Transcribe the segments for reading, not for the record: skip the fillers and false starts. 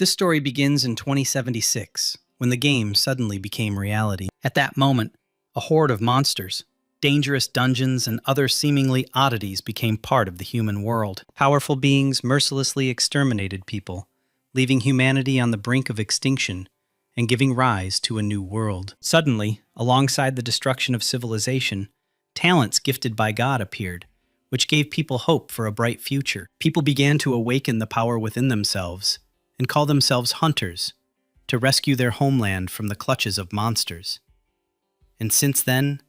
This story begins in 2076, when the game suddenly became reality. At that moment, a horde of monsters, dangerous dungeons, and other seemingly oddities became part of the human world. Powerful beings mercilessly exterminated people, leaving humanity on the brink of extinction and giving rise to a new world. Suddenly, alongside the destruction of civilization, talents gifted by God appeared, which gave people hope for a bright future. People began to awaken the power within themselves and call themselves hunters to rescue their homeland from the clutches of monsters. And since then,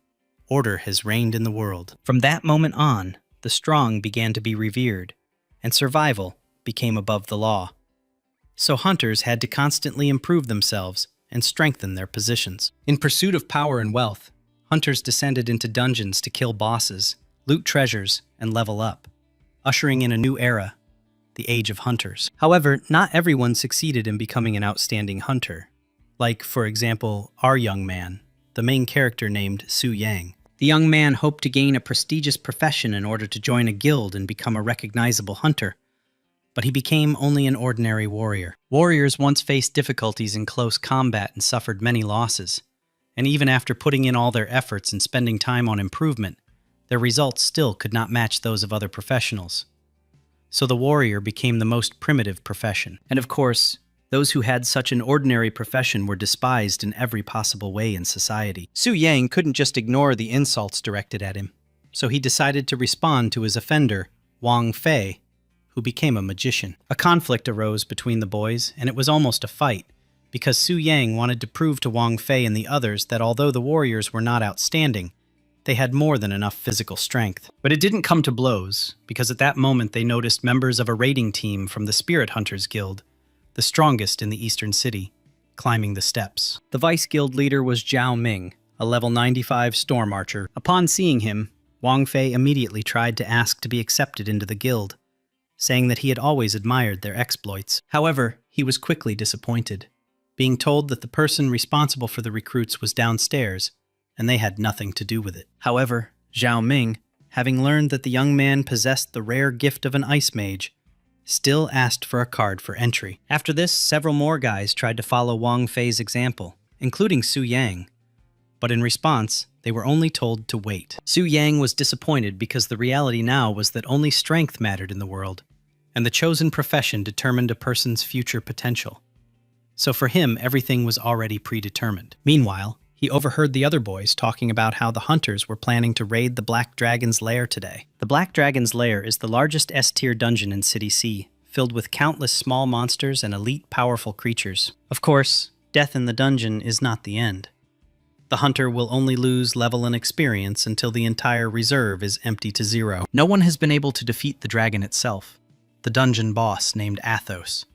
order has reigned in the world. From that moment on, the strong began to be revered, and survival became above the law. So hunters had to constantly improve themselves and strengthen their positions. In pursuit of power and wealth, hunters descended into dungeons to kill bosses, loot treasures, and level up, ushering in a new era, the Age of Hunters. However, not everyone succeeded in becoming an outstanding hunter. Like, for example, our young man, the main character named Su Yang. The young man hoped to gain a prestigious profession in order to join a guild and become a recognizable hunter, but he became only an ordinary warrior. Warriors once faced difficulties in close combat and suffered many losses, and even after putting in all their efforts and spending time on improvement, their results still could not match those of other professionals. So the warrior became the most primitive profession. And of course, those who had such an ordinary profession were despised in every possible way in society. Su Yang couldn't just ignore the insults directed at him, so he decided to respond to his offender, Wang Fei, who became a magician. A conflict arose between the boys, and it was almost a fight, because Su Yang wanted to prove to Wang Fei and the others that although the warriors were not outstanding, they had more than enough physical strength. But it didn't come to blows, because at that moment they noticed members of a raiding team from the Spirit Hunters Guild, the strongest in the eastern city, climbing the steps. The vice guild leader was Zhao Ming, a level 95 storm archer. Upon seeing him, Wang Fei immediately tried to ask to be accepted into the guild, saying that he had always admired their exploits. However, he was quickly disappointed, being told that the person responsible for the recruits was downstairs, and they had nothing to do with it. However, Zhao Ming, having learned that the young man possessed the rare gift of an ice mage, still asked for a card for entry. After this, several more guys tried to follow Wang Fei's example, including Su Yang, but in response, they were only told to wait. Su Yang was disappointed because the reality now was that only strength mattered in the world, and the chosen profession determined a person's future potential. So for him, everything was already predetermined. Meanwhile, he overheard the other boys talking about how the hunters were planning to raid the Black Dragon's lair today. The Black Dragon's lair is the largest S-tier dungeon in City C, filled with countless small monsters and elite powerful creatures. Of course, death in the dungeon is not the end. The hunter will only lose level and experience until the entire reserve is empty to zero. No one has been able to defeat the dragon itself, the dungeon boss named Athos,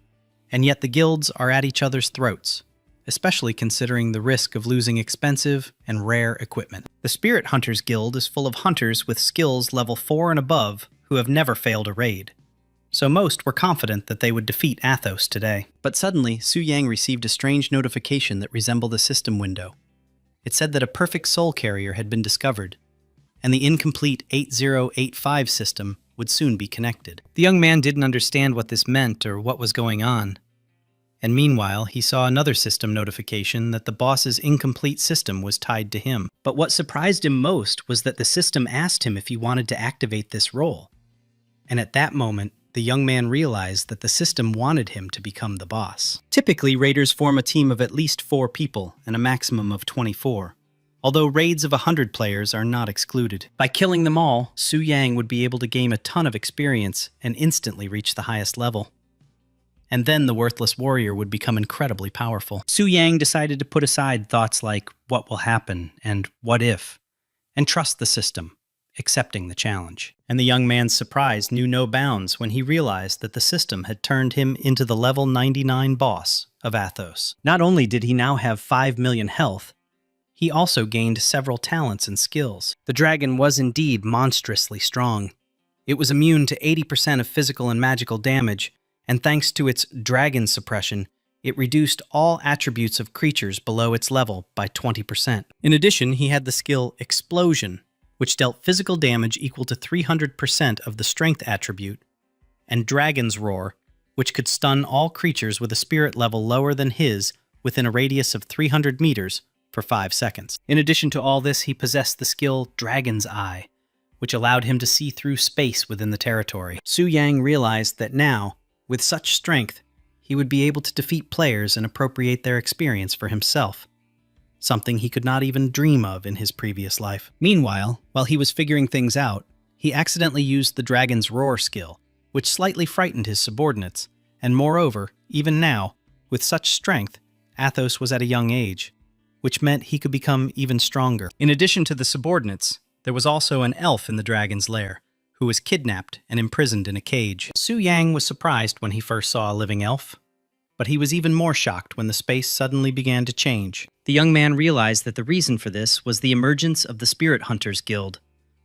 and yet the guilds are at each other's throats, especially considering the risk of losing expensive and rare equipment. The Spirit Hunters Guild is full of hunters with skills level 4 and above who have never failed a raid, so most were confident that they would defeat Athos today. But suddenly, Su Yang received a strange notification that resembled a system window. It said that a perfect soul carrier had been discovered, and the incomplete 8085 system would soon be connected. The young man didn't understand what this meant or what was going on, and meanwhile, he saw another system notification that the boss's incomplete system was tied to him. But what surprised him most was that the system asked him if he wanted to activate this role. And at that moment, the young man realized that the system wanted him to become the boss. Typically, raiders form a team of at least 4 people and a maximum of 24, although raids of 100 players are not excluded. By killing them all, Su Yang would be able to gain a ton of experience and instantly reach the highest level. And then the worthless warrior would become incredibly powerful. Su Yang decided to put aside thoughts like what will happen and what if, and trust the system, accepting the challenge. And the young man's surprise knew no bounds when he realized that the system had turned him into the level 99 boss of Athos. Not only did he now have 5 million health, he also gained several talents and skills. The dragon was indeed monstrously strong. It was immune to 80% of physical and magical damage, and thanks to its dragon suppression, it reduced all attributes of creatures below its level by 20%. In addition, he had the skill Explosion, which dealt physical damage equal to 300% of the strength attribute, and Dragon's Roar, which could stun all creatures with a spirit level lower than his within a radius of 300 meters for 5 seconds. In addition to all this, he possessed the skill Dragon's Eye, which allowed him to see through space within the territory. Su Yang realized that now, with such strength, he would be able to defeat players and appropriate their experience for himself, something he could not even dream of in his previous life. Meanwhile, while he was figuring things out, he accidentally used the Dragon's Roar skill, which slightly frightened his subordinates, and moreover, even now, with such strength, Athos was at a young age, which meant he could become even stronger. In addition to the subordinates, there was also an elf in the dragon's lair, who was kidnapped and imprisoned in a cage. Su Yang was surprised when he first saw a living elf, but he was even more shocked when the space suddenly began to change. The young man realized that the reason for this was the emergence of the Spirit Hunters Guild,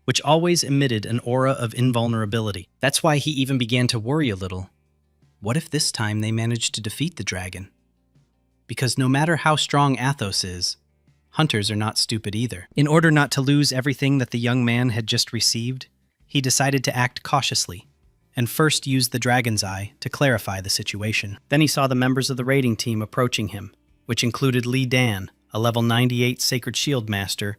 which always emitted an aura of invulnerability. That's why he even began to worry a little. What if this time they managed to defeat the dragon? Because no matter how strong Athos is, hunters are not stupid either. In order not to lose everything that the young man had just received, he decided to act cautiously, and first used the Dragon's Eye to clarify the situation. Then he saw the members of the raiding team approaching him, which included Li Dan, a level 98 Sacred Shield Master,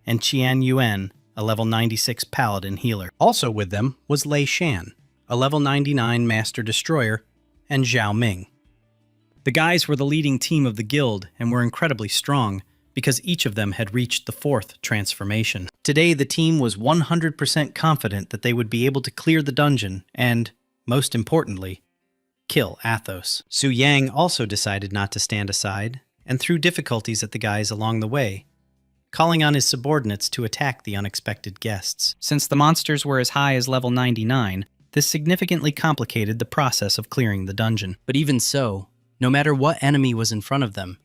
and Qian Yuan, a level 96 Paladin Healer. Also with them was Lei Shan, a level 99 Master Destroyer, and Zhao Ming. The guys were the leading team of the guild and were incredibly strong, because each of them had reached the 4th transformation. Today, the team was 100% confident that they would be able to clear the dungeon and, most importantly, kill Athos. Su Yang also decided not to stand aside and threw difficulties at the guys along the way, calling on his subordinates to attack the unexpected guests. Since the monsters were as high as level 99, this significantly complicated the process of clearing the dungeon. But even so, no matter what enemy was in front of them,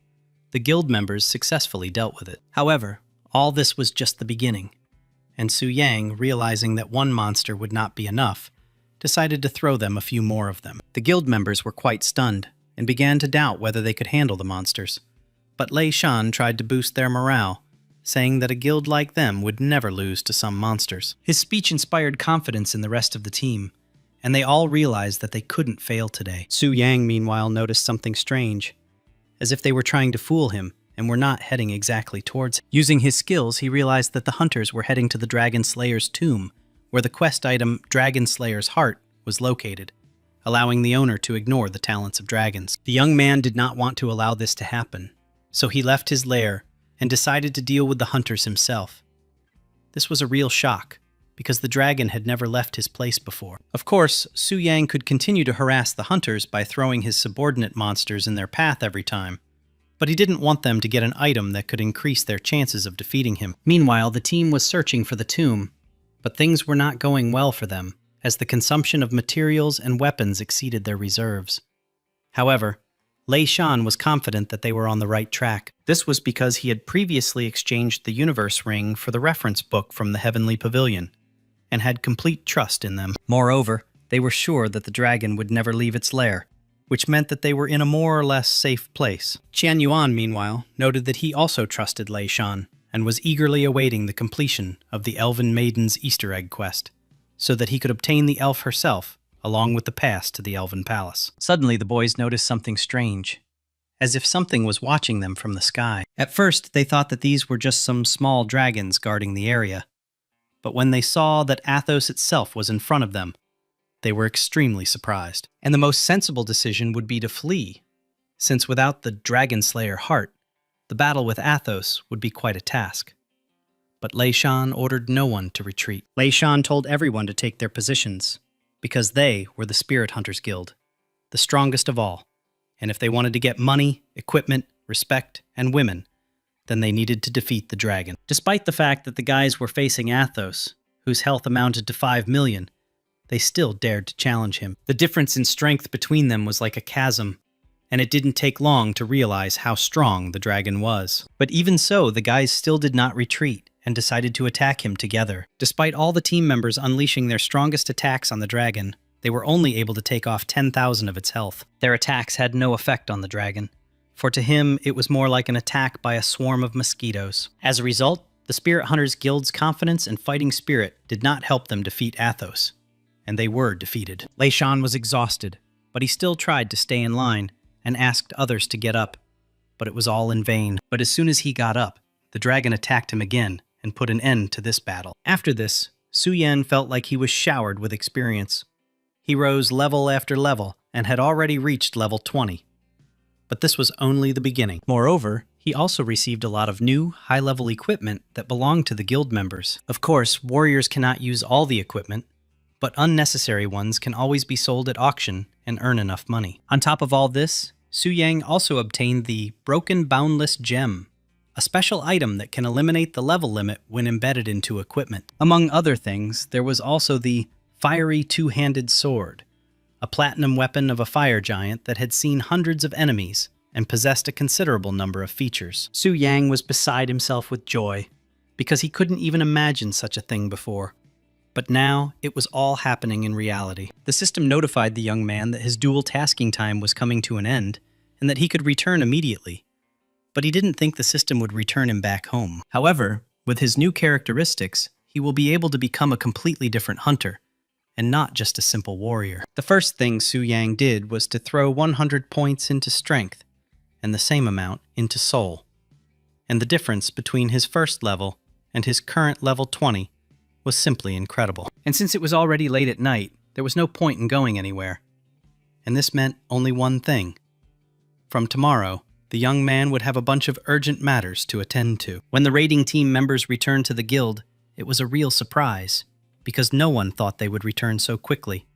the guild members successfully dealt with it. However, all this was just the beginning, and Su Yang, realizing that one monster would not be enough, decided to throw them a few more of them. The guild members were quite stunned, and began to doubt whether they could handle the monsters. But Lei Shan tried to boost their morale, saying that a guild like them would never lose to some monsters. His speech inspired confidence in the rest of the team, and they all realized that they couldn't fail today. Su Yang, meanwhile, noticed something strange, as if they were trying to fool him and were not heading exactly towards him. Using his skills, he realized that the hunters were heading to the Dragon Slayer's tomb, where the quest item Dragon Slayer's Heart was located, allowing the owner to ignore the talents of dragons. The young man did not want to allow this to happen, so he left his lair and decided to deal with the hunters himself. This was a real shock, because the dragon had never left his place before. Of course, Su Yang could continue to harass the hunters by throwing his subordinate monsters in their path every time, but he didn't want them to get an item that could increase their chances of defeating him. Meanwhile, the team was searching for the tomb, but things were not going well for them, as the consumption of materials and weapons exceeded their reserves. However, Lei Shan was confident that they were on the right track. This was because he had previously exchanged the Universe Ring for the reference book from the Heavenly Pavilion, and had complete trust in them. Moreover, they were sure that the dragon would never leave its lair, which meant that they were in a more or less safe place. Qian Yuan, meanwhile, noted that he also trusted Lei Shan, and was eagerly awaiting the completion of the Elven Maiden's Easter egg quest, so that he could obtain the elf herself, along with the pass to the Elven Palace. Suddenly, the boys noticed something strange, as if something was watching them from the sky. At first, they thought that these were just some small dragons guarding the area, but when they saw that Athos itself was in front of them, they were extremely surprised. And the most sensible decision would be to flee, since without the Dragon Slayer Heart, the battle with Athos would be quite a task. But Lei Shan ordered no one to retreat. Lei Shan told everyone to take their positions, because they were the Spirit Hunters Guild, the strongest of all, and if they wanted to get money, equipment, respect, and women, then they needed to defeat the dragon. Despite the fact that the guys were facing Athos, whose health amounted to 5 million, they still dared to challenge him. The difference in strength between them was like a chasm, and it didn't take long to realize how strong the dragon was. But even so, the guys still did not retreat and decided to attack him together. Despite all the team members unleashing their strongest attacks on the dragon, they were only able to take off 10,000 of its health. Their attacks had no effect on the dragon, for to him it was more like an attack by a swarm of mosquitoes. As a result, the Spirit Hunters Guild's confidence and fighting spirit did not help them defeat Athos, and they were defeated. Lei Shan was exhausted, but he still tried to stay in line and asked others to get up, but it was all in vain. But as soon as he got up, the dragon attacked him again and put an end to this battle. After this, Su Yan felt like he was showered with experience. He rose level after level and had already reached level 20. But this was only the beginning. Moreover, he also received a lot of new, high-level equipment that belonged to the guild members. Of course, warriors cannot use all the equipment, but unnecessary ones can always be sold at auction and earn enough money. On top of all this, Su Yang also obtained the Broken Boundless Gem, a special item that can eliminate the level limit when embedded into equipment. Among other things, there was also the Fiery Two-Handed Sword, a platinum weapon of a fire giant that had seen hundreds of enemies and possessed a considerable number of features. Su Yang was beside himself with joy, because he couldn't even imagine such a thing before. But now, it was all happening in reality. The system notified the young man that his dual tasking time was coming to an end, and that he could return immediately. But he didn't think the system would return him back home. However, with his new characteristics, he will be able to become a completely different hunter, and not just a simple warrior. The first thing Su Yang did was to throw 100 points into strength, and the same amount into soul. And the difference between his first level and his current level 20 was simply incredible. And since it was already late at night, there was no point in going anywhere. And this meant only one thing. From tomorrow, the young man would have a bunch of urgent matters to attend to. When the raiding team members returned to the guild, it was a real surprise, because no one thought they would return so quickly.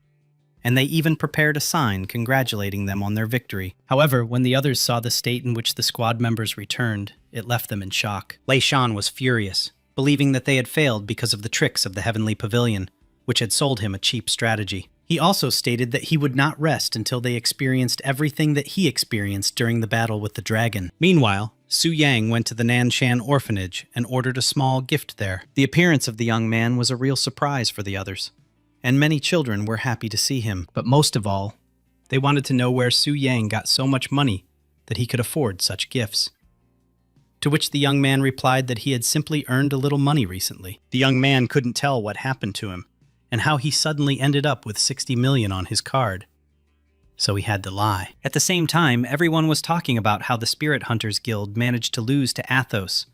And they even prepared a sign congratulating them on their victory. However, when the others saw the state in which the squad members returned, it left them in shock. Lei Shan was furious, believing that they had failed because of the tricks of the Heavenly Pavilion, which had sold him a cheap strategy. He also stated that he would not rest until they experienced everything that he experienced during the battle with the dragon. Meanwhile, Su Yang went to the Nanshan orphanage and ordered a small gift there. The appearance of the young man was a real surprise for the others, and many children were happy to see him. But most of all, they wanted to know where Su Yang got so much money that he could afford such gifts. To which the young man replied that he had simply earned a little money recently. The young man couldn't tell what happened to him, and how he suddenly ended up with 60 million on his card. So he had to lie. At the same time, everyone was talking about how the Spirit Hunters Guild managed to lose to Athos,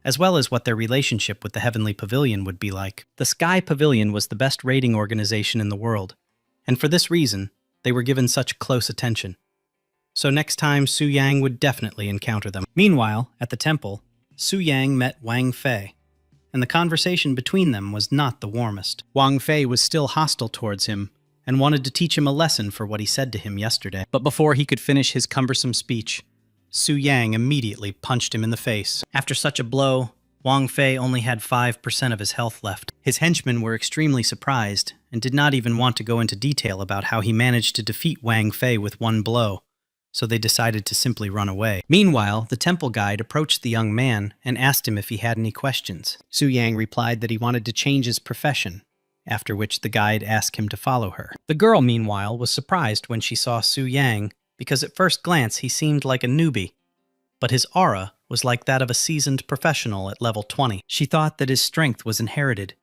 as well as what their relationship with the Heavenly Pavilion would be like. The Sky Pavilion was the best raiding organization in the world, and for this reason, they were given such close attention. So next time, Su Yang would definitely encounter them. Meanwhile, at the temple, Su Yang met Wang Fei, and the conversation between them was not the warmest. Wang Fei was still hostile towards him, and wanted to teach him a lesson for what he said to him yesterday. But before he could finish his cumbersome speech, Su Yang immediately punched him in the face. After such a blow, Wang Fei only had 5% of his health left. His henchmen were extremely surprised, and did not even want to go into detail about how he managed to defeat Wang Fei with one blow, so they decided to simply run away. Meanwhile, the temple guide approached the young man and asked him if he had any questions. Su Yang replied that he wanted to change his profession, after which the guide asked him to follow her. The girl, meanwhile, was surprised when she saw Su Yang, because at first glance he seemed like a newbie, but his aura was like that of a seasoned professional at level 20. She thought that his strength was inherited,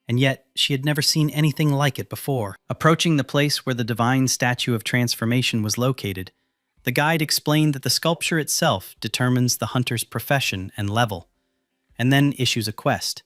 and yet she had never seen anything like it before. Approaching the place where the divine statue of transformation was located, the guide explained that the sculpture itself determines the hunter's profession and level, and then issues a quest,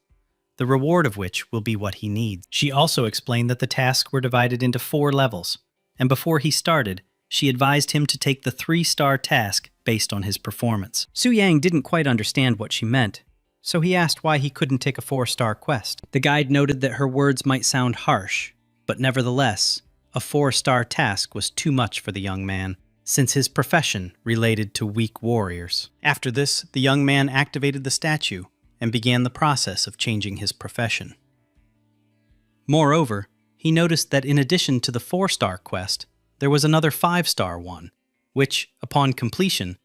the reward of which will be what he needs. She also explained that the tasks were divided into 4 levels, and before he started, she advised him to take the 3-star task based on his performance. Su Yang didn't quite understand what she meant, so he asked why he couldn't take a 4-star quest. The guide noted that her words might sound harsh, but nevertheless, a 4-star task was too much for the young man, since his profession related to weak warriors. After this, the young man activated the statue and began the process of changing his profession. Moreover, he noticed that in addition to the 4-star quest, there was another 5-star one, which, upon completion,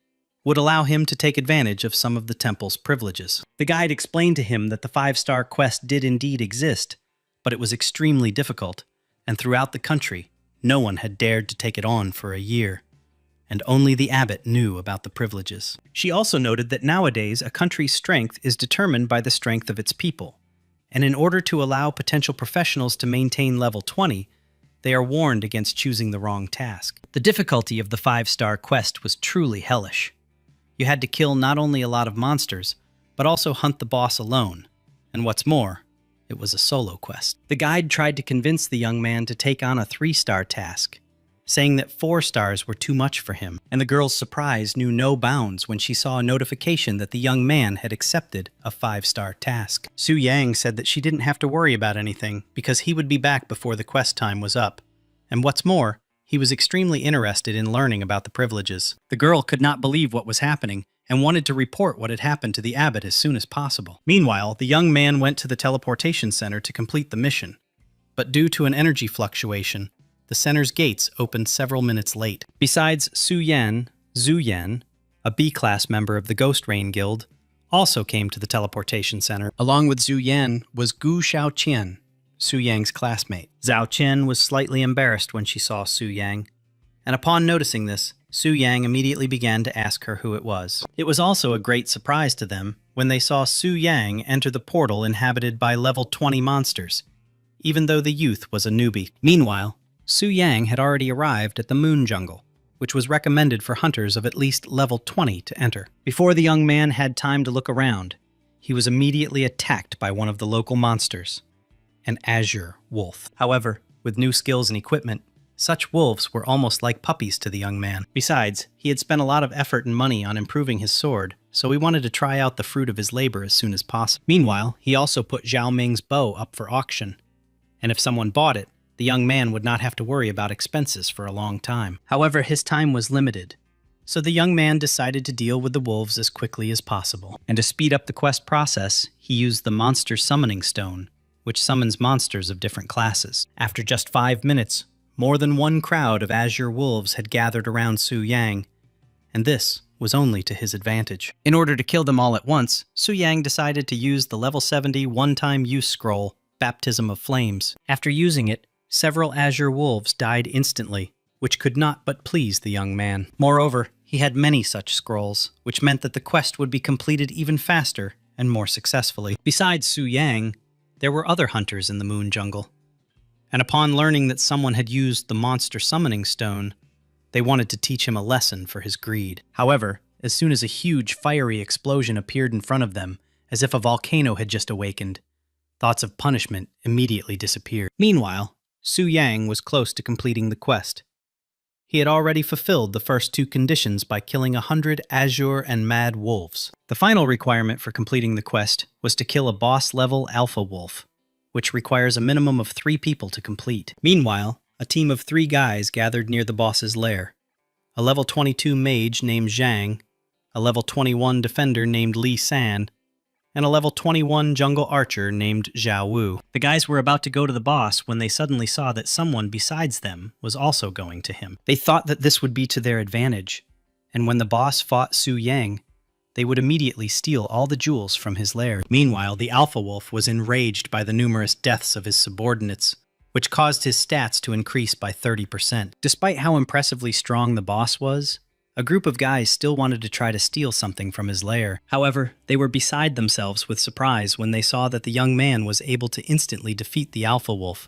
would allow him to take advantage of some of the temple's privileges. The guide explained to him that the 5-star quest did indeed exist, but it was extremely difficult, and throughout the country, no one had dared to take it on for a year, and only the abbot knew about the privileges. She also noted that nowadays a country's strength is determined by the strength of its people, and in order to allow potential professionals to maintain level 20, they are warned against choosing the wrong task. The difficulty of the 5-star quest was truly hellish. You had to kill not only a lot of monsters, but also hunt the boss alone. And what's more, it was a solo quest. The guide tried to convince the young man to take on a 3-star task, saying that 4 stars were too much for him, and the girl's surprise knew no bounds when she saw a notification that the young man had accepted a 5-star task. Su Yang said that she didn't have to worry about anything because he would be back before the quest time was up. And what's more, he was extremely interested in learning about the privileges. The girl could not believe what was happening and wanted to report what had happened to the abbot as soon as possible. Meanwhile, the young man went to the teleportation center to complete the mission, but due to an energy fluctuation, the center's gates opened several minutes late. Besides Su Yan, Zhu Yan, a B-class member of the Ghost Rain Guild, also came to the teleportation center. Along with Zhu Yan was Gu Xiaoqian, Su Yang's classmate. Zhao Qian was slightly embarrassed when she saw Su Yang, and upon noticing this, Su Yang immediately began to ask her who it was. It was also a great surprise to them when they saw Su Yang enter the portal inhabited by level 20 monsters, even though the youth was a newbie. Meanwhile, Su Yang had already arrived at the Moon Jungle, which was recommended for hunters of at least level 20 to enter. Before the young man had time to look around, he was immediately attacked by one of the local monsters, an azure wolf. However, with new skills and equipment, such wolves were almost like puppies to the young man. Besides, he had spent a lot of effort and money on improving his sword, so he wanted to try out the fruit of his labor as soon as possible. Meanwhile, he also put Zhao Ming's bow up for auction, and if someone bought it, the young man would not have to worry about expenses for a long time. However, his time was limited, so the young man decided to deal with the wolves as quickly as possible. And to speed up the quest process, he used the Monster Summoning Stone, which summons monsters of different classes. After just 5 minutes, more than one crowd of azure wolves had gathered around Su Yang, and this was only to his advantage. In order to kill them all at once, Su Yang decided to use the level 70 one-time use scroll, Baptism of Flames. After using it, several azure wolves died instantly, which could not but please the young man. Moreover, he had many such scrolls, which meant that the quest would be completed even faster and more successfully. Besides Su Yang, there were other hunters in the Moon Jungle, and upon learning that someone had used the Monster Summoning Stone, they wanted to teach him a lesson for his greed. However, as soon as a huge fiery explosion appeared in front of them, as if a volcano had just awakened, thoughts of punishment immediately disappeared. Meanwhile, Su Yang was close to completing the quest. He had already fulfilled the first 2 conditions by killing 100 azure and mad wolves. The final requirement for completing the quest was to kill a boss-level alpha wolf, which requires a minimum of 3 people to complete. Meanwhile, a team of 3 guys gathered near the boss's lair. A level 22 mage named Zhang, a level 21 defender named Li San, and a level 21 jungle archer named Zhao Wu. The guys were about to go to the boss when they suddenly saw that someone besides them was also going to him. They thought that this would be to their advantage, and when the boss fought Su Yang, they would immediately steal all the jewels from his lair. Meanwhile, the alpha wolf was enraged by the numerous deaths of his subordinates, which caused his stats to increase by 30%. Despite how impressively strong the boss was, a group of guys still wanted to try to steal something from his lair. However, they were beside themselves with surprise when they saw that the young man was able to instantly defeat the alpha wolf,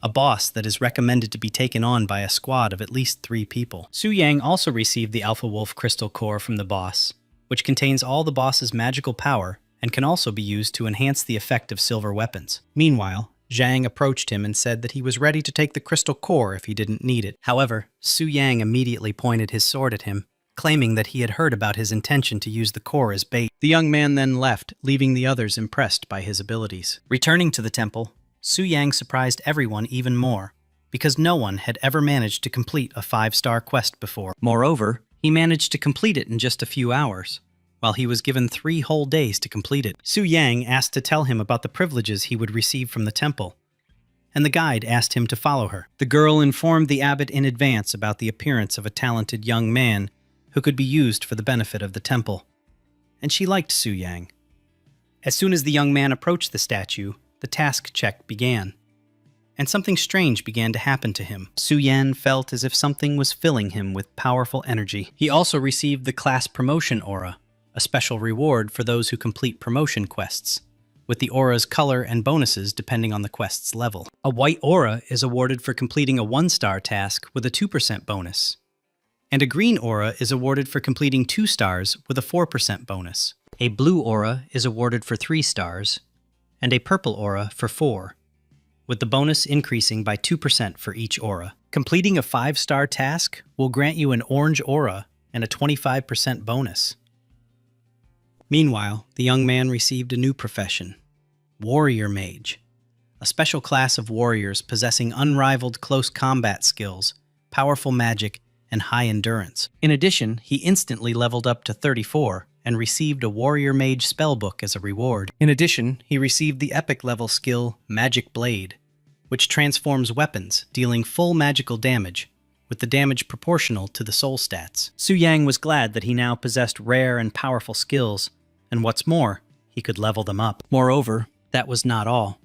a boss that is recommended to be taken on by a squad of at least 3 people. Su Yang also received the alpha wolf crystal core from the boss, which contains all the boss's magical power and can also be used to enhance the effect of silver weapons. Meanwhile, Zhang approached him and said that he was ready to take the crystal core if he didn't need it. However, Su Yang immediately pointed his sword at him, claiming that he had heard about his intention to use the core as bait. The young man then left, leaving the others impressed by his abilities. Returning to the temple, Su Yang surprised everyone even more, because no one had ever managed to complete a 5-star quest before. Moreover, he managed to complete it in just a few hours, while he was given 3 whole days to complete it. Su Yang asked to tell him about the privileges he would receive from the temple, and the guide asked him to follow her. The girl informed the abbot in advance about the appearance of a talented young man who could be used for the benefit of the temple, and she liked Su Yang. As soon as the young man approached the statue, the task check began, and something strange began to happen to him. Su Yan felt as if something was filling him with powerful energy. He also received the class promotion aura, a special reward for those who complete promotion quests. with the aura's color and bonuses depending on the quest's level. A white aura is awarded for completing a 1-star task with a 2% bonus, and a green aura is awarded for completing 2 stars with a 4% bonus. A blue aura is awarded for 3 stars, and a purple aura for 4, with the bonus increasing by 2% for each aura. Completing a 5-star task will grant you an orange aura and a 25% bonus. Meanwhile, the young man received a new profession, Warrior Mage, a special class of warriors possessing unrivaled close combat skills, powerful magic, and high endurance. In addition, he instantly leveled up to 34 and received a Warrior Mage spellbook as a reward. In addition, he received the epic level skill Magic Blade, which transforms weapons, dealing full magical damage, with the damage proportional to the soul stats. Su Yang was glad that he now possessed rare and powerful skills, and what's more, he could level them up. Moreover, that was not all,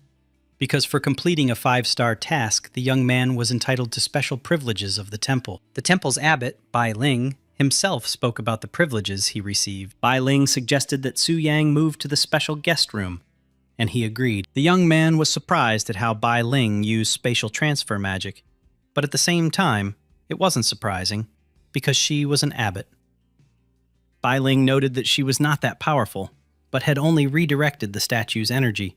because for completing a 5-star task, the young man was entitled to special privileges of the temple. The temple's abbot, Bai Ling, himself spoke about the privileges he received. Bai Ling suggested that Su Yang move to the special guest room, and he agreed. The young man was surprised at how Bai Ling used spatial transfer magic, but at the same time, it wasn't surprising, because she was an abbot. Bai Ling noted that she was not that powerful, but had only redirected the statue's energy,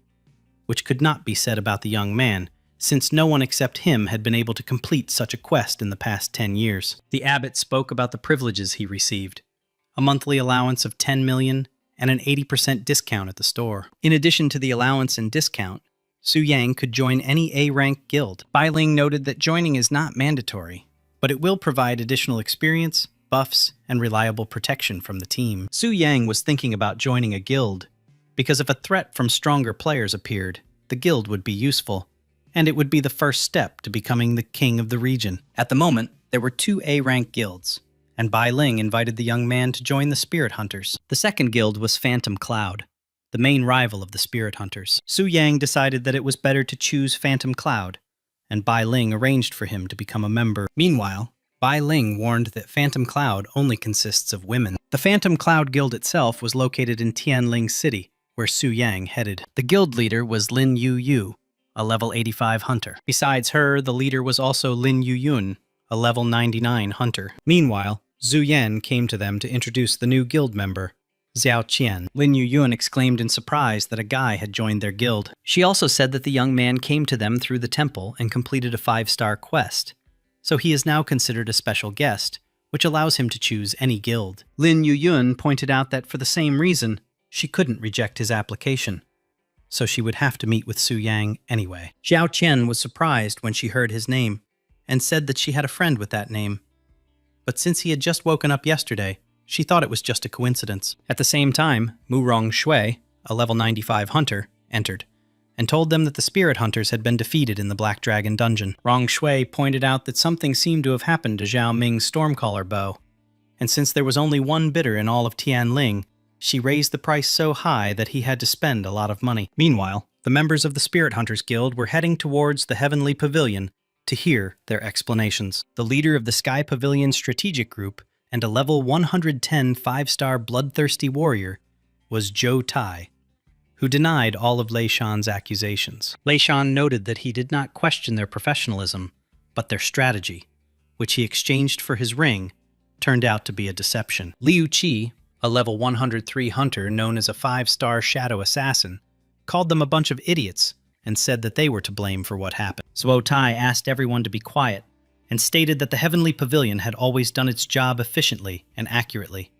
which could not be said about the young man, since no one except him had been able to complete such a quest in the past 10 years. The abbot spoke about the privileges he received, a monthly allowance of 10 million and an 80% discount at the store. In addition to the allowance and discount, Su Yang could join any A-rank guild. Bai Ling noted that joining is not mandatory, but it will provide additional experience, buffs, and reliable protection from the team. Su Yang was thinking about joining a guild, because if a threat from stronger players appeared, the guild would be useful, and it would be the first step to becoming the king of the region. At the moment, there were 2 A-rank guilds, and Bai Ling invited the young man to join the Spirit Hunters. The second guild was Phantom Cloud, the main rival of the Spirit Hunters. Su Yang decided that it was better to choose Phantom Cloud, and Bai Ling arranged for him to become a member. Meanwhile, Bai Ling warned that Phantom Cloud only consists of women. The Phantom Cloud Guild itself was located in Tianling City, where Su Yang headed. The guild leader was Lin Yu Yu, a level 85 hunter. Besides her, the leader was also Lin Yu Yun, a level 99 hunter. Meanwhile, Zhu Yan came to them to introduce the new guild member, Xiao Qian. Lin Yu Yun exclaimed in surprise that a guy had joined their guild. She also said that the young man came to them through the temple and completed a 5-star quest, so he is now considered a special guest, which allows him to choose any guild. Lin Yu Yun pointed out that for the same reason, she couldn't reject his application, so she would have to meet with Su Yang anyway. Xiao Qian was surprised when she heard his name, and said that she had a friend with that name. But since he had just woken up yesterday, she thought it was just a coincidence. At the same time, Mu Rong Shui, a level 95 hunter, entered, and told them that the Spirit Hunters had been defeated in the Black Dragon dungeon. Rong Shui pointed out that something seemed to have happened to Zhao Ming's Stormcaller bow, and since there was only one bidder in all of Tianling, she raised the price so high that he had to spend a lot of money. Meanwhile, the members of the Spirit Hunters Guild were heading towards the Heavenly Pavilion to hear their explanations. The leader of the Sky Pavilion Strategic Group and a level 110 5-star bloodthirsty warrior was Zhou Tai, who denied all of Lei Shan's accusations. Lei Shan noted that he did not question their professionalism, but their strategy, which he exchanged for his ring, turned out to be a deception. Liu Qi, a level 103 hunter known as a 5-star shadow assassin, called them a bunch of idiots and said that they were to blame for what happened. Zhou Tai asked everyone to be quiet and stated that the Heavenly Pavilion had always done its job efficiently and accurately,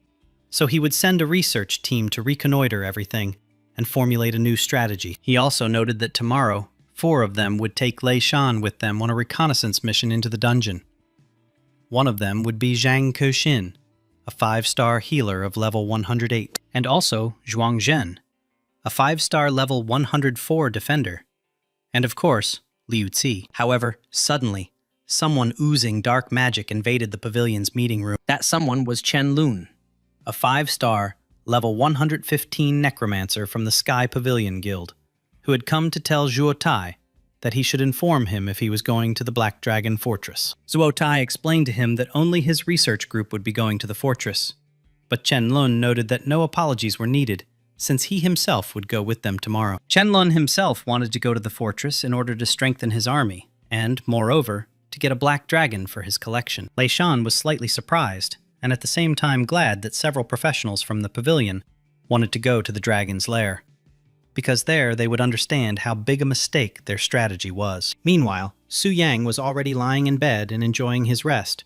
so he would send a research team to reconnoiter everything and formulate a new strategy. He also noted that tomorrow, 4 of them would take Lei Shan with them on a reconnaissance mission into the dungeon. One of them would be Zhang Kexin, a 5-star healer of level 108, and also Zhuang Zhen, a 5-star level 104 defender, and of course, Liu Ci. However, suddenly, someone oozing dark magic invaded the pavilion's meeting room. That someone was Chen Lun, a 5-star, level 115 necromancer from the Sky Pavilion Guild, who had come to tell Zhuo Tai that he should inform him if he was going to the Black Dragon Fortress. Zhuo Tai explained to him that only his research group would be going to the fortress, but Chen Lun noted that no apologies were needed since he himself would go with them tomorrow. Qianlun himself wanted to go to the fortress in order to strengthen his army, and, moreover, to get a black dragon for his collection. Lei Shan was slightly surprised, and at the same time glad that several professionals from the pavilion wanted to go to the dragon's lair, because there they would understand how big a mistake their strategy was. Meanwhile, Su Yang was already lying in bed and enjoying his rest,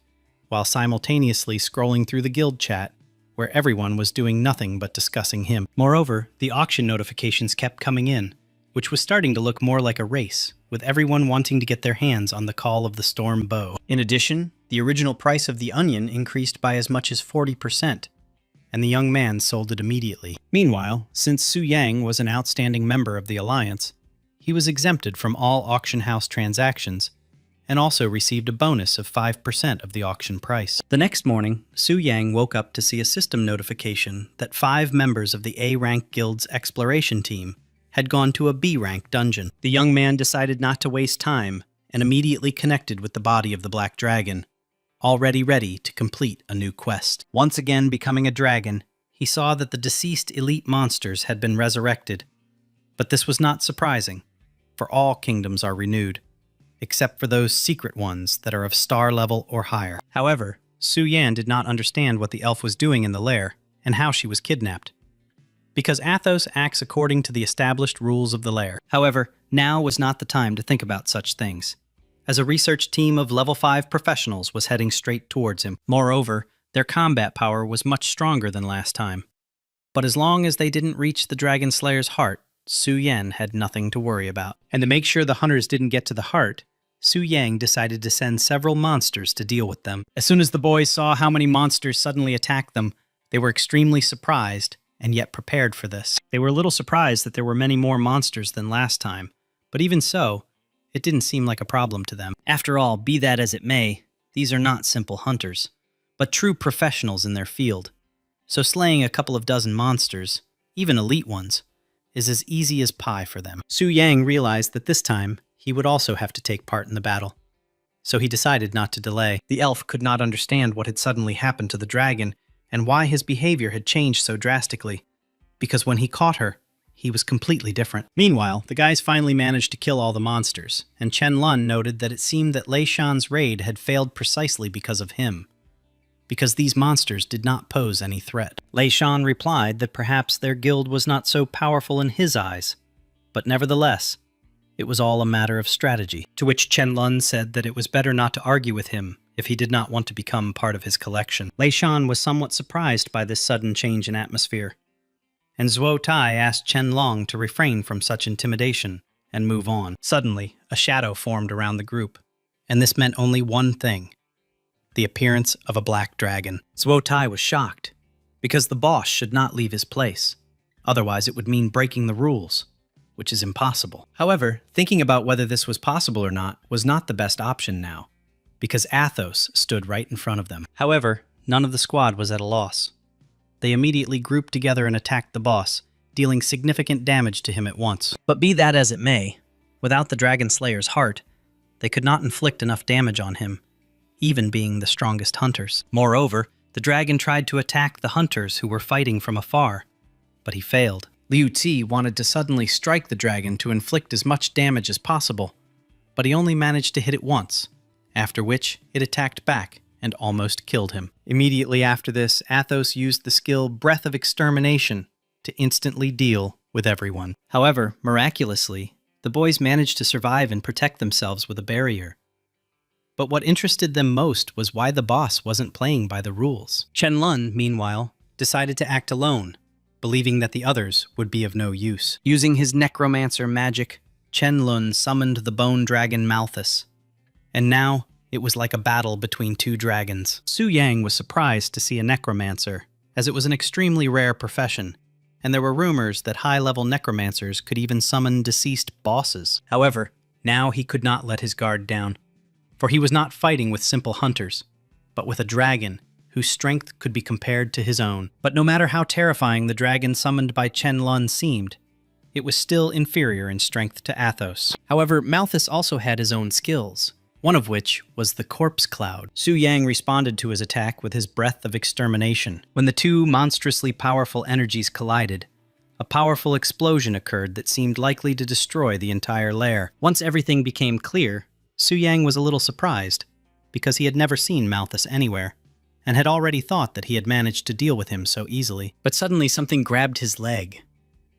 while simultaneously scrolling through the guild chat, where everyone was doing nothing but discussing him. Moreover, the auction notifications kept coming in, which was starting to look more like a race, with everyone wanting to get their hands on the Call of the Storm bow. In addition, the original price of the onion increased by as much as 40%, and the young man sold it immediately. Meanwhile, since Su Yang was an outstanding member of the alliance, he was exempted from all auction house transactions, and also received a bonus of 5% of the auction price. The next morning, Su Yang woke up to see a system notification that 5 members of the A-rank guild's exploration team had gone to a B-rank dungeon. The young man decided not to waste time and immediately connected with the body of the Black Dragon, already ready to complete a new quest. Once again becoming a dragon, he saw that the deceased elite monsters had been resurrected. But this was not surprising, for all kingdoms are renewed, except for those secret ones that are of star level or higher. However, Su Yan did not understand what the elf was doing in the lair and how she was kidnapped, because Athos acts according to the established rules of the lair. However, now was not the time to think about such things, as a research team of level 5 professionals was heading straight towards him. Moreover, their combat power was much stronger than last time. But as long as they didn't reach the Dragon Slayer's heart, Su Yan had nothing to worry about. And to make sure the hunters didn't get to the heart, Su Yang decided to send several monsters to deal with them. As soon as the boys saw how many monsters suddenly attacked them, they were extremely surprised and yet prepared for this. They were a little surprised that there were many more monsters than last time, but even so, it didn't seem like a problem to them. After all, be that as it may, these are not simple hunters, but true professionals in their field. So slaying a couple of dozen monsters, even elite ones, is as easy as pie for them. Su Yang realized that this time he would also have to take part in the battle, so he decided not to delay. The elf could not understand what had suddenly happened to the dragon and why his behavior had changed so drastically, because when he caught her, he was completely different. Meanwhile, the guys finally managed to kill all the monsters, and Qianlun noted that it seemed that Lei Shan's raid had failed precisely because of him, because these monsters did not pose any threat. Lei Shan replied that perhaps their guild was not so powerful in his eyes, but nevertheless, it was all a matter of strategy, to which Qianlun said that it was better not to argue with him if he did not want to become part of his collection. Lei Shan was somewhat surprised by this sudden change in atmosphere, and Zhuo Tai asked Qianlong to refrain from such intimidation and move on. Suddenly, a shadow formed around the group, and this meant only one thing: the appearance of a black dragon. Zhuo Tai was shocked, because the boss should not leave his place. Otherwise, it would mean breaking the rules, which is impossible. However, thinking about whether this was possible or not was not the best option now, because Athos stood right in front of them. However, none of the squad was at a loss. They immediately grouped together and attacked the boss, dealing significant damage to him at once. But be that as it may, without the Dragon Slayer's heart, they could not inflict enough damage on him, even being the strongest hunters. Moreover, the dragon tried to attack the hunters who were fighting from afar, but he failed. Liu Ti wanted to suddenly strike the dragon to inflict as much damage as possible, but he only managed to hit it once, after which it attacked back and almost killed him. Immediately after this, Athos used the skill Breath of Extermination to instantly deal with everyone. However, miraculously, the boys managed to survive and protect themselves with a barrier. But what interested them most was why the boss wasn't playing by the rules. Qianlun, meanwhile, decided to act alone, believing that the others would be of no use. Using his necromancer magic, Qianlun summoned the bone dragon Malthus, and now it was like a battle between two dragons. Su Yang was surprised to see a necromancer, as it was an extremely rare profession, and there were rumors that high-level necromancers could even summon deceased bosses. However, now he could not let his guard down, for he was not fighting with simple hunters, but with a dragon whose strength could be compared to his own. But no matter how terrifying the dragon summoned by Qianlun seemed, it was still inferior in strength to Athos. However, Malthus also had his own skills, one of which was the Corpse Cloud. Su Yang responded to his attack with his Breath of Extermination. When the two monstrously powerful energies collided, a powerful explosion occurred that seemed likely to destroy the entire lair. Once everything became clear, Su Yang was a little surprised, because he had never seen Malthus anywhere, and had already thought that he had managed to deal with him so easily. But suddenly something grabbed his leg,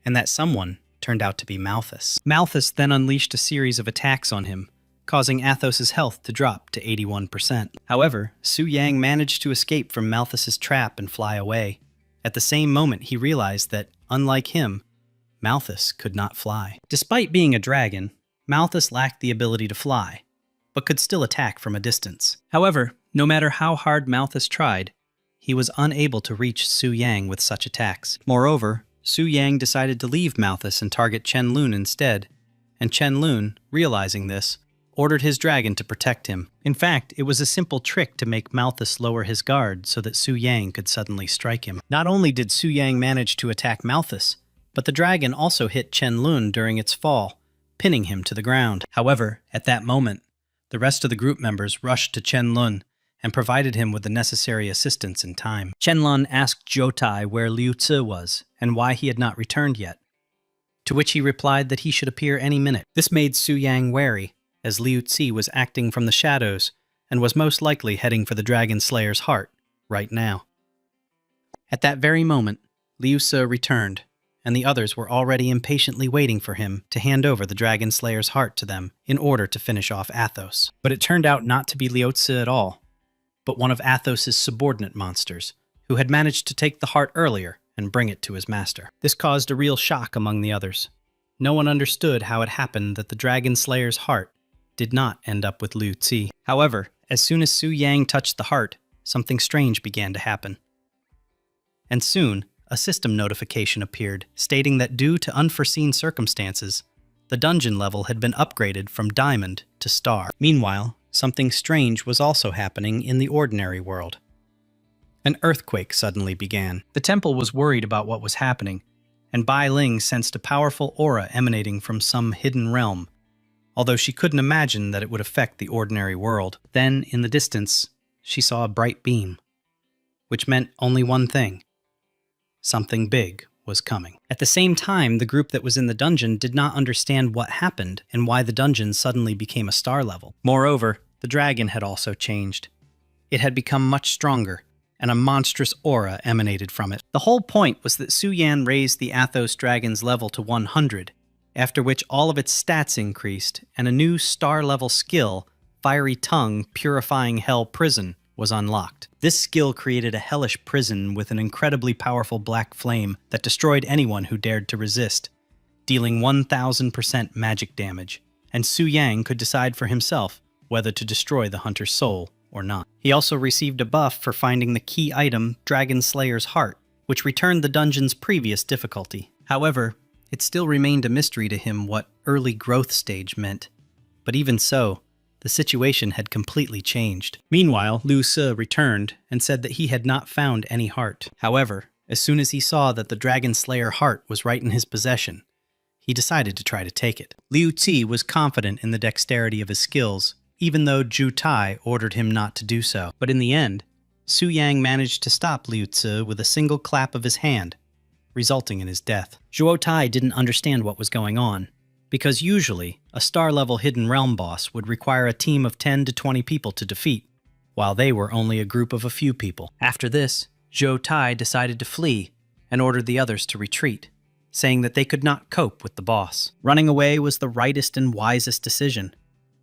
and that someone turned out to be Malthus. Malthus then unleashed a series of attacks on him, causing Athos's health to drop to 81%. However, Su Yang managed to escape from Malthus's trap and fly away. At the same moment, he realized that, unlike him, Malthus could not fly. Despite being a dragon, Malthus lacked the ability to fly, but could still attack from a distance. However, no matter how hard Malthus tried, he was unable to reach Su Yang with such attacks. Moreover, Su Yang decided to leave Malthus and target Chen Lun instead, and Chen Lun, realizing this, ordered his dragon to protect him. In fact, it was a simple trick to make Malthus lower his guard so that Su Yang could suddenly strike him. Not only did Su Yang manage to attack Malthus, but the dragon also hit Chen Lun during its fall, pinning him to the ground. However, at that moment, the rest of the group members rushed to Chen Lun and provided him with the necessary assistance in time. Chen Lun asked Zhou Tai where Liu Zi was and why he had not returned yet, to which he replied that he should appear any minute. This made Su Yang wary, as Liu Zi was acting from the shadows and was most likely heading for the Dragon Slayer's heart right now. At that very moment, Liu Zi returned, and the others were already impatiently waiting for him to hand over the Dragon Slayer's heart to them in order to finish off Athos. But it turned out not to be Liu Zi at all, but one of Athos's subordinate monsters, who had managed to take the heart earlier and bring it to his master. This caused a real shock among the others. No one understood how it happened that the Dragon Slayer's heart did not end up with Liu Zi. However, as soon as Su Yang touched the heart, something strange began to happen. And soon, a system notification appeared stating that due to unforeseen circumstances, the dungeon level had been upgraded from Diamond to Star. Meanwhile, something strange was also happening in the ordinary world. An earthquake suddenly began. The temple was worried about what was happening, and Bai Ling sensed a powerful aura emanating from some hidden realm, although she couldn't imagine that it would affect the ordinary world. Then, in the distance, she saw a bright beam, which meant only one thing. Something big was coming. At the same time, the group that was in the dungeon did not understand what happened and why the dungeon suddenly became a star level. Moreover, the dragon had also changed. It had become much stronger, and a monstrous aura emanated from it. The whole point was that Su Yan raised the Athos dragon's level to 100, after which all of its stats increased, and a new star-level skill, Fiery Tongue Purifying Hell Prison, was unlocked. This skill created a hellish prison with an incredibly powerful black flame that destroyed anyone who dared to resist, dealing 1000% magic damage, and Su Yang could decide for himself whether to destroy the hunter's soul or not. He also received a buff for finding the key item, Dragon Slayer's Heart, which returned the dungeon's previous difficulty. However, it still remained a mystery to him what early growth stage meant, but even so, the situation had completely changed. Meanwhile, Liu Zi returned and said that he had not found any heart. However, as soon as he saw that the Dragon Slayer heart was right in his possession, he decided to try to take it. Liu Zi was confident in the dexterity of his skills, even though Zhou Tai ordered him not to do so. But in the end, Su Yang managed to stop Liu Zi with a single clap of his hand, resulting in his death. Zhou Tai didn't understand what was going on, because usually, a star-level hidden realm boss would require a team of 10 to 20 people to defeat, while they were only a group of a few people. After this, Zhou Tai decided to flee and ordered the others to retreat, saying that they could not cope with the boss. Running away was the rightest and wisest decision,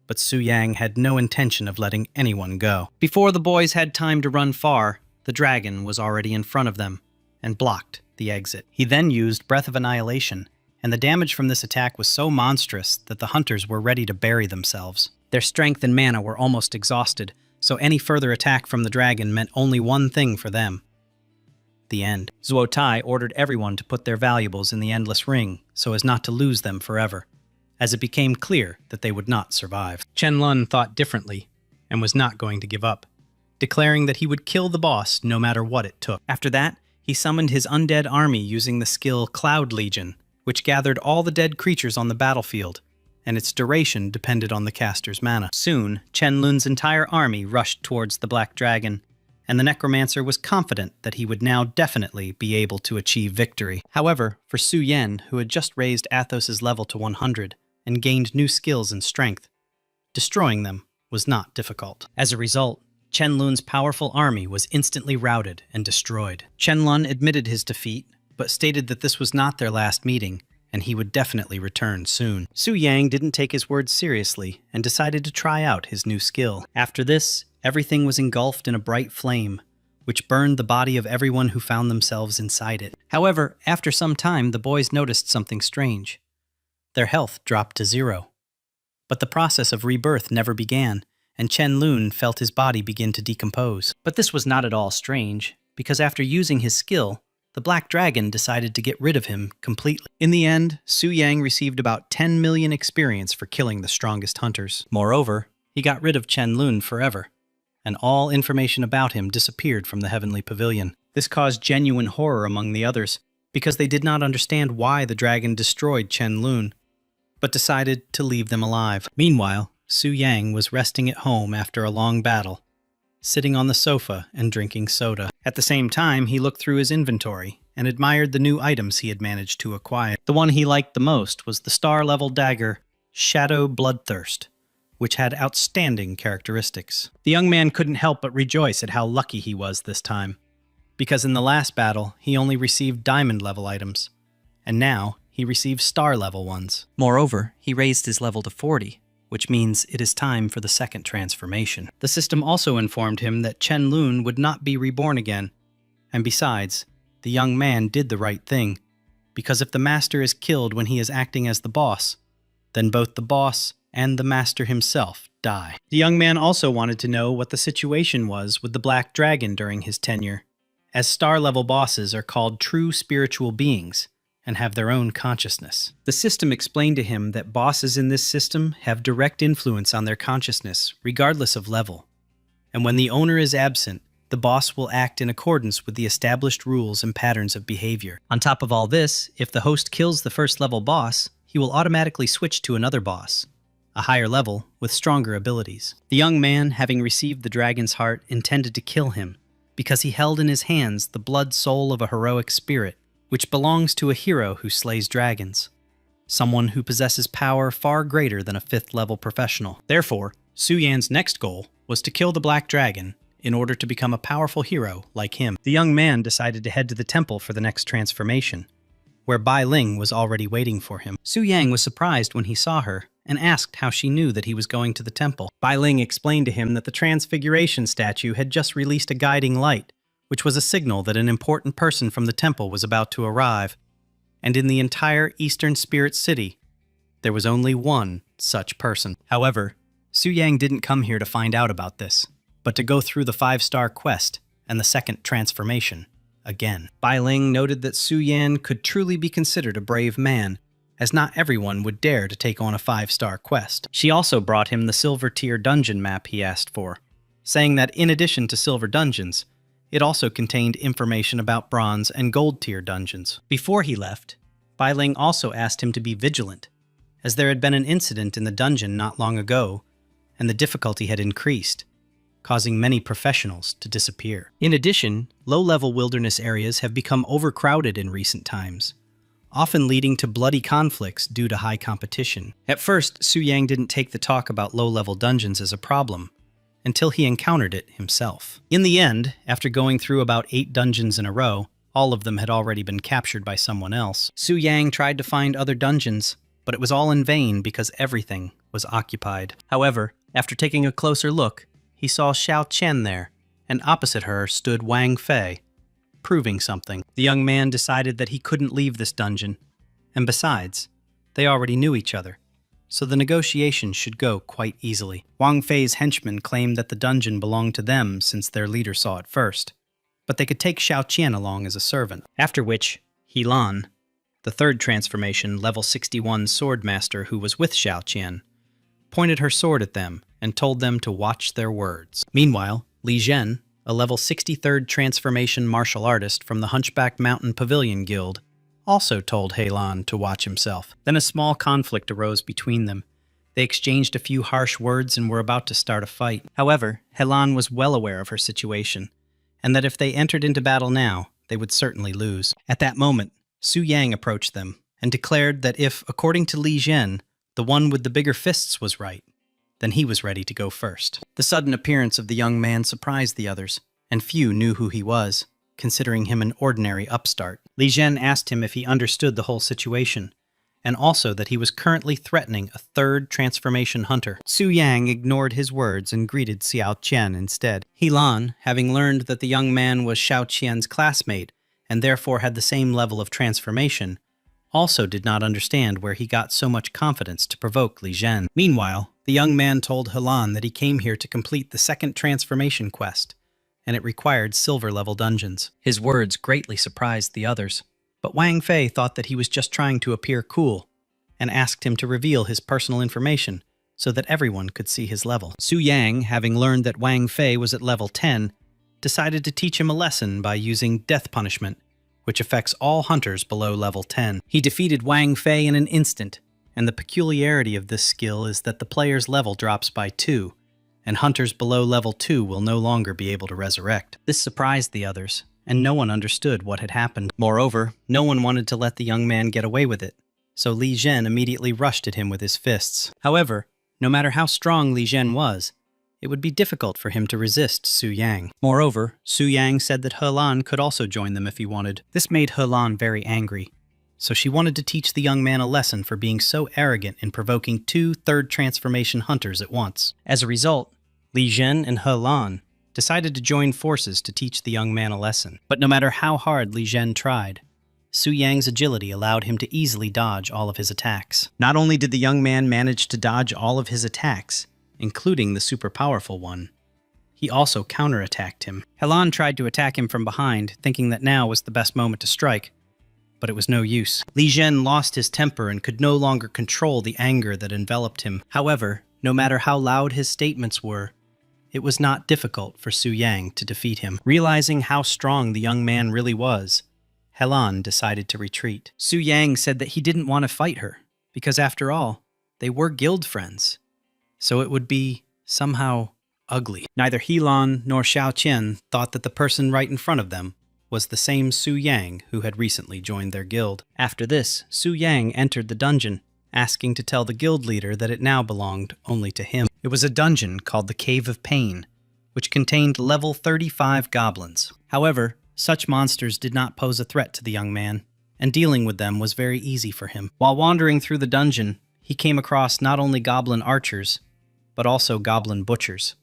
but Su Yang had no intention of letting anyone go. Before the boys had time to run far, the dragon was already in front of them and blocked the exit. He then used Breath of Annihilation, and the damage from this attack was so monstrous that the hunters were ready to bury themselves. Their strength and mana were almost exhausted, so any further attack from the dragon meant only one thing for them: the end. Zhuo Tai ordered everyone to put their valuables in the Endless Ring so as not to lose them forever, as it became clear that they would not survive. Chen Lun thought differently and was not going to give up, declaring that he would kill the boss no matter what it took. After that, he summoned his undead army using the skill Cloud Legion, which gathered all the dead creatures on the battlefield, and its duration depended on the caster's mana. Soon, Chen Lun's entire army rushed towards the Black Dragon, and the necromancer was confident that he would now definitely be able to achieve victory. However, for Su Yan, who had just raised Athos's level to 100 and gained new skills and strength, destroying them was not difficult. As a result, Chen Lun's powerful army was instantly routed and destroyed. Chen Lun admitted his defeat, but stated that this was not their last meeting, and he would definitely return soon. Su Yang didn't take his words seriously and decided to try out his new skill. After this, everything was engulfed in a bright flame, which burned the body of everyone who found themselves inside it. However, after some time, the boys noticed something strange. Their health dropped to 0. But the process of rebirth never began, and Chen Lun felt his body begin to decompose. But this was not at all strange, because after using his skill, the Black Dragon decided to get rid of him completely. In the end, Su Yang received about 10 million experience for killing the strongest hunters. Moreover, he got rid of Chen Lun forever, and all information about him disappeared from the Heavenly Pavilion. This caused genuine horror among the others, because they did not understand why the dragon destroyed Chen Lun, but decided to leave them alive. Meanwhile, Su Yang was resting at home after a long battle, sitting on the sofa and drinking soda. At the same time, he looked through his inventory and admired the new items he had managed to acquire. The one he liked the most was the star-level dagger, Shadow Bloodthirst, which had outstanding characteristics. The young man couldn't help but rejoice at how lucky he was this time, because in the last battle, he only received diamond-level items, and now he received star-level ones. Moreover, he raised his level to 40, which means it is time for the second transformation. The system also informed him that Chen Lun would not be reborn again, and besides, the young man did the right thing, because if the master is killed when he is acting as the boss, then both the boss and the master himself die. The young man also wanted to know what the situation was with the Black Dragon during his tenure, as star-level bosses are called true spiritual beings, and have their own consciousness. The system explained to him that bosses in this system have direct influence on their consciousness, regardless of level. And when the owner is absent, the boss will act in accordance with the established rules and patterns of behavior. On top of all this, if the host kills the first-level boss, he will automatically switch to another boss, a higher level with stronger abilities. The young man, having received the dragon's heart, intended to kill him, because he held in his hands the blood soul of a heroic spirit, which belongs to a hero who slays dragons, someone who possesses power far greater than a 5th-level professional. Therefore, Su Yan's next goal was to kill the Black Dragon in order to become a powerful hero like him. The young man decided to head to the temple for the next transformation, where Bai Ling was already waiting for him. Su Yang was surprised when he saw her and asked how she knew that he was going to the temple. Bai Ling explained to him that the Transfiguration statue had just released a guiding light, which was a signal that an important person from the temple was about to arrive, and in the entire Eastern Spirit City, there was only one such person. However, Su Yang didn't come here to find out about this, but to go through the 5-star quest and the second transformation again. Bai Ling noted that Su Yan could truly be considered a brave man, as not everyone would dare to take on a 5-star quest. She also brought him the silver tier dungeon map he asked for, saying that in addition to silver dungeons, it also contained information about bronze and gold tier dungeons. Before he left, Bai Ling also asked him to be vigilant, as there had been an incident in the dungeon not long ago, and the difficulty had increased, causing many professionals to disappear. In addition, low-level wilderness areas have become overcrowded in recent times, often leading to bloody conflicts due to high competition. At first, Su Yang didn't take the talk about low-level dungeons as a problem, until he encountered it himself. In the end, after going through about 8 dungeons in a row, all of them had already been captured by someone else. Su Yang tried to find other dungeons, but it was all in vain because everything was occupied. However, after taking a closer look, he saw Xiao Qian there, and opposite her stood Wang Fei, proving something. The young man decided that he couldn't leave this dungeon, and besides, they already knew each other, so the negotiation should go quite easily. Wang Fei's henchmen claimed that the dungeon belonged to them since their leader saw it first, but they could take Xiao Qian along as a servant. After which, Helan, the 3rd transformation level 61 swordmaster who was with Xiao Qian, pointed her sword at them and told them to watch their words. Meanwhile, Li Zhen, a level 63rd transformation martial artist from the Hunchback Mountain Pavilion Guild, also told Helan to watch himself. Then a small conflict arose between them. They exchanged a few harsh words and were about to start a fight. However, Helan was well aware of her situation, and that if they entered into battle now, they would certainly lose. At that moment, Su Yang approached them and declared that if, according to Li Zhen, the one with the bigger fists was right, then he was ready to go first. The sudden appearance of the young man surprised the others, and few knew who he was, considering him an ordinary upstart. Li Zhen asked him if he understood the whole situation, and also that he was currently threatening a third transformation hunter. Su Yang ignored his words and greeted Xiao Qian instead. Helan, having learned that the young man was Xiao Qian's classmate, and therefore had the same level of transformation, also did not understand where he got so much confidence to provoke Li Zhen. Meanwhile, the young man told Helan that he came here to complete the second transformation quest, and it required silver-level dungeons. His words greatly surprised the others, but Wang Fei thought that he was just trying to appear cool, and asked him to reveal his personal information so that everyone could see his level. Su Yang, having learned that Wang Fei was at level 10, decided to teach him a lesson by using death punishment, which affects all hunters below level 10. He defeated Wang Fei in an instant, and the peculiarity of this skill is that the player's level drops by 2, and hunters below level 2 will no longer be able to resurrect. This surprised the others, and no one understood what had happened. Moreover, no one wanted to let the young man get away with it, so Li Zhen immediately rushed at him with his fists. However, no matter how strong Li Zhen was, it would be difficult for him to resist Su Yang. Moreover, Su Yang said that Helan could also join them if he wanted. This made Helan very angry, so she wanted to teach the young man a lesson for being so arrogant in provoking 2 third transformation hunters at once. As a result, Li Zhen and Helan decided to join forces to teach the young man a lesson. But no matter how hard Li Zhen tried, Su Yang's agility allowed him to easily dodge all of his attacks. Not only did the young man manage to dodge all of his attacks, including the super powerful one, he also counterattacked him. Helan tried to attack him from behind, thinking that now was the best moment to strike, but it was no use. Li Zhen lost his temper and could no longer control the anger that enveloped him. However, no matter how loud his statements were, it was not difficult for Su Yang to defeat him. Realizing how strong the young man really was, Helan decided to retreat. Su Yang said that he didn't want to fight her, because after all, they were guild friends, so it would be somehow ugly. Neither Helan nor Xiao Qian thought that the person right in front of them was the same Su Yang who had recently joined their guild. After this, Su Yang entered the dungeon, asking to tell the guild leader that it now belonged only to him. It was a dungeon called the Cave of Pain, which contained level 35 goblins. However, such monsters did not pose a threat to the young man, and dealing with them was very easy for him. While wandering through the dungeon, he came across not only goblin archers, but also goblin butchers,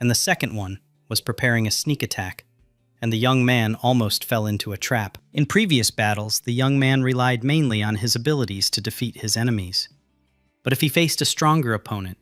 and the second one was preparing a sneak attack, and the young man almost fell into a trap. In previous battles, the young man relied mainly on his abilities to defeat his enemies. But if he faced a stronger opponent,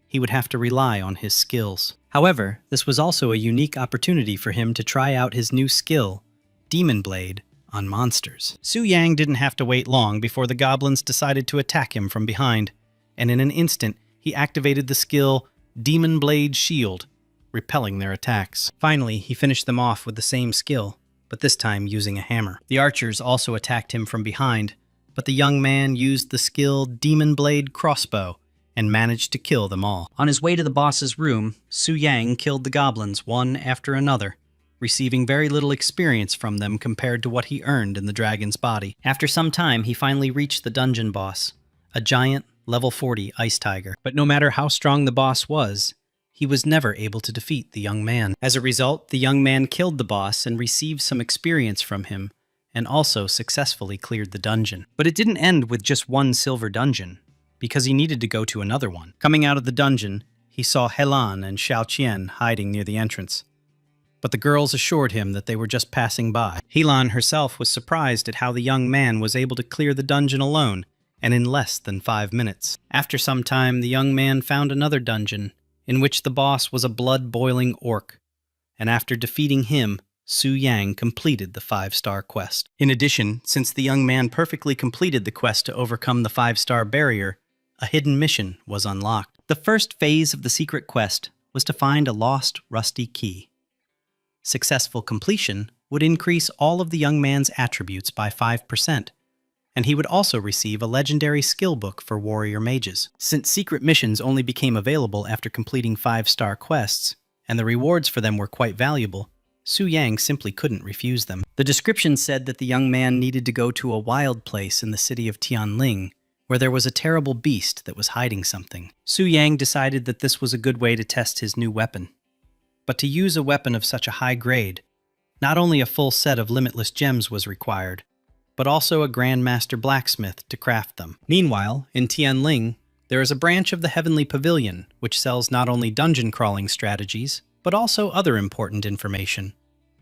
he would have to rely on his skills. However, this was also a unique opportunity for him to try out his new skill, Demon Blade, on monsters. Su Yang didn't have to wait long before the goblins decided to attack him from behind, and in an instant, he activated the skill Demon Blade Shield, repelling their attacks. Finally, he finished them off with the same skill, but this time using a hammer. The archers also attacked him from behind, but the young man used the skill Demon Blade Crossbow and managed to kill them all. On his way to the boss's room, Su Yang killed the goblins one after another, receiving very little experience from them compared to what he earned in the dragon's body. After some time, he finally reached the dungeon boss, a giant, level 40 ice tiger. But no matter how strong the boss was, he was never able to defeat the young man. As a result, the young man killed the boss and received some experience from him, and also successfully cleared the dungeon. But it didn't end with just one silver dungeon, because he needed to go to another one. Coming out of the dungeon, he saw Helan and Xiao Qian hiding near the entrance, but the girls assured him that they were just passing by. Helan herself was surprised at how the young man was able to clear the dungeon alone, and in less than 5 minutes. After some time, the young man found another dungeon, in which the boss was a blood-boiling orc, and after defeating him, Su Yang completed the 5-star quest. In addition, since the young man perfectly completed the quest to overcome the 5-star barrier, a hidden mission was unlocked. The first phase of the secret quest was to find a lost, rusty key. Successful completion would increase all of the young man's attributes by 5%, and he would also receive a legendary skill book for warrior mages. Since secret missions only became available after completing 5-star quests, and the rewards for them were quite valuable, Su Yang simply couldn't refuse them. The description said that the young man needed to go to a wild place in the city of Tianling, where there was a terrible beast that was hiding something. Su Yang decided that this was a good way to test his new weapon. But to use a weapon of such a high grade, not only a full set of limitless gems was required, but also a Grandmaster blacksmith to craft them. Meanwhile, in Tianling, there is a branch of the Heavenly Pavilion which sells not only dungeon crawling strategies, but also other important information,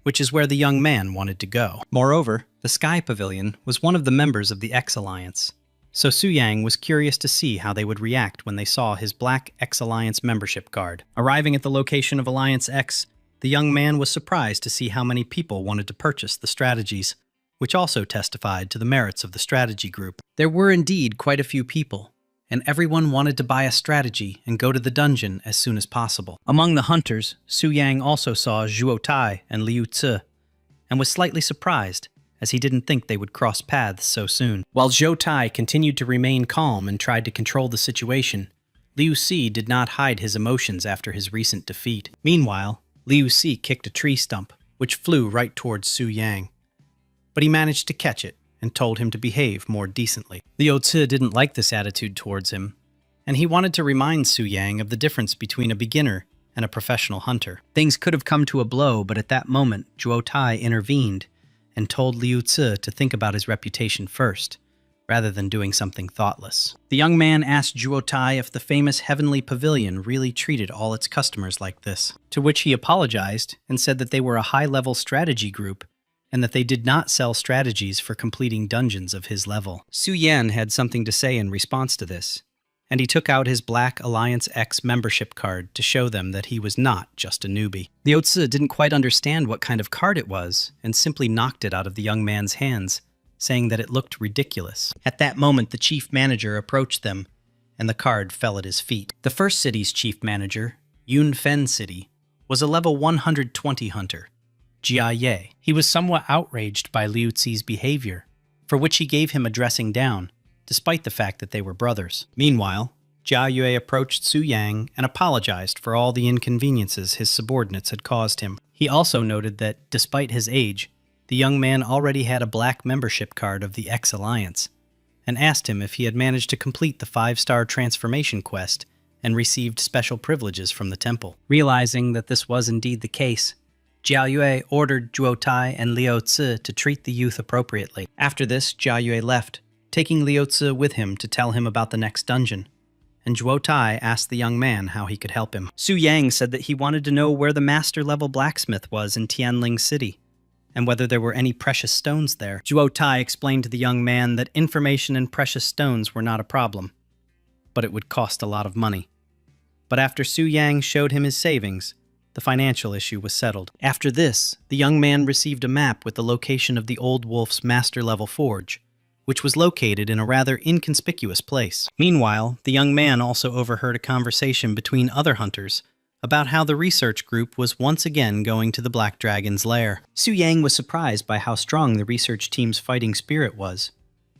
which is where the young man wanted to go. Moreover, the Sky Pavilion was one of the members of the X Alliance, so Su Yang was curious to see how they would react when they saw his black X Alliance membership card. Arriving at the location of Alliance X, the young man was surprised to see how many people wanted to purchase the strategies, which also testified to the merits of the strategy group. There were indeed quite a few people, and everyone wanted to buy a strategy and go to the dungeon as soon as possible. Among the hunters, Su Yang also saw Zhuo Tai and Liu Zi, and was slightly surprised, as he didn't think they would cross paths so soon. While Zhuo Tai continued to remain calm and tried to control the situation, Liu Ci did not hide his emotions after his recent defeat. Meanwhile, Liu Ci kicked a tree stump, which flew right towards Su Yang. But he managed to catch it and told him to behave more decently. Liu Ci didn't like this attitude towards him, and he wanted to remind Su Yang of the difference between a beginner and a professional hunter. Things could have come to a blow, but at that moment, Zhuo Tai intervened and told Liu Ci to think about his reputation first, rather than doing something thoughtless. The young man asked Zhuo Tai if the famous Heavenly Pavilion really treated all its customers like this, to which he apologized and said that they were a high-level strategy group and that they did not sell strategies for completing dungeons of his level. Su Yan had something to say in response to this, and he took out his Black Alliance X membership card to show them that he was not just a newbie. Liu Ci didn't quite understand what kind of card it was and simply knocked it out of the young man's hands, saying that it looked ridiculous. At that moment, the chief manager approached them, and the card fell at his feet. The first city's chief manager, Yun Fen City, was a level 120 hunter, Jia Ye. He was somewhat outraged by Liu Ci's behavior, for which he gave him a dressing down, despite the fact that they were brothers. Meanwhile, Jia Yue approached Su Yang and apologized for all the inconveniences his subordinates had caused him. He also noted that, despite his age, the young man already had a black membership card of the X Alliance, and asked him if he had managed to complete the 5-star transformation quest and received special privileges from the temple. Realizing that this was indeed the case, Jia Yue ordered Zhuo Tai and Liu Ci to treat the youth appropriately. After this, Jia Yue left, taking Liu Ci with him to tell him about the next dungeon, and Zhuo Tai asked the young man how he could help him. Su Yang said that he wanted to know where the master-level blacksmith was in Tianling City, and whether there were any precious stones there. Zhuo Tai explained to the young man that information and precious stones were not a problem, but it would cost a lot of money. But after Su Yang showed him his savings, the financial issue was settled. After this, the young man received a map with the location of the Old Wolf's master-level forge, which was located in a rather inconspicuous place. Meanwhile, the young man also overheard a conversation between other hunters about how the research group was once again going to the Black Dragon's lair. Su Yang was surprised by how strong the research team's fighting spirit was,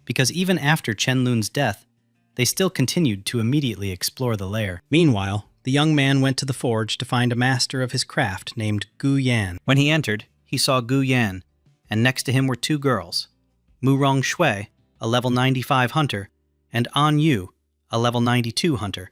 because even after Chen Lun's death, they still continued to immediately explore the lair. Meanwhile, the young man went to the forge to find a master of his craft named Gu Yan. When he entered, he saw Gu Yan, and next to him were 2 girls, Mu Rong Shui, a level 95 hunter, and An Yu, a level 92 hunter,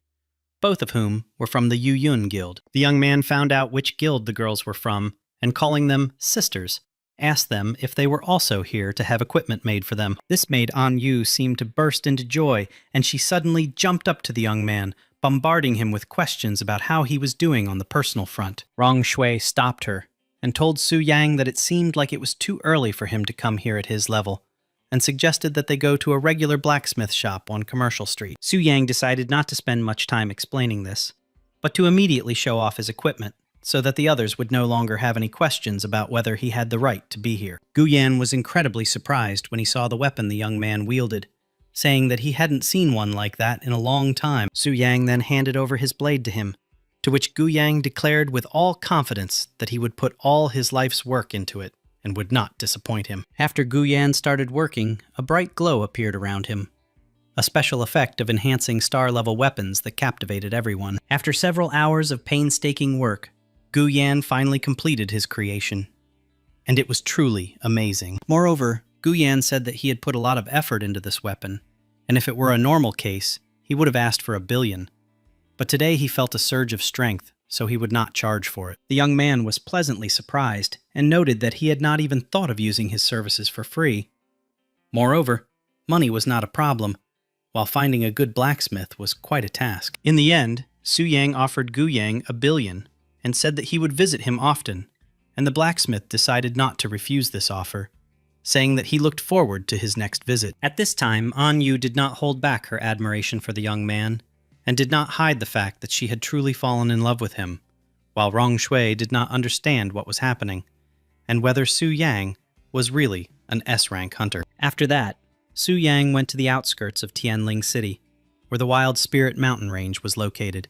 both of whom were from the Yu Yun Guild. The young man found out which guild the girls were from, and calling them sisters, asked them if they were also here to have equipment made for them. This made An Yu seem to burst into joy, and she suddenly jumped up to the young man, bombarding him with questions about how he was doing on the personal front. Rong Shui stopped her, and told Su Yang that it seemed like it was too early for him to come here at his level, and suggested that they go to a regular blacksmith shop on Commercial Street. Su Yang decided not to spend much time explaining this, but to immediately show off his equipment, so that the others would no longer have any questions about whether he had the right to be here. Gu Yan was incredibly surprised when he saw the weapon the young man wielded, saying that he hadn't seen one like that in a long time. Su Yang then handed over his blade to him, to which Gu Yang declared with all confidence that he would put all his life's work into it, and would not disappoint him. After Gu Yan started working, a bright glow appeared around him, a special effect of enhancing star-level weapons that captivated everyone. After several hours of painstaking work, Gu Yan finally completed his creation, and it was truly amazing. Moreover, Gu Yan said that he had put a lot of effort into this weapon, and if it were a normal case, he would have asked for 1 billion. But today he felt a surge of strength, so he would not charge for it. The young man was pleasantly surprised and noted that he had not even thought of using his services for free. Moreover, money was not a problem, while finding a good blacksmith was quite a task. In the end, Su Yang offered Gu Yang 1 billion and said that he would visit him often, and the blacksmith decided not to refuse this offer, saying that he looked forward to his next visit. At this time, An Yu did not hold back her admiration for the young man, and did not hide the fact that she had truly fallen in love with him, while Rong Shui did not understand what was happening, and whether Su Yang was really an S-rank hunter. After that, Su Yang went to the outskirts of Tianling City, where the Wild Spirit Mountain Range was located,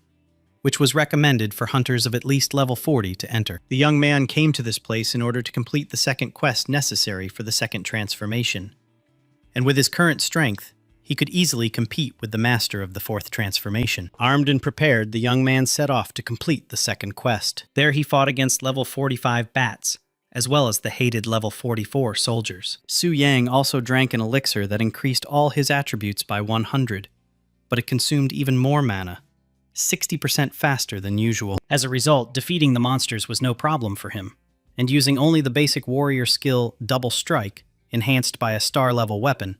which was recommended for hunters of at least level 40 to enter. The young man came to this place in order to complete the second quest necessary for the second transformation, and with his current strength, he could easily compete with the master of the fourth transformation. Armed and prepared, the young man set off to complete the second quest. There he fought against level 45 bats, as well as the hated level 44 soldiers. Su Yang also drank an elixir that increased all his attributes by 100, but it consumed even more mana, 60% faster than usual. As a result, defeating the monsters was no problem for him, and using only the basic warrior skill Double Strike, enhanced by a star-level weapon,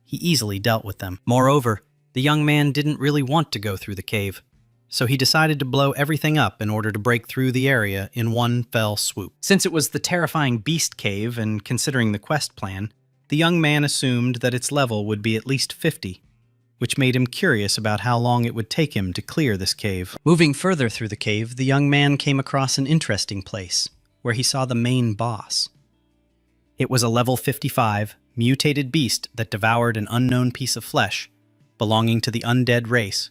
he easily dealt with them. Moreover, the young man didn't really want to go through the cave, so he decided to blow everything up in order to break through the area in one fell swoop. Since it was the terrifying Beast Cave, and considering the quest plan, the young man assumed that its level would be at least 50, which made him curious about how long it would take him to clear this cave. Moving further through the cave, the young man came across an interesting place, where he saw the main boss. It was a level 55, mutated beast that devoured an unknown piece of flesh belonging to the undead race,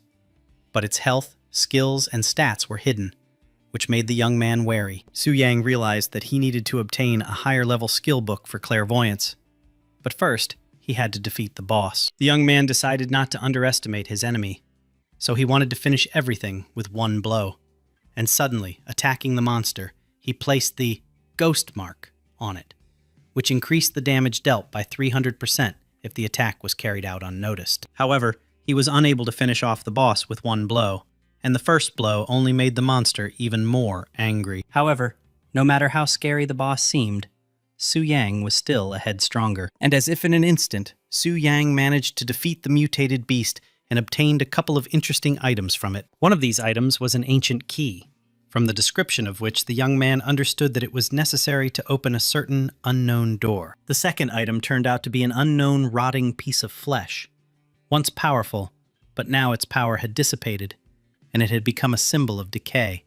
but its health, skills, and stats were hidden, which made the young man wary. Su Yang realized that he needed to obtain a higher-level skill book for clairvoyance, but first, he had to defeat the boss. The young man decided not to underestimate his enemy, so he wanted to finish everything with one blow, and suddenly, attacking the monster, he placed the ghost mark on it, which increased the damage dealt by 300% if the attack was carried out unnoticed. However, he was unable to finish off the boss with one blow, and the first blow only made the monster even more angry. However, no matter how scary the boss seemed, Su Yang was still a head stronger, and as if in an instant, Su Yang managed to defeat the mutated beast and obtained a couple of interesting items from it. One of these items was an ancient key, from the description of which the young man understood that it was necessary to open a certain unknown door. The second item turned out to be an unknown rotting piece of flesh, once powerful, but now its power had dissipated, and it had become a symbol of decay,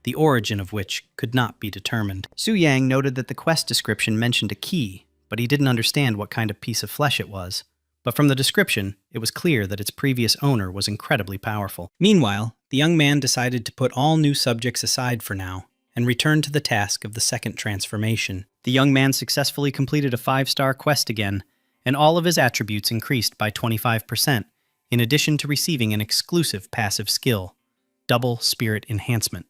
the origin of which could not be determined. Su Yang noted that the quest description mentioned a key, but he didn't understand what kind of piece of flesh it was. But from the description, it was clear that its previous owner was incredibly powerful. Meanwhile, the young man decided to put all new subjects aside for now, and return to the task of the second transformation. The young man successfully completed a 5-star quest again, and all of his attributes increased by 25%, in addition to receiving an exclusive passive skill, Double Spirit Enhancement,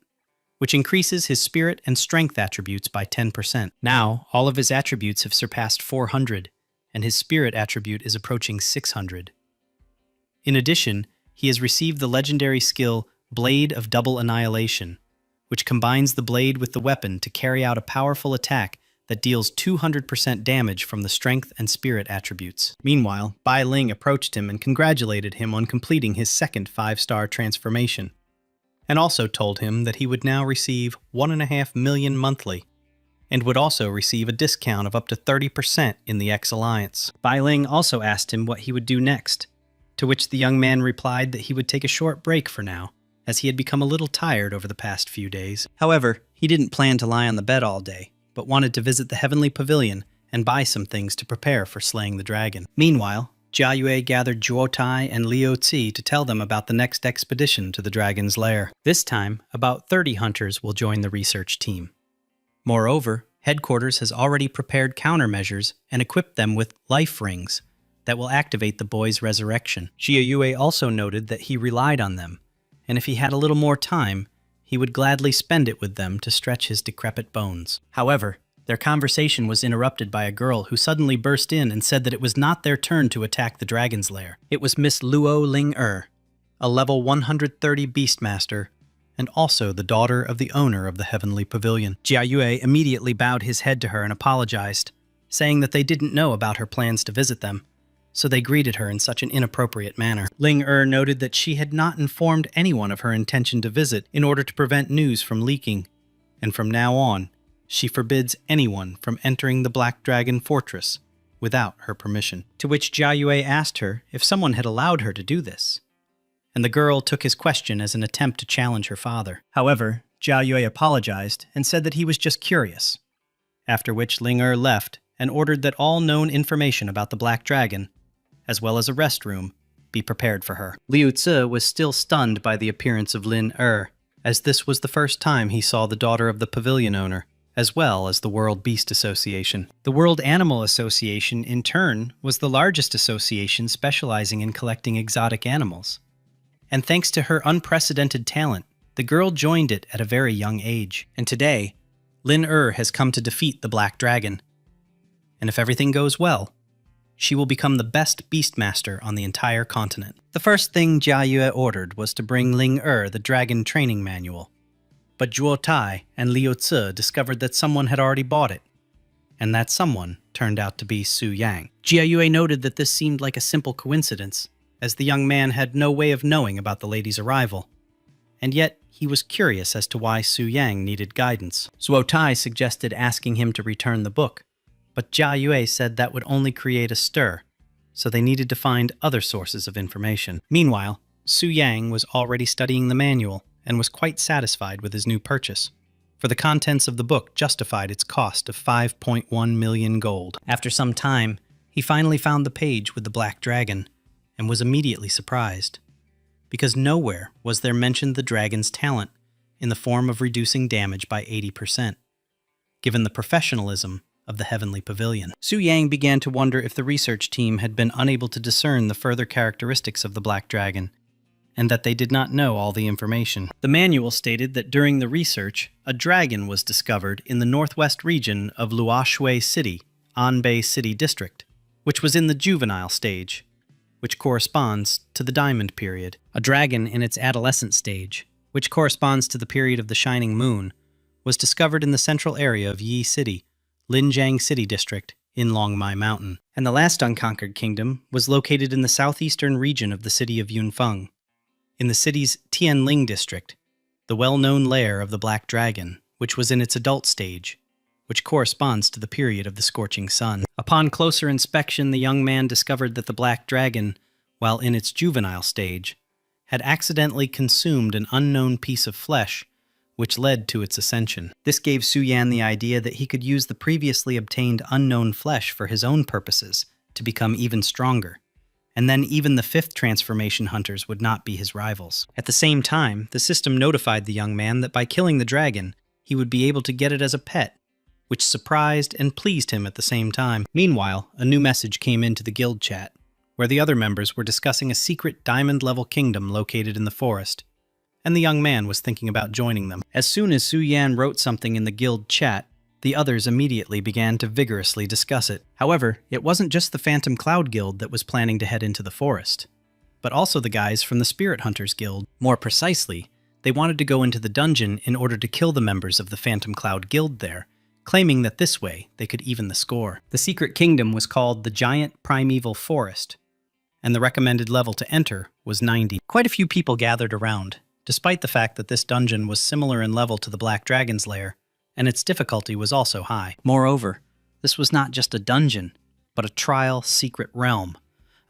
which increases his spirit and strength attributes by 10%. Now, all of his attributes have surpassed 400, and his spirit attribute is approaching 600. In addition, he has received the legendary skill Blade of Double Annihilation, which combines the blade with the weapon to carry out a powerful attack that deals 200% damage from the strength and spirit attributes. Meanwhile, Bai Ling approached him and congratulated him on completing his second 5-star transformation, and also told him that he would now receive 1.5 million monthly, and would also receive a discount of up to 30% in the X Alliance. Bai Ling also asked him what he would do next, to which the young man replied that he would take a short break for now, as he had become a little tired over the past few days. However, he didn't plan to lie on the bed all day, but wanted to visit the Heavenly Pavilion and buy some things to prepare for slaying the dragon. Meanwhile, Jia Yue gathered Zhuo Tai and Liu Ci to tell them about the next expedition to the dragon's lair. This time, about 30 hunters will join the research team. Moreover, headquarters has already prepared countermeasures and equipped them with life rings that will activate the boy's resurrection. Jia Yue also noted that he relied on them, and if he had a little more time, he would gladly spend it with them to stretch his decrepit bones. However, Their conversation was interrupted by a girl who suddenly burst in and said that it was not their turn to attack the dragon's lair. It was Miss Luo Ling-er, a level 130 Beastmaster, and also the daughter of the owner of the Heavenly Pavilion. Jia Yue immediately bowed his head to her and apologized, saying that they didn't know about her plans to visit them, so they greeted her in such an inappropriate manner. Ling-er noted that she had not informed anyone of her intention to visit in order to prevent news from leaking, and from now on, she forbids anyone from entering the Black Dragon Fortress without her permission. To which Jia Yue asked her if someone had allowed her to do this, and the girl took his question as an attempt to challenge her father. However, Jia Yue apologized and said that he was just curious, after which Ling-er left and ordered that all known information about the Black Dragon, as well as a restroom, be prepared for her. Liu Zi was still stunned by the appearance of Lin-er, as this was the first time he saw the daughter of the pavilion owner, as well as the World Beast Association. The World Animal Association, in turn, was the largest association specializing in collecting exotic animals. And thanks to her unprecedented talent, the girl joined it at a very young age. And today, Lin-er has come to defeat the Black Dragon. And if everything goes well, she will become the best Beastmaster on the entire continent. The first thing Jia Yue ordered was to bring Ling-er the Dragon Training Manual. But Zhuo Tai and Liu Zi discovered that someone had already bought it, and that someone turned out to be Su Yang. Jia Yue noted that this seemed like a simple coincidence, as the young man had no way of knowing about the lady's arrival, and yet he was curious as to why Su Yang needed guidance. Zhuo Tai suggested asking him to return the book, but Jia Yue said that would only create a stir, so they needed to find other sources of information. Meanwhile, Su Yang was already studying the manual and was quite satisfied with his new purchase, for the contents of the book justified its cost of 5.1 million gold. After some time, he finally found the page with the Black Dragon, and was immediately surprised, because nowhere was there mentioned the dragon's talent in the form of reducing damage by 80%, given the professionalism of the Heavenly Pavilion. Su Yang began to wonder if the research team had been unable to discern the further characteristics of the Black Dragon, and that they did not know all the information. The manual stated that during the research, a dragon was discovered in the northwest region of Luoshui City, Anbei City District, which was in the juvenile stage, which corresponds to the Diamond Period. A dragon in its adolescent stage, which corresponds to the period of the Shining Moon, was discovered in the central area of Yi City, Linjiang City District, in Longmai Mountain. And the last unconquered kingdom was located in the southeastern region of the city of Yunfeng, in the city's Tianling district, the well-known lair of the Black Dragon, which was in its adult stage, which corresponds to the period of the scorching sun. Upon closer inspection, the young man discovered that the Black Dragon, while in its juvenile stage, had accidentally consumed an unknown piece of flesh, which led to its ascension. This gave Su Yan the idea that he could use the previously obtained unknown flesh for his own purposes to become even stronger, and then even the fifth transformation hunters would not be his rivals. At the same time, the system notified the young man that by killing the dragon, he would be able to get it as a pet, which surprised and pleased him at the same time. Meanwhile, a new message came into the guild chat, where the other members were discussing a secret diamond-level kingdom located in the forest, and the young man was thinking about joining them. As soon as Su Yan wrote something in the guild chat, the others immediately began to vigorously discuss it. However, it wasn't just the Phantom Cloud Guild that was planning to head into the forest, but also the guys from the Spirit Hunters Guild. More precisely, they wanted to go into the dungeon in order to kill the members of the Phantom Cloud Guild there, claiming that this way they could even the score. The secret kingdom was called the Giant Primeval Forest, and the recommended level to enter was 90. Quite a few people gathered around, despite the fact that this dungeon was similar in level to the Black Dragon's lair, and its difficulty was also high. Moreover, this was not just a dungeon, but a trial secret realm,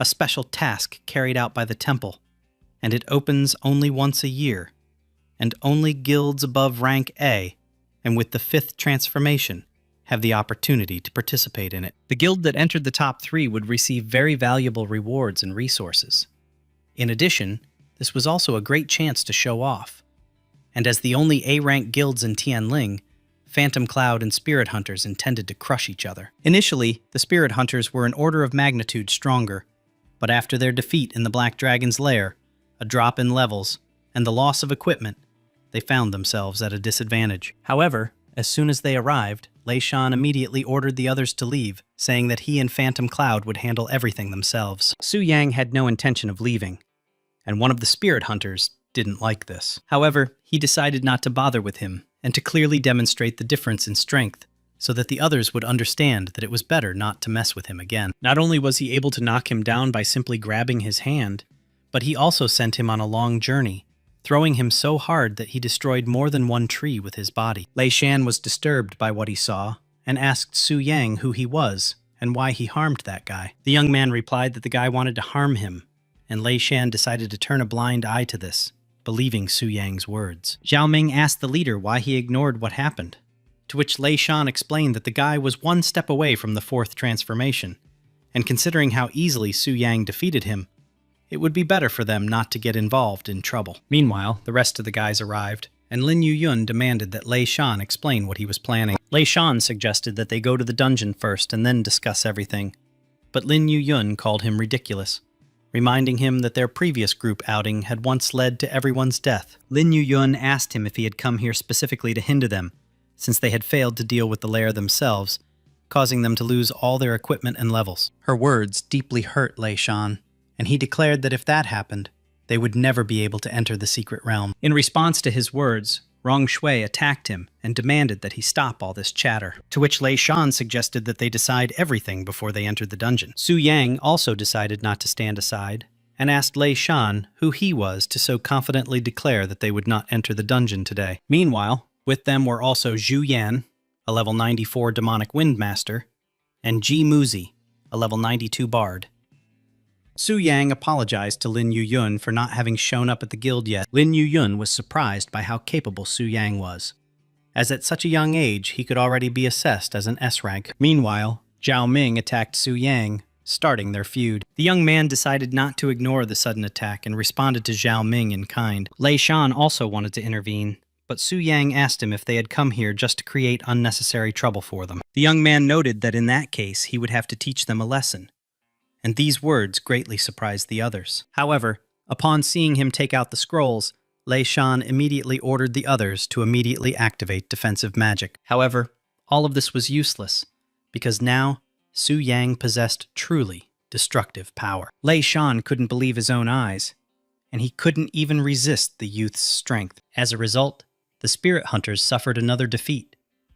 a special task carried out by the temple, and it opens only once a year, and only guilds above rank A, and with the fifth transformation, have the opportunity to participate in it. The guild that entered the top 3 would receive very valuable rewards and resources. In addition, this was also a great chance to show off, and as the only A-rank guilds in Tianling, Phantom Cloud and Spirit Hunters intended to crush each other. Initially, the Spirit Hunters were an order of magnitude stronger, but after their defeat in the Black Dragon's lair, a drop in levels, and the loss of equipment, they found themselves at a disadvantage. However, As soon as they arrived, Lei Shan immediately ordered the others to leave, saying that he and Phantom Cloud would handle everything themselves. Su Yang had no intention of leaving, and one of the spirit hunters didn't like this. However, he decided not to bother with him, and to clearly demonstrate the difference in strength, so that the others would understand that it was better not to mess with him again. Not only was he able to knock him down by simply grabbing his hand, but he also sent him on a long journey, throwing him so hard that he destroyed more than one tree with his body. Lei Shan was disturbed by what he saw, and asked Su Yang who he was, and why he harmed that guy. The young man replied that the guy wanted to harm him, and Lei Shan decided to turn a blind eye to this, believing Su Yang's words. Zhao Ming asked the leader why he ignored what happened, to which Lei Shan explained that the guy was one step away from the fourth transformation, and considering how easily Su Yang defeated him, it would be better for them not to get involved in trouble. Meanwhile, the rest of the guys arrived, and Lin Yuyun demanded that Lei Shan explain what he was planning. Lei Shan suggested that they go to the dungeon first and then discuss everything, but Lin Yuyun called him ridiculous, reminding him that their previous group outing had once led to everyone's death. Lin Yuyun asked him if he had come here specifically to hinder them, since they had failed to deal with the lair themselves, causing them to lose all their equipment and levels. Her words deeply hurt Lei Shan, and he declared that if that happened, they would never be able to enter the secret realm. In response to his words, Rong Shui attacked him and demanded that he stop all this chatter, to which Lei Shan suggested that they decide everything before they entered the dungeon. Su Yang also decided not to stand aside, and asked Lei Shan who he was to so confidently declare that they would not enter the dungeon today. Meanwhile, with them were also Zhu Yan, a level 94 demonic windmaster, and Ji Muzi, a level 92 bard. Su Yang apologized to Lin Yuyun for not having shown up at the guild yet. Lin Yuyun was surprised by how capable Su Yang was, as at such a young age he could already be assessed as an S rank. Meanwhile, Zhao Ming attacked Su Yang, starting their feud. The young man decided not to ignore the sudden attack and responded to Zhao Ming in kind. Lei Shan also wanted to intervene, but Su Yang asked him if they had come here just to create unnecessary trouble for them. The young man noted that in that case he would have to teach them a lesson, and these words greatly surprised the others. However, upon seeing him take out the scrolls, Lei Shan immediately ordered the others to immediately activate defensive magic. However, all of this was useless, because now Su Yang possessed truly destructive power. Lei Shan couldn't believe his own eyes, and he couldn't even resist the youth's strength. As a result, the spirit hunters suffered another defeat,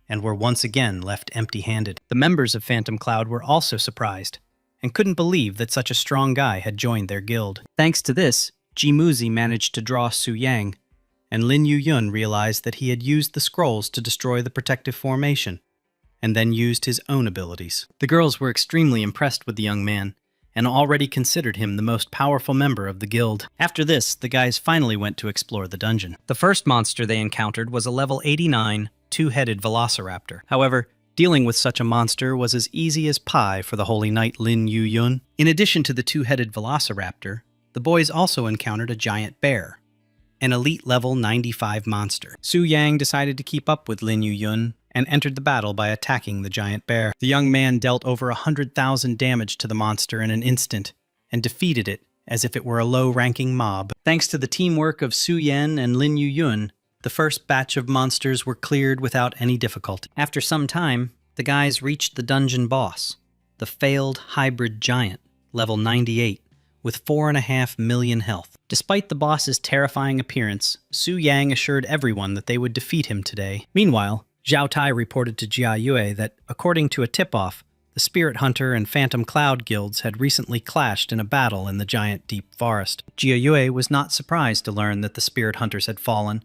and were once again left empty-handed. The members of Phantom Cloud were also surprised, and couldn't believe that such a strong guy had joined their guild. Thanks to this, Ji Muzi managed to draw Su Yang, and Lin Yuyun realized that he had used the scrolls to destroy the protective formation, and then used his own abilities. The girls were extremely impressed with the young man, and already considered him the most powerful member of the guild. After this, the guys finally went to explore the dungeon. The first monster they encountered was a level 89, two-headed velociraptor. However, dealing with such a monster was as easy as pie for the holy knight Lin Yuyun. In addition to the two-headed velociraptor, the boys also encountered a giant bear, an elite level 95 monster. Su Yang decided to keep up with Lin Yuyun and entered the battle by attacking the giant bear. The young man dealt over 100,000 damage to the monster in an instant and defeated it as if it were a low-ranking mob. Thanks to the teamwork of Su Yan and Lin Yuyun, the first batch of monsters were cleared without any difficulty. After some time, the guys reached the dungeon boss, the failed hybrid giant, level 98, with 4.5 million health. Despite the boss's terrifying appearance, Su Yang assured everyone that they would defeat him today. Meanwhile, Zhao Tai reported to Jia Yue that, according to a tip-off, the Spirit Hunter and Phantom Cloud guilds had recently clashed in a battle in the giant deep forest. Jia Yue was not surprised to learn that the Spirit Hunters had fallen,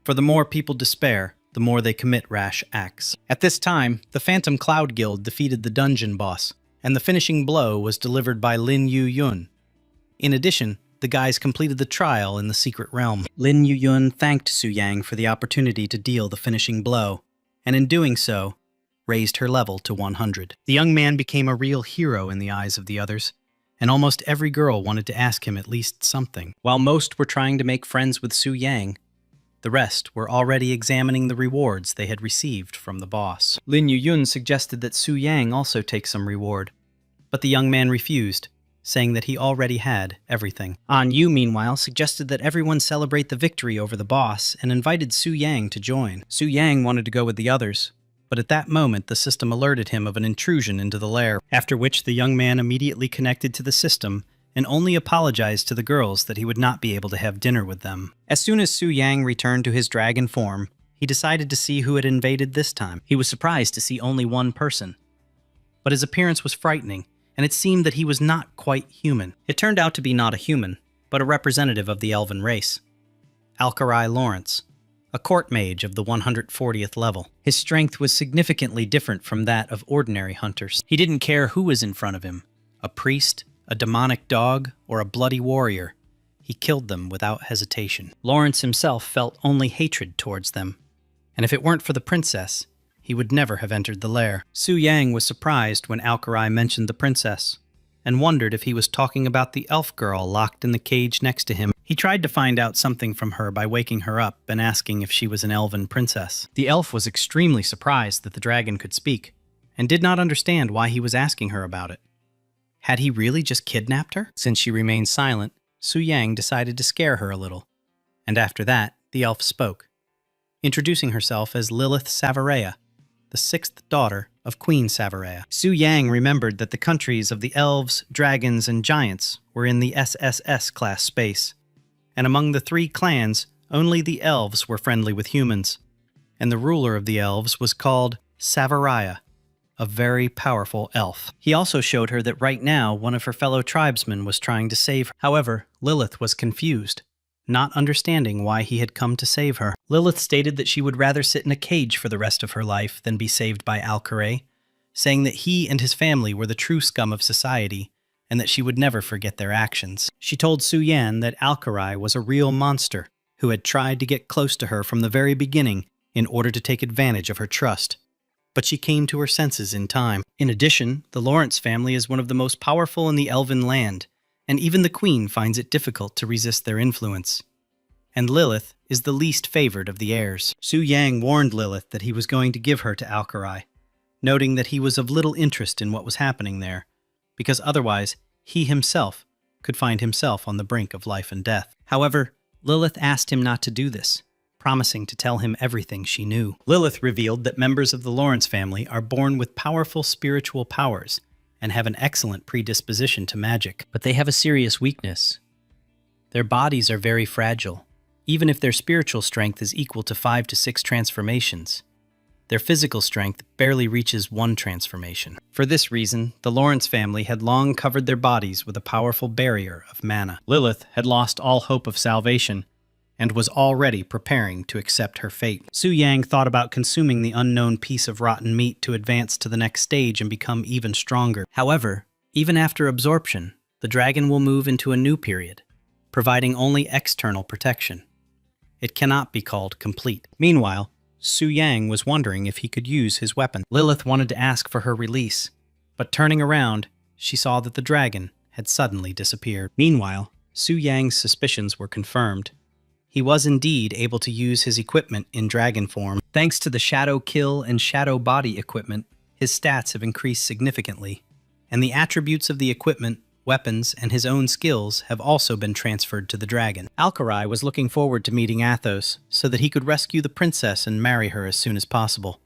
for the more people despair, the more they commit rash acts. At this time, the Phantom Cloud Guild defeated the dungeon boss, and the finishing blow was delivered by Lin Yuyun. In addition, the guys completed the trial in the secret realm. Lin Yuyun thanked Su Yang for the opportunity to deal the finishing blow, and in doing so, raised her level to 100. The young man became a real hero in the eyes of the others, and almost every girl wanted to ask him at least something. While most were trying to make friends with Su Yang, the rest were already examining the rewards they had received from the boss. Lin Yuyun suggested that Su Yang also take some reward, but the young man refused, saying that he already had everything. An Yu, meanwhile, suggested that everyone celebrate the victory over the boss and invited Su Yang to join. Su Yang wanted to go with the others, but at that moment the system alerted him of an intrusion into the lair, after which the young man immediately connected to the system and only apologized to the girls that he would not be able to have dinner with them. As soon as Su Yang returned to his dragon form, he decided to see who had invaded this time. He was surprised to see only one person, but his appearance was frightening, and it seemed that he was not quite human. It turned out to be not a human, but a representative of the elven race. Alkarai Lawrence, a court mage of the 140th level. His strength was significantly different from that of ordinary hunters. He didn't care who was in front of him, a priest, a demonic dog, or a bloody warrior. He killed them without hesitation. Lawrence himself felt only hatred towards them, and if it weren't for the princess, he would never have entered the lair. Su Yang was surprised when Alkarai mentioned the princess, and wondered if he was talking about the elf girl locked in the cage next to him. He tried to find out something from her by waking her up and asking if she was an elven princess. The elf was extremely surprised that the dragon could speak, and did not understand why he was asking her about it. Had he really just kidnapped her? Since she remained silent, Su Yang decided to scare her a little, and after that, the elf spoke, introducing herself as Lilith Savareya, the sixth daughter of Queen Savareya. Su Yang remembered that the countries of the elves, dragons, and giants were in the SSS class space, and among the three clans, only the elves were friendly with humans, and the ruler of the elves was called Savareya, a very powerful elf. He also showed her that right now one of her fellow tribesmen was trying to save her. However, Lilith was confused, not understanding why he had come to save her. Lilith stated that she would rather sit in a cage for the rest of her life than be saved by Alkarai, saying that he and his family were the true scum of society, and that she would never forget their actions. She told Su Yan that Alkarai was a real monster who had tried to get close to her from the very beginning in order to take advantage of her trust. But she came to her senses in time. In addition, the Lawrence family is one of the most powerful in the elven land, and even the queen finds it difficult to resist their influence. And Lilith is the least favored of the heirs. Su Yang warned Lilith that he was going to give her to Alkarai, noting that he was of little interest in what was happening there, because otherwise he himself could find himself on the brink of life and death. However, Lilith asked him not to do this, promising to tell him everything she knew. Lilith revealed that members of the Lawrence family are born with powerful spiritual powers and have an excellent predisposition to magic. But they have a serious weakness. Their bodies are very fragile, even if their spiritual strength is equal to 5 to 6 transformations. Their physical strength barely reaches 1 transformation. For this reason, the Lawrence family had long covered their bodies with a powerful barrier of mana. Lilith had lost all hope of salvation, and was already preparing to accept her fate. Su Yang thought about consuming the unknown piece of rotten meat to advance to the next stage and become even stronger. However, even after absorption, the dragon will move into a new period, providing only external protection. It cannot be called complete. Meanwhile, Su Yang was wondering if he could use his weapon. Lilith wanted to ask for her release, but turning around, she saw that the dragon had suddenly disappeared. Meanwhile, Su Yang's suspicions were confirmed. He was indeed able to use his equipment in dragon form. Thanks to the Shadow Kill and Shadow Body equipment, his stats have increased significantly, and the attributes of the equipment, weapons, and his own skills have also been transferred to the dragon. Alkarai was looking forward to meeting Athos so that he could rescue the princess and marry her as soon as possible.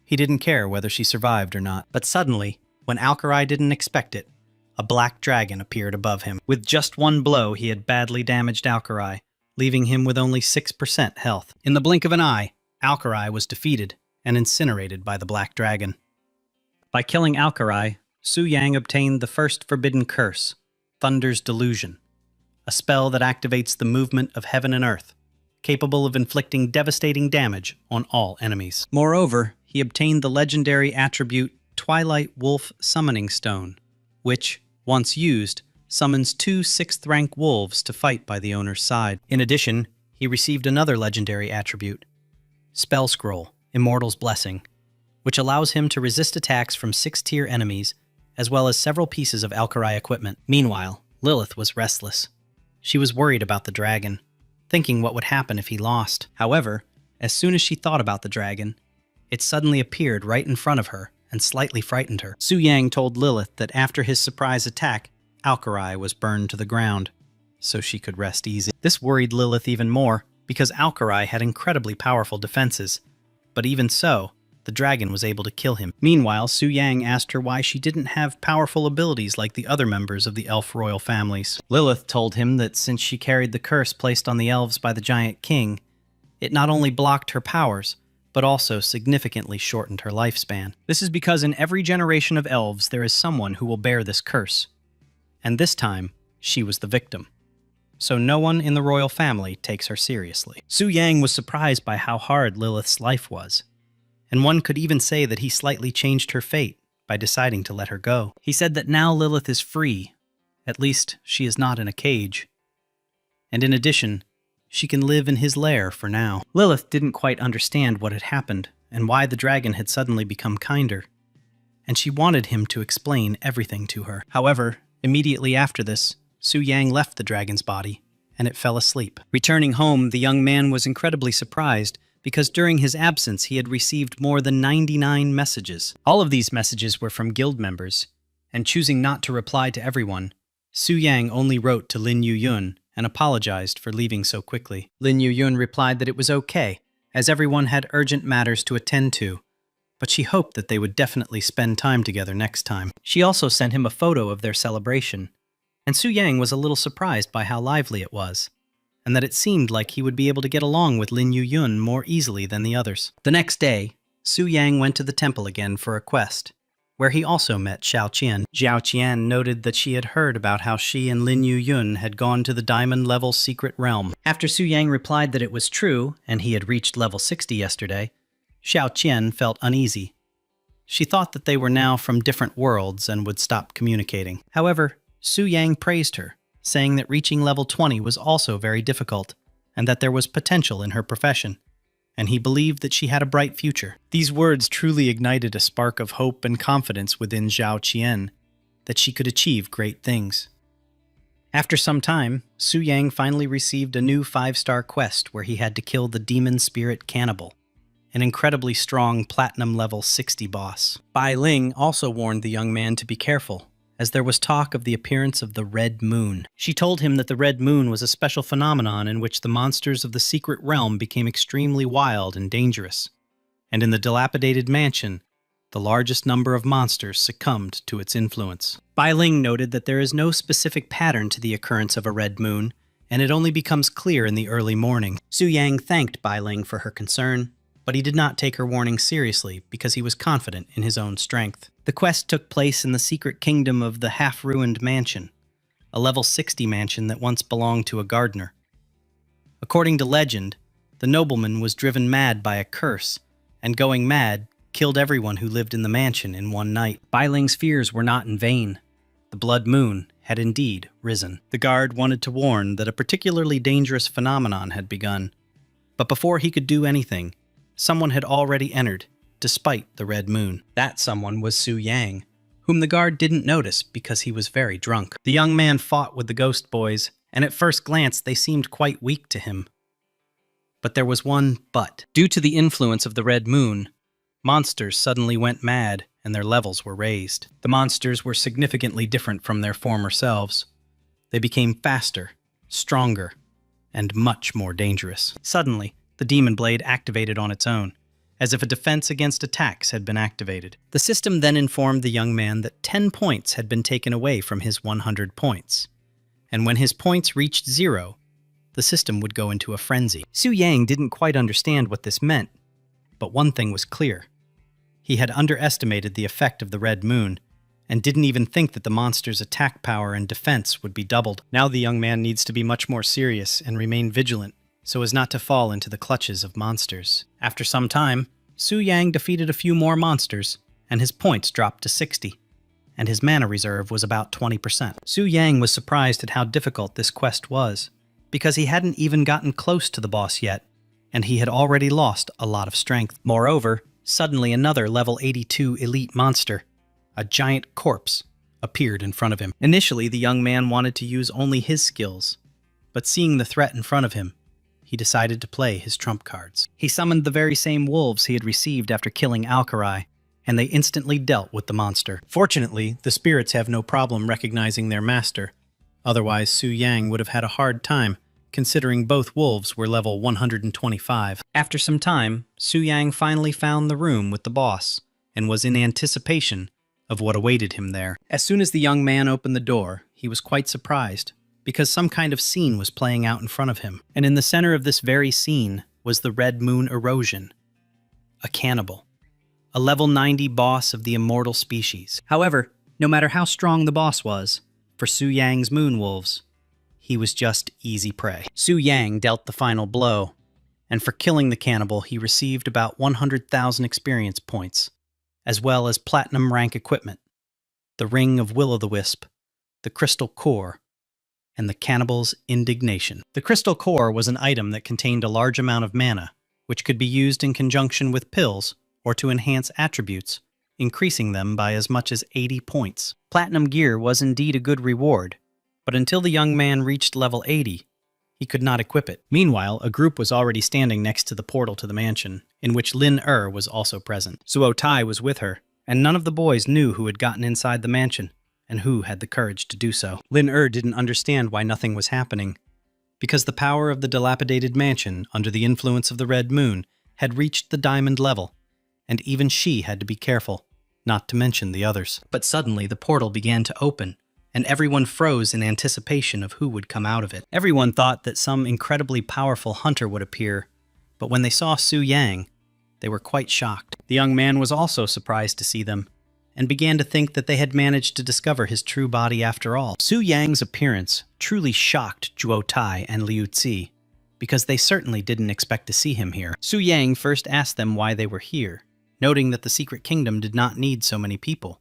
He didn't care whether she survived or not. But suddenly, when Alkarai didn't expect it, a black dragon appeared above him. With just one blow, he had badly damaged Alkarai, leaving him with only 6% health. In the blink of an eye, Alkarai was defeated and incinerated by the black dragon. By killing Alkarai, Su Yang obtained the first forbidden curse, Thunder's Delusion, a spell that activates the movement of heaven and earth, capable of inflicting devastating damage on all enemies. Moreover, he obtained the legendary attribute Twilight Wolf Summoning Stone, which, once used, summons 2 6th-rank wolves to fight by the owner's side. In addition, he received another legendary attribute, Spell Scroll, Immortal's Blessing, which allows him to resist attacks from 6th-tier enemies, as well as several pieces of Alkarai equipment. Meanwhile, Lilith was restless. She was worried about the dragon, thinking what would happen if he lost. However, as soon as she thought about the dragon, it suddenly appeared right in front of her and slightly frightened her. Su Yang told Lilith that after his surprise attack, Alkari was burned to the ground, so she could rest easy. This worried Lilith even more, because Alkari had incredibly powerful defenses, but even so, the dragon was able to kill him. Meanwhile, Su Yang asked her why she didn't have powerful abilities like the other members of the elf royal families. Lilith told him that since she carried the curse placed on the elves by the giant king, it not only blocked her powers, but also significantly shortened her lifespan. This is because in every generation of elves there is someone who will bear this curse, and this time, she was the victim. So no one in the royal family takes her seriously. Su Yang was surprised by how hard Lilith's life was, and one could even say that he slightly changed her fate by deciding to let her go. He said that now Lilith is free, at least she is not in a cage, and in addition, she can live in his lair for now. Lilith didn't quite understand what had happened and why the dragon had suddenly become kinder, and she wanted him to explain everything to her. However, immediately after this, Su Yang left the dragon's body, and it fell asleep. Returning home, the young man was incredibly surprised because during his absence he had received more than 99 messages. All of these messages were from guild members, and choosing not to reply to everyone, Su Yang only wrote to Lin Yuyun and apologized for leaving so quickly. Lin Yuyun replied that it was okay, as everyone had urgent matters to attend to, but she hoped that they would definitely spend time together next time. She also sent him a photo of their celebration, and Su Yang was a little surprised by how lively it was, and that it seemed like he would be able to get along with Lin Yuyun more easily than the others. The next day, Su Yang went to the temple again for a quest, where he also met Xiao Qian. Xiao Qian noted that she had heard about how she and Lin Yuyun had gone to the diamond-level secret realm. After Su Yang replied that it was true, and he had reached level 60 yesterday, Xiao Qian felt uneasy. She thought that they were now from different worlds and would stop communicating. However, Su Yang praised her, saying that reaching level 20 was also very difficult, and that there was potential in her profession, and he believed that she had a bright future. These words truly ignited a spark of hope and confidence within Xiao Qian, that she could achieve great things. After some time, Su Yang finally received a new 5-star quest where he had to kill the demon spirit cannibal, an incredibly strong platinum level 60 boss. Bai Ling also warned the young man to be careful, as there was talk of the appearance of the Red Moon. She told him that the Red Moon was a special phenomenon in which the monsters of the secret realm became extremely wild and dangerous, and in the dilapidated mansion, the largest number of monsters succumbed to its influence. Bai Ling noted that there is no specific pattern to the occurrence of a Red Moon, and it only becomes clear in the early morning. Su Yang thanked Bai Ling for her concern, but he did not take her warning seriously because he was confident in his own strength. The quest took place in the secret kingdom of the half-ruined mansion, a level 60 mansion that once belonged to a gardener. According to legend, the nobleman was driven mad by a curse, and going mad, killed everyone who lived in the mansion in one night. Bai Ling's fears were not in vain. The blood moon had indeed risen. The guard wanted to warn that a particularly dangerous phenomenon had begun, but before he could do anything, someone had already entered, despite the red moon. That someone was Su Yang, whom the guard didn't notice because he was very drunk. The young man fought with the ghost boys, and at first glance they seemed quite weak to him. But there was one but. Due to the influence of the red moon, monsters suddenly went mad and their levels were raised. The monsters were significantly different from their former selves. They became faster, stronger, and much more dangerous. Suddenly, the demon blade activated on its own, as if a defense against attacks had been activated. The system then informed the young man that 10 points had been taken away from his 100 points, and when his points reached 0, the system would go into a frenzy. Su Yang didn't quite understand what this meant, but one thing was clear. He had underestimated the effect of the red moon, and didn't even think that the monster's attack power and defense would be doubled. Now the young man needs to be much more serious and remain vigilant, so as not to fall into the clutches of monsters. After some time, Su Yang defeated a few more monsters, and his points dropped to 60, and his mana reserve was about 20%. Su Yang was surprised at how difficult this quest was, because he hadn't even gotten close to the boss yet, and he had already lost a lot of strength. Moreover, suddenly another level 82 elite monster, a giant corpse, appeared in front of him. Initially, the young man wanted to use only his skills, but seeing the threat in front of him, he decided to play his trump cards. He summoned the very same wolves he had received after killing Alkari, and they instantly dealt with the monster. Fortunately, the spirits have no problem recognizing their master. Otherwise, Su Yang would have had a hard time, considering both wolves were level 125. After some time, Su Yang finally found the room with the boss, and was in anticipation of what awaited him there. As soon as the young man opened the door, he was quite surprised, because some kind of scene was playing out in front of him. And in the center of this very scene was the Red Moon Erosion, a cannibal, a level 90 boss of the immortal species. However, no matter how strong the boss was, for Su Yang's moon wolves, he was just easy prey. Su Yang dealt the final blow, and for killing the cannibal, he received about 100,000 experience points, as well as platinum rank equipment, the Ring of Will-o'-the-Wisp, the Crystal Core, and the Cannibal's Indignation. The Crystal Core was an item that contained a large amount of mana, which could be used in conjunction with pills or to enhance attributes, increasing them by as much as 80 points. Platinum gear was indeed a good reward, but until the young man reached level 80, he could not equip it. Meanwhile, a group was already standing next to the portal to the mansion, in which Lin was also present. Zuo Tai was with her, and none of the boys knew who had gotten inside the mansion, and who had the courage to do so. Lin didn't understand why nothing was happening, because the power of the dilapidated mansion under the influence of the Red Moon had reached the diamond level, and even she had to be careful, not to mention the others. But suddenly the portal began to open, and everyone froze in anticipation of who would come out of it. Everyone thought that some incredibly powerful hunter would appear, but when they saw Su Yang, they were quite shocked. The young man was also surprised to see them, and began to think that they had managed to discover his true body after all. Su Yang's appearance truly shocked Zuo Tai and Liu Zi, because they certainly didn't expect to see him here. Su Yang first asked them why they were here, noting that the Secret Kingdom did not need so many people,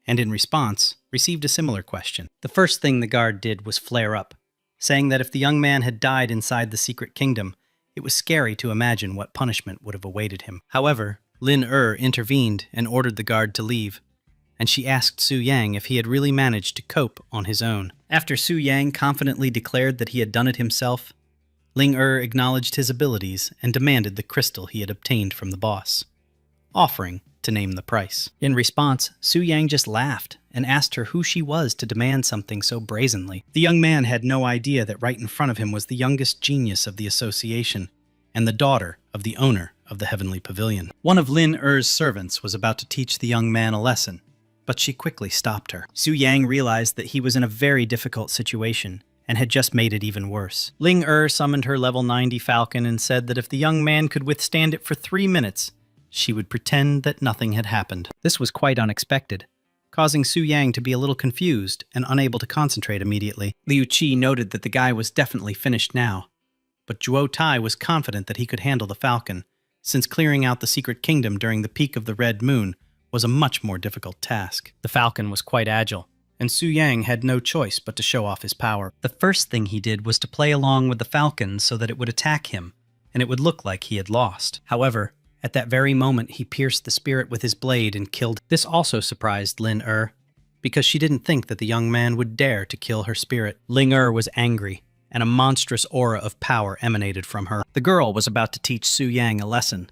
and in response, received a similar question. The first thing the guard did was flare up, saying that if the young man had died inside the Secret Kingdom, it was scary to imagine what punishment would have awaited him. However, Lin intervened and ordered the guard to leave, and she asked Su Yang if he had really managed to cope on his own. After Su Yang confidently declared that he had done it himself, Ling acknowledged his abilities and demanded the crystal he had obtained from the boss, offering to name the price. In response, Su Yang just laughed and asked her who she was to demand something so brazenly. The young man had no idea that right in front of him was the youngest genius of the association and the daughter of the owner of the Heavenly Pavilion. One of Lin servants was about to teach the young man a lesson, but she quickly stopped her. Su Yang realized that he was in a very difficult situation and had just made it even worse. Ling summoned her level 90 falcon and said that if the young man could withstand it for 3 minutes, she would pretend that nothing had happened. This was quite unexpected, causing Su Yang to be a little confused and unable to concentrate immediately. Liu Qi noted that the guy was definitely finished now, but Zuo Tai was confident that he could handle the falcon, since clearing out the Secret Kingdom during the peak of the Red Moon was a much more difficult task. The falcon was quite agile, and Su Yang had no choice but to show off his power. The first thing he did was to play along with the falcon so that it would attack him, and it would look like he had lost. However, at that very moment, he pierced the spirit with his blade and killed. This also surprised Lin because she didn't think that the young man would dare to kill her spirit. Ling was angry, and a monstrous aura of power emanated from her. The girl was about to teach Su Yang a lesson,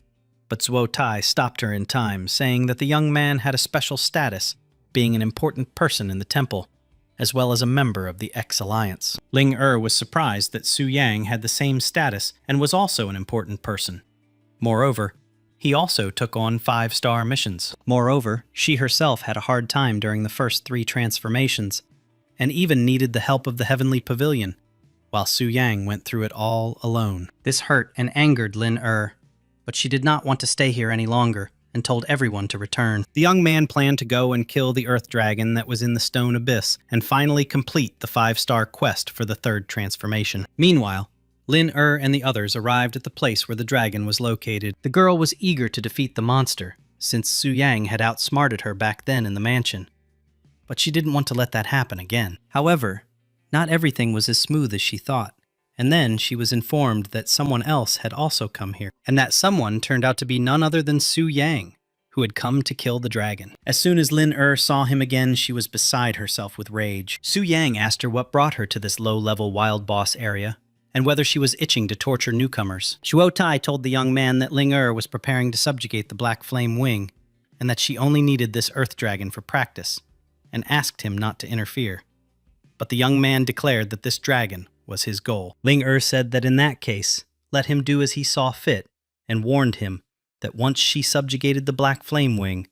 but Zuo Tai stopped her in time, saying that the young man had a special status, being an important person in the temple, as well as a member of the X-Alliance. Ling was surprised that Su Yang had the same status and was also an important person. Moreover, he also took on 5-star missions. Moreover, she herself had a hard time during the first 3 transformations, and even needed the help of the Heavenly Pavilion, while Su Yang went through it all alone. This hurt and angered Lin but she did not want to stay here any longer, and told everyone to return. The young man planned to go and kill the Earth Dragon that was in the Stone Abyss, and finally complete the 5-star quest for the 3rd transformation. Meanwhile, Lin and the others arrived at the place where the dragon was located. The girl was eager to defeat the monster, since Su Yang had outsmarted her back then in the mansion. But she didn't want to let that happen again. However, not everything was as smooth as she thought, and then she was informed that someone else had also come here, and that someone turned out to be none other than Su Yang, who had come to kill the dragon. As soon as Lin saw him again, she was beside herself with rage. Su Yang asked her what brought her to this low-level wild boss area, and whether she was itching to torture newcomers. Zuo Tai told the young man that Ling was preparing to subjugate the Black Flame Wing, and that she only needed this earth dragon for practice, and asked him not to interfere. But the young man declared that this dragon was his goal. Ling said that in that case, let him do as he saw fit, and warned him that once she subjugated the Black Flame Wing,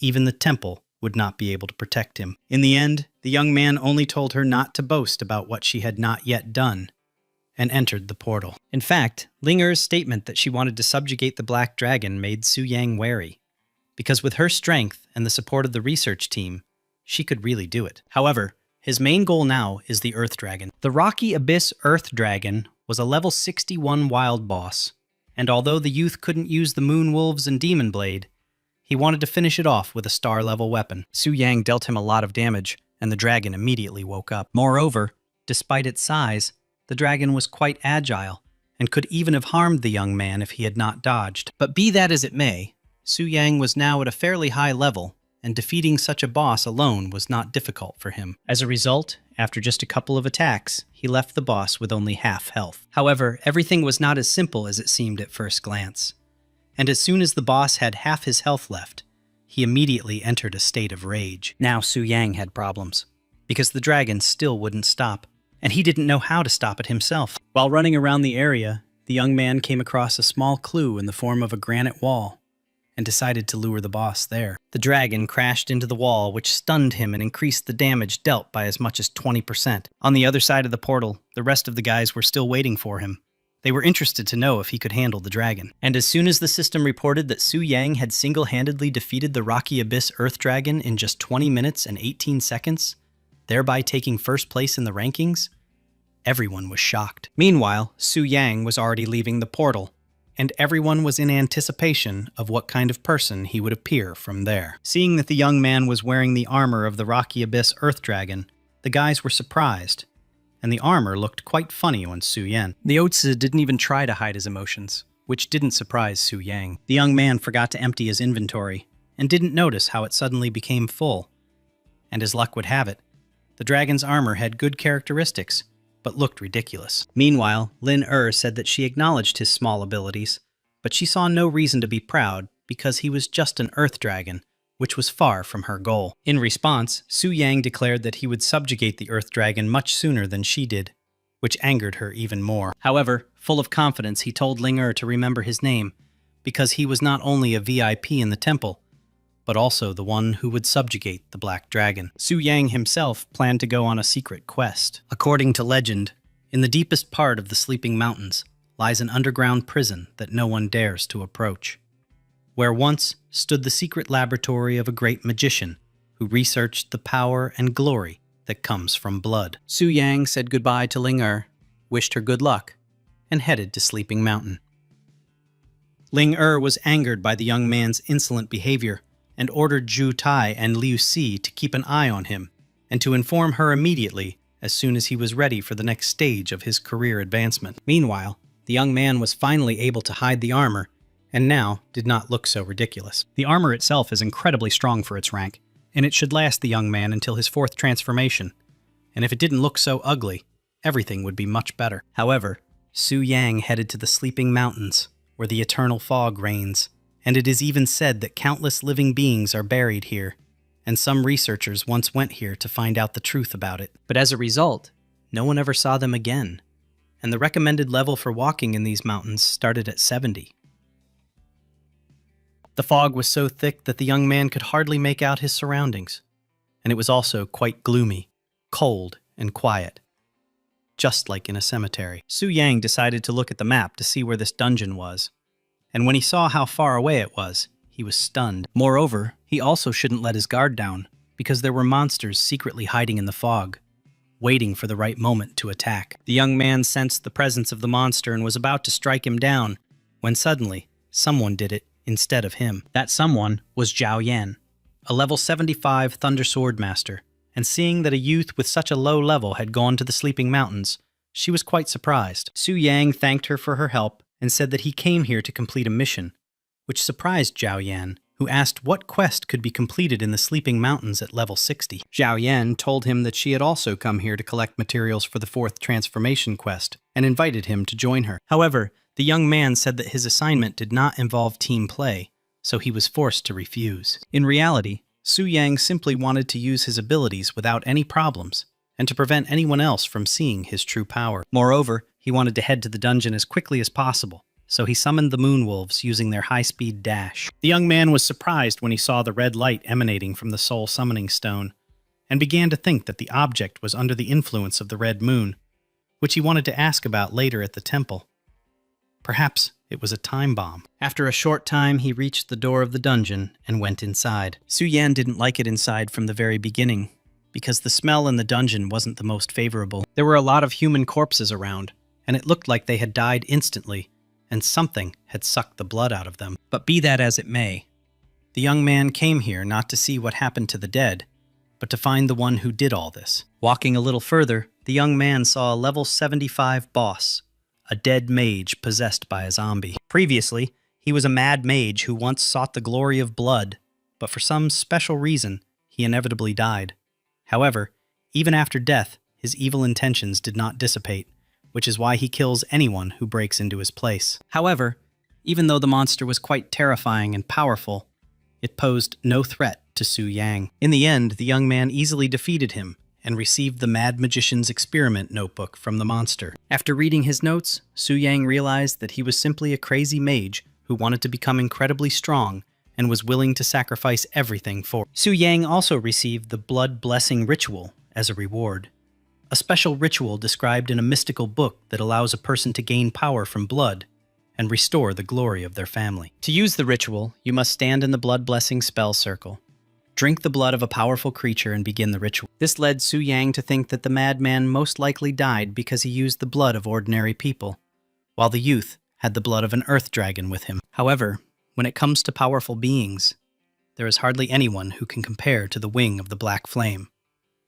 even the temple would not be able to protect him. In the end, the young man only told her not to boast about what she had not yet done, and entered the portal. In fact, Ling statement that she wanted to subjugate the Black Dragon made Su Yang wary, because with her strength and the support of the research team, she could really do it. However, his main goal now is the Earth Dragon. The Rocky Abyss Earth Dragon was a level 61 wild boss, and although the youth couldn't use the Moon Wolves and Demon Blade, he wanted to finish it off with a star-level weapon. Su Yang dealt him a lot of damage, and the dragon immediately woke up. Moreover, despite its size, the dragon was quite agile, and could even have harmed the young man if he had not dodged. But be that as it may, Su Yang was now at a fairly high level, and defeating such a boss alone was not difficult for him. As a result, after just a couple of attacks, he left the boss with only half health. However, everything was not as simple as it seemed at first glance. And as soon as the boss had half his health left, he immediately entered a state of rage. Now Su Yang had problems, because the dragon still wouldn't stop, and he didn't know how to stop it himself. While running around the area, the young man came across a small clue in the form of a granite wall, and decided to lure the boss there. The dragon crashed into the wall, which stunned him and increased the damage dealt by as much as 20%. On the other side of the portal, the rest of the guys were still waiting for him. They were interested to know if he could handle the dragon. And as soon as the system reported that Su Yang had single-handedly defeated the Rocky Abyss Earth Dragon in just 20 minutes and 18 seconds, thereby taking first place in the rankings, everyone was shocked. Meanwhile, Su Yang was already leaving the portal, and everyone was in anticipation of what kind of person he would appear from there. Seeing that the young man was wearing the armor of the Rocky Abyss Earth Dragon, the guys were surprised, and the armor looked quite funny on Su Yan. The Otzi didn't even try to hide his emotions, which didn't surprise Su Yang. The young man forgot to empty his inventory, and didn't notice how it suddenly became full. And as luck would have it, the dragon's armor had good characteristics, but looked ridiculous. Meanwhile, Lin said that she acknowledged his small abilities, but she saw no reason to be proud because he was just an Earth Dragon, which was far from her goal. In response, Su Yang declared that he would subjugate the Earth Dragon much sooner than she did, which angered her even more. However, full of confidence, he told Ling to remember his name, because he was not only a VIP in the temple, but also the one who would subjugate the Black Dragon. Su Yang himself planned to go on a secret quest. According to legend, in the deepest part of the Sleeping Mountains lies an underground prison that no one dares to approach, where once stood the secret laboratory of a great magician who researched the power and glory that comes from blood. Su Yang said goodbye to Ling wished her good luck, and headed to Sleeping Mountain. Ling was angered by the young man's insolent behavior, and ordered Zhu Tai and Liu Si to keep an eye on him, and to inform her immediately as soon as he was ready for the next stage of his career advancement. Meanwhile, the young man was finally able to hide the armor, and now did not look so ridiculous. The armor itself is incredibly strong for its rank, and it should last the young man until his 4th transformation, and if it didn't look so ugly, everything would be much better. However, Su Yang headed to the Sleeping Mountains, where the eternal fog reigns, and it is even said that countless living beings are buried here, and some researchers once went here to find out the truth about it. But as a result, no one ever saw them again, and the recommended level for walking in these mountains started at 70. The fog was so thick that the young man could hardly make out his surroundings, and it was also quite gloomy, cold, and quiet, just like in a cemetery. Su Yang decided to look at the map to see where this dungeon was, and when he saw how far away it was, he was stunned. Moreover, he also shouldn't let his guard down, because there were monsters secretly hiding in the fog, waiting for the right moment to attack. The young man sensed the presence of the monster and was about to strike him down, when suddenly, someone did it instead of him. That someone was Zhao Yan, a level 75 Thunder Sword Master, and seeing that a youth with such a low level had gone to the Sleeping Mountains, she was quite surprised. Su Yang thanked her for her help, and said that he came here to complete a mission, which surprised Zhao Yan, who asked what quest could be completed in the Sleeping Mountains at level 60. Zhao Yan told him that she had also come here to collect materials for the 4th transformation quest, and invited him to join her. However, the young man said that his assignment did not involve team play, so he was forced to refuse. In reality, Su Yang simply wanted to use his abilities without any problems, and to prevent anyone else from seeing his true power. Moreover, he wanted to head to the dungeon as quickly as possible, so he summoned the Moon Wolves using their high-speed dash. The young man was surprised when he saw the red light emanating from the soul summoning stone, and began to think that the object was under the influence of the red moon, which he wanted to ask about later at the temple. Perhaps it was a time bomb. After a short time, he reached the door of the dungeon and went inside. Su Yan didn't like it inside from the very beginning, because the smell in the dungeon wasn't the most favorable. There were a lot of human corpses around, and it looked like they had died instantly, and something had sucked the blood out of them. But be that as it may, the young man came here not to see what happened to the dead, but to find the one who did all this. Walking a little further, the young man saw a level 75 boss, a dead mage possessed by a zombie. Previously, he was a mad mage who once sought the glory of blood, but for some special reason, he inevitably died. However, even after death, his evil intentions did not dissipate, which is why he kills anyone who breaks into his place. However, even though the monster was quite terrifying and powerful, it posed no threat to Su Yang. In the end, the young man easily defeated him and received the Mad Magician's Experiment notebook from the monster. After reading his notes, Su Yang realized that he was simply a crazy mage who wanted to become incredibly strong and was willing to sacrifice everything for it. Su Yang also received the Blood Blessing Ritual as a reward, a special ritual described in a mystical book that allows a person to gain power from blood and restore the glory of their family. To use the ritual, you must stand in the Blood Blessing spell circle, drink the blood of a powerful creature, and begin the ritual. This led Su Yang to think that the madman most likely died because he used the blood of ordinary people, while the youth had the blood of an earth dragon with him. However, when it comes to powerful beings, there is hardly anyone who can compare to the wing of the black flame,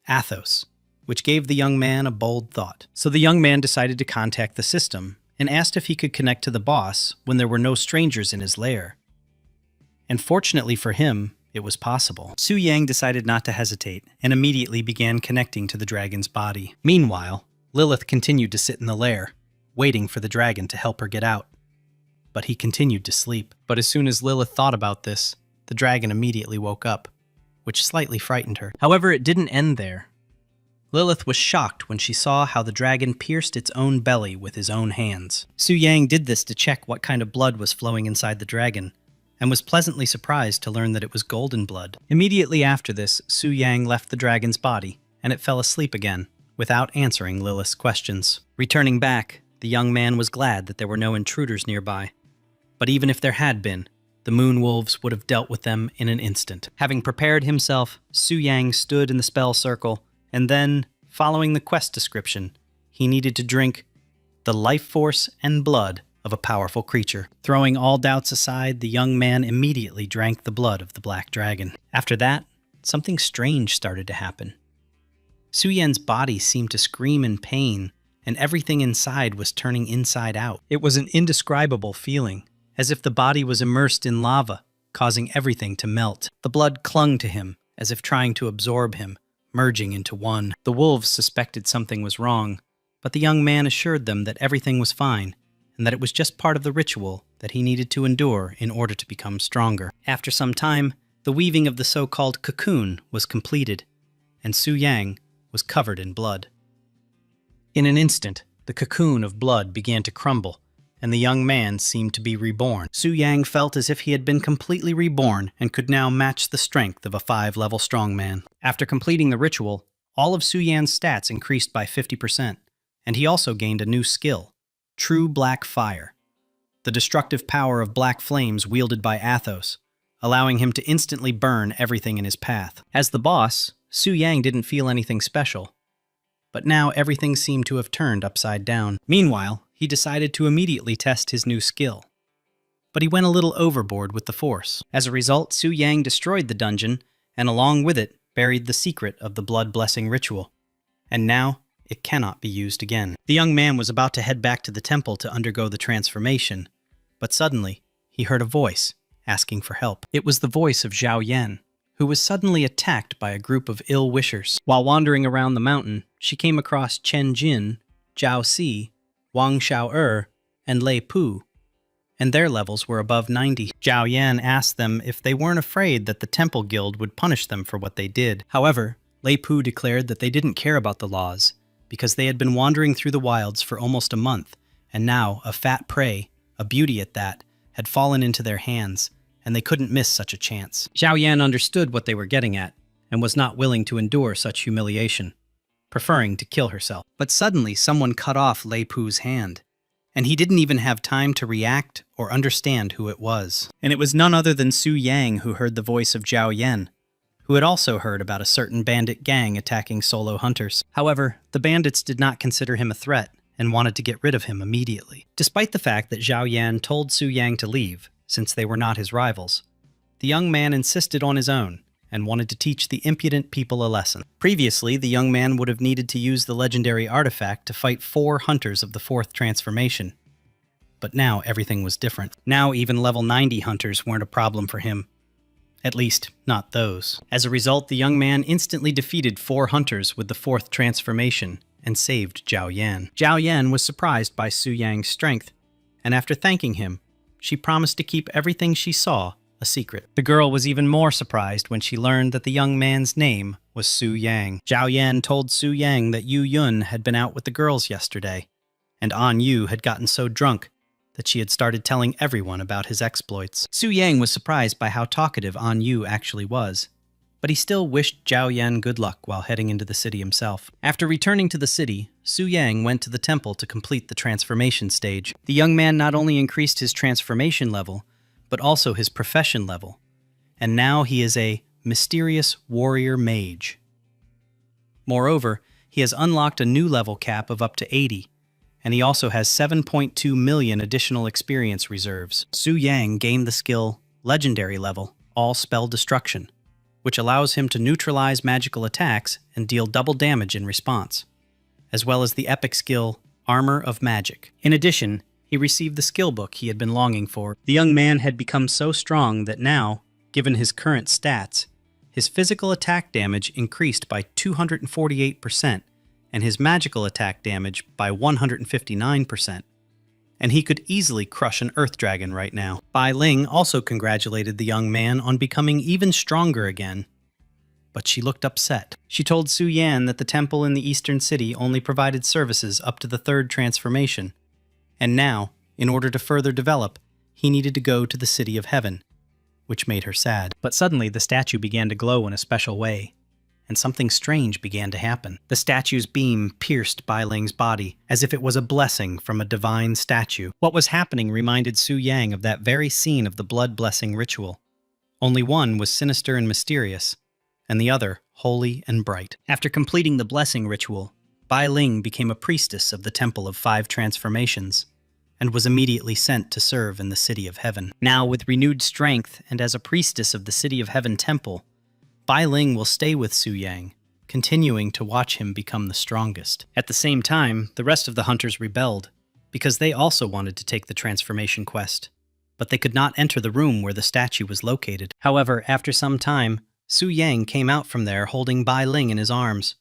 Athos, which gave the young man a bold thought. So the young man decided to contact the system and asked if he could connect to the boss when there were no strangers in his lair. And fortunately for him, it was possible. Su Yang decided not to hesitate and immediately began connecting to the dragon's body. Meanwhile, Lilith continued to sit in the lair, waiting for the dragon to help her get out. But he continued to sleep. But as soon as Lilith thought about this, the dragon immediately woke up, which slightly frightened her. However, it didn't end there. Lilith was shocked when she saw how the dragon pierced its own belly with his own hands. Su Yang did this to check what kind of blood was flowing inside the dragon, and was pleasantly surprised to learn that it was golden blood. Immediately after this, Su Yang left the dragon's body, and it fell asleep again, without answering Lilith's questions. Returning back, the young man was glad that there were no intruders nearby. But even if there had been, the Moon Wolves would have dealt with them in an instant. Having prepared himself, Su Yang stood in the spell circle, and then, following the quest description, he needed to drink the life force and blood of a powerful creature. Throwing all doubts aside, the young man immediately drank the blood of the black dragon. After that, something strange started to happen. Su Yan's body seemed to scream in pain, and everything inside was turning inside out. It was an indescribable feeling, as if the body was immersed in lava, causing everything to melt. The blood clung to him, as if trying to absorb him, merging into one. The wolves suspected something was wrong, but the young man assured them that everything was fine, and that it was just part of the ritual that he needed to endure in order to become stronger. After some time, the weaving of the so-called cocoon was completed, and Su Yang was covered in blood. In an instant, the cocoon of blood began to crumble, and the young man seemed to be reborn. Su Yang felt as if he had been completely reborn and could now match the strength of a 5-level strongman. After completing the ritual, all of Su Yan's stats increased by 50%, and he also gained a new skill, True Black Fire, the destructive power of black flames wielded by Athos, allowing him to instantly burn everything in his path. As the boss, Su Yang didn't feel anything special, but now everything seemed to have turned upside down. Meanwhile, he decided to immediately test his new skill, but he went a little overboard with the force. As a result, Su Yang destroyed the dungeon, and along with it, buried the secret of the blood blessing ritual. And now, it cannot be used again. The young man was about to head back to the temple to undergo the transformation, but suddenly, he heard a voice asking for help. It was the voice of Zhao Yan, who was suddenly attacked by a group of ill-wishers. While wandering around the mountain, she came across Chen Jin, Zhao Si, Wang Xiao'er, and Lei Pu, and their levels were above 90. Zhao Yan asked them if they weren't afraid that the Temple Guild would punish them for what they did. However, Lei Pu declared that they didn't care about the laws, because they had been wandering through the wilds for almost a month, and now a fat prey, a beauty at that, had fallen into their hands, and they couldn't miss such a chance. Zhao Yan understood what they were getting at, and was not willing to endure such humiliation, preferring to kill herself. But suddenly someone cut off Lei Pu's hand, and he didn't even have time to react or understand who it was. And it was none other than Su Yang who heard the voice of Zhao Yan, who had also heard about a certain bandit gang attacking solo hunters. However, the bandits did not consider him a threat and wanted to get rid of him immediately. Despite the fact that Zhao Yan told Su Yang to leave, since they were not his rivals, the young man insisted on his own and wanted to teach the impudent people a lesson. Previously, the young man would have needed to use the legendary artifact to fight 4 hunters of the 4th transformation. But now everything was different. Now even level 90 hunters weren't a problem for him. At least, not those. As a result, the young man instantly defeated 4 hunters with the 4th transformation and saved Zhao Yan. Zhao Yan was surprised by Su Yang's strength, and after thanking him, she promised to keep everything she saw a secret. The girl was even more surprised when she learned that the young man's name was Su Yang. Zhao Yan told Su Yang that Yu Yun had been out with the girls yesterday, and An Yu had gotten so drunk that she had started telling everyone about his exploits. Su Yang was surprised by how talkative An Yu actually was, but he still wished Zhao Yan good luck while heading into the city himself. After returning to the city, Su Yang went to the temple to complete the transformation stage. The young man not only increased his transformation level, but also his profession level, and now he is a mysterious warrior mage. Moreover, he has unlocked a new level cap of up to 80, and he also has 7.2 million additional experience reserves. Su Yang gained the skill Legendary level, All Spell Destruction, which allows him to neutralize magical attacks and deal double damage in response, as well as the epic skill Armor of Magic. In addition, he received the skill book he had been longing for. The young man had become so strong that now, given his current stats, his physical attack damage increased by 248%, and his magical attack damage by 159%. And he could easily crush an Earth Dragon right now. Bai Ling also congratulated the young man on becoming even stronger again. But she looked upset. She told Su Yan that the temple in the eastern city only provided services up to the 3rd transformation, and now, in order to further develop, he needed to go to the City of Heaven, which made her sad. But suddenly the statue began to glow in a special way, and something strange began to happen. The statue's beam pierced Bai Ling's body, as if it was a blessing from a divine statue. What was happening reminded Su Yang of that very scene of the blood-blessing ritual. Only one was sinister and mysterious, and the other holy and bright. After completing the blessing ritual, Bai Ling became a priestess of the Temple of 5 Transformations, and was immediately sent to serve in the City of Heaven. Now, with renewed strength and as a priestess of the City of Heaven Temple, Bai Ling will stay with Su Yang, continuing to watch him become the strongest. At the same time, the rest of the hunters rebelled, because they also wanted to take the transformation quest, but they could not enter the room where the statue was located. However, after some time, Su Yang came out from there holding Bai Ling in his arms,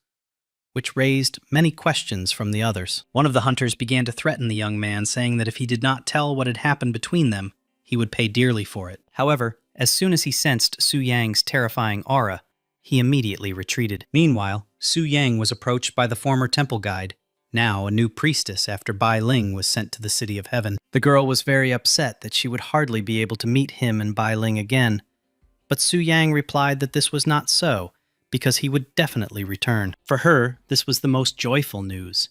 which raised many questions from the others. One of the hunters began to threaten the young man, saying that if he did not tell what had happened between them, he would pay dearly for it. However, as soon as he sensed Su Yang's terrifying aura, he immediately retreated. Meanwhile, Su Yang was approached by the former temple guide, now a new priestess after Bai Ling was sent to the City of Heaven. The girl was very upset that she would hardly be able to meet him and Bai Ling again, but Su Yang replied that this was not so, because he would definitely return. For her, this was the most joyful news,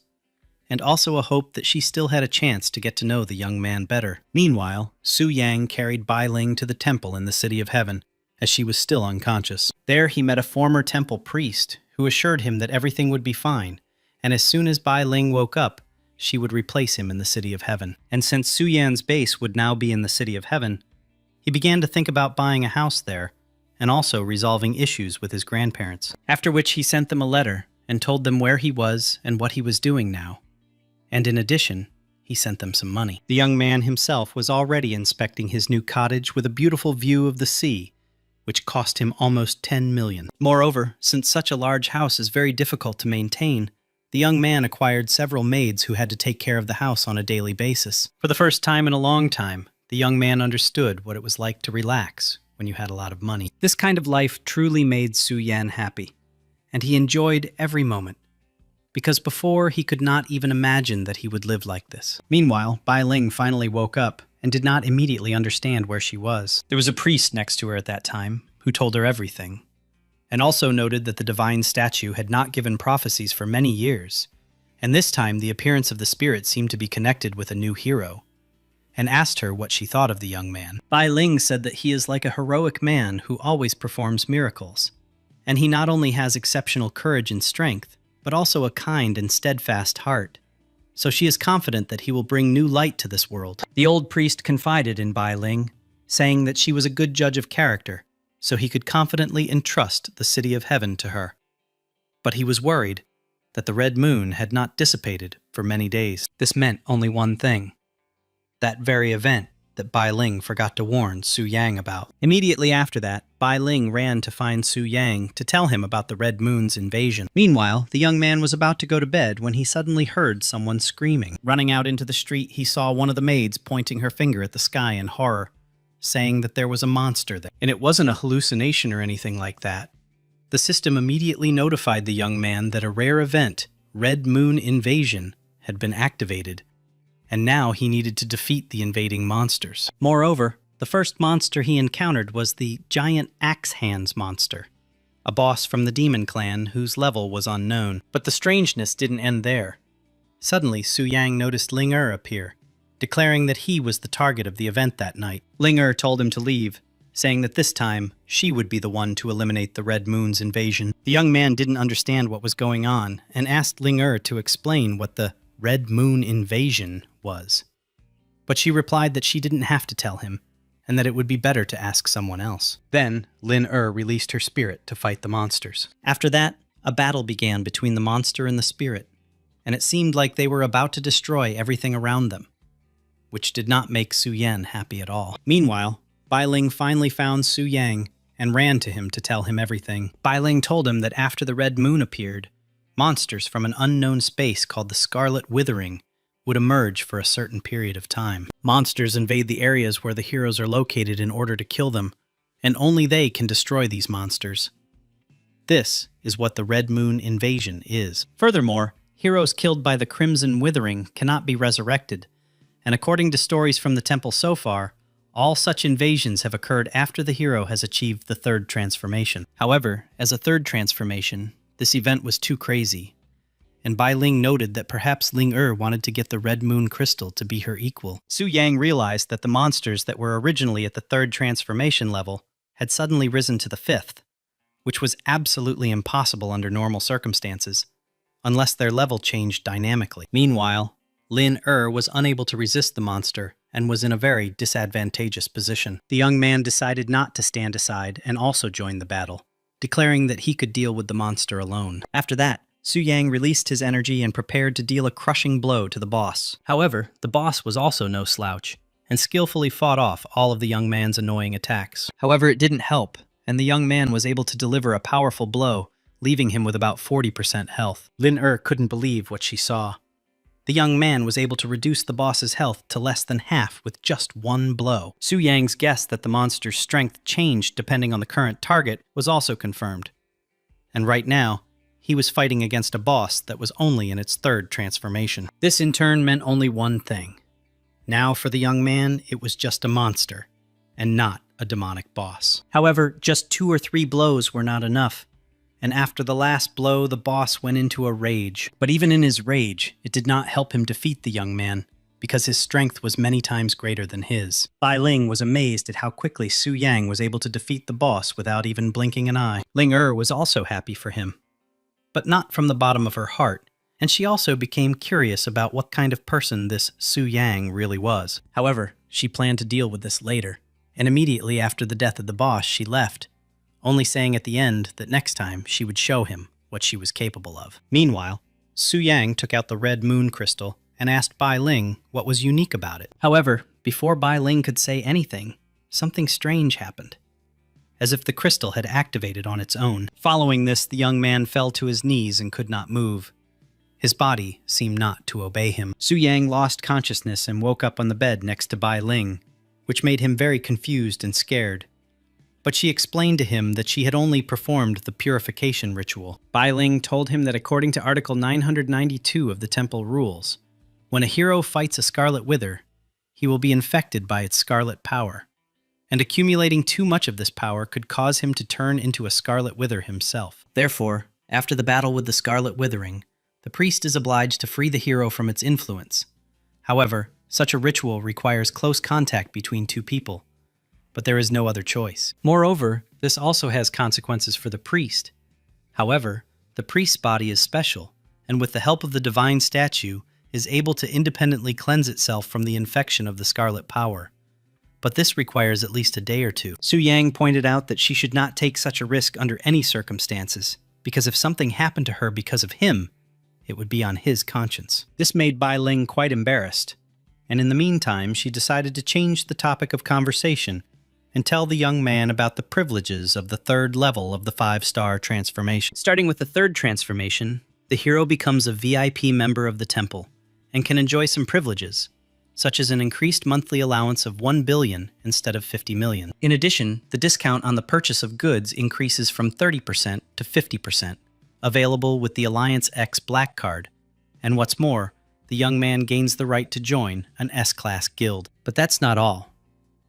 and also a hope that she still had a chance to get to know the young man better. Meanwhile, Su Yang carried Bai Ling to the temple in the City of Heaven, as she was still unconscious. There he met a former temple priest, who assured him that everything would be fine, and as soon as Bai Ling woke up, she would replace him in the City of Heaven. And since Su Yan's base would now be in the City of Heaven, he began to think about buying a house there, and also resolving issues with his grandparents. After which he sent them a letter and told them where he was and what he was doing now. And in addition, he sent them some money. The young man himself was already inspecting his new cottage with a beautiful view of the sea, which cost him almost 10 million. Moreover, since such a large house is very difficult to maintain, the young man acquired several maids who had to take care of the house on a daily basis. For the first time in a long time, the young man understood what it was like to relax when you had a lot of money. This kind of life truly made Su Yan happy, and he enjoyed every moment, because before he could not even imagine that he would live like this. Meanwhile, Bai Ling finally woke up and did not immediately understand where she was. There was a priest next to her at that time who told her everything, and also noted that the divine statue had not given prophecies for many years, and this time the appearance of the spirit seemed to be connected with a new hero, and asked her what she thought of the young man. Bai Ling said that he is like a heroic man who always performs miracles, and he not only has exceptional courage and strength, but also a kind and steadfast heart. So she is confident that he will bring new light to this world. The old priest confided in Bai Ling, saying that she was a good judge of character, so he could confidently entrust the city of heaven to her. But he was worried that the red moon had not dissipated for many days. This meant only one thing: that very event that Bai Ling forgot to warn Su Yang about. Immediately after that, Bai Ling ran to find Su Yang to tell him about the red moon's invasion. Meanwhile, the young man was about to go to bed when he suddenly heard someone screaming. Running out into the street, he saw one of the maids pointing her finger at the sky in horror, saying that there was a monster there. And it wasn't a hallucination or anything like that. The system immediately notified the young man that a rare event, Red Moon Invasion, had been activated, and now he needed to defeat the invading monsters. Moreover, the first monster he encountered was the giant Axe Hands monster, a boss from the demon clan whose level was unknown. But the strangeness didn't end there. Suddenly, Su Yang noticed Ling appear, declaring that he was the target of the event that night. Ling told him to leave, saying that this time she would be the one to eliminate the Red Moon's invasion. The young man didn't understand what was going on and asked Ling to explain what the Red Moon Invasion was. But she replied that she didn't have to tell him, and that it would be better to ask someone else. Then, Lin released her spirit to fight the monsters. After that, a battle began between the monster and the spirit, and it seemed like they were about to destroy everything around them, which did not make Su Yan happy at all. Meanwhile, Bai Ling finally found Su Yang and ran to him to tell him everything. Bai Ling told him that after the red moon appeared, monsters from an unknown space called the Scarlet Withering would emerge for a certain period of time. Monsters invade the areas where the heroes are located in order to kill them, and only they can destroy these monsters. This is what the Red Moon Invasion is. Furthermore, heroes killed by the Crimson Withering cannot be resurrected, and according to stories from the temple so far, all such invasions have occurred after the hero has achieved the third transformation. However, as a third transformation, this event was too crazy, and Bai Ling noted that perhaps Ling wanted to get the Red Moon Crystal to be her equal. Su Yang realized that the monsters that were originally at the third transformation level had suddenly risen to the fifth, which was absolutely impossible under normal circumstances, unless their level changed dynamically. Meanwhile, Lin was unable to resist the monster and was in a very disadvantageous position. The young man decided not to stand aside and also joined the battle, declaring that he could deal with the monster alone. After that, Su Yang released his energy and prepared to deal a crushing blow to the boss. However, the boss was also no slouch, and skillfully fought off all of the young man's annoying attacks. However, it didn't help, and the young man was able to deliver a powerful blow, leaving him with about 40% health. Lin couldn't believe what she saw. The young man was able to reduce the boss's health to less than half with just one blow. Su Yang's guess that the monster's strength changed depending on the current target was also confirmed. And right now, he was fighting against a boss that was only in its third transformation. This in turn meant only one thing. Now for the young man, it was just a monster, and not a demonic boss. However, just 2 or 3 blows were not enough, and after the last blow, the boss went into a rage. But even in his rage, it did not help him defeat the young man, because his strength was many times greater than his. Bai Ling was amazed at how quickly Su Yang was able to defeat the boss without even blinking an eye. Ling was also happy for him, but not from the bottom of her heart, and she also became curious about what kind of person this Su Yang really was. However, she planned to deal with this later, and immediately after the death of the boss, she left, only saying at the end that next time she would show him what she was capable of. Meanwhile, Su Yang took out the Red Moon Crystal and asked Bai Ling what was unique about it. However, before Bai Ling could say anything, something strange happened, as if the crystal had activated on its own. Following this, the young man fell to his knees and could not move. His body seemed not to obey him. Su Yang lost consciousness and woke up on the bed next to Bai Ling, which made him very confused and scared. But she explained to him that she had only performed the purification ritual. Bai Ling told him that according to Article 992 of the Temple Rules, when a hero fights a scarlet wither, he will be infected by its scarlet power, and accumulating too much of this power could cause him to turn into a scarlet wither himself. Therefore, after the battle with the scarlet withering, the priest is obliged to free the hero from its influence. However, such a ritual requires close contact between two people, but there is no other choice. Moreover, this also has consequences for the priest. However, the priest's body is special, and with the help of the divine statue, is able to independently cleanse itself from the infection of the scarlet power. But this requires at least a day or two. Su Yang pointed out that she should not take such a risk under any circumstances, because if something happened to her because of him, it would be on his conscience. This made Bai Ling quite embarrassed, and in the meantime she decided to change the topic of conversation and tell the young man about the privileges of the third level of the 5-star transformation. Starting with the third transformation, the hero becomes a VIP member of the temple and can enjoy some privileges, such as an increased monthly allowance of 1 billion instead of 50 million. In addition, the discount on the purchase of goods increases from 30% to 50%, available with the Alliance X Black Card, and what's more, the young man gains the right to join an S-Class guild. But that's not all.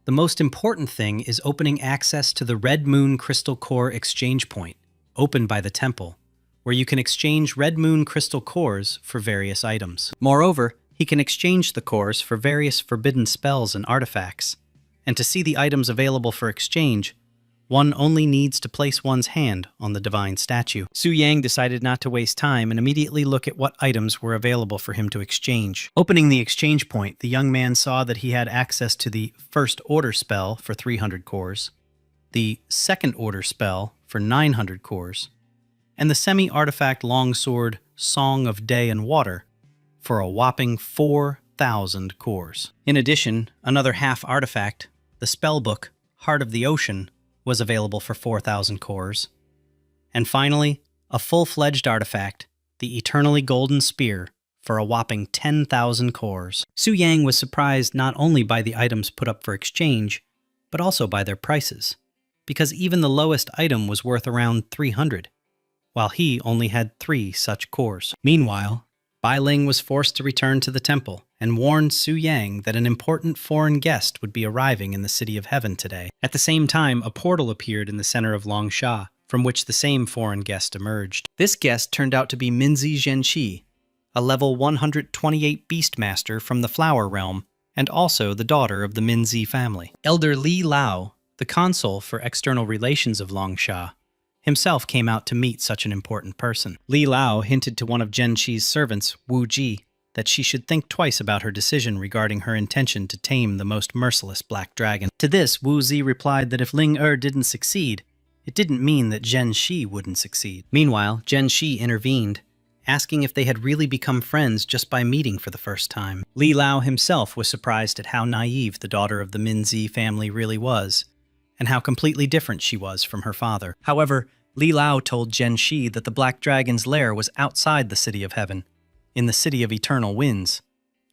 The most important thing is opening access to the Red Moon Crystal Core exchange point, opened by the temple, where you can exchange Red Moon Crystal Cores for various items. Moreover, he can exchange the cores for various forbidden spells and artifacts, and to see the items available for exchange, one only needs to place one's hand on the divine statue. Su Yang decided not to waste time and immediately look at what items were available for him to exchange. Opening the exchange point, the young man saw that he had access to the First Order spell for 300 cores, the Second Order spell for 900 cores, and the semi-artifact longsword Song of Day and Water for a whopping 4,000 cores. In addition, another half artifact, the spellbook Heart of the Ocean, was available for 4,000 cores. And finally, a full-fledged artifact, the Eternally Golden Spear, for a whopping 10,000 cores. Su Yang was surprised not only by the items put up for exchange, but also by their prices, because even the lowest item was worth around 300, while he only had 3 such cores. Meanwhile, Bai Ling was forced to return to the temple and warned Su Yang that an important foreign guest would be arriving in the City of Heaven today. At the same time, a portal appeared in the center of Longsha, from which the same foreign guest emerged. This guest turned out to be Minzi Zhenqi, a level 128 Beastmaster from the Flower Realm, and also the daughter of the Minzi family. Elder Li Lao, the consul for external relations of Longsha, himself came out to meet such an important person. Li Lao hinted to one of Zhenqi's servants, Wu Ji, that she should think twice about her decision regarding her intention to tame the most merciless black dragon. To this, Wu Zi replied that if Ling Er didn't succeed, it didn't mean that Zhenqi wouldn't succeed. Meanwhile, Zhenqi intervened, asking if they had really become friends just by meeting for the first time. Li Lao himself was surprised at how naive the daughter of the Minzi family really was, and how completely different she was from her father. However, Li Lao told Zhenqi that the Black Dragon's lair was outside the City of Heaven, in the City of Eternal Winds,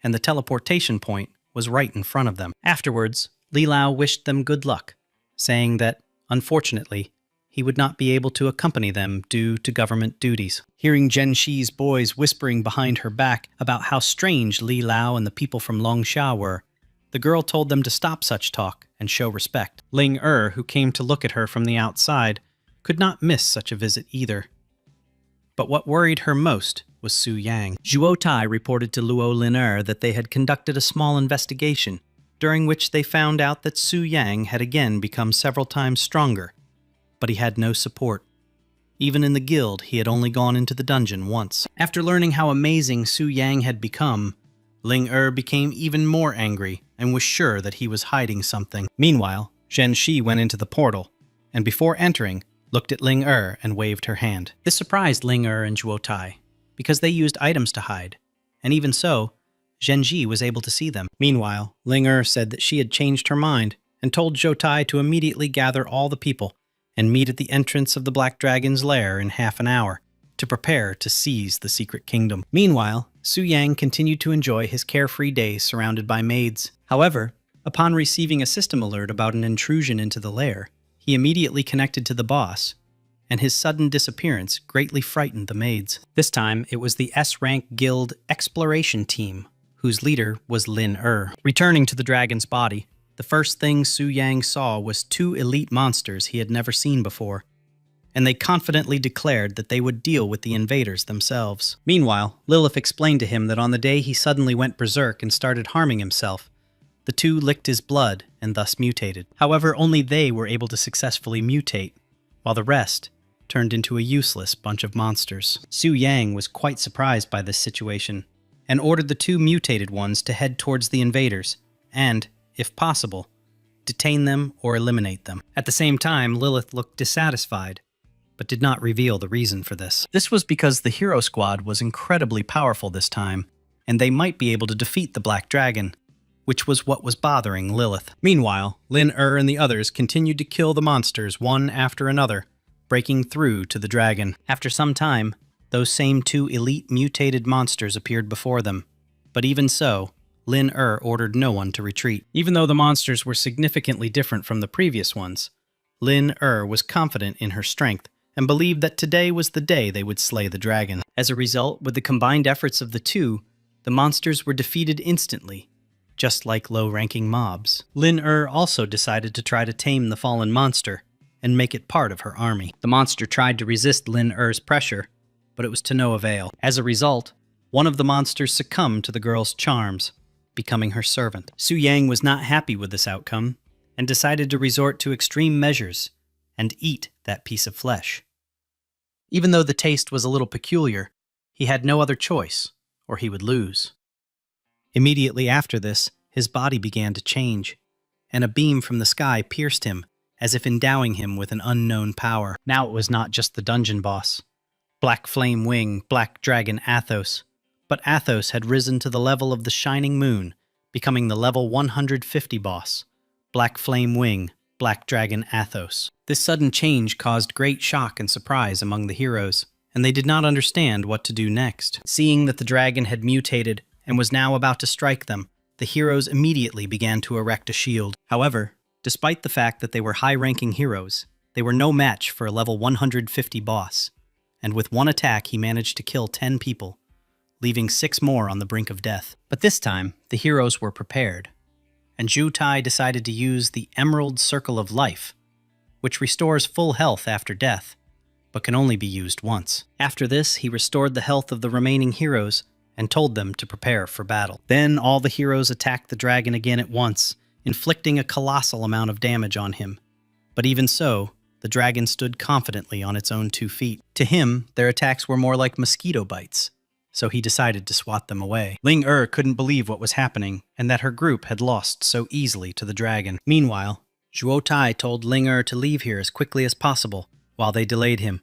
and the teleportation point was right in front of them. Afterwards, Li Lao wished them good luck, saying that, unfortunately, he would not be able to accompany them due to government duties. Hearing Zhenqi's boys whispering behind her back about how strange Li Lao and the people from Longsha were, the girl told them to stop such talk and show respect. Ling Er, who came to look at her from the outside, could not miss such a visit either. But what worried her most was Su Yang. Zhuo Tai reported to Luo Lin that they had conducted a small investigation, during which they found out that Su Yang had again become several times stronger, but he had no support. Even in the guild, he had only gone into the dungeon once. After learning how amazing Su Yang had become, Ling Er became even more angry and was sure that he was hiding something. Meanwhile, Zhenqi went into the portal, and before entering, looked at Ling Er and waved her hand. This surprised Ling Er and Zhuo Tai, because they used items to hide, and even so, Zhenqi was able to see them. Meanwhile, Ling Er said that she had changed her mind and told Zhuo Tai to immediately gather all the people and meet at the entrance of the Black Dragon's lair in half an hour to prepare to seize the secret kingdom. Meanwhile, Su Yang continued to enjoy his carefree days surrounded by maids. However, Upon receiving a system alert about an intrusion into the lair, he immediately connected to the boss, and his sudden disappearance greatly frightened the maids. This time, it was the S-rank guild exploration team, whose leader was Lin Returning to the dragon's body, the first thing Su Yang saw was two elite monsters he had never seen before, and they confidently declared that they would deal with the invaders themselves. Meanwhile, Lilith explained to him that on the day he suddenly went berserk and started harming himself, the two licked his blood and thus mutated. However, only they were able to successfully mutate, while the rest turned into a useless bunch of monsters. Su Yang was quite surprised by this situation, and ordered the two mutated ones to head towards the invaders, and, if possible, detain them or eliminate them. At the same time, Lilith looked dissatisfied, but did not reveal the reason for this. This was because the hero squad was incredibly powerful this time, and they might be able to defeat the Black Dragon, which was what was bothering Lilith. Meanwhile, Lin and the others continued to kill the monsters one after another, breaking through to the dragon. After some time, those same two elite mutated monsters appeared before them, but even so, Lin ordered no one to retreat. Even though the monsters were significantly different from the previous ones, Lin was confident in her strength and believed that today was the day they would slay the dragon. As a result, with the combined efforts of the two, the monsters were defeated instantly, just like low-ranking mobs. Lin also decided to try to tame the fallen monster and make it part of her army. The monster tried to resist Lin pressure, but it was to no avail. As a result, one of the monsters succumbed to the girl's charms, becoming her servant. Su Yang was not happy with this outcome and decided to resort to extreme measures and eat that piece of flesh. Even though the taste was a little peculiar, he had no other choice, or he would lose. Immediately after this, his body began to change, and a beam from the sky pierced him, as if endowing him with an unknown power. Now it was not just the dungeon boss, Black Flame Wing, Black Dragon Athos, but Athos had risen to the level of the Shining Moon, becoming the level 150 boss, Black Flame Wing, Black Dragon Athos. This sudden change caused great shock and surprise among the heroes, and they did not understand what to do next. Seeing that the dragon had mutated and was now about to strike them, the heroes immediately began to erect a shield. However, despite the fact that they were high-ranking heroes, they were no match for a level 150 boss, and with one attack he managed to kill 10 people, leaving 6 more on the brink of death. But this time, the heroes were prepared, and Zhu Tai decided to use the Emerald Circle of Life, which restores full health after death, but can only be used once. After this, he restored the health of the remaining heroes and told them to prepare for battle. Then all the heroes attacked the dragon again at once, inflicting a colossal amount of damage on him. But even so, the dragon stood confidently on its own 2 feet. To him, their attacks were more like mosquito bites, so he decided to swat them away. Ling couldn't believe what was happening, and that her group had lost so easily to the dragon. Meanwhile, Zhuo Tai told Ling to leave here as quickly as possible while they delayed him,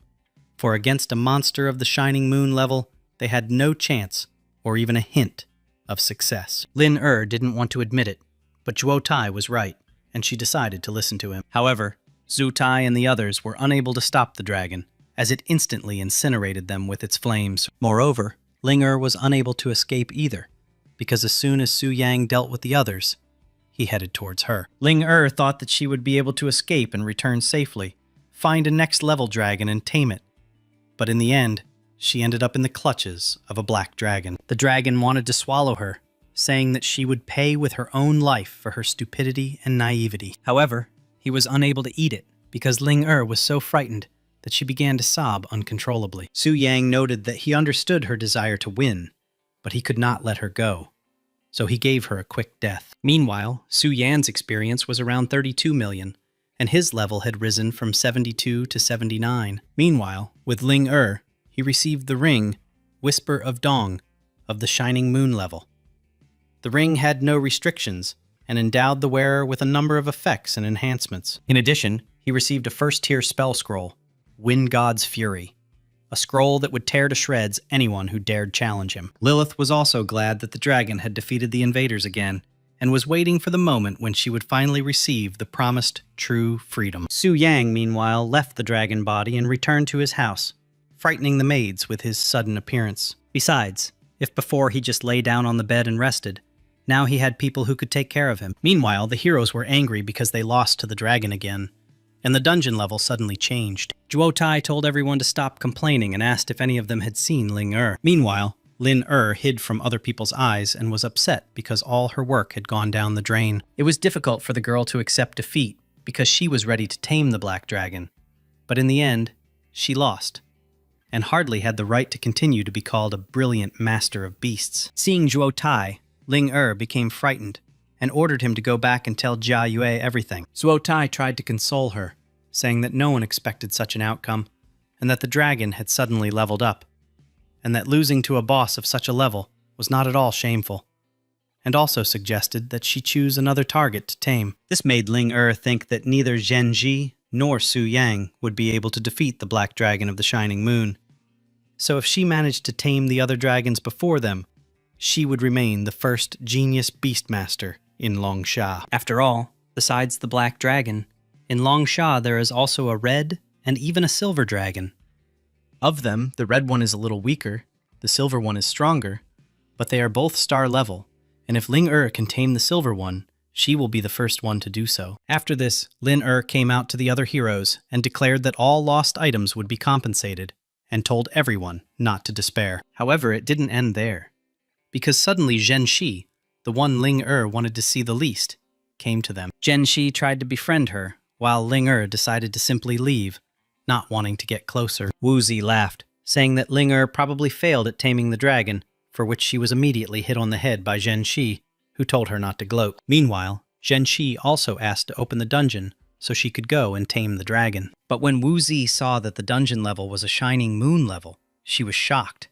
for against a monster of the Shining Moon level, they had no chance or even a hint of success. Lin didn't want to admit it, but Zhuo Tai was right, and she decided to listen to him. However, Zhu Tai and the others were unable to stop the dragon, as it instantly incinerated them with its flames. Moreover, Ling was unable to escape either, because as soon as Su Yang dealt with the others, he headed towards her. Ling thought that she would be able to escape and return safely, find a next-level dragon and tame it. But in the end, she ended up in the clutches of a black dragon. The dragon wanted to swallow her, saying that she would pay with her own life for her stupidity and naivety. However, he was unable to eat it, because Ling was so frightened that she began to sob uncontrollably. Su Yang noted that he understood her desire to win, but he could not let her go, so he gave her a quick death. Meanwhile, Su Yan's experience was around 32 million, and his level had risen from 72 to 79. Meanwhile, with Ling he received the ring, Whisper of Dong, of the Shining Moon level. The ring had no restrictions, and endowed the wearer with a number of effects and enhancements. In addition, he received a first-tier spell scroll, Wind God's Fury, a scroll that would tear to shreds anyone who dared challenge him. Lilith was also glad that the dragon had defeated the invaders again, and was waiting for the moment when she would finally receive the promised true freedom. Su Yang, meanwhile, left the dragon body and returned to his house, frightening the maids with his sudden appearance. Besides, if before he just lay down on the bed and rested, Now he had people who could take care of him. Meanwhile, the heroes were angry because they lost to the dragon again, and the dungeon level suddenly changed. Zhuo told everyone to stop complaining and asked if any of them had seen Ling Er. Meanwhile, Lin Er hid from other people's eyes and was upset because all her work had gone down the drain. It was difficult for the girl to accept defeat because she was ready to tame the black dragon. But in the end, she lost, and hardly had the right to continue to be called a brilliant master of beasts. Seeing Zhuo, Ling Er became frightened and ordered him to go back and tell Jia Yue everything. Zhuo tried to console her, saying that no one expected such an outcome, and that the dragon had suddenly leveled up, and that losing to a boss of such a level was not at all shameful, and also suggested that she choose another target to tame. This made Ling Er think that neither Zhen Ji nor Su Yang would be able to defeat the Black Dragon of the Shining Moon. So if she managed to tame the other dragons before them, she would remain the first genius beastmaster in Longsha. After all, besides the Black Dragon, in Longsha there is also a red and even a silver dragon. Of them, the red one is a little weaker, the silver one is stronger, but they are both star level, and if Ling Er can tame the silver one, she will be the first one to do so. After this, Lin Er came out to the other heroes and declared that all lost items would be compensated, and told everyone not to despair. However, it didn't end there, because suddenly Zhen Shi, the one Ling Er wanted to see the least, came to them. Zhen Shi tried to befriend her, while Ling Er decided to simply leave, not wanting to get closer. Wu Zi laughed, saying that Ling Er probably failed at taming the dragon, for which she was immediately hit on the head by Zhen Shi, who told her not to gloat. Meanwhile, Zhen Shi also asked to open the dungeon so she could go and tame the dragon. But when Wu Zi saw that the dungeon level was a Shining Moon level, she was shocked,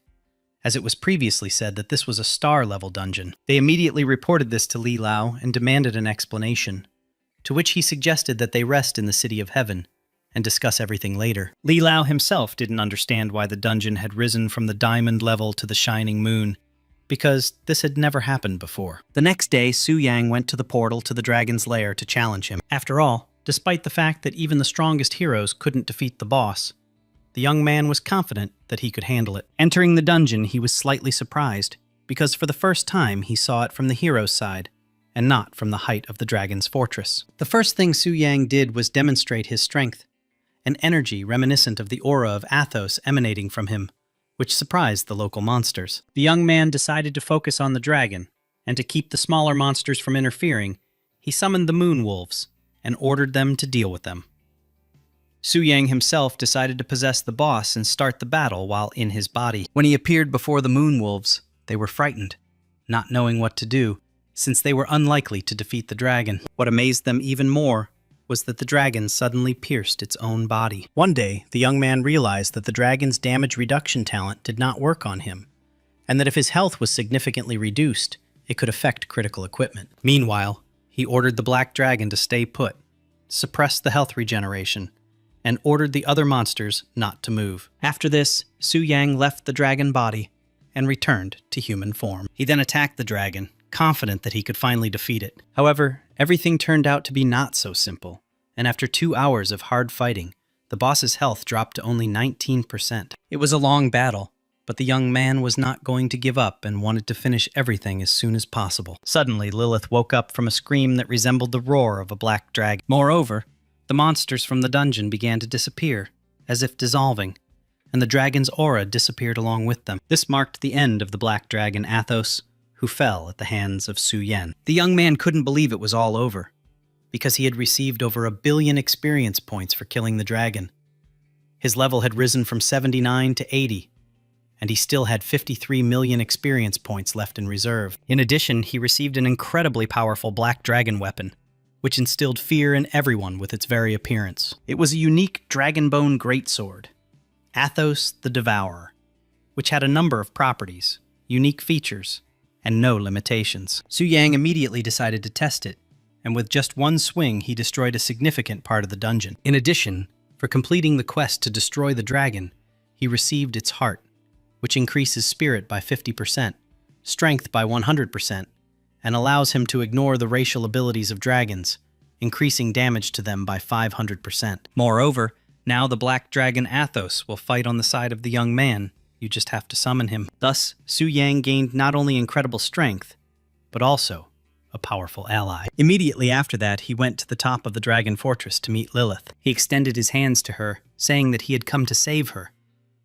as it was previously said that this was a star-level dungeon. They immediately reported this to Li Lao and demanded an explanation, to which he suggested that they rest in the City of Heaven and discuss everything later. Li Lao himself didn't understand why the dungeon had risen from the diamond level to the Shining Moon, because this had never happened before. The next day, Su Yang went to the portal to the dragon's lair to challenge him. After all, despite the fact that even the strongest heroes couldn't defeat the boss, the young man was confident that he could handle it. Entering the dungeon, he was slightly surprised, because for the first time he saw it from the hero's side, and not from the height of the dragon's fortress. The first thing Su Yang did was demonstrate his strength, an energy reminiscent of the aura of Athos emanating from him, which surprised the local monsters. The young man decided to focus on the dragon, and to keep the smaller monsters from interfering, he summoned the moon wolves and ordered them to deal with them. Su Yang himself decided to possess the boss and start the battle while in his body. When he appeared before the moon wolves, they were frightened, not knowing what to do, since they were unlikely to defeat the dragon. What amazed them even more was that the dragon suddenly pierced its own body. One day, the young man realized that the dragon's damage reduction talent did not work on him, and that if his health was significantly reduced, it could affect critical equipment. Meanwhile, he ordered the black dragon to stay put, suppress the health regeneration, and ordered the other monsters not to move. After this, Su Yang left the dragon body and returned to human form. He then attacked the dragon, confident that he could finally defeat it. However, everything turned out to be not so simple, and after 2 hours of hard fighting, the boss's health dropped to only 19%. It was a long battle, but the young man was not going to give up and wanted to finish everything as soon as possible. Suddenly, Lilith woke up from a scream that resembled the roar of a black dragon. Moreover, the monsters from the dungeon began to disappear, as if dissolving, and the dragon's aura disappeared along with them. This marked the end of the black dragon Athos, who fell at the hands of Su Yan. The young man couldn't believe it was all over, because he had received over 1 billion experience points for killing the dragon. His level had risen from 79 to 80, and he still had 53 million experience points left in reserve. In addition, he received an incredibly powerful black dragon weapon, which instilled fear in everyone with its very appearance. It was a unique dragonbone greatsword, Athos the Devourer, which had a number of properties, unique features, and no limitations. Su Yang immediately decided to test it, and with just one swing he destroyed a significant part of the dungeon. In addition, for completing the quest to destroy the dragon, he received its heart, which increases spirit by 50%, strength by 100%, and allows him to ignore the racial abilities of dragons, increasing damage to them by 500%. Moreover, now the black dragon Athos will fight on the side of the young man. You just have to summon him. Thus, Su Yang gained not only incredible strength, but also a powerful ally. Immediately after that, he went to the top of the dragon fortress to meet Lilith. He extended his hands to her, saying that he had come to save her,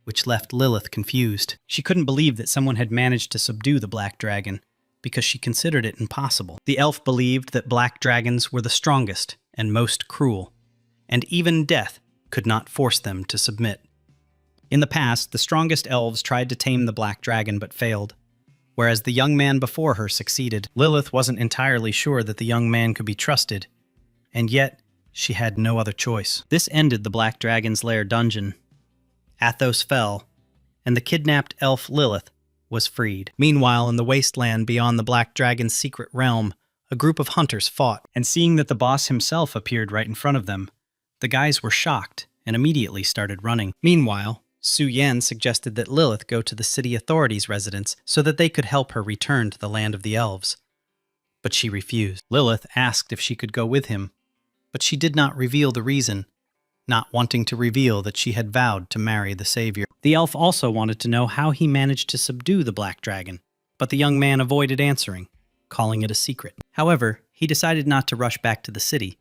which left Lilith confused. She couldn't believe that someone had managed to subdue the black dragon, because she considered it impossible. The elf believed that black dragons were the strongest and most cruel, and even death could not force them to submit. In the past, the strongest elves tried to tame the black dragon but failed, whereas the young man before her succeeded. Lilith wasn't entirely sure that the young man could be trusted, and yet she had no other choice. This ended the black dragon's lair dungeon. Athos fell, and the kidnapped elf Lilith was freed. Meanwhile, in the wasteland beyond the black dragon's secret realm, a group of hunters fought, and seeing that the boss himself appeared right in front of them, the guys were shocked and immediately started running. Meanwhile, Su Yan suggested that Lilith go to the city authorities' residence so that they could help her return to the land of the elves. But she refused. Lilith asked if she could go with him, but she did not reveal the reason, not wanting to reveal that she had vowed to marry the savior. The elf also wanted to know how he managed to subdue the black dragon, but the young man avoided answering, calling it a secret. However, he decided not to rush back to the city,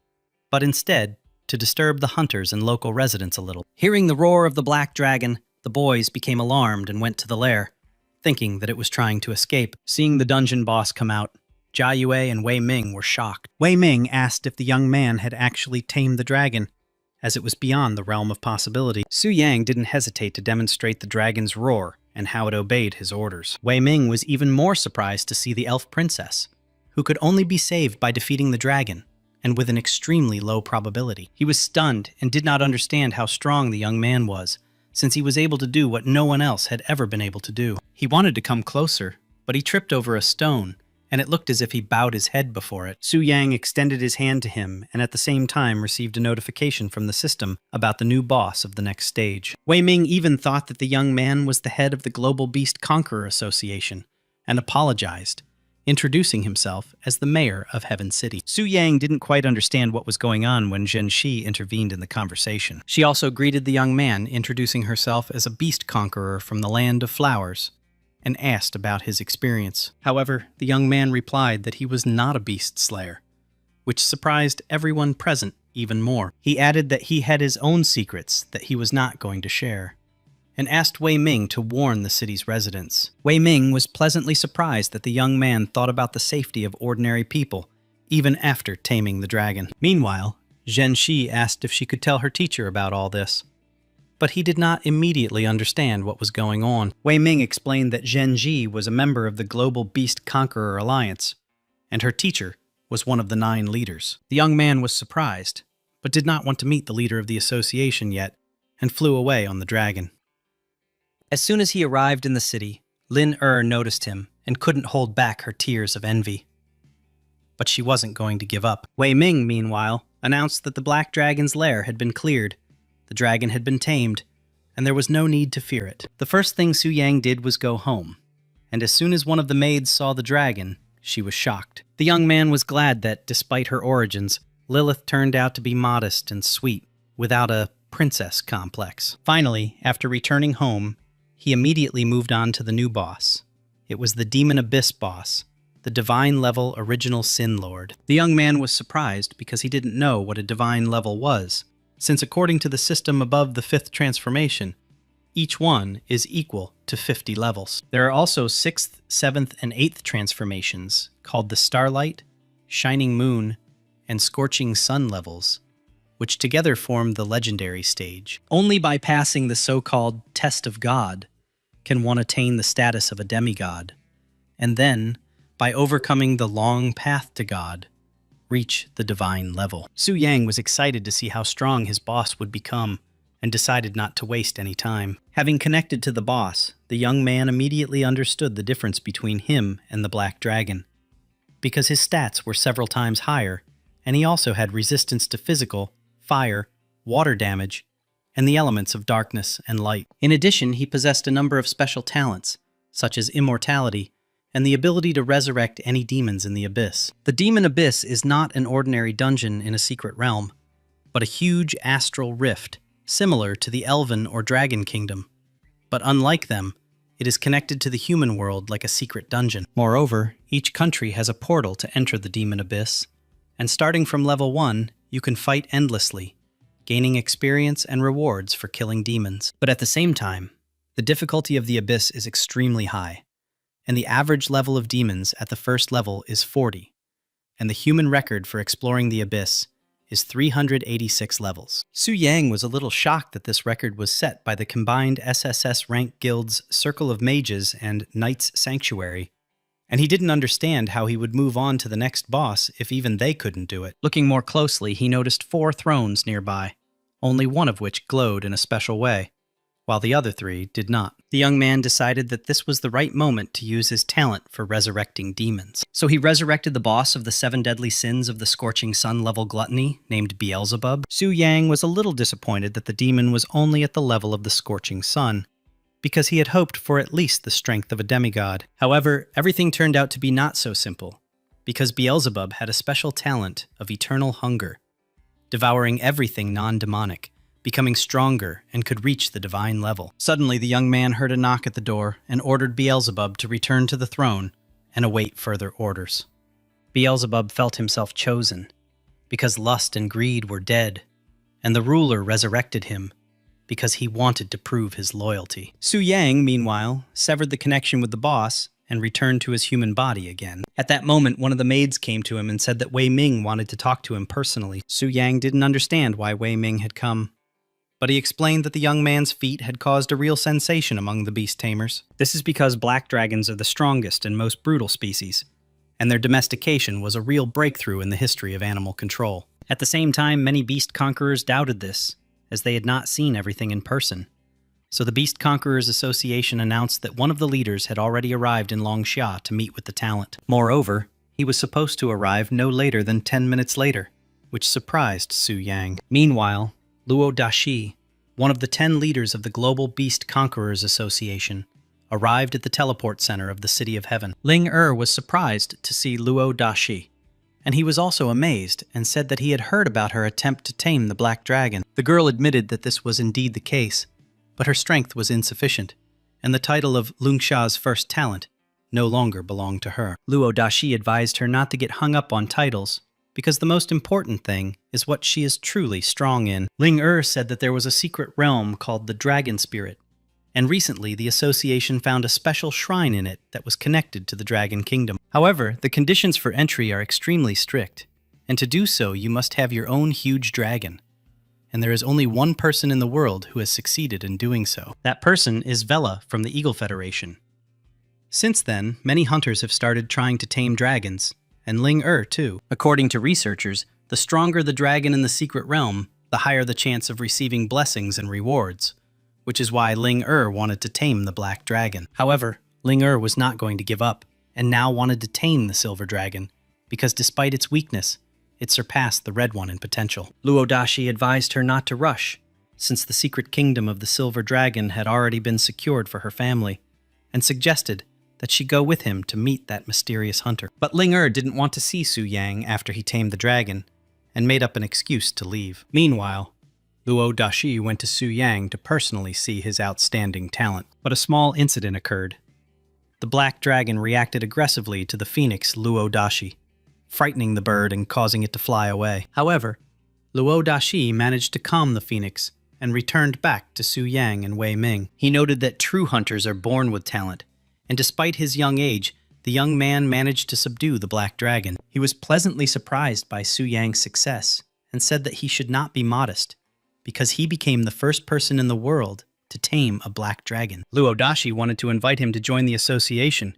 but instead to disturb the hunters and local residents a little. Hearing the roar of the black dragon, the boys became alarmed and went to the lair, thinking that it was trying to escape. Seeing the dungeon boss come out, Jia Yue and Wei Ming were shocked. Wei Ming asked if the young man had actually tamed the dragon, as it was beyond the realm of possibility. Su Yang didn't hesitate to demonstrate the dragon's roar and how it obeyed his orders. Wei Ming was even more surprised to see the elf princess, who could only be saved by defeating the dragon, and with an extremely low probability. He was stunned and did not understand how strong the young man was, since he was able to do what no one else had ever been able to do. He wanted to come closer, but he tripped over a stone, and it looked as if he bowed his head before it. Su Yang extended his hand to him, and at the same time received a notification from the system about the new boss of the next stage. Wei Ming even thought that the young man was the head of the Global Beast Conqueror Association, and apologized, introducing himself as the mayor of Heaven City. Su Yang didn't quite understand what was going on when Zhen Shi intervened in the conversation. She also greeted the young man, introducing herself as a beast conqueror from the land of flowers, and asked about his experience. However, the young man replied that he was not a beast slayer, which surprised everyone present even more. He added that he had his own secrets that he was not going to share, and asked Wei Ming to warn the city's residents. Wei Ming was pleasantly surprised that the young man thought about the safety of ordinary people, even after taming the dragon. Meanwhile, Zhen Shi asked if she could tell her teacher about all this, but he did not immediately understand what was going on. Wei Ming explained that Zhen Ji was a member of the Global Beast Conqueror Alliance, and her teacher was one of the 9 leaders. The young man was surprised, but did not want to meet the leader of the association yet, and flew away on the dragon. As soon as he arrived in the city, Lin noticed him and couldn't hold back her tears of envy. But she wasn't going to give up. Wei Ming, meanwhile, announced that the black dragon's lair had been cleared, the dragon had been tamed, and there was no need to fear it. The first thing Su Yang did was go home, and as soon as one of the maids saw the dragon, she was shocked. The young man was glad that, despite her origins, Lilith turned out to be modest and sweet, without a princess complex. Finally, after returning home, he immediately moved on to the new boss. It was the Demon Abyss boss, the divine-level original Sin Lord. The young man was surprised because he didn't know what a divine level was, since according to the system above the 5th transformation, each one is equal to 50 levels. There are also 6th, 7th, and 8th transformations, called the Starlight, Shining Moon, and Scorching Sun levels, which together form the legendary stage. Only by passing the so-called Test of God can one attain the status of a demigod, and then, by overcoming the long path to God, reach the divine level. Su Yang was excited to see how strong his boss would become, and decided not to waste any time. Having connected to the boss, the young man immediately understood the difference between him and the Black Dragon, because his stats were several times higher, and he also had resistance to physical, fire, water damage, and the elements of darkness and light. In addition, he possessed a number of special talents, such as immortality, and the ability to resurrect any demons in the abyss. The Demon Abyss is not an ordinary dungeon in a secret realm, but a huge astral rift, similar to the Elven or Dragon Kingdom. But unlike them, It is connected to the human world like a secret dungeon. Moreover, each country has a portal to enter the demon abyss, and starting from level 1, you can fight endlessly, gaining experience and rewards for killing demons. But at the same time, the difficulty of the abyss is extremely high, and the average level of demons at the first level is 40, and the human record for exploring the abyss is 386 levels. Su Yang was a little shocked that this record was set by the combined SSS rank guilds Circle of Mages and Knights Sanctuary, and he didn't understand how he would move on to the next boss if even they couldn't do it. Looking more closely, he noticed 4 thrones nearby, only one of which glowed in a special way, while the other 3 did not. The young man decided that this was the right moment to use his talent for resurrecting demons. So he resurrected the boss of the 7 deadly sins of the Scorching Sun level gluttony, named Beelzebub. Su Yang was a little disappointed that the demon was only at the level of the Scorching Sun, because he had hoped for at least the strength of a demigod. However, everything turned out to be not so simple, because Beelzebub had a special talent of eternal hunger, devouring everything non-demonic, becoming stronger and could reach the divine level. Suddenly, the young man heard a knock at the door and ordered Beelzebub to return to the throne and await further orders. Beelzebub felt himself chosen, because lust and greed were dead, and the ruler resurrected him, because he wanted to prove his loyalty. Su Yang, meanwhile, severed the connection with the boss and returned to his human body again. At that moment, one of the maids came to him and said that Wei Ming wanted to talk to him personally. Su Yang didn't understand why Wei Ming had come, but he explained that the young man's feat had caused a real sensation among the beast tamers. This is because black dragons are the strongest and most brutal species, and their domestication was a real breakthrough in the history of animal control. At the same time, many beast conquerors doubted this, as they had not seen everything in person. So the Beast Conquerors Association announced that one of the leaders had already arrived in Longxia to meet with the talent. Moreover, he was supposed to arrive no later than 10 minutes later, which surprised Su Yang. Meanwhile, Luo Dashi, one of the 10 leaders of the Global Beast Conquerors Association, arrived at the teleport center of the City of Heaven. Ling was surprised to see Luo Dashi, and he was also amazed and said that he had heard about her attempt to tame the Black Dragon. The girl admitted that this was indeed the case, but her strength was insufficient, and the title of Lungxia's first talent no longer belonged to her. Luo Dashi advised her not to get hung up on titles, because the most important thing is what she is truly strong in. Ling said that there was a secret realm called the Dragon Spirit, and recently the association found a special shrine in it that was connected to the Dragon Kingdom. However, the conditions for entry are extremely strict, and to do so you must have your own huge dragon. And there is only one person in the world who has succeeded in doing so. That person is Vela from the Eagle Federation. Since then, many hunters have started trying to tame dragons, and Ling too. According to researchers, the stronger the dragon in the secret realm, the higher the chance of receiving blessings and rewards, which is why Ling wanted to tame the Black Dragon. However, Ling was not going to give up, and now wanted to tame the Silver Dragon, because despite its weakness, it surpassed the Red one in potential. Luo Dashi advised her not to rush, since the secret kingdom of the Silver Dragon had already been secured for her family, and suggested that she go with him to meet that mysterious hunter. But Ling didn't want to see Su Yang after he tamed the dragon, and made up an excuse to leave. Meanwhile, Luo Dashi went to Su Yang to personally see his outstanding talent. But a small incident occurred. The Black Dragon reacted aggressively to the phoenix Luo Dashi, frightening the bird and causing it to fly away. However, Luo Dashi managed to calm the phoenix and returned back to Su Yang and Wei Ming. He noted that true hunters are born with talent, and despite his young age, the young man managed to subdue the Black Dragon. He was pleasantly surprised by Su Yang's success, and said that he should not be modest, because he became the first person in the world to tame a Black Dragon. Luo Dashi wanted to invite him to join the association,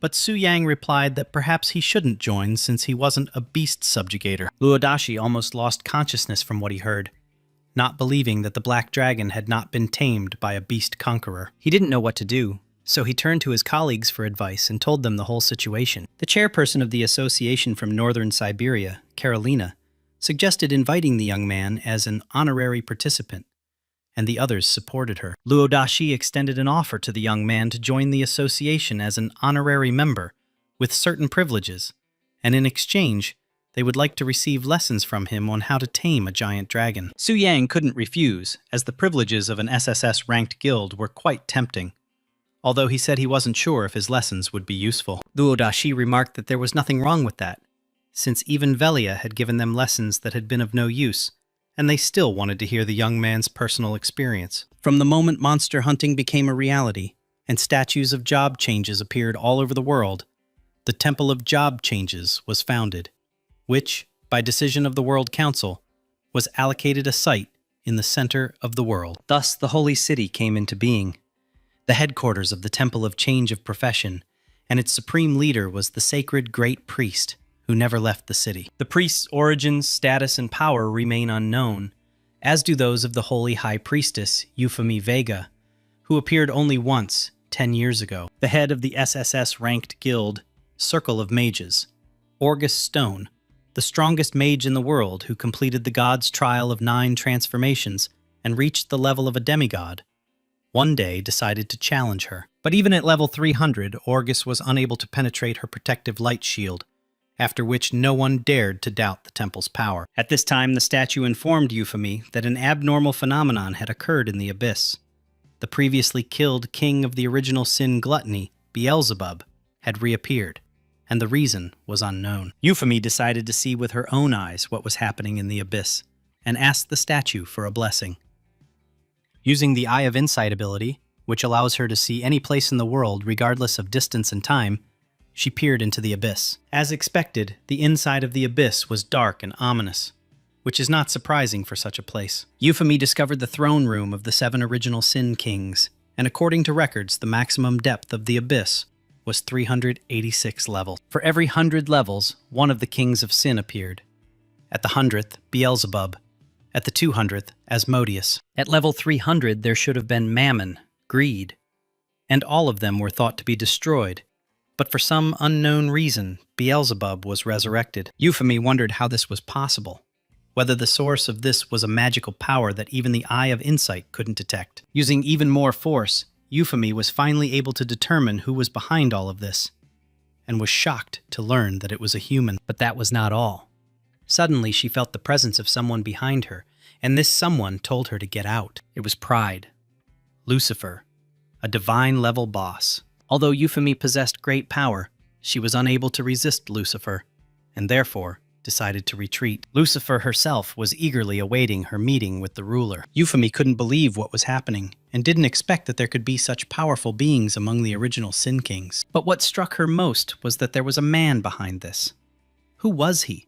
but Su Yang replied that perhaps he shouldn't join since he wasn't a beast subjugator. Luo Dashi almost lost consciousness from what he heard, not believing that the Black Dragon had not been tamed by a beast conqueror. He didn't know what to do, so he turned to his colleagues for advice and told them the whole situation. The chairperson of the association from northern Siberia, Carolina, suggested inviting the young man as an honorary participant, and the others supported her. Luo Dashi extended an offer to the young man to join the association as an honorary member with certain privileges, and in exchange, they would like to receive lessons from him on how to tame a giant dragon. Su Yang couldn't refuse, as the privileges of an SSS-ranked guild were quite tempting. although he said he wasn't sure if his lessons would be useful. Luo Dashi remarked that there was nothing wrong with that, since even Velia had given them lessons that had been of no use, and they still wanted to hear the young man's personal experience. From the moment monster hunting became a reality, and statues of job changes appeared all over the world, the Temple of Job Changes was founded, which, by decision of the World Council, was allocated a site in the center of the world. Thus, the Holy City came into being, the headquarters of the Temple of Change of Profession, and its supreme leader was the sacred Great Priest, who never left the city. The priest's origins, status, and power remain unknown, as do those of the Holy High Priestess, Euphemie Vega, who appeared only once, 10 years ago. The head of the SSS-ranked guild, Circle of Mages, Orgus Stone, the strongest mage in the world who completed the god's trial of 9 transformations and reached the level of a demigod, one day decided to challenge her. But even at level 300, Orgus was unable to penetrate her protective light shield, after which no one dared to doubt the temple's power. At this time, the statue informed Euphemie that an abnormal phenomenon had occurred in the abyss. The previously killed king of the original sin gluttony, Beelzebub, had reappeared, and the reason was unknown. Euphemie decided to see with her own eyes what was happening in the abyss, and asked the statue for a blessing. Using the Eye of Insight ability, which allows her to see any place in the world regardless of distance and time, she peered into the abyss. As expected, the inside of the abyss was dark and ominous, which is not surprising for such a place. Euphemie discovered the throne room of the 7 original Sin Kings, and according to records, the maximum depth of the abyss was 386 levels. For every 100 levels, one of the kings of sin appeared. At the 100th, Beelzebub. At the 200th, Asmodeus. At level 300, there should have been Mammon, greed, and all of them were thought to be destroyed. But for some unknown reason, Beelzebub was resurrected. Euphemie wondered how this was possible, whether the source of this was a magical power that even the Eye of Insight couldn't detect. Using even more force, Euphemie was finally able to determine who was behind all of this, and was shocked to learn that it was a human. But that was not all. Suddenly, she felt the presence of someone behind her, and this someone told her to get out. It was Pride. Lucifer, a divine-level boss. Although Euphemie possessed great power, she was unable to resist Lucifer, and therefore decided to retreat. Lucifer herself was eagerly awaiting her meeting with the ruler. Euphemie couldn't believe what was happening, and didn't expect that there could be such powerful beings among the original Sin Kings. But what struck her most was that there was a man behind this. Who was he,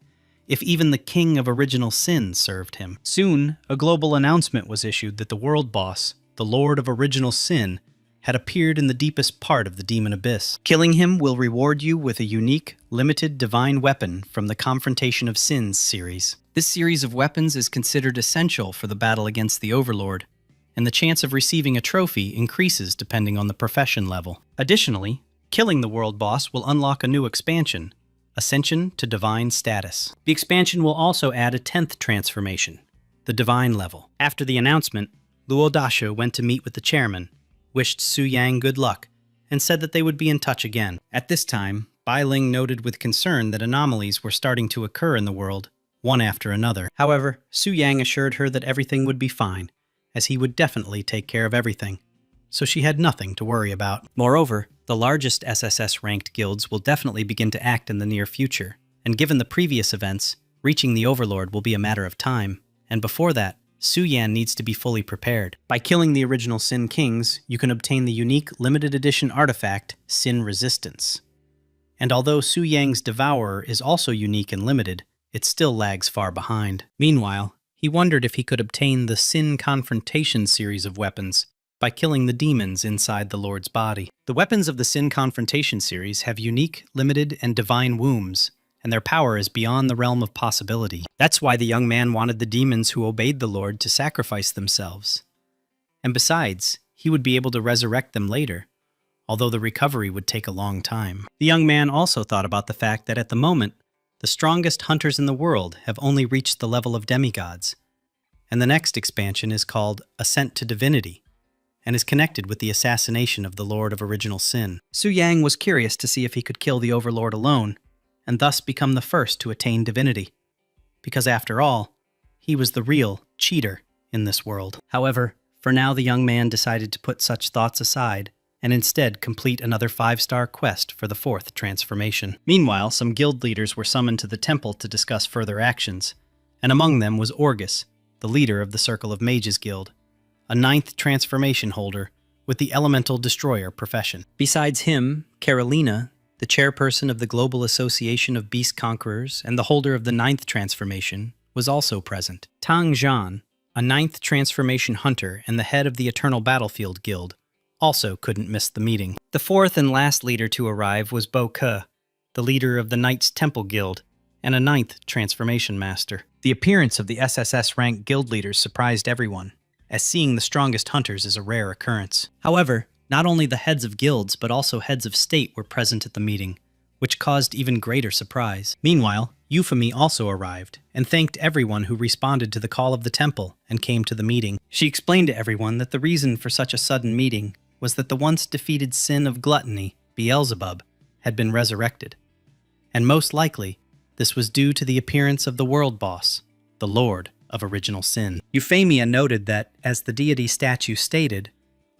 if even the king of original sin served him? Soon, a global announcement was issued that the world boss, the Lord of Original Sin, had appeared in the deepest part of the demon abyss. Killing him will reward you with a unique, limited divine weapon from the Confrontation of Sins series. This series of weapons is considered essential for the battle against the Overlord, and the chance of receiving a trophy increases depending on the profession level. Additionally, killing the world boss will unlock a new expansion, Ascension to Divine Status. The expansion will also add a 10th transformation, the Divine level. After the announcement, Luo Dasha went to meet with the chairman, wished Su Yang good luck, and said that they would be in touch again. At this time, Bai Ling noted with concern that anomalies were starting to occur in the world, one after another. However, Su Yang assured her that everything would be fine, as he would definitely take care of everything, so she had nothing to worry about. Moreover, the largest SSS-ranked guilds will definitely begin to act in the near future, and given the previous events, reaching the Overlord will be a matter of time, and before that, Su Yan needs to be fully prepared. By killing the original Sin Kings, you can obtain the unique limited edition artifact, Sin Resistance. And although Su Yang's Devourer is also unique and limited, it still lags far behind. Meanwhile, he wondered if he could obtain the Sin Confrontation series of weapons by killing the demons inside the Lord's body. The weapons of the Sin Confrontation series have unique, limited, and divine wombs, and their power is beyond the realm of possibility. That's why the young man wanted the demons who obeyed the Lord to sacrifice themselves. And besides, he would be able to resurrect them later, although the recovery would take a long time. The young man also thought about the fact that at the moment, the strongest hunters in the world have only reached the level of demigods, and the next expansion is called Ascent to Divinity, and is connected with the assassination of the Lord of Original Sin. Su Yang was curious to see if he could kill the Overlord alone, and thus become the first to attain divinity, because after all, he was the real cheater in this world. However, for now the young man decided to put such thoughts aside and instead complete another 5-star quest for the 4th transformation. Meanwhile, some guild leaders were summoned to the temple to discuss further actions, and among them was Orgus, the leader of the Circle of Mages Guild, a 9th transformation holder with the Elemental Destroyer profession. Besides him, Carolina, the chairperson of the Global Association of Beast Conquerors and the holder of the 9th transformation, was also present. Tang Zhan, a 9th transformation hunter and the head of the Eternal Battlefield Guild, also couldn't miss the meeting. The 4th and last leader to arrive was Bo Ke, the leader of the Knights Temple Guild and a 9th transformation master. The appearance of the SSS-ranked guild leaders surprised everyone, as seeing the strongest hunters is a rare occurrence. However, not only the heads of guilds but also heads of state were present at the meeting, which caused even greater surprise. Meanwhile, Euphemy also arrived and thanked everyone who responded to the call of the temple and came to the meeting. She explained to everyone that the reason for such a sudden meeting was that the once defeated sin of gluttony, Beelzebub, had been resurrected. And most likely, this was due to the appearance of the world boss, the Lord of Original Sin. Euphemia noted that, as the deity statue stated,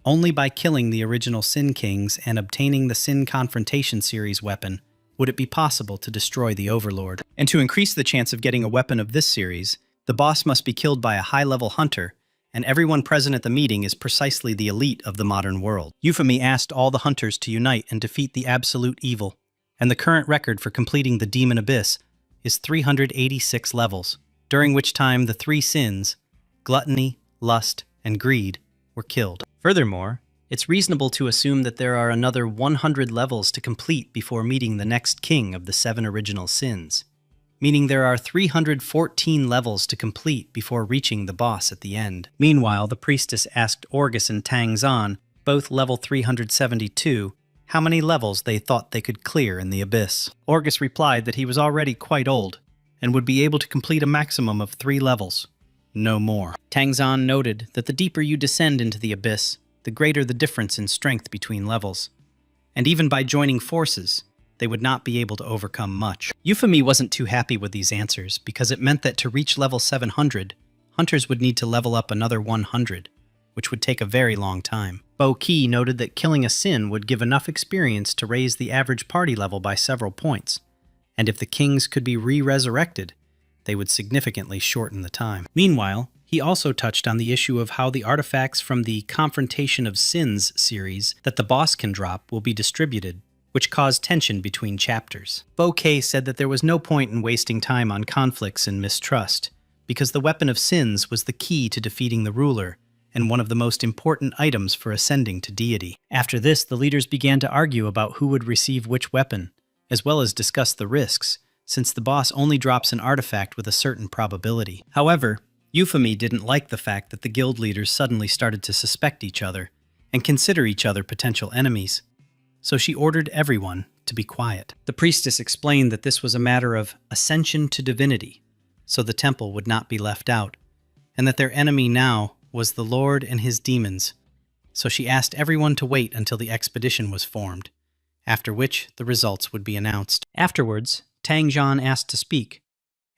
only by killing the original Sin Kings and obtaining the Sin Confrontation series weapon would it be possible to destroy the Overlord. And to increase the chance of getting a weapon of this series, the boss must be killed by a high-level hunter, and everyone present at the meeting is precisely the elite of the modern world. Euphemy asked all the hunters to unite and defeat the absolute evil, and the current record for completing the Demon Abyss is 386 levels, during which time the 3 sins, gluttony, lust, and greed, were killed. Furthermore, it's reasonable to assume that there are another 100 levels to complete before meeting the next king of the 7 original sins, meaning there are 314 levels to complete before reaching the boss at the end. Meanwhile, the priestess asked Orgus and Tang Zhan, both level 372, how many levels they thought they could clear in the abyss. Orgus replied that he was already quite old and would be able to complete a maximum of 3 levels, no more. Tang Zhan noted that the deeper you descend into the abyss, the greater the difference in strength between levels, and even by joining forces, they would not be able to overcome much. Euphemy wasn't too happy with these answers because it meant that to reach level 700, hunters would need to level up another 100, which would take a very long time. Bo Ke noted that killing a sin would give enough experience to raise the average party level by several points, and if the kings could be re-resurrected, they would significantly shorten the time. Meanwhile, he also touched on the issue of how the artifacts from the Confrontation of Sins series that the boss can drop will be distributed, which caused tension between chapters. Bo Ke said that there was no point in wasting time on conflicts and mistrust, because the Weapon of Sins was the key to defeating the ruler, and one of the most important items for ascending to deity. After this, the leaders began to argue about who would receive which weapon, as well as discuss the risks, since the boss only drops an artifact with a certain probability. However, Euphemy didn't like the fact that the guild leaders suddenly started to suspect each other and consider each other potential enemies, so she ordered everyone to be quiet. The priestess explained that this was a matter of ascension to divinity, so the temple would not be left out, and that their enemy now was the Lord and his demons, so she asked everyone to wait until the expedition was formed, after which the results would be announced. Afterwards, Tang Zhan asked to speak,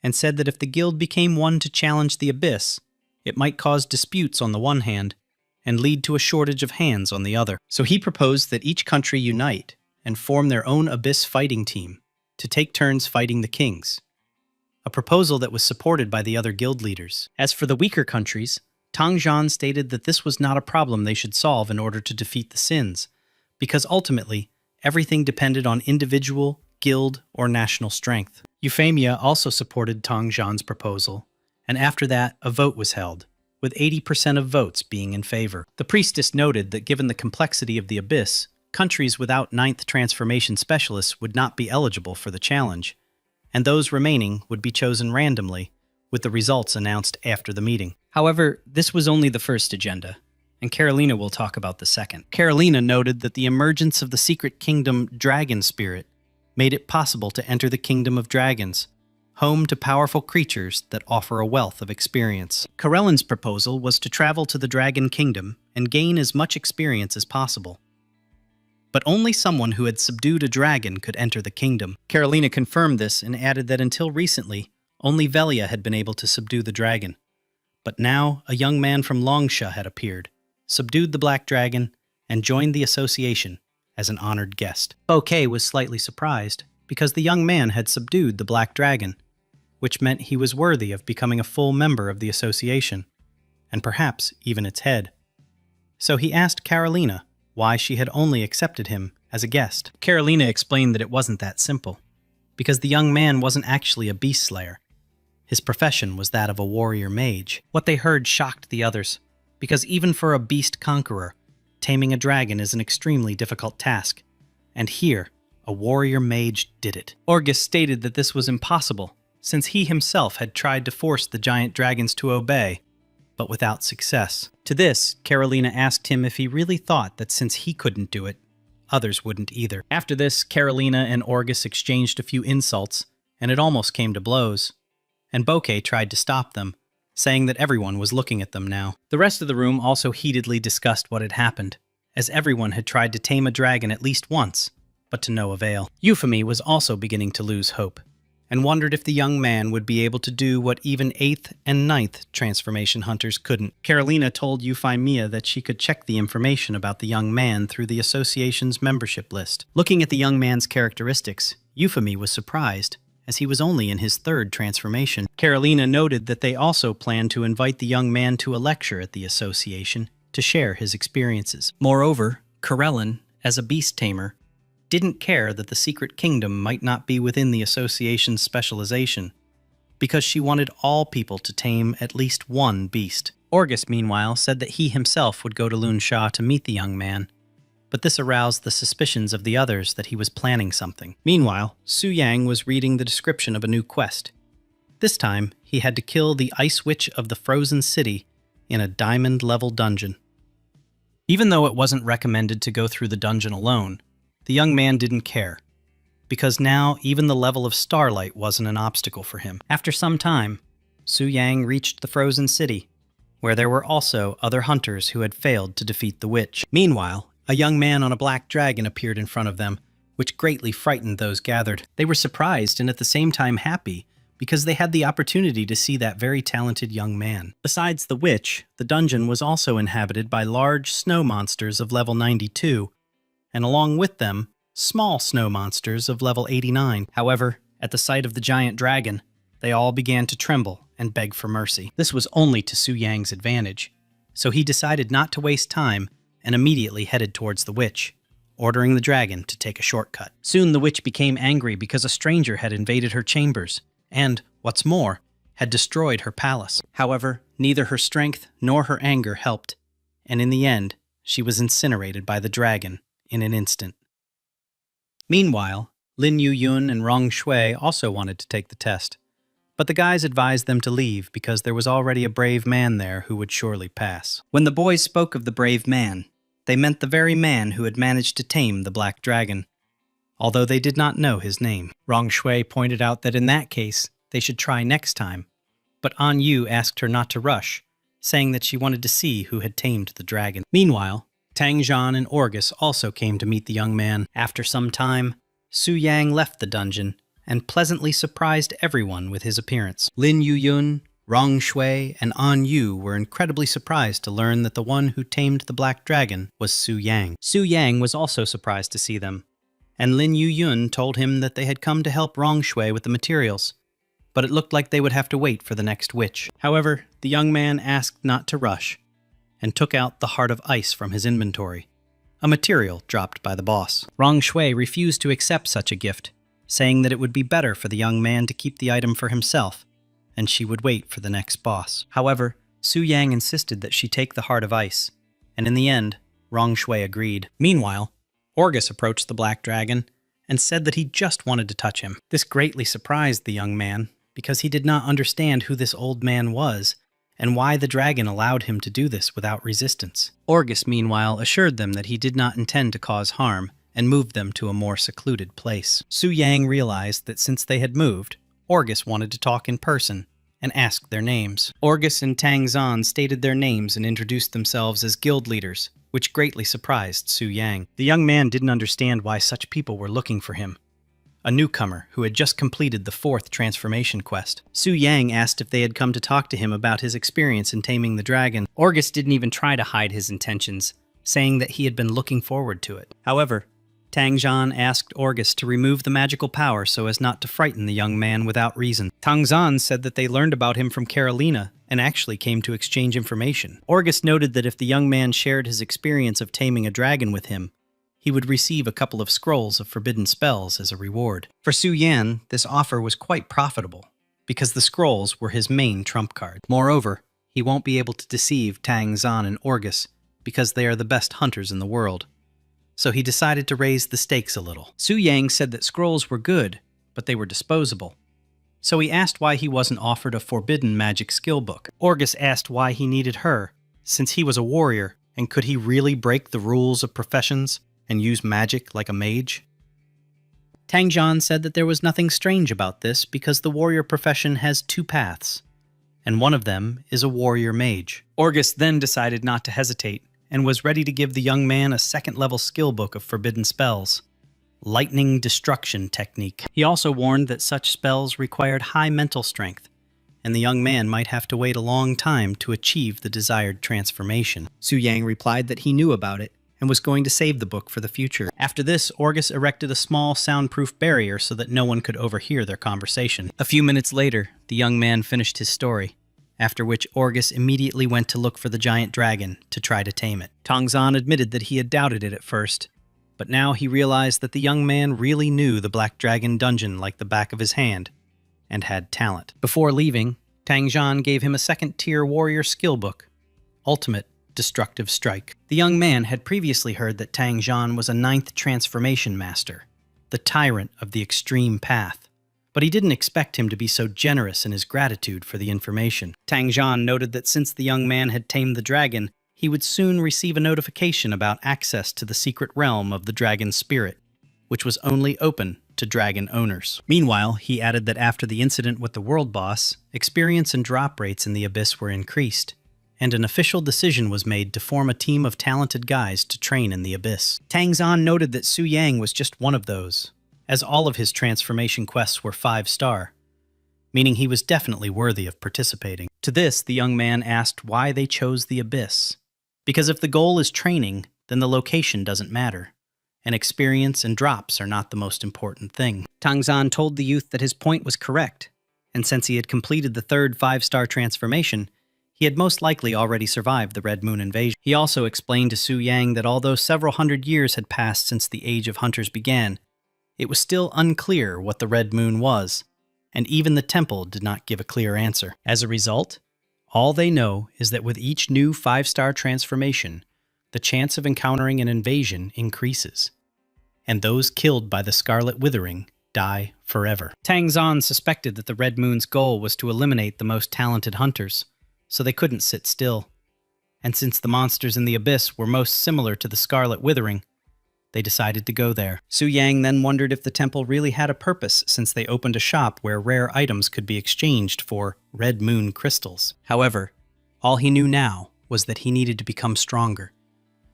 and said that if the guild became one to challenge the abyss, it might cause disputes on the one hand, and lead to a shortage of hands on the other. So he proposed that each country unite and form their own abyss fighting team to take turns fighting the kings, a proposal that was supported by the other guild leaders. As for the weaker countries, Tang Zhan stated that this was not a problem they should solve in order to defeat the sins, because ultimately, everything depended on individual, guild, or national strength. Euphemia also supported Tang Zhan's proposal, and after that, a vote was held, with 80% of votes being in favor. The priestess noted that given the complexity of the abyss, countries without 9th transformation specialists would not be eligible for the challenge, and those remaining would be chosen randomly, with the results announced after the meeting. However, this was only the first agenda, and Carolina will talk about the second. Carolina noted that the emergence of the secret kingdom Dragon Spirit made it possible to enter the kingdom of dragons, home to powerful creatures that offer a wealth of experience. Corellin's proposal was to travel to the Dragon Kingdom and gain as much experience as possible. But only someone who had subdued a dragon could enter the kingdom. Carolina confirmed this and added that until recently, only Velia had been able to subdue the dragon. But now, a young man from Longsha had appeared, subdued the black dragon, and joined the association as an honored guest. Bouquet was slightly surprised because the young man had subdued the black dragon, which meant he was worthy of becoming a full member of the association, and perhaps even its head. So he asked Carolina why she had only accepted him as a guest. Carolina explained that it wasn't that simple, because the young man wasn't actually a beast slayer. His profession was that of a warrior mage. What they heard shocked the others, because even for a beast conqueror, taming a dragon is an extremely difficult task, and here, a warrior mage did it. Orgus stated that this was impossible, since he himself had tried to force the giant dragons to obey, but without success. To this, Carolina asked him if he really thought that since he couldn't do it, others wouldn't either. After this, Carolina and Orgus exchanged a few insults, and it almost came to blows. And Bouquet tried to stop them, saying that everyone was looking at them now. The rest of the room also heatedly discussed what had happened, as everyone had tried to tame a dragon at least once, but to no avail. Euphemy was also beginning to lose hope, and wondered if the young man would be able to do what even 8th and 9th transformation hunters couldn't. Carolina told Euphemia that she could check the information about the young man through the association's membership list. Looking at the young man's characteristics, Euphemy was surprised, as he was only in his 3rd transformation. Carolina noted that they also planned to invite the young man to a lecture at the association to share his experiences. Moreover, Corellin, as a beast tamer, didn't care that the secret kingdom might not be within the association's specialization, because she wanted all people to tame at least one beast. Orgus, meanwhile, said that he himself would go to Lun Sha to meet the young man, but this aroused the suspicions of the others that he was planning something. Meanwhile, Su Yang was reading the description of a new quest. This time, he had to kill the Ice Witch of the Frozen City in a diamond-level dungeon. Even though it wasn't recommended to go through the dungeon alone, the young man didn't care, because now even the level of starlight wasn't an obstacle for him. After some time, Su Yang reached the Frozen City, where there were also other hunters who had failed to defeat the witch. Meanwhile, a young man on a black dragon appeared in front of them, which greatly frightened those gathered. They were surprised and at the same time happy, because they had the opportunity to see that very talented young man. Besides the witch, the dungeon was also inhabited by large snow monsters of level 92, and along with them, small snow monsters of level 89. However, at the sight of the giant dragon, they all began to tremble and beg for mercy. This was only to Su Yang's advantage, so he decided not to waste time and immediately headed towards the witch, ordering the dragon to take a shortcut. Soon the witch became angry because a stranger had invaded her chambers and, what's more, had destroyed her palace. However, neither her strength nor her anger helped, and in the end, she was incinerated by the dragon in an instant. Meanwhile, Lin Yuyun and Rong Shui also wanted to take the test, but the guys advised them to leave because there was already a brave man there who would surely pass. When the boys spoke of the brave man, they meant the very man who had managed to tame the black dragon, although they did not know his name. Rong Shui pointed out that in that case, they should try next time, but An Yu asked her not to rush, saying that she wanted to see who had tamed the dragon. Meanwhile, Tang Zhan and Orgus also came to meet the young man. After some time, Su Yang left the dungeon and pleasantly surprised everyone with his appearance. Lin Yuyun, Rong Shui, and An Yu were incredibly surprised to learn that the one who tamed the black dragon was Su Yang. Su Yang was also surprised to see them, and Lin Yuyun told him that they had come to help Rong Shui with the materials, but it looked like they would have to wait for the next witch. However, the young man asked not to rush, and took out the Heart of Ice from his inventory, a material dropped by the boss. Rong Shui refused to accept such a gift, saying that it would be better for the young man to keep the item for himself, and she would wait for the next boss. However, Su Yang insisted that she take the Heart of Ice, and in the end, Rong Shui agreed. Meanwhile, Orgus approached the black dragon and said that he just wanted to touch him. This greatly surprised the young man, because he did not understand who this old man was, and why the dragon allowed him to do this without resistance. Orgus, meanwhile, assured them that he did not intend to cause harm, and moved them to a more secluded place. Su Yang realized that since they had moved, Orgus wanted to talk in person, and asked their names. Orgus and Tang Zhan stated their names and introduced themselves as guild leaders, which greatly surprised Su Yang. The young man didn't understand why such people were looking for him, a newcomer who had just completed the 4th transformation quest. Su Yang asked if they had come to talk to him about his experience in taming the dragon. Orgus didn't even try to hide his intentions, saying that he had been looking forward to it. However, Tang Zhan asked Orgus to remove the magical power so as not to frighten the young man without reason. Tang Zhan said that they learned about him from Carolina and actually came to exchange information. Orgus noted that if the young man shared his experience of taming a dragon with him, he would receive a couple of scrolls of forbidden spells as a reward. For Su Yan, this offer was quite profitable, because the scrolls were his main trump card. Moreover, he won't be able to deceive Tang Zhan and Orgus, because they are the best hunters in the world. So he decided to raise the stakes a little. Su Yang said that scrolls were good, but they were disposable. So he asked why he wasn't offered a forbidden magic skill book. Orgus asked why he needed her, since he was a warrior, and could he really break the rules of professions and use magic like a mage? Tang Zhan said that there was nothing strange about this because the warrior profession has two paths, and one of them is a warrior mage. Orgus then decided not to hesitate and was ready to give the young man a second-level skill book of forbidden spells, Lightning Destruction Technique. He also warned that such spells required high mental strength, and the young man might have to wait a long time to achieve the desired transformation. Su Yang replied that he knew about it and was going to save the book for the future. After this, Orgus erected a small soundproof barrier so that no one could overhear their conversation. A few minutes later, the young man finished his story, after which Orgus immediately went to look for the giant dragon to try to tame it. Tang Zhan admitted that he had doubted it at first, but now he realized that the young man really knew the Black Dragon dungeon like the back of his hand, and had talent. Before leaving, Tang Zhan gave him a second-tier warrior skill book, Ultimate Destructive Strike. The young man had previously heard that Tang Zhan was a 9th transformation master, the tyrant of the extreme path, but he didn't expect him to be so generous in his gratitude for the information. Tang Zhan noted that since the young man had tamed the dragon, he would soon receive a notification about access to the secret realm of the dragon's spirit, which was only open to dragon owners. Meanwhile, he added that after the incident with the world boss, experience and drop rates in the abyss were increased, and an official decision was made to form a team of talented guys to train in the abyss. Tang Zhan noted that Su Yang was just one of those, as all of his transformation quests were 5-star, meaning he was definitely worthy of participating. To this, the young man asked why they chose the abyss. Because if the goal is training, then the location doesn't matter, and experience and drops are not the most important thing. Tang Zhan told the youth that his point was correct, and since he had completed the 3rd 5-star transformation, he had most likely already survived the Red Moon invasion. He also explained to Su Yang that although several hundred years had passed since the Age of Hunters began, it was still unclear what the Red Moon was, and even the temple did not give a clear answer. As a result, all they know is that with each new 5-star transformation, the chance of encountering an invasion increases, and those killed by the Scarlet Withering die forever. Tang Zhan suspected that the Red Moon's goal was to eliminate the most talented hunters, so they couldn't sit still. And since the monsters in the abyss were most similar to the Scarlet Withering, they decided to go there. Su Yang then wondered if the temple really had a purpose since they opened a shop where rare items could be exchanged for Red Moon crystals. However, all he knew now was that he needed to become stronger.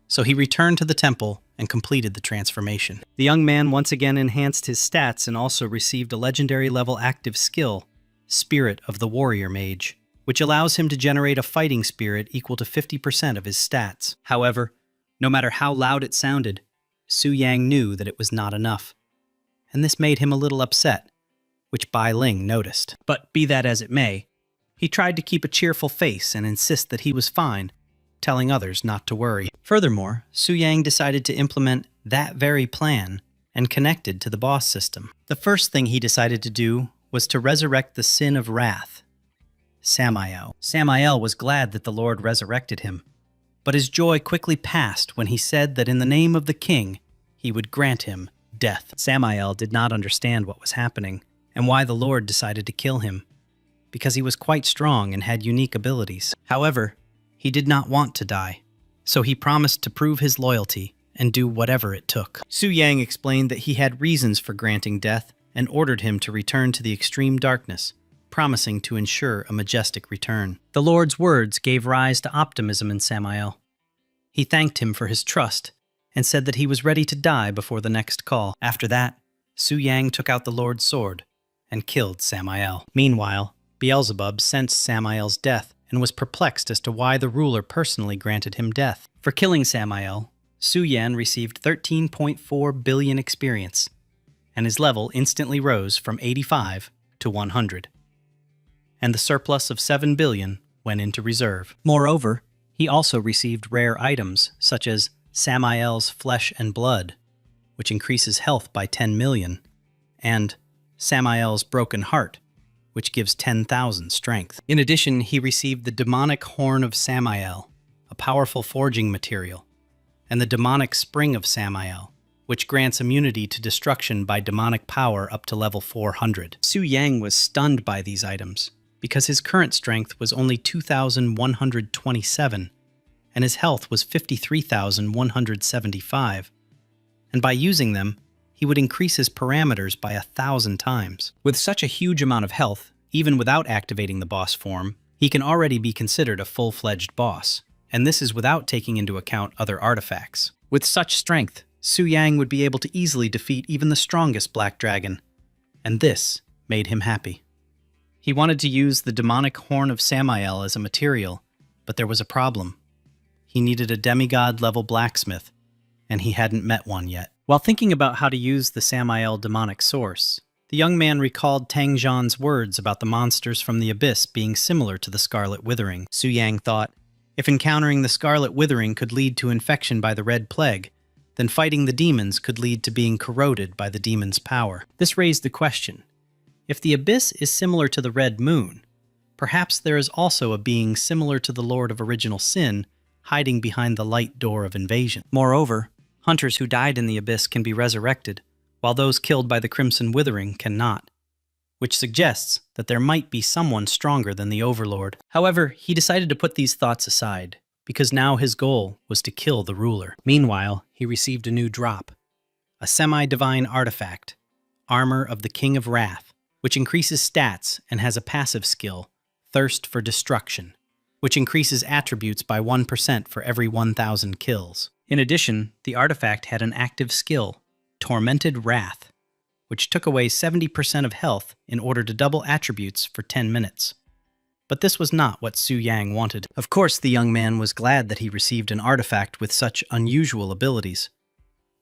So he returned to the temple and completed the transformation. The young man once again enhanced his stats and also received a legendary level active skill, Spirit of the Warrior Mage, which allows him to generate a fighting spirit equal to 50% of his stats. However, no matter how loud it sounded, Su Yang knew that it was not enough, and this made him a little upset, which Bai Ling noticed. But be that as it may, he tried to keep a cheerful face and insist that he was fine, telling others not to worry. Furthermore, Su Yang decided to implement that very plan and connected to the boss system. The first thing he decided to do was to resurrect the Sin of Wrath, Samael. Samael was glad that the Lord resurrected him, but his joy quickly passed when he said that in the name of the king, he would grant him death. Samael did not understand what was happening and why the Lord decided to kill him, because he was quite strong and had unique abilities. However, he did not want to die, so he promised to prove his loyalty and do whatever it took. Su Yang explained that he had reasons for granting death and ordered him to return to the extreme darkness, promising to ensure a majestic return. The Lord's words gave rise to optimism in Samael. He thanked him for his trust and said that he was ready to die before the next call. After that, Su Yang took out the Lord's sword and killed Samael. Meanwhile, Beelzebub sensed Samael's death and was perplexed as to why the ruler personally granted him death. For killing Samael, Su Yan received 13.4 billion experience, and his level instantly rose from 85 to 100. And the surplus of 7 billion went into reserve. Moreover, he also received rare items such as Samael's flesh and blood, which increases health by 10 million, and Samael's broken heart, which gives 10,000 strength. In addition, he received the demonic horn of Samael, a powerful forging material, and the demonic spring of Samael, which grants immunity to destruction by demonic power up to level 400. Su Yang was stunned by these items, because his current strength was only 2,127, and his health was 53,175, and by using them, he would increase his parameters by 1,000 times. With such a huge amount of health, even without activating the boss form, he can already be considered a full-fledged boss, and this is without taking into account other artifacts. With such strength, Su Yang would be able to easily defeat even the strongest black dragon, and this made him happy. He wanted to use the demonic horn of Samael as a material, but there was a problem. He needed a demigod-level blacksmith, and he hadn't met one yet. While thinking about how to use the Samael demonic source, the young man recalled Tang Zhan's words about the monsters from the abyss being similar to the Scarlet Withering. Su Yang thought, if encountering the Scarlet Withering could lead to infection by the Red Plague, then fighting the demons could lead to being corroded by the demon's power. This raised the question, if the abyss is similar to the Red Moon, perhaps there is also a being similar to the Lord of Original Sin hiding behind the light door of invasion. Moreover, hunters who died in the abyss can be resurrected, while those killed by the Crimson Withering cannot, which suggests that there might be someone stronger than the Overlord. However, he decided to put these thoughts aside, because now his goal was to kill the ruler. Meanwhile, he received a new drop, a semi-divine artifact, Armor of the King of Wrath, which increases stats and has a passive skill, Thirst for Destruction, which increases attributes by 1% for every 1,000 kills. In addition, the artifact had an active skill, Tormented Wrath, which took away 70% of health in order to double attributes for 10 minutes. But this was not what Su Yang wanted. Of course, the young man was glad that he received an artifact with such unusual abilities,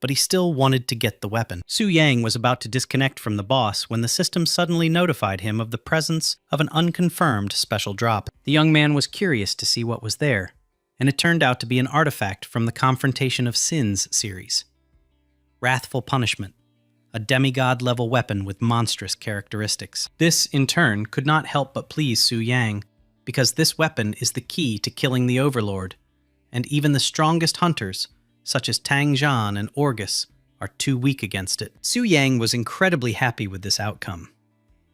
but he still wanted to get the weapon. Su Yang was about to disconnect from the boss when the system suddenly notified him of the presence of an unconfirmed special drop. The young man was curious to see what was there, and it turned out to be an artifact from the Confrontation of Sins series. Wrathful Punishment, a demigod-level weapon with monstrous characteristics. This, in turn, could not help but please Su Yang, because this weapon is the key to killing the Overlord, and even the strongest hunters, such as Tang Zhan and Orgus, are too weak against it. Su Yang was incredibly happy with this outcome.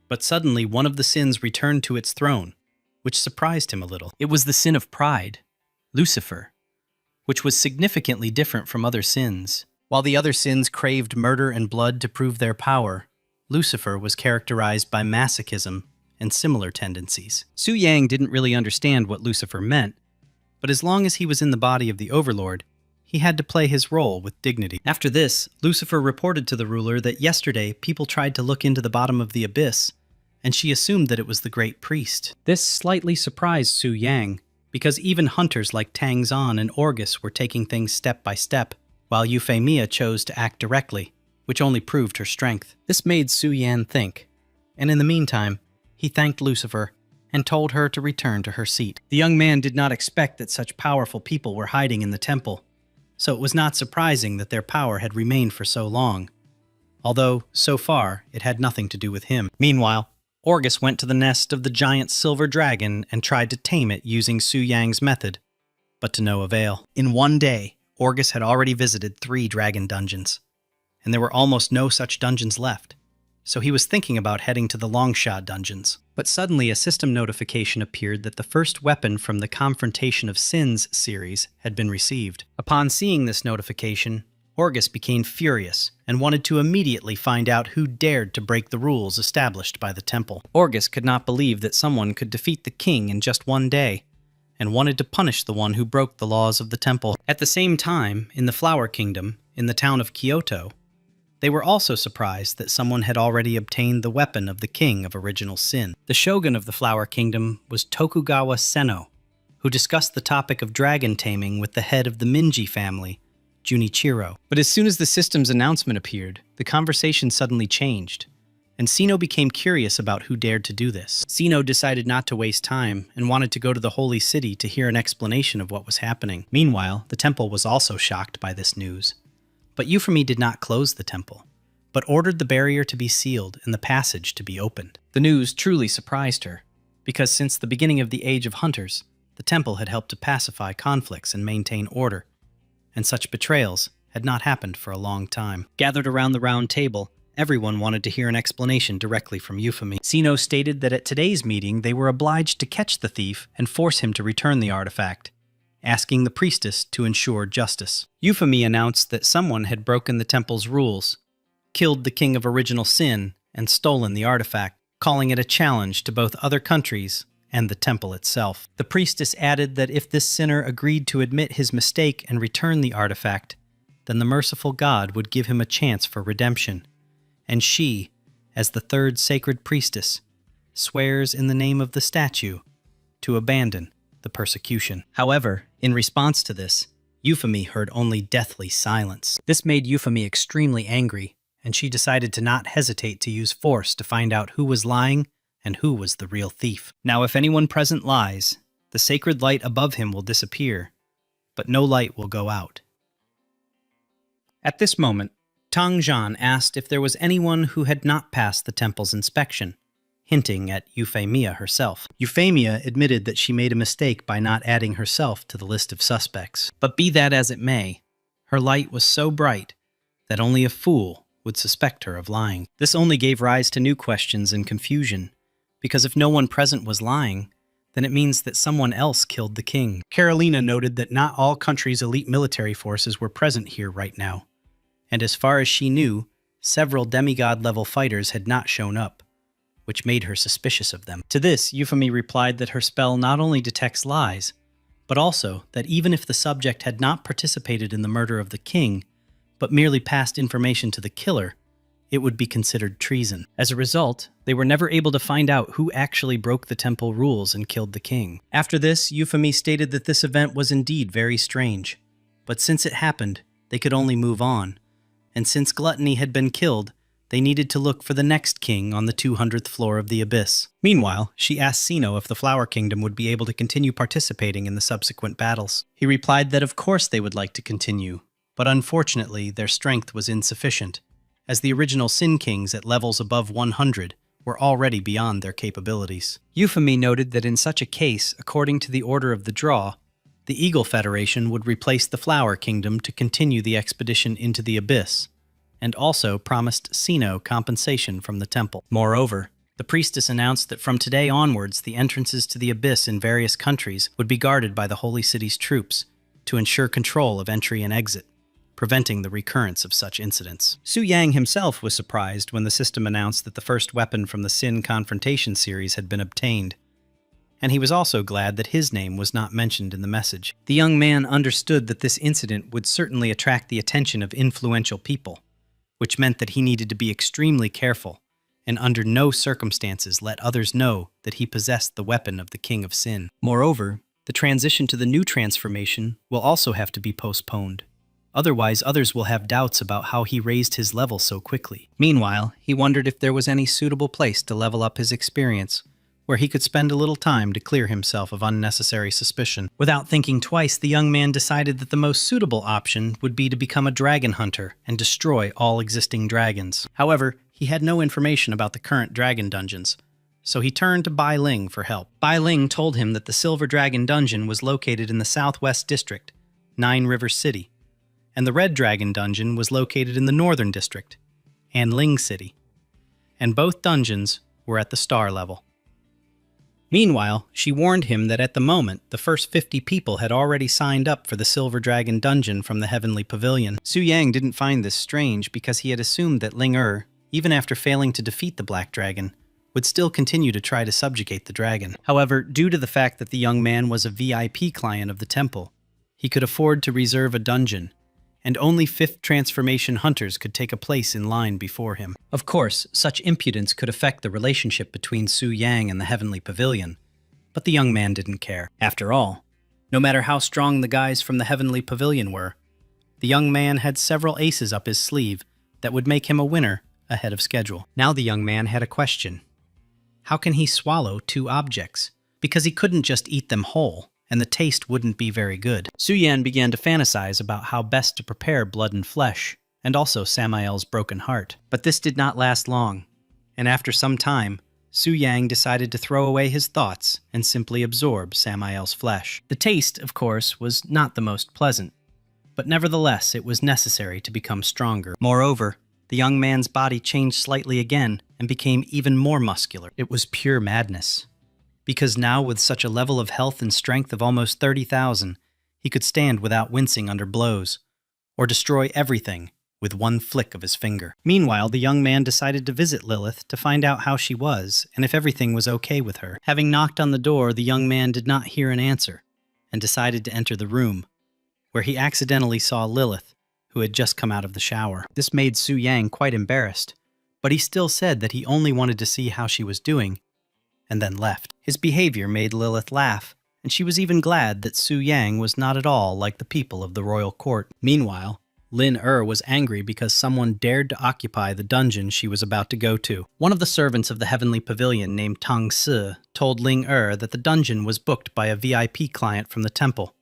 But suddenly one of the sins returned to its throne, which surprised him a little. It was the sin of pride, Lucifer, which was significantly different from other sins. While the other sins craved murder and blood to prove their power, Lucifer was characterized by masochism and similar tendencies. Su Yang didn't really understand what Lucifer meant, but as long as he was in the body of the Overlord, he had to play his role with dignity. After this, Lucifer reported to the ruler that yesterday people tried to look into the bottom of the abyss, and she assumed that it was the great priest. This slightly surprised Su Yang, because even hunters like Tang Zhan and Orgus were taking things step by step, while Euphemia chose to act directly, which only proved her strength. This made Su Yan think, and in the meantime, he thanked Lucifer and told her to return to her seat. The young man did not expect that such powerful people were hiding in the temple, so it was not surprising that their power had remained for so long, although, so far, it had nothing to do with him. Meanwhile, Orgus went to the nest of the giant silver dragon and tried to tame it using Su Yang's method, but to no avail. In one day, Orgus had already visited 3 dragon dungeons, and there were almost no such dungeons left, so he was thinking about heading to the Longshot dungeons. But suddenly a system notification appeared that the first weapon from the Confrontation of Sins series had been received. Upon seeing this notification, Orgus became furious and wanted to immediately find out who dared to break the rules established by the temple. Orgus could not believe that someone could defeat the king in just one day, and wanted to punish the one who broke the laws of the temple. At the same time, in the Flower Kingdom, in the town of Kyoto, They were also surprised that someone had already obtained the weapon of the king of original sin. The shogun of the Flower Kingdom was Tokugawa Senno, who discussed the topic of dragon taming with the head of the Minji family, Junichiro. But as soon as the system's announcement appeared, the conversation suddenly changed, and Sino became curious about who dared to do this. Sino decided not to waste time and wanted to go to the holy city to hear an explanation of what was happening. Meanwhile, the temple was also shocked by this news. But Euphemy did not close the temple, but ordered the barrier to be sealed and the passage to be opened. The news truly surprised her, because since the beginning of the Age of Hunters, the temple had helped to pacify conflicts and maintain order, and such betrayals had not happened for a long time. Gathered around the round table, everyone wanted to hear an explanation directly from Euphemy. Sino stated that at today's meeting they were obliged to catch the thief and force him to return the artifact, asking the priestess to ensure justice. Euphemy announced that someone had broken the temple's rules, killed the king of original sin, and stolen the artifact, calling it a challenge to both other countries and the temple itself. The priestess added that if this sinner agreed to admit his mistake and return the artifact, then the merciful God would give him a chance for redemption, and she, as the third sacred priestess, swears in the name of the statue to abandon the persecution. However, in response to this, Euphemy heard only deathly silence. This made Euphemy extremely angry, and she decided to not hesitate to use force to find out who was lying and who was the real thief. Now, if anyone present lies, the sacred light above him will disappear, but no light will go out. At this moment, Tang Zhan asked if there was anyone who had not passed the temple's inspection, hinting at Euphemia herself. Euphemia admitted that she made a mistake by not adding herself to the list of suspects. But be that as it may, her light was so bright that only a fool would suspect her of lying. This only gave rise to new questions and confusion, because if no one present was lying, then it means that someone else killed the king. Carolina noted that not all countries' elite military forces were present here right now, and as far as she knew, several demigod-level fighters had not shown up, which made her suspicious of them. To this, Euphemy replied that her spell not only detects lies, but also that even if the subject had not participated in the murder of the king, but merely passed information to the killer, it would be considered treason. As a result, they were never able to find out who actually broke the temple rules and killed the king. After this, Euphemy stated that this event was indeed very strange, but since it happened, they could only move on, and since Gluttony had been killed, they needed to look for the next king on the 200th floor of the abyss. Meanwhile, she asked Sino if the Flower Kingdom would be able to continue participating in the subsequent battles. He replied that of course they would like to continue, but unfortunately their strength was insufficient, as the original Sin Kings at levels above 100 were already beyond their capabilities. Euphemy noted that in such a case, according to the order of the draw, the Eagle Federation would replace the Flower Kingdom to continue the expedition into the abyss, and also promised Sino compensation from the temple. Moreover, the priestess announced that from today onwards the entrances to the abyss in various countries would be guarded by the Holy City's troops to ensure control of entry and exit, preventing the recurrence of such incidents. Su Yang himself was surprised when the system announced that the first weapon from the Sin Confrontation series had been obtained, and he was also glad that his name was not mentioned in the message. The young man understood that this incident would certainly attract the attention of influential people, which meant that he needed to be extremely careful and under no circumstances let others know that he possessed the weapon of the King of Sin. Moreover, the transition to the new transformation will also have to be postponed. Otherwise, others will have doubts about how he raised his level so quickly. Meanwhile, he wondered if there was any suitable place to level up his experience, where he could spend a little time to clear himself of unnecessary suspicion. Without thinking twice, the young man decided that the most suitable option would be to become a dragon hunter and destroy all existing dragons. However, he had no information about the current dragon dungeons, so he turned to Bai Ling for help. Bai Ling told him that the Silver Dragon Dungeon was located in the Southwest District, Nine River City, and the Red Dragon Dungeon was located in the Northern District, Anling City, and both dungeons were at the star level. Meanwhile, she warned him that at the moment, the first 50 people had already signed up for the Silver Dragon Dungeon from the Heavenly Pavilion. Su Yang didn't find this strange because he had assumed that Ling even after failing to defeat the Black Dragon, would still continue to try to subjugate the dragon. However, due to the fact that the young man was a VIP client of the temple, he could afford to reserve a dungeon, and only fifth transformation hunters could take a place in line before him. Of course, such impudence could affect the relationship between Su Yang and the Heavenly Pavilion, but the young man didn't care. After all, no matter how strong the guys from the Heavenly Pavilion were, the young man had several aces up his sleeve that would make him a winner ahead of schedule. Now the young man had a question. How can he swallow two objects? Because he couldn't just eat them whole, and the taste wouldn't be very good. Su Yan began to fantasize about how best to prepare blood and flesh, and also Samael's broken heart. But this did not last long, and after some time, Su Yang decided to throw away his thoughts and simply absorb Samael's flesh. The taste, of course, was not the most pleasant, but nevertheless it was necessary to become stronger. Moreover, the young man's body changed slightly again and became even more muscular. It was pure madness, because now with such a level of health and strength of almost 30,000, he could stand without wincing under blows, or destroy everything with one flick of his finger. Meanwhile, the young man decided to visit Lilith to find out how she was and if everything was okay with her. Having knocked on the door, the young man did not hear an answer and decided to enter the room, where he accidentally saw Lilith, who had just come out of the shower. This made Su Yang quite embarrassed, but he still said that he only wanted to see how she was doing, and then left. His behavior made Lilith laugh, and she was even glad that Su Yang was not at all like the people of the royal court. Meanwhile, Lin was angry because someone dared to occupy the dungeon she was about to go to. One of the servants of the Heavenly Pavilion named Tang Si told Ling that the dungeon was booked by a VIP client from the temple,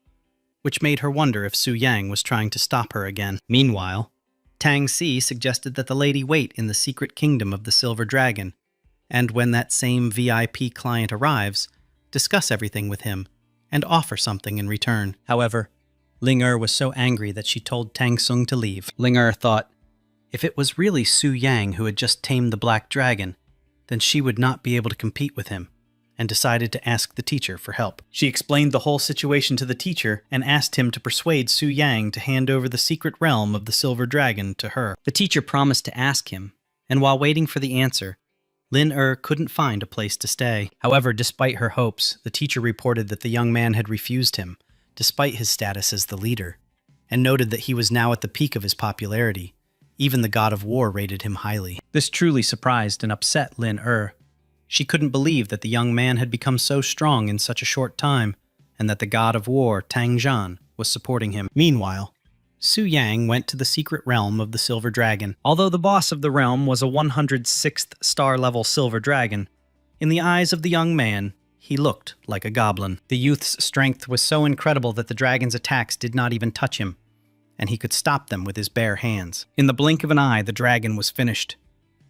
which made her wonder if Su Yang was trying to stop her again. Meanwhile, Tang Si suggested that the lady wait in the secret kingdom of the Silver Dragon, and when that same VIP client arrives, discuss everything with him and offer something in return. However, Ling was so angry that she told Tang Sung to leave. Ling thought, if it was really Su Yang who had just tamed the Black Dragon, then she would not be able to compete with him, and decided to ask the teacher for help. She explained the whole situation to the teacher and asked him to persuade Su Yang to hand over the secret realm of the Silver Dragon to her. The teacher promised to ask him, and while waiting for the answer, Lin couldn't find a place to stay. However, despite her hopes, the teacher reported that the young man had refused him, despite his status as the leader, and noted that he was now at the peak of his popularity. Even the god of war rated him highly. This truly surprised and upset Lin. She couldn't believe that the young man had become so strong in such a short time, and that the god of war, Tang Zhan, was supporting him. Meanwhile, Su Yang went to the secret realm of the Silver Dragon. Although the boss of the realm was a 106th star-level Silver Dragon, in the eyes of the young man, he looked like a goblin. The youth's strength was so incredible that the dragon's attacks did not even touch him, and he could stop them with his bare hands. In the blink of an eye, the dragon was finished,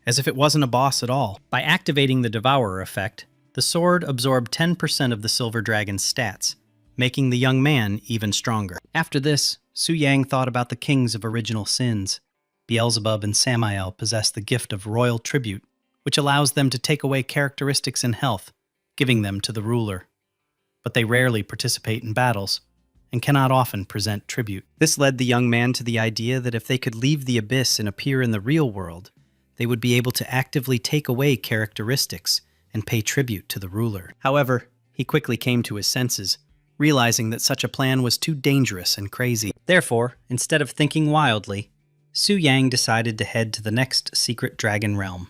as if it wasn't a boss at all. By activating the Devourer effect, the sword absorbed 10% of the Silver Dragon's stats, making the young man even stronger. After this, Su Yang thought about the kings of original sins. Beelzebub and Samael possess the gift of royal tribute, which allows them to take away characteristics and health, giving them to the ruler. But they rarely participate in battles, and cannot often present tribute. This led the young man to the idea that if they could leave the abyss and appear in the real world, they would be able to actively take away characteristics and pay tribute to the ruler. However, he quickly came to his senses, realizing that such a plan was too dangerous and crazy. Therefore, instead of thinking wildly, Su Yang decided to head to the next secret dragon realm.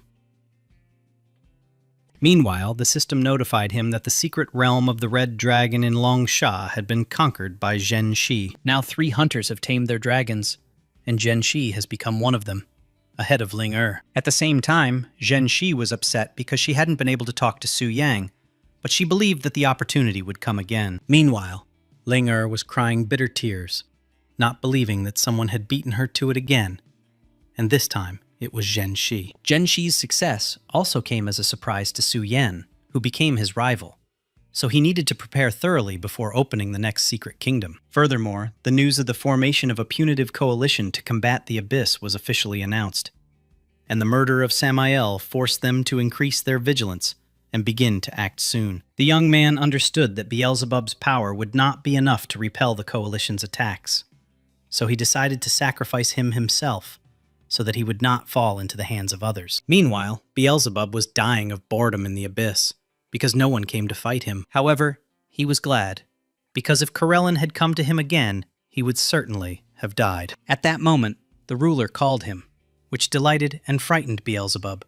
Meanwhile, the system notified him that the secret realm of the Red Dragon in Longsha had been conquered by Zhen Shi. Now 3 hunters have tamed their dragons, and Zhen Shi has become one of them, ahead of Ling. At the same time, Zhen Shi was upset because she hadn't been able to talk to Su Yang, but she believed that the opportunity would come again. Meanwhile, Ling was crying bitter tears, not believing that someone had beaten her to it again, and this time it was Zhen Shi. Zhen Shi's success also came as a surprise to Su Yan, who became his rival, so he needed to prepare thoroughly before opening the next secret kingdom. Furthermore, the news of the formation of a punitive coalition to combat the abyss was officially announced, and the murder of Samael forced them to increase their vigilance and begin to act soon. The young man understood that Beelzebub's power would not be enough to repel the coalition's attacks, so he decided to sacrifice him himself, so that he would not fall into the hands of others. Meanwhile, Beelzebub was dying of boredom in the abyss, because no one came to fight him. However, he was glad, because if Corellin had come to him again, he would certainly have died. At that moment, the ruler called him, which delighted and frightened Beelzebub.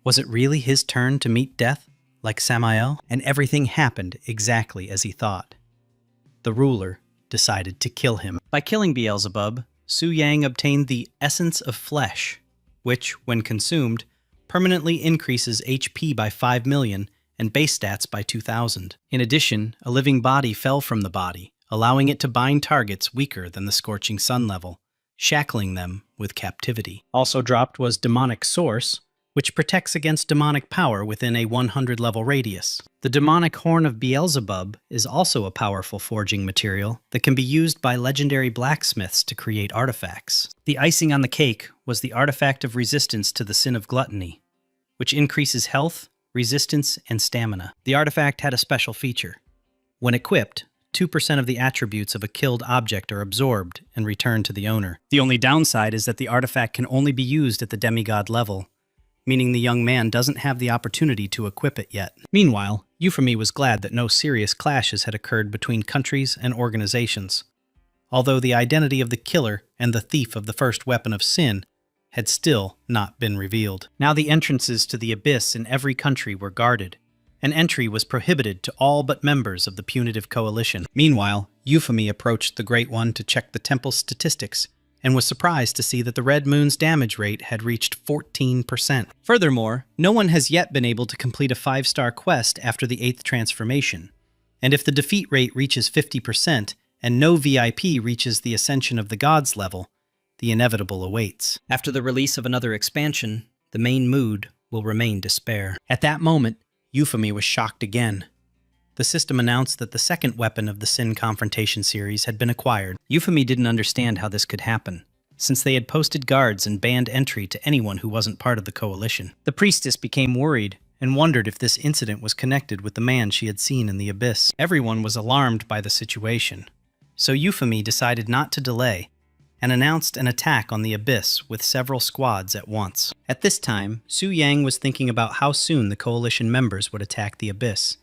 Was it really his turn to meet death, like Samael? And everything happened exactly as he thought. The ruler decided to kill him. By killing Beelzebub, Su Yang obtained the essence of flesh, which, when consumed, permanently increases HP by 5 million and base stats by 2,000. In addition, a living body fell from the body, allowing it to bind targets weaker than the scorching sun level, shackling them with captivity. Also dropped was Demonic Source, which protects against demonic power within a 100-level radius. The demonic horn of Beelzebub is also a powerful forging material that can be used by legendary blacksmiths to create artifacts. The icing on the cake was the artifact of resistance to the sin of gluttony, which increases health, resistance, and stamina. The artifact had a special feature. When equipped, 2% of the attributes of a killed object are absorbed and returned to the owner. The only downside is that the artifact can only be used at the demigod level, meaning the young man doesn't have the opportunity to equip it yet. Meanwhile, Euphemy was glad that no serious clashes had occurred between countries and organizations, although the identity of the killer and the thief of the first weapon of sin had still not been revealed. Now the entrances to the abyss in every country were guarded, and entry was prohibited to all but members of the punitive coalition. Meanwhile, Euphemy approached the Great One to check the temple's statistics, and was surprised to see that the Red Moon's damage rate had reached 14%. Furthermore, no one has yet been able to complete a 5-star quest after the 8th transformation, and if the defeat rate reaches 50% and no VIP reaches the Ascension of the Gods level, the inevitable awaits. After the release of another expansion, the main mood will remain despair. At that moment, Euphemy was shocked again. The system announced that the second weapon of the Sin Confrontation series had been acquired. Euphemy didn't understand how this could happen, since they had posted guards and banned entry to anyone who wasn't part of the coalition. The priestess became worried and wondered if this incident was connected with the man she had seen in the abyss. Everyone was alarmed by the situation, so Euphemy decided not to delay and announced an attack on the abyss with several squads at once. At this time, Su Yang was thinking about how soon the coalition members would attack the abyss.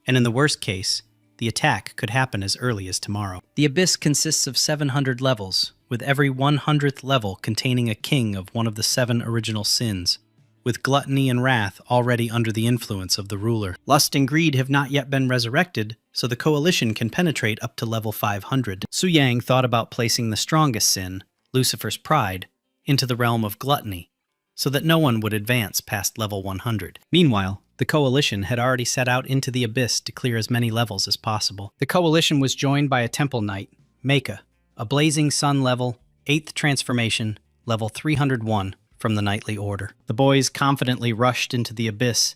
And in the worst case, the attack could happen as early as tomorrow. The abyss consists of 700 levels, with every 100th level containing a king of one of the 7 original sins, with gluttony and wrath already under the influence of the ruler. Lust and greed have not yet been resurrected, so the coalition can penetrate up to level 500. Su Yang thought about placing the strongest sin, Lucifer's pride, into the realm of gluttony, so that no one would advance past level 100. Meanwhile, the coalition had already set out into the abyss to clear as many levels as possible. The coalition was joined by a temple knight, Meika, a blazing sun level, 8th transformation, level 301 from the knightly order. The boys confidently rushed into the abyss,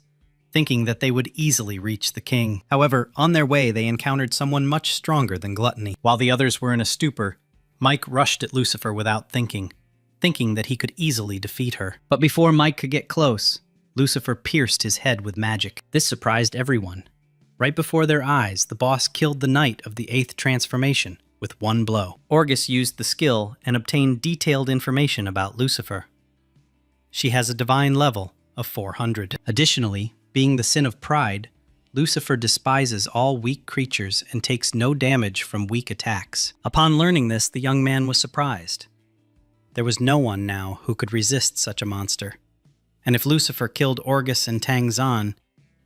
thinking that they would easily reach the king. However, on their way they encountered someone much stronger than gluttony. While the others were in a stupor, Mike rushed at Lucifer without thinking that he could easily defeat her. But before Mike could get close, Lucifer pierced his head with magic. This surprised everyone. Right before their eyes, the boss killed the knight of the 8th transformation with one blow. Orgus used the skill and obtained detailed information about Lucifer. She has a divine level of 400. Additionally, being the sin of pride, Lucifer despises all weak creatures and takes no damage from weak attacks. Upon learning this, the young man was surprised. There was no one now who could resist such a monster. And if Lucifer killed Orgus and Tang Zan,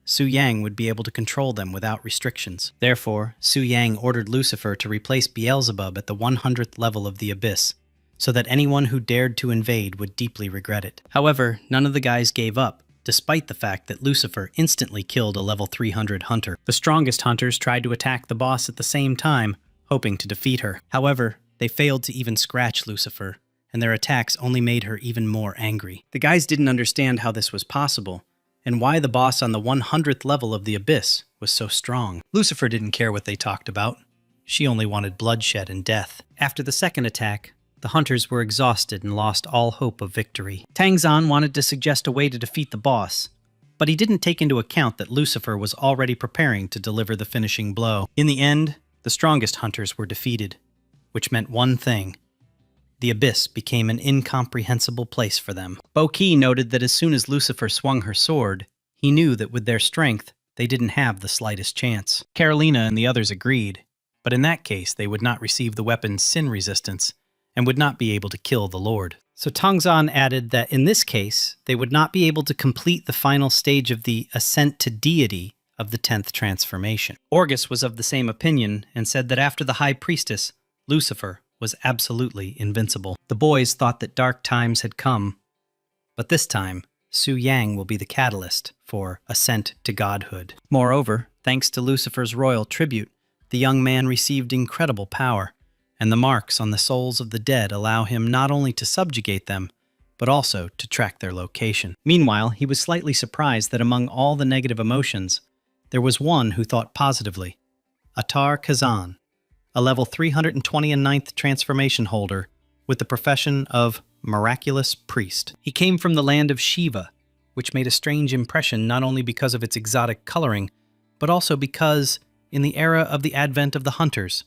Su Yang would be able to control them without restrictions. Therefore, Su Yang ordered Lucifer to replace Beelzebub at the 100th level of the abyss, so that anyone who dared to invade would deeply regret it. However, none of the guys gave up, despite the fact that Lucifer instantly killed a level 300 hunter. The strongest hunters tried to attack the boss at the same time, hoping to defeat her. However, they failed to even scratch Lucifer, and their attacks only made her even more angry. The guys didn't understand how this was possible, and why the boss on the 100th level of the abyss was so strong. Lucifer didn't care what they talked about. She only wanted bloodshed and death. After the second attack, the hunters were exhausted and lost all hope of victory. Tang Zan wanted to suggest a way to defeat the boss, but he didn't take into account that Lucifer was already preparing to deliver the finishing blow. In the end, the strongest hunters were defeated, which meant one thing: the abyss became an incomprehensible place for them. Bo-Ki noted that as soon as Lucifer swung her sword, he knew that with their strength, they didn't have the slightest chance. Carolina and the others agreed, but in that case they would not receive the weapon's sin resistance, and would not be able to kill the Lord. So Tongzan added that in this case, they would not be able to complete the final stage of the ascent to deity of the 10th transformation. Orgus was of the same opinion and said that after the high priestess, Lucifer was absolutely invincible. The boys thought that dark times had come, but this time, Su Yang will be the catalyst for ascent to godhood. Moreover, thanks to Lucifer's royal tribute, the young man received incredible power, and the marks on the souls of the dead allow him not only to subjugate them, but also to track their location. Meanwhile, he was slightly surprised that among all the negative emotions, there was one who thought positively. Attar Kazan, a level 329th transformation holder with the profession of miraculous priest. He came from the land of Shiva, which made a strange impression not only because of its exotic coloring, but also because, in the era of the advent of the hunters,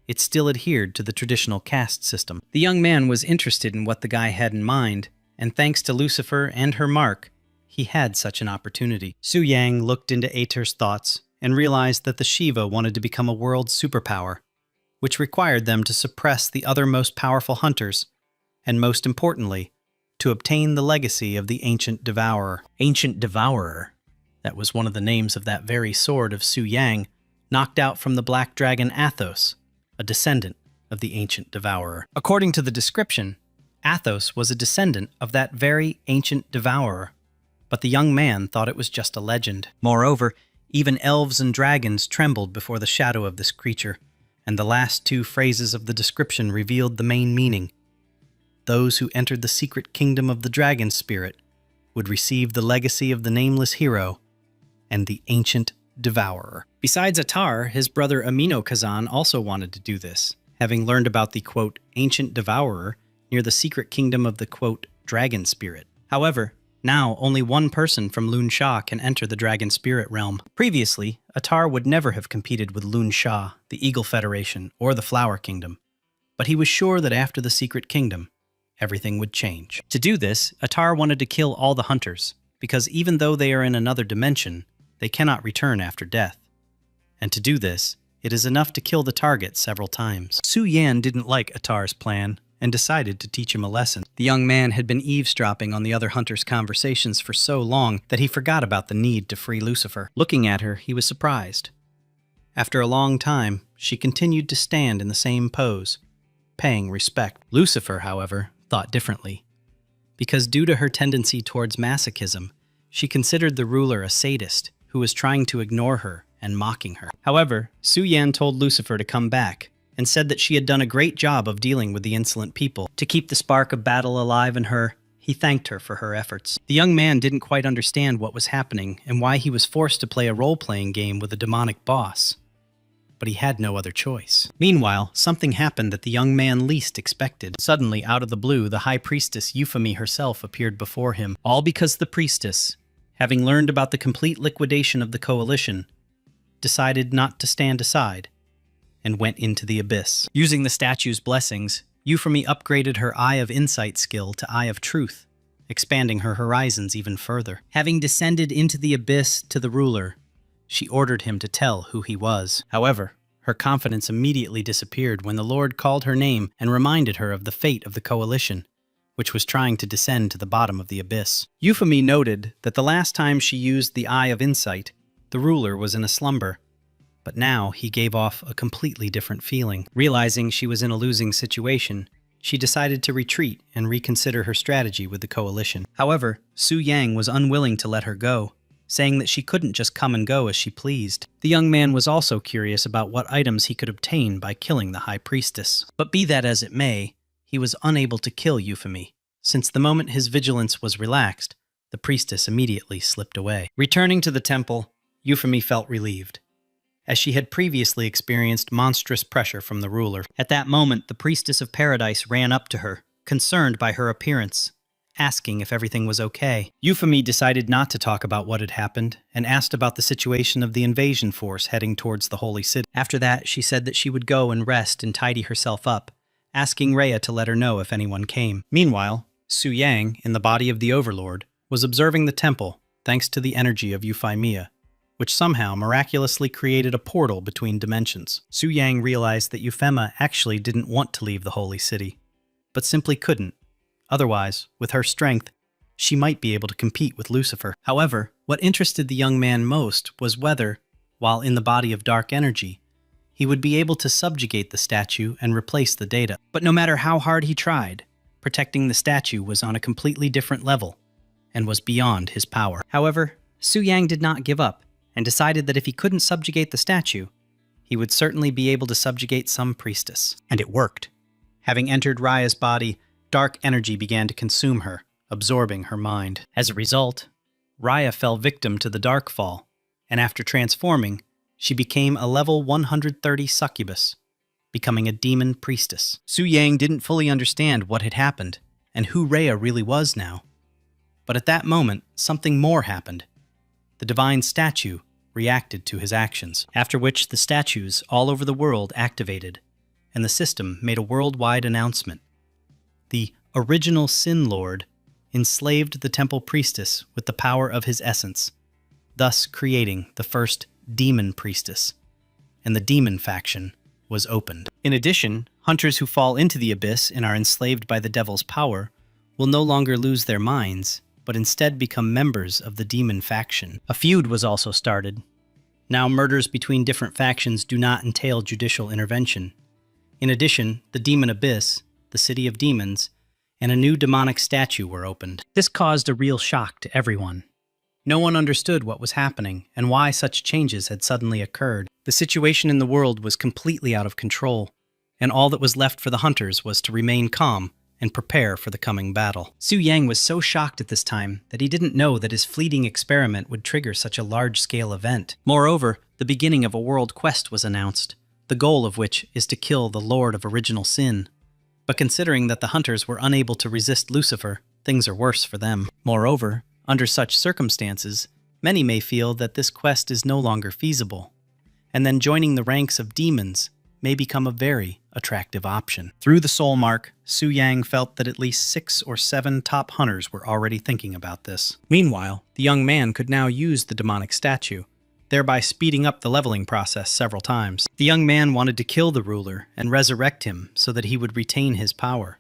it still adhered to the traditional caste system. The young man was interested in what the guy had in mind, and thanks to Lucifer and her mark, he had such an opportunity. Su Yang looked into Ater's thoughts and realized that the Shiva wanted to become a world superpower, which required them to suppress the other most powerful hunters, and most importantly, to obtain the legacy of the Ancient Devourer. Ancient Devourer, that was one of the names of that very sword of Su Yang, knocked out from the black dragon Athos, a descendant of the Ancient Devourer. According to the description, Athos was a descendant of that very Ancient Devourer, but the young man thought it was just a legend. Moreover, even elves and dragons trembled before the shadow of this creature, and the last two phrases of the description revealed the main meaning. Those who entered the secret kingdom of the dragon spirit would receive the legacy of the nameless hero and the Ancient Devourer. Besides Attar, his brother Amino Kazan also wanted to do this, having learned about the, quote, Ancient Devourer near the secret kingdom of the, quote, dragon spirit. However, now only one person from Lun Sha can enter the dragon spirit realm. Previously, Attar would never have competed with Lun Sha, the Eagle Federation, or the Flower Kingdom, but he was sure that after the secret kingdom, everything would change. To do this, Attar wanted to kill all the hunters, because even though they are in another dimension, they cannot return after death. And to do this, it is enough to kill the target several times. Su Yan didn't like Attar's plan and decided to teach him a lesson. The young man had been eavesdropping on the other hunters' conversations for so long that he forgot about the need to free Lucifer. Looking at her, he was surprised. After a long time, she continued to stand in the same pose, paying respect. Lucifer, however, thought differently. Because due to her tendency towards masochism, she considered the ruler a sadist who was trying to ignore her and mocking her. However, Su Yan told Lucifer to come back and said that she had done a great job of dealing with the insolent people. To keep the spark of battle alive in her, he thanked her for her efforts. The young man didn't quite understand what was happening and why he was forced to play a role-playing game with a demonic boss, but he had no other choice. Meanwhile, something happened that the young man least expected. Suddenly, out of the blue, the high priestess Euphemy herself appeared before him, all because the priestess, having learned about the complete liquidation of the coalition, decided not to stand aside and went into the abyss. Using the statue's blessings, Euphemy upgraded her Eye of Insight skill to Eye of Truth, expanding her horizons even further. Having descended into the abyss to the ruler, she ordered him to tell who he was. However, her confidence immediately disappeared when the Lord called her name and reminded her of the fate of the coalition, which was trying to descend to the bottom of the abyss. Euphemy noted that the last time she used the Eye of Insight, the ruler was in a slumber, but now he gave off a completely different feeling. Realizing she was in a losing situation, she decided to retreat and reconsider her strategy with the coalition. However, Su Yang was unwilling to let her go, saying that she couldn't just come and go as she pleased. The young man was also curious about what items he could obtain by killing the high priestess. But be that as it may, he was unable to kill Euphemy, since the moment his vigilance was relaxed, the priestess immediately slipped away. Returning to the temple, Euphemy felt relieved, as she had previously experienced monstrous pressure from the ruler. At that moment, the priestess of paradise ran up to her, concerned by her appearance, asking if everything was okay. Euphemy decided not to talk about what had happened and asked about the situation of the invasion force heading towards the holy city. After that, she said that she would go and rest and tidy herself up, asking Rhea to let her know if anyone came. Meanwhile, Su Yang, in the body of the Overlord, was observing the temple thanks to the energy of Euphemia, which somehow miraculously created a portal between dimensions. Su Yang realized that Euphemia actually didn't want to leave the holy city, but simply couldn't. Otherwise, with her strength, she might be able to compete with Lucifer. However, what interested the young man most was whether, while in the body of dark energy, he would be able to subjugate the statue and replace the data. But no matter how hard he tried, protecting the statue was on a completely different level and was beyond his power. However, Su Yang did not give up and decided that if he couldn't subjugate the statue, he would certainly be able to subjugate some priestess. And it worked. Having entered Raya's body, dark energy began to consume her, absorbing her mind. As a result, Raya fell victim to the dark fall, and after transforming, she became a level 130 succubus, becoming a demon priestess. Su Yang didn't fully understand what had happened and who Raya really was now. But at that moment, something more happened. The divine statue reacted to his actions, after which the statues all over the world activated, and the system made a worldwide announcement. The original Sin Lord enslaved the temple priestess with the power of his essence, thus creating the first demon priestess, and the demon faction was opened. In addition, hunters who fall into the abyss and are enslaved by the devil's power will no longer lose their minds, but instead become members of the demon faction. A feud was also started. Now murders between different factions do not entail judicial intervention. In addition, the demon abyss, the city of demons, and a new demonic statue were opened. This caused a real shock to everyone. No one understood what was happening and why such changes had suddenly occurred. The situation in the world was completely out of control, and all that was left for the hunters was to remain calm and prepare for the coming battle. Su Yang was so shocked at this time that he didn't know that his fleeting experiment would trigger such a large-scale event. Moreover, the beginning of a world quest was announced, the goal of which is to kill the Lord of Original Sin. But considering that the hunters were unable to resist Lucifer, things are worse for them. Moreover, under such circumstances, many may feel that this quest is no longer feasible, and then joining the ranks of demons may become a very attractive option. Through the soul mark, Su Yang felt that at least 6 or 7 top hunters were already thinking about this. Meanwhile, the young man could now use the demonic statue, thereby speeding up the leveling process several times. The young man wanted to kill the ruler and resurrect him so that he would retain his power.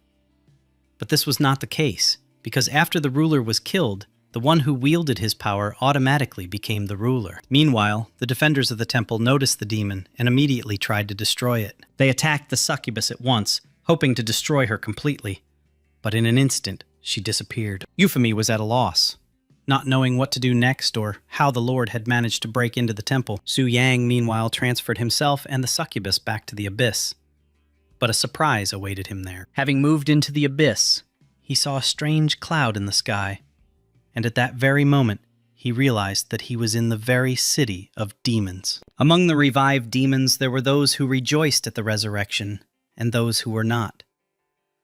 But this was not the case, because after the ruler was killed, the one who wielded his power automatically became the ruler. Meanwhile, the defenders of the temple noticed the demon and immediately tried to destroy it. They attacked the succubus at once, hoping to destroy her completely. But in an instant, she disappeared. Euphemy was at a loss, not knowing what to do next or how the Lord had managed to break into the temple. Su Yang, meanwhile, transferred himself and the succubus back to the abyss. But a surprise awaited him there. Having moved into the abyss, he saw a strange cloud in the sky, and at that very moment, he realized that he was in the very city of demons. Among the revived demons, there were those who rejoiced at the resurrection, and those who were not.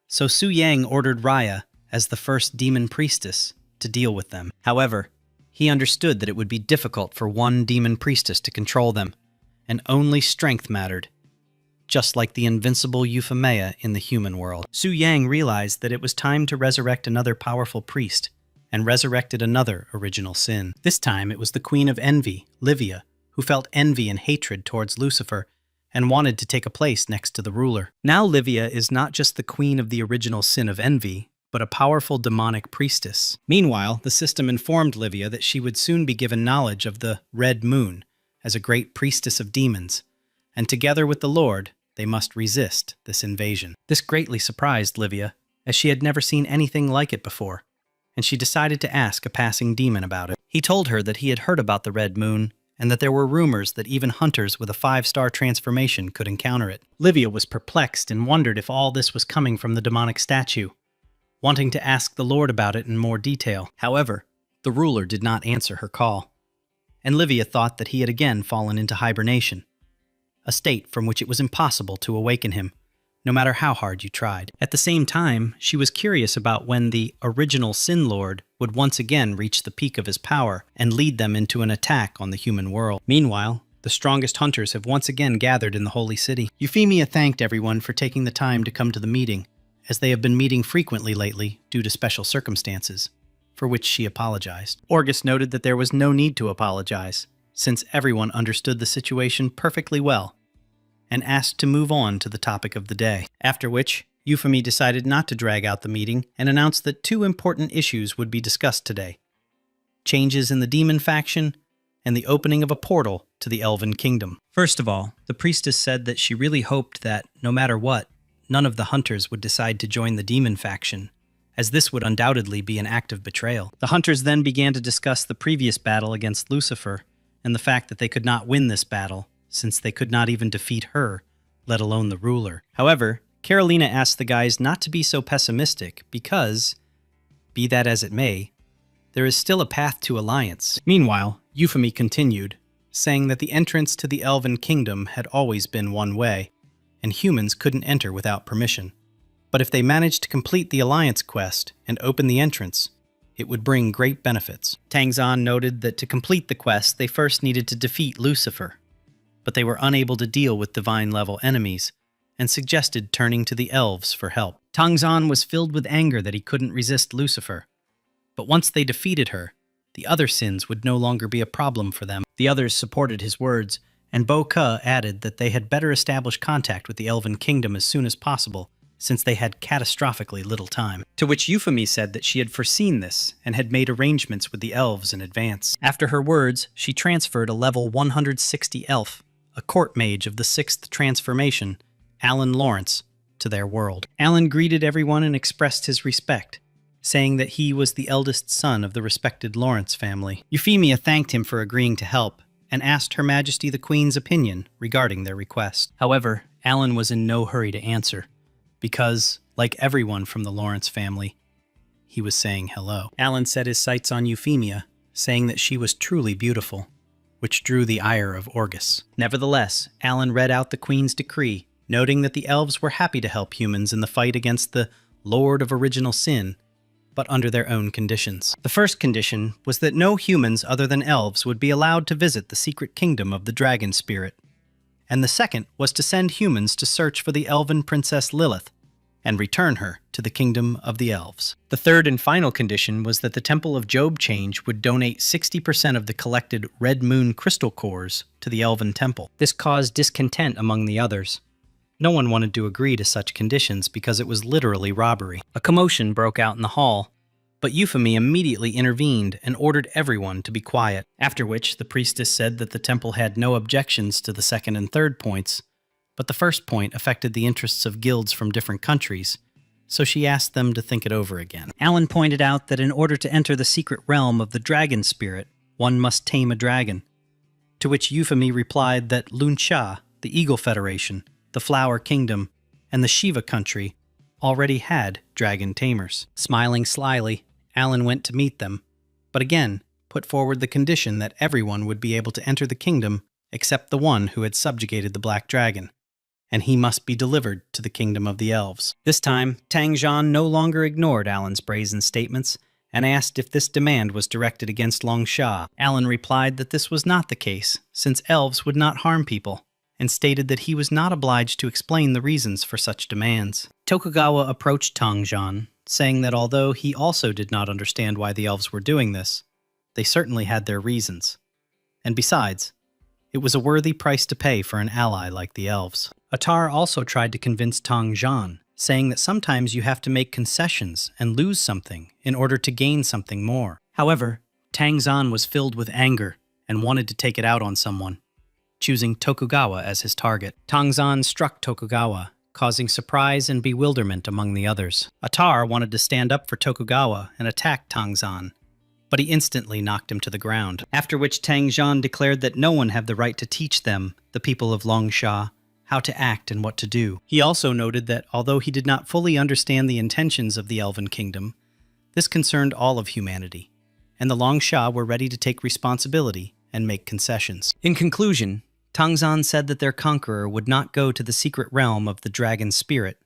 So Su Yang ordered Raya, as the first demon priestess, to deal with them. However, he understood that it would be difficult for one demon priestess to control them, and only strength mattered, just like the invincible Euphemia in the human world. Su Yang realized that it was time to resurrect another powerful priest, and resurrected another original sin. This time it was the Queen of Envy, Livia, who felt envy and hatred towards Lucifer and wanted to take a place next to the ruler. Now Livia is not just the queen of the original sin of envy, but a powerful demonic priestess. Meanwhile, the system informed Livia that she would soon be given knowledge of the Red Moon as a great priestess of demons, and together with the Lord, they must resist this invasion. This greatly surprised Livia, as she had never seen anything like it before, and she decided to ask a passing demon about it. He told her that he had heard about the Red Moon, and that there were rumors that even hunters with a 5-star transformation could encounter it. Livia was perplexed and wondered if all this was coming from the demonic statue, wanting to ask the Lord about it in more detail. However, the ruler did not answer her call, and Livia thought that he had again fallen into hibernation, a state from which it was impossible to awaken him, no matter how hard you tried. At the same time, she was curious about when the original Sin Lord would once again reach the peak of his power and lead them into an attack on the human world. Meanwhile, the strongest hunters have once again gathered in the holy city. Euphemia thanked everyone for taking the time to come to the meeting, as they have been meeting frequently lately due to special circumstances, for which she apologized. Orgus noted that there was no need to apologize, since everyone understood the situation perfectly well, and asked to move on to the topic of the day. After which, Euphemy decided not to drag out the meeting and announced that two important issues would be discussed today: changes in the demon faction and the opening of a portal to the Elven Kingdom. First of all, the priestess said that she really hoped that, no matter what, none of the hunters would decide to join the demon faction, as this would undoubtedly be an act of betrayal. The hunters then began to discuss the previous battle against Lucifer and the fact that they could not win this battle, since they could not even defeat her, let alone the ruler. However, Carolina asked the guys not to be so pessimistic because, be that as it may, there is still a path to alliance. Meanwhile, Euphemy continued, saying that the entrance to the Elven Kingdom had always been one way, and humans couldn't enter without permission. But if they managed to complete the alliance quest and open the entrance, it would bring great benefits. Tang Zhan noted that to complete the quest, they first needed to defeat Lucifer, but they were unable to deal with divine-level enemies, and suggested turning to the elves for help. Tang Zhan was filled with anger that he couldn't resist Lucifer, but once they defeated her, the other sins would no longer be a problem for them. The others supported his words, and Bo Ke added that they had better establish contact with the Elven Kingdom as soon as possible, since they had catastrophically little time. To which Euphemy said that she had foreseen this and had made arrangements with the elves in advance. After her words, she transferred a level 160 elf, a court mage of the 6th transformation, Alan Lawrence, to their world. Alan greeted everyone and expressed his respect, saying that he was the eldest son of the respected Lawrence family. Euphemia thanked him for agreeing to help and asked Her Majesty the Queen's opinion regarding their request. However, Alan was in no hurry to answer, because, like everyone from the Lawrence family, he was saying hello. Alan set his sights on Euphemia, saying that she was truly beautiful, which drew the ire of Orgus. Nevertheless, Alan read out the Queen's decree, noting that the elves were happy to help humans in the fight against the Lord of Original Sin, but under their own conditions. The first condition was that no humans other than elves would be allowed to visit the secret kingdom of the dragon spirit, and the second was to send humans to search for the elven princess Lilith and return her to the kingdom of the elves. The third and final condition was that the Temple of Job Change would donate 60% of the collected Red Moon crystal cores to the Elven Temple. This caused discontent among the others. No one wanted to agree to such conditions because it was literally robbery. A commotion broke out in the hall, but Euphemy immediately intervened and ordered everyone to be quiet, after which the priestess said that the temple had no objections to the second and third points, but the first point affected the interests of guilds from different countries, so she asked them to think it over again. Alan pointed out that in order to enter the secret realm of the dragon spirit, one must tame a dragon, to which Euphemy replied that Lunsha, the Eagle Federation, the Flower Kingdom, and the Shiva country already had dragon tamers. Smiling slyly, Alan went to meet them, but again put forward the condition that everyone would be able to enter the kingdom except the one who had subjugated the Black Dragon, and he must be delivered to the kingdom of the elves. This time, Tang Zhan no longer ignored Alan's brazen statements and asked if this demand was directed against Longsha. Alan replied that this was not the case, since elves would not harm people, and stated that he was not obliged to explain the reasons for such demands. Tokugawa approached Tang Zhan, saying that although he also did not understand why the elves were doing this, they certainly had their reasons. And besides, it was a worthy price to pay for an ally like the elves. Attar also tried to convince Tang Zhan, saying that sometimes you have to make concessions and lose something in order to gain something more. However, Tang Zhan was filled with anger and wanted to take it out on someone, choosing Tokugawa as his target. Tang Zhan struck Tokugawa, causing surprise and bewilderment among the others. Attar wanted to stand up for Tokugawa and attack Tang Zhan, but he instantly knocked him to the ground, after which Tang Zhan declared that no one had the right to teach them, the people of Longsha, how to act and what to do. He also noted that although he did not fully understand the intentions of the Elven Kingdom, this concerned all of humanity, and the Longsha were ready to take responsibility and make concessions. In conclusion, Tang Zhan said that their conqueror would not go to the secret realm of the dragon spirit,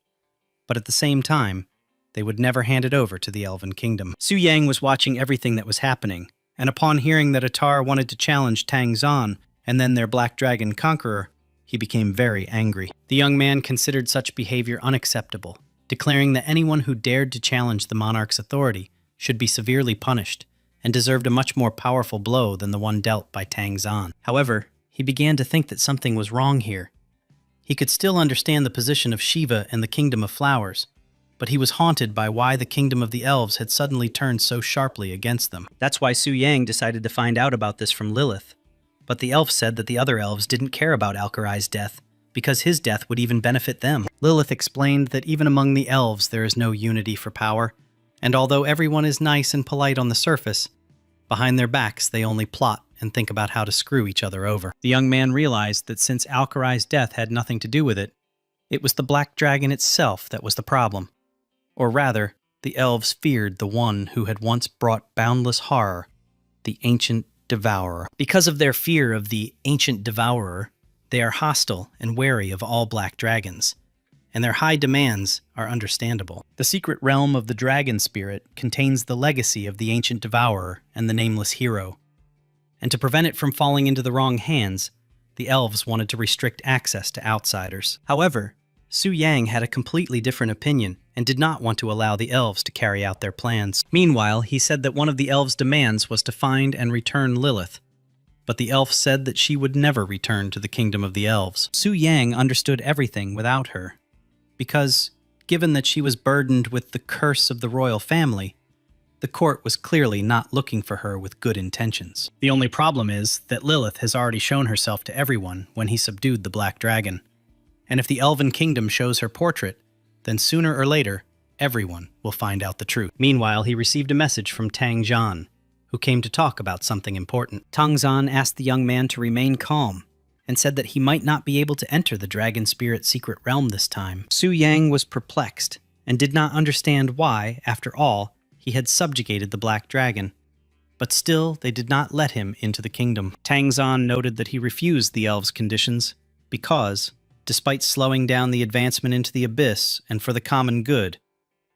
but at the same time, they would never hand it over to the Elven Kingdom. Su Yang was watching everything that was happening, and upon hearing that Attar wanted to challenge Tang Zhan and then their Black Dragon conqueror, he became very angry. The young man considered such behavior unacceptable, declaring that anyone who dared to challenge the monarch's authority should be severely punished and deserved a much more powerful blow than the one dealt by Tang Zhan. However, he began to think that something was wrong here. He could still understand the position of Shiva in the Kingdom of Flowers, but he was haunted by why the kingdom of the elves had suddenly turned so sharply against them. That's why Su Yang decided to find out about this from Lilith. But the elf said that the other elves didn't care about Alkarai's death, because his death would even benefit them. Lilith explained that even among the elves there is no unity for power, and although everyone is nice and polite on the surface, behind their backs they only plot and think about how to screw each other over. The young man realized that since Alkarai's death had nothing to do with it, it was the black dragon itself that was the problem. Or rather, the elves feared the one who had once brought boundless horror, the ancient devourer. Because of their fear of the ancient devourer, they are hostile and wary of all black dragons, and their high demands are understandable. The secret realm of the dragon spirit contains the legacy of the ancient devourer and the nameless hero. And to prevent it from falling into the wrong hands, the elves wanted to restrict access to outsiders. However, Su Yang had a completely different opinion and did not want to allow the elves to carry out their plans. Meanwhile, he said that one of the elves' demands was to find and return Lilith, but the elf said that she would never return to the kingdom of the elves. Su Yang understood everything without her, because, given that she was burdened with the curse of the royal family, the court was clearly not looking for her with good intentions. The only problem is that Lilith has already shown herself to everyone when he subdued the black dragon. And if the elven kingdom shows her portrait, then sooner or later, everyone will find out the truth. Meanwhile, he received a message from Tang Zhan, who came to talk about something important. Tang Zhan asked the young man to remain calm, and said that he might not be able to enter the dragon spirit secret realm this time. Su Yang was perplexed, and did not understand why, after all, he had subjugated the black dragon. But still, they did not let him into the kingdom. Tang Zhan noted that he refused the elves' conditions because, despite slowing down the advancement into the abyss and for the common good,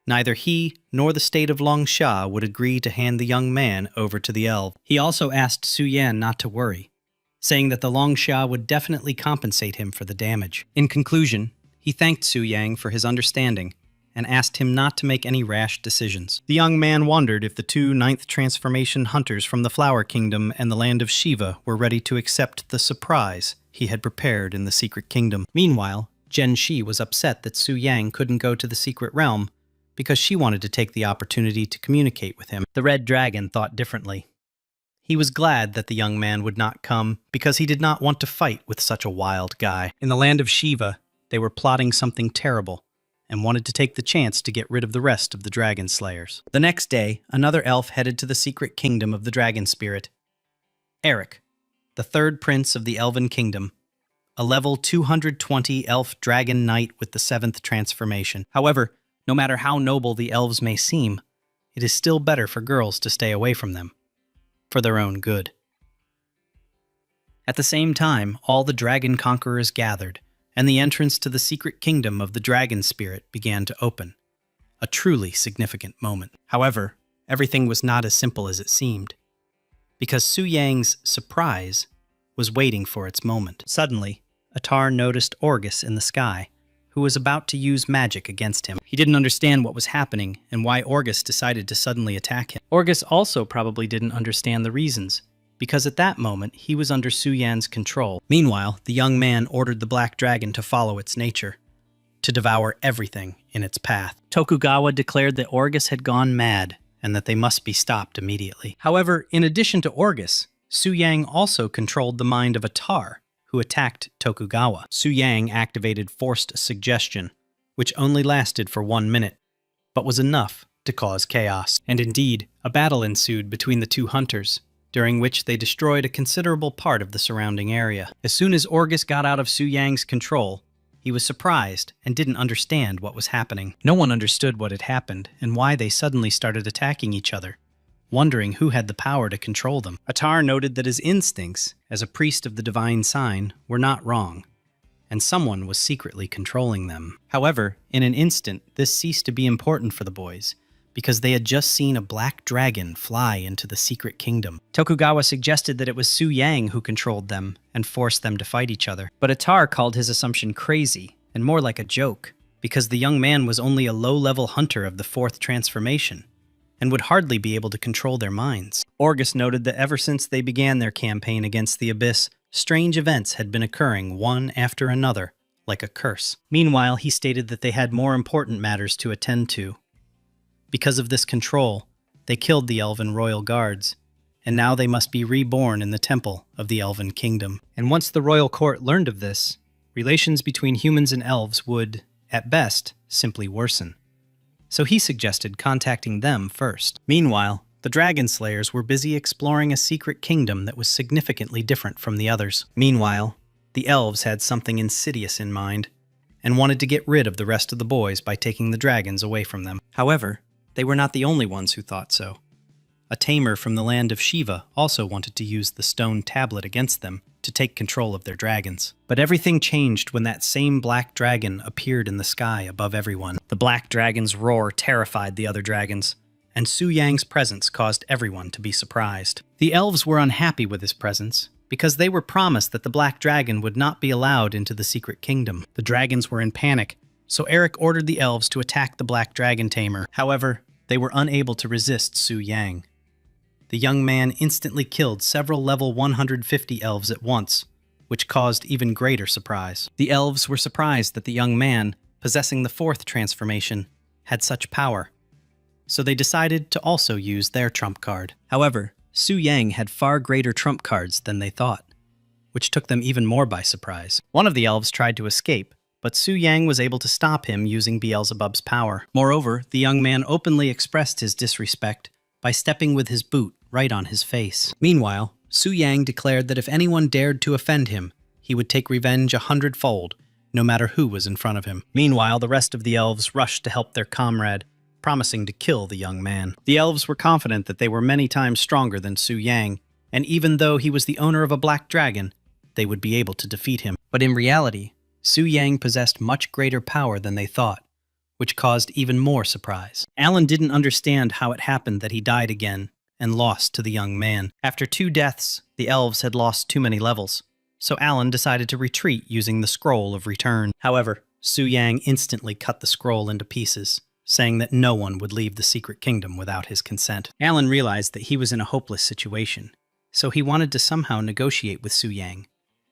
neither he nor the state of Longsha would agree to hand the young man over to the elf. He also asked Su Yan not to worry, saying that the Longsha would definitely compensate him for the damage. In conclusion, he thanked Su Yang for his understanding and asked him not to make any rash decisions. The young man wondered if the two ninth transformation hunters from the Flower Kingdom and the land of Shiva were ready to accept the surprise he had prepared in the secret kingdom. Meanwhile, Gen Shi was upset that Su Yang couldn't go to the secret realm because she wanted to take the opportunity to communicate with him. The Red Dragon thought differently. He was glad that the young man would not come because he did not want to fight with such a wild guy. In the land of Shiva, they were plotting something terrible and wanted to take the chance to get rid of the rest of the dragon slayers. The next day, another elf headed to the secret kingdom of the dragon spirit. Eric, the third prince of the Elven Kingdom, a level 220 elf dragon knight with the 7th transformation. However, no matter how noble the elves may seem, it is still better for girls to stay away from them, for their own good. At the same time, all the dragon conquerors gathered, and the entrance to the secret kingdom of the dragon spirit began to open. A truly significant moment. However, everything was not as simple as it seemed, because Su Yang's surprise was waiting for its moment. Suddenly, Atar noticed Orgus in the sky, who was about to use magic against him. He didn't understand what was happening and why Orgus decided to suddenly attack him. Orgus also probably didn't understand the reasons, because at that moment he was under Su Yan's control. Meanwhile, the young man ordered the black dragon to follow its nature, to devour everything in its path. Tokugawa declared that Orgus had gone mad and that they must be stopped immediately. However, in addition to Orgus, Su Yang also controlled the mind of Atar, who attacked Tokugawa. Su Yang activated forced suggestion, which only lasted for 1 minute, but was enough to cause chaos. And indeed, a battle ensued between the two hunters, during which they destroyed a considerable part of the surrounding area. As soon as Orgus got out of Su Yang's control, he was surprised and didn't understand what was happening. No one understood what had happened and why they suddenly started attacking each other, wondering who had the power to control them. Atar noted that his instincts, as a priest of the divine sign, were not wrong, and someone was secretly controlling them. However, in an instant, this ceased to be important for the boys, because they had just seen a black dragon fly into the secret kingdom. Tokugawa suggested that it was Su Yang who controlled them and forced them to fight each other. But Atar called his assumption crazy and more like a joke, because the young man was only a low-level hunter of the 4th transformation and would hardly be able to control their minds. Orgus noted that ever since they began their campaign against the Abyss, strange events had been occurring one after another, like a curse. Meanwhile, he stated that they had more important matters to attend to. Because of this control, they killed the elven royal guards, and now they must be reborn in the temple of the elven kingdom. And once the royal court learned of this, relations between humans and elves would, at best, simply worsen. So he suggested contacting them first. Meanwhile, the Dragon Slayers were busy exploring a secret kingdom that was significantly different from the others. Meanwhile, the elves had something insidious in mind, and wanted to get rid of the rest of the boys by taking the dragons away from them. However, they were not the only ones who thought so. A tamer from the land of Shiva also wanted to use the stone tablet against them to take control of their dragons. But everything changed when that same black dragon appeared in the sky above everyone. The black dragon's roar terrified the other dragons, and Su Yang's presence caused everyone to be surprised. The elves were unhappy with his presence, because they were promised that the black dragon would not be allowed into the secret kingdom. The dragons were in panic, so Eric ordered the elves to attack the black dragon tamer. However, they were unable to resist Su Yang. The young man instantly killed several level 150 elves at once, which caused even greater surprise. The elves were surprised that the young man, possessing the fourth transformation, had such power, so they decided to also use their trump card. However, Su Yang had far greater trump cards than they thought, which took them even more by surprise. One of the elves tried to escape, but Su Yang was able to stop him using Beelzebub's power. Moreover, the young man openly expressed his disrespect by stepping with his boot right on his face. Meanwhile, Su Yang declared that if anyone dared to offend him, he would take revenge 100-fold, no matter who was in front of him. Meanwhile, the rest of the elves rushed to help their comrade, promising to kill the young man. The elves were confident that they were many times stronger than Su Yang, and even though he was the owner of a black dragon, they would be able to defeat him. But in reality, Su Yang possessed much greater power than they thought, which caused even more surprise. Alan didn't understand how it happened that he died again and lost to the young man. After 2 deaths, the elves had lost too many levels, so Alan decided to retreat using the Scroll of Return. However, Su Yang instantly cut the scroll into pieces, saying that no one would leave the secret kingdom without his consent. Alan realized that he was in a hopeless situation, so he wanted to somehow negotiate with Su Yang,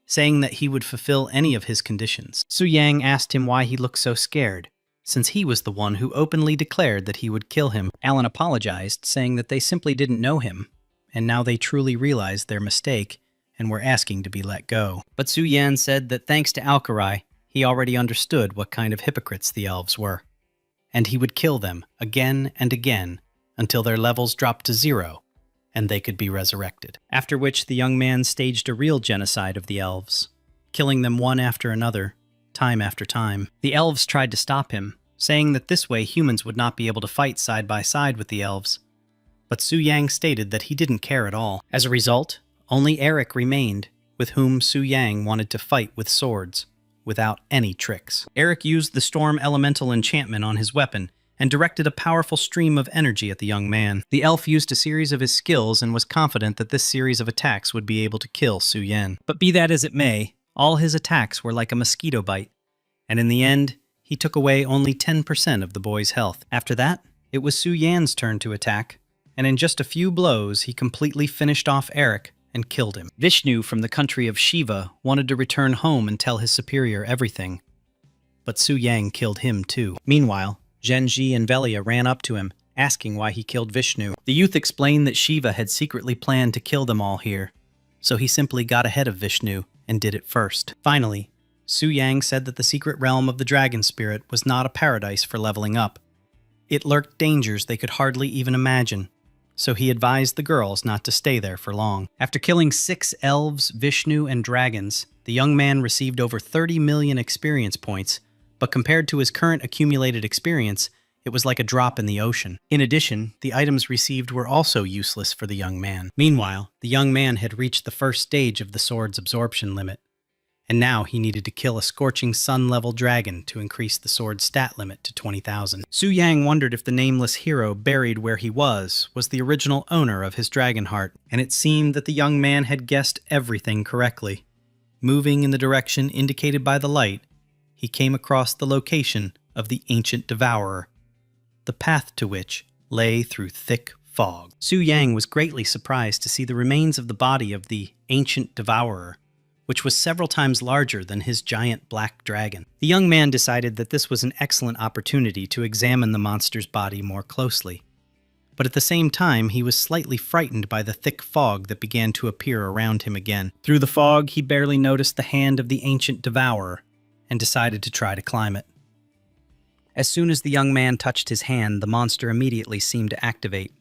saying that he would fulfill any of his conditions. Su Yang asked him why he looked so scared, since he was the one who openly declared that he would kill him. Alan apologized, saying that they simply didn't know him, and now they truly realized their mistake and were asking to be let go. But Su Yan said that thanks to Alkarai, he already understood what kind of hypocrites the elves were, and he would kill them again and again until their levels dropped to 0 and they could be resurrected. After which the young man staged a real genocide of the elves, killing them one after another, time after time. The elves tried to stop him, saying that this way humans would not be able to fight side by side with the elves. But Su Yang stated that he didn't care at all. As a result, only Eric remained, with whom Su Yang wanted to fight with swords, without any tricks. Eric used the Storm Elemental enchantment on his weapon and directed a powerful stream of energy at the young man. The elf used a series of his skills and was confident that this series of attacks would be able to kill Su Yan. But be that as it may, all his attacks were like a mosquito bite, and in the end, he took away only 10% of the boy's health. After that, it was Su Yan's turn to attack, and in just a few blows, he completely finished off Eric and killed him. Vishnu from the country of Shiva wanted to return home and tell his superior everything, but Su Yang killed him too. Meanwhile, Genji and Velia ran up to him, asking why he killed Vishnu. The youth explained that Shiva had secretly planned to kill them all here, so he simply got ahead of Vishnu and did it first. Finally, Su Yang said that the secret realm of the dragon spirit was not a paradise for leveling up. It lurked dangers they could hardly even imagine, so he advised the girls not to stay there for long. After killing 6 elves, Vishnu, and dragons, the young man received over 30 million experience points, but compared to his current accumulated experience, it was like a drop in the ocean. In addition, the items received were also useless for the young man. Meanwhile, the young man had reached the first stage of the sword's absorption limit, and now he needed to kill a scorching sun-level dragon to increase the sword's stat limit to 20,000. Su Yang wondered if the nameless hero buried where he was the original owner of his dragon heart, and it seemed that the young man had guessed everything correctly. Moving in the direction indicated by the light, he came across the location of the ancient devourer, the path to which lay through thick fog. Su Yang was greatly surprised to see the remains of the body of the ancient devourer, which was several times larger than his giant black dragon. The young man decided that this was an excellent opportunity to examine the monster's body more closely. But at the same time, he was slightly frightened by the thick fog that began to appear around him again. Through the fog, he barely noticed the hand of the ancient devourer and decided to try to climb it. As soon as the young man touched his hand, the monster immediately seemed to activate,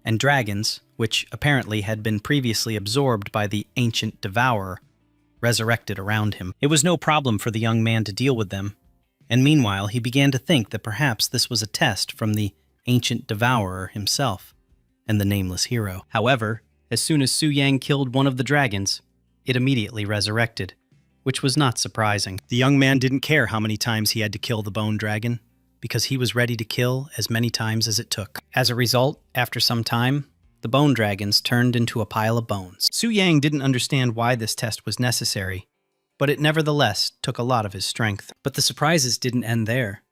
and dragons, which apparently had been previously absorbed by the ancient devourer, resurrected around him. It was no problem for the young man to deal with them, and meanwhile he began to think that perhaps this was a test from the ancient devourer himself and the nameless hero. However, as soon as Su Yang killed one of the dragons, it immediately resurrected, which was not surprising. The young man didn't care how many times he had to kill the bone dragon, because he was ready to kill as many times as it took. As a result, after some time, the bone dragons turned into a pile of bones. Su Yang didn't understand why this test was necessary, but it nevertheless took a lot of his strength. But the surprises didn't end there.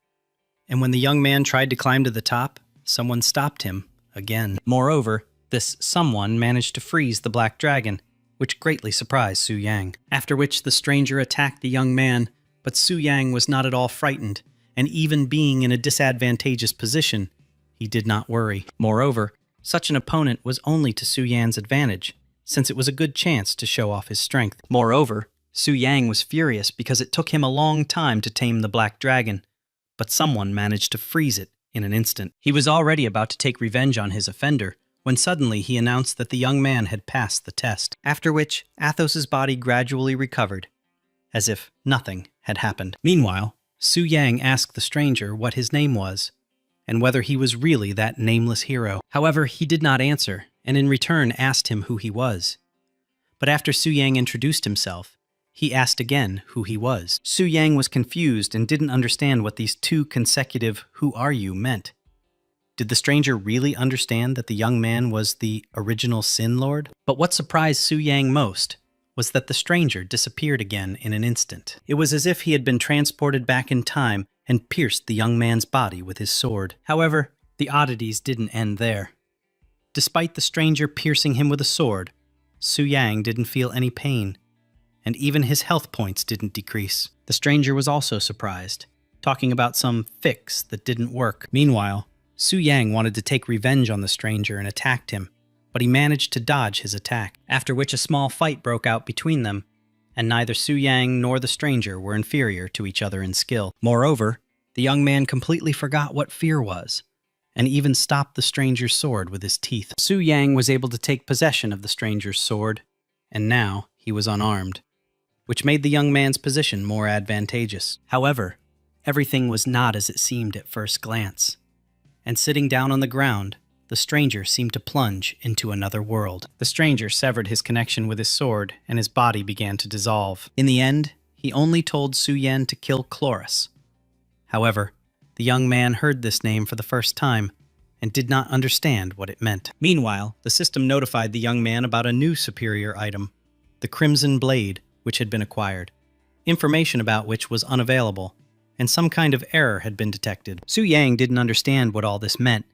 And when the young man tried to climb to the top, someone stopped him again. Moreover, this someone managed to freeze the black dragon, which greatly surprised Su Yang. After which the stranger attacked the young man, but Su Yang was not at all frightened, and even being in a disadvantageous position, he did not worry. Moreover, such an opponent was only to Su Yang's advantage, since it was a good chance to show off his strength. Moreover, Su Yang was furious because it took him a long time to tame the black dragon, but someone managed to freeze it in an instant. He was already about to take revenge on his offender, when suddenly he announced that the young man had passed the test, after which Athos's body gradually recovered, as if nothing had happened. Meanwhile, Su Yang asked the stranger what his name was, and whether he was really that nameless hero. However, he did not answer, and in return asked him who he was. But after Su Yang introduced himself, he asked again who he was. Su Yang was confused and didn't understand what these two consecutive "who are you" meant. Did the stranger really understand that the young man was the original Sin Lord? But what surprised Su Yang most was that the stranger disappeared again in an instant. It was as if he had been transported back in time and pierced the young man's body with his sword. However, the oddities didn't end there. Despite the stranger piercing him with a sword, Su Yang didn't feel any pain, and even his health points didn't decrease. The stranger was also surprised, talking about some fix that didn't work. Meanwhile, Su Yang wanted to take revenge on the stranger and attacked him, but he managed to dodge his attack, after which a small fight broke out between them, and neither Su Yang nor the stranger were inferior to each other in skill. Moreover, the young man completely forgot what fear was, and even stopped the stranger's sword with his teeth. Su Yang was able to take possession of the stranger's sword, and now he was unarmed, which made the young man's position more advantageous. However, everything was not as it seemed at first glance, and sitting down on the ground, the stranger seemed to plunge into another world. The stranger severed his connection with his sword, and his body began to dissolve. In the end, he only told Su Yan to kill Chloris. However, the young man heard this name for the first time, and did not understand what it meant. Meanwhile, the system notified the young man about a new superior item, the Crimson Blade, which had been acquired, information about which was unavailable, and some kind of error had been detected. Su Yang didn't understand what all this meant,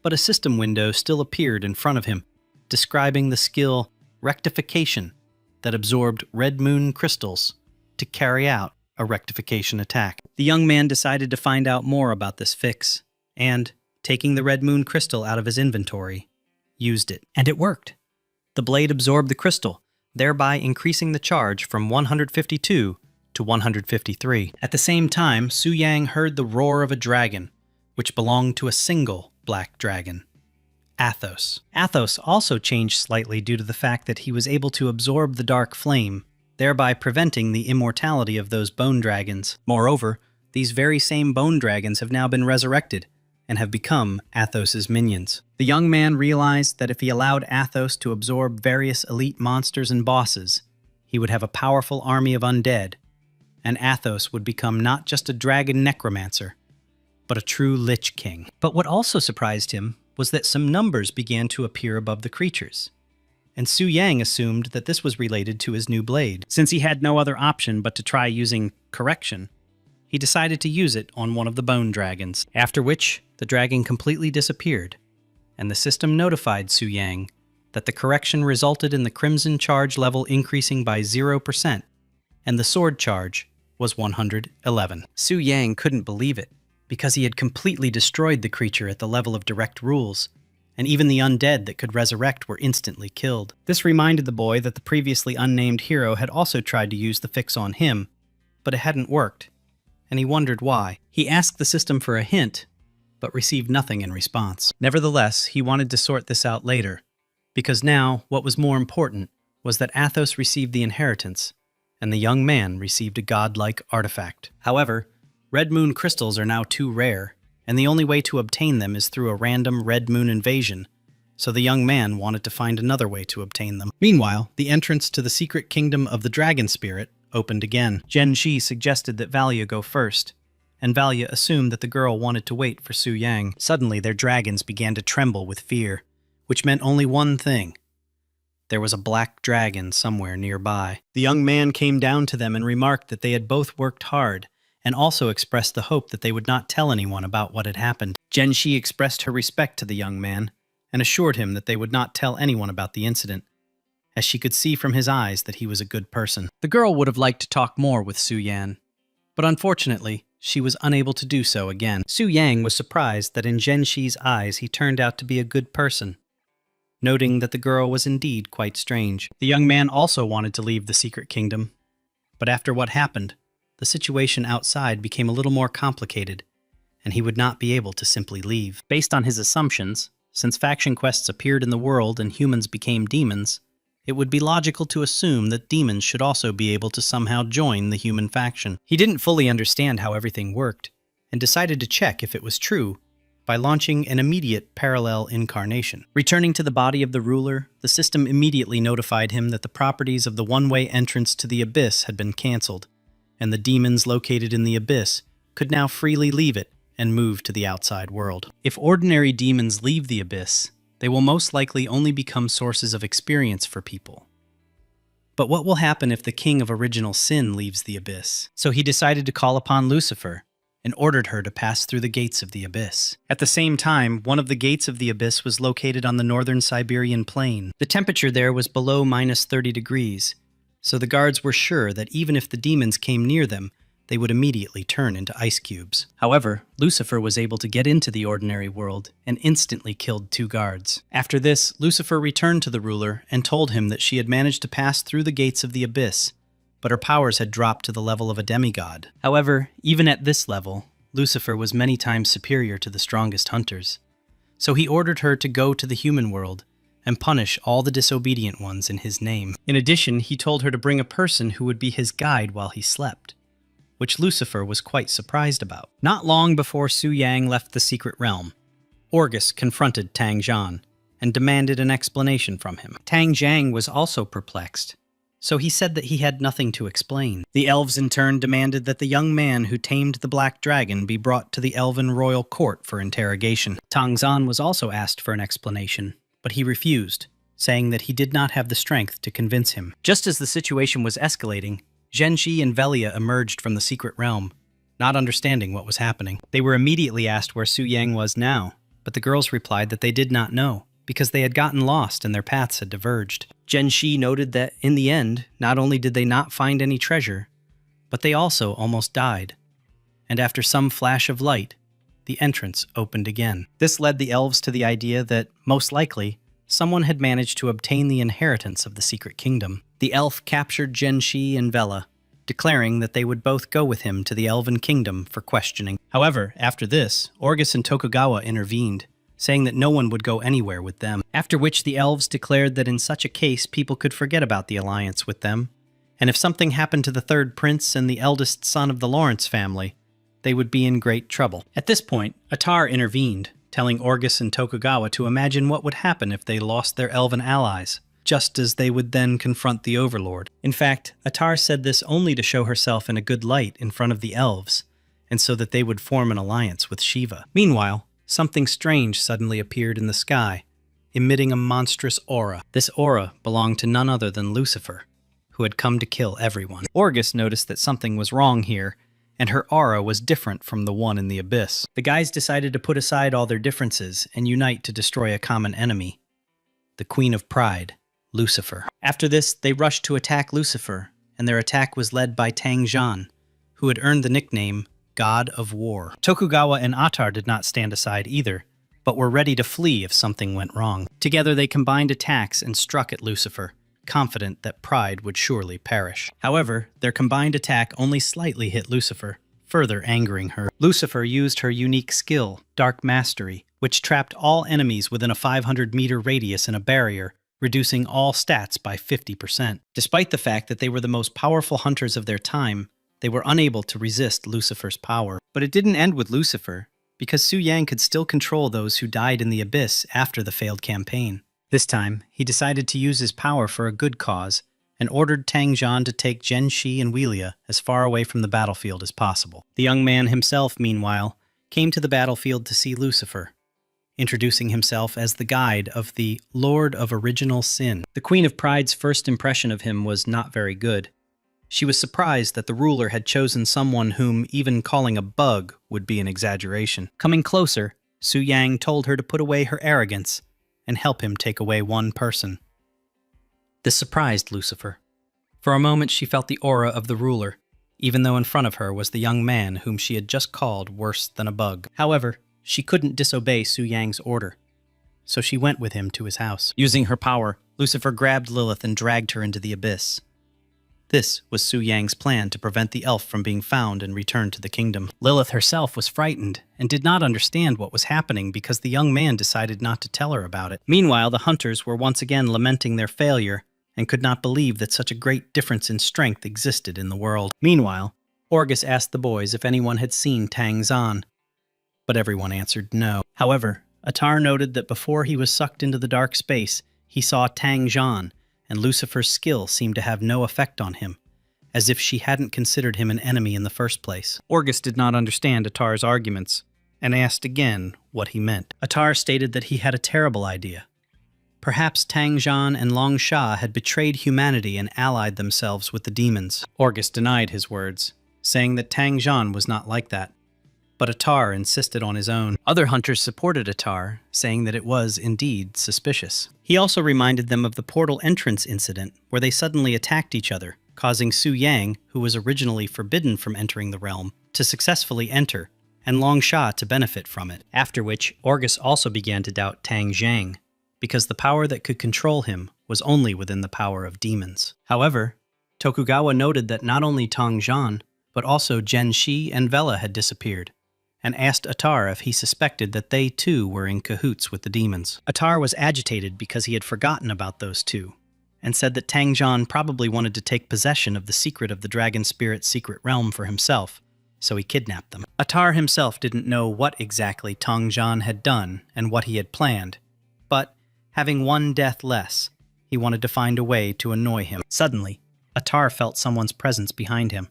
but a system window still appeared in front of him, describing the skill Rectification that absorbed red moon crystals to carry out a rectification attack. The young man decided to find out more about this fix, and, taking the red moon crystal out of his inventory, used it. And it worked. The blade absorbed the crystal, thereby increasing the charge from 152 to 153. At the same time, Su Yang heard the roar of a dragon, which belonged to a single black dragon, Athos. Athos also changed slightly due to the fact that he was able to absorb the dark flame, thereby preventing the immortality of those bone dragons. Moreover, these very same bone dragons have now been resurrected and have become Athos's minions. The young man realized that if he allowed Athos to absorb various elite monsters and bosses, he would have a powerful army of undead, and Athos would become not just a dragon necromancer, but a true Lich King. But what also surprised him was that some numbers began to appear above the creatures, and Su Yang assumed that this was related to his new blade. Since he had no other option but to try using correction, he decided to use it on one of the bone dragons, after which the dragon completely disappeared, and the system notified Su Yang that the correction resulted in the crimson charge level increasing by 0%, and the sword charge was 111. Su Yang couldn't believe it, because he had completely destroyed the creature at the level of direct rules, and even the undead that could resurrect were instantly killed. This reminded the boy that the previously unnamed hero had also tried to use the fix on him, but it hadn't worked, and he wondered why. He asked the system for a hint, but received nothing in response. Nevertheless, he wanted to sort this out later, because now what was more important was that Athos received the inheritance, and the young man received a godlike artifact. However, red moon crystals are now too rare, and the only way to obtain them is through a random red moon invasion, so the young man wanted to find another way to obtain them. Meanwhile, the entrance to the secret kingdom of the dragon spirit opened again. Zhenshi suggested that Valia go first, and Valia assumed that the girl wanted to wait for Su Yang. Suddenly, their dragons began to tremble with fear, which meant only one thing. There was a black dragon somewhere nearby. The young man came down to them and remarked that they had both worked hard, and also expressed the hope that they would not tell anyone about what had happened. Zhenshi expressed her respect to the young man, and assured him that they would not tell anyone about the incident, as she could see from his eyes that he was a good person. The girl would have liked to talk more with Su Yan, but unfortunately, she was unable to do so again. Su Yang was surprised that in Zhenshi's eyes he turned out to be a good person, noting that the girl was indeed quite strange. The young man also wanted to leave the secret kingdom, but after what happened, the situation outside became a little more complicated, and he would not be able to simply leave. Based on his assumptions, since faction quests appeared in the world and humans became demons, it would be logical to assume that demons should also be able to somehow join the human faction. He didn't fully understand how everything worked, and decided to check if it was true by launching an immediate parallel incarnation. Returning to the body of the ruler, the system immediately notified him that the properties of the one-way entrance to the abyss had been cancelled, and the demons located in the abyss could now freely leave it and move to the outside world. If ordinary demons leave the abyss, they will most likely only become sources of experience for people. But what will happen if the king of original sin leaves the abyss? So he decided to call upon Lucifer and ordered her to pass through the gates of the abyss. At the same time, one of the gates of the abyss was located on the northern Siberian plain. The temperature there was below -30 degrees, so the guards were sure that even if the demons came near them, they would immediately turn into ice cubes. However, Lucifer was able to get into the ordinary world and instantly killed 2 guards. After this, Lucifer returned to the ruler and told him that she had managed to pass through the gates of the abyss, but her powers had dropped to the level of a demigod. However, even at this level, Lucifer was many times superior to the strongest hunters, so he ordered her to go to the human world and punish all the disobedient ones in his name. In addition, he told her to bring a person who would be his guide while he slept, which Lucifer was quite surprised about. Not long before Su Yang left the secret realm, Orgus confronted Tang Zhan and demanded an explanation from him. Tang Zhang was also perplexed, so he said that he had nothing to explain. The elves in turn demanded that the young man who tamed the black dragon be brought to the elven royal court for interrogation. Tang Zhan was also asked for an explanation, but he refused, saying that he did not have the strength to convince him. Just as the situation was escalating, Zhenshi and Velia emerged from the secret realm, not understanding what was happening. They were immediately asked where Su Yang was now, but the girls replied that they did not know, because they had gotten lost and their paths had diverged. Zhenshi noted that, in the end, not only did they not find any treasure, but they also almost died. And after some flash of light, the entrance opened again. This led the elves to the idea that, most likely, someone had managed to obtain the inheritance of the secret kingdom. The elf captured Zhenshi and Vela, declaring that they would both go with him to the elven kingdom for questioning. However, after this, Orgus and Tokugawa intervened, saying that no one would go anywhere with them, after which the elves declared that in such a case people could forget about the alliance with them, and if something happened to the third prince and the eldest son of the Lawrence family, they would be in great trouble. At this point, Attar intervened, telling Orgus and Tokugawa to imagine what would happen if they lost their elven allies, just as they would then confront the Overlord. In fact, Attar said this only to show herself in a good light in front of the elves, and so that they would form an alliance with Shiva. Meanwhile, something strange suddenly appeared in the sky, emitting a monstrous aura. This aura belonged to none other than Lucifer, who had come to kill everyone. Orgus noticed that something was wrong here, and her aura was different from the one in the abyss. The guys decided to put aside all their differences and unite to destroy a common enemy, the Queen of Pride, Lucifer. After this, they rushed to attack Lucifer and their attack was led by Tang Zhan, who had earned the nickname God of War. Tokugawa and Atar did not stand aside either, but were ready to flee if something went wrong. Together they combined attacks and struck at Lucifer, confident that pride would surely perish. However, their combined attack only slightly hit Lucifer, further angering her. Lucifer used her unique skill, Dark Mastery, which trapped all enemies within a 500-meter radius in a barrier, reducing all stats by 50%. Despite the fact that they were the most powerful hunters of their time, they were unable to resist Lucifer's power. But it didn't end with Lucifer, because Su Yang could still control those who died in the abyss after the failed campaign. This time, he decided to use his power for a good cause, and ordered Tang Zhan to take Zhen Shi and Welia as far away from the battlefield as possible. The young man himself, meanwhile, came to the battlefield to see Lucifer, introducing himself as the guide of the Lord of Original Sin. The Queen of Pride's first impression of him was not very good. She was surprised that the ruler had chosen someone whom even calling a bug would be an exaggeration. Coming closer, Su Yang told her to put away her arrogance and help him take away one person. This surprised Lucifer. For a moment she felt the aura of the ruler, even though in front of her was the young man whom she had just called worse than a bug. However, she couldn't disobey Su Yang's order, so she went with him to his house. Using her power, Lucifer grabbed Lilith and dragged her into the abyss. This was Su Yang's plan to prevent the elf from being found and returned to the kingdom. Lilith herself was frightened and did not understand what was happening because the young man decided not to tell her about it. Meanwhile, the hunters were once again lamenting their failure and could not believe that such a great difference in strength existed in the world. Meanwhile, Orgus asked the boys if anyone had seen Tang Zhan, but everyone answered no. However, Atar noted that before he was sucked into the dark space, he saw Tang Zhan, and Lucifer's skill seemed to have no effect on him, as if she hadn't considered him an enemy in the first place. Orgus did not understand Atar's arguments, and asked again what he meant. Atar stated that he had a terrible idea. Perhaps Tang Zhan and Long Sha had betrayed humanity and allied themselves with the demons. Orgus denied his words, saying that Tang Zhan was not like that. But Atar insisted on his own. Other hunters supported Atar, saying that it was indeed suspicious. He also reminded them of the portal entrance incident, where they suddenly attacked each other, causing Su Yang, who was originally forbidden from entering the realm, to successfully enter, and Long Sha to benefit from it. After which, Orgus also began to doubt Tang Zhang, because the power that could control him was only within the power of demons. However, Tokugawa noted that not only Tang Zhan, but also Zhen Shi and Vela had disappeared, and asked Atar if he suspected that they too were in cahoots with the demons. Atar was agitated because he had forgotten about those two, and said that Tang Zhan probably wanted to take possession of the secret of the Dragon Spirit's secret realm for himself, so he kidnapped them. Atar himself didn't know what exactly Tang Zhan had done and what he had planned, but, having one death less, he wanted to find a way to annoy him. Suddenly, Atar felt someone's presence behind him,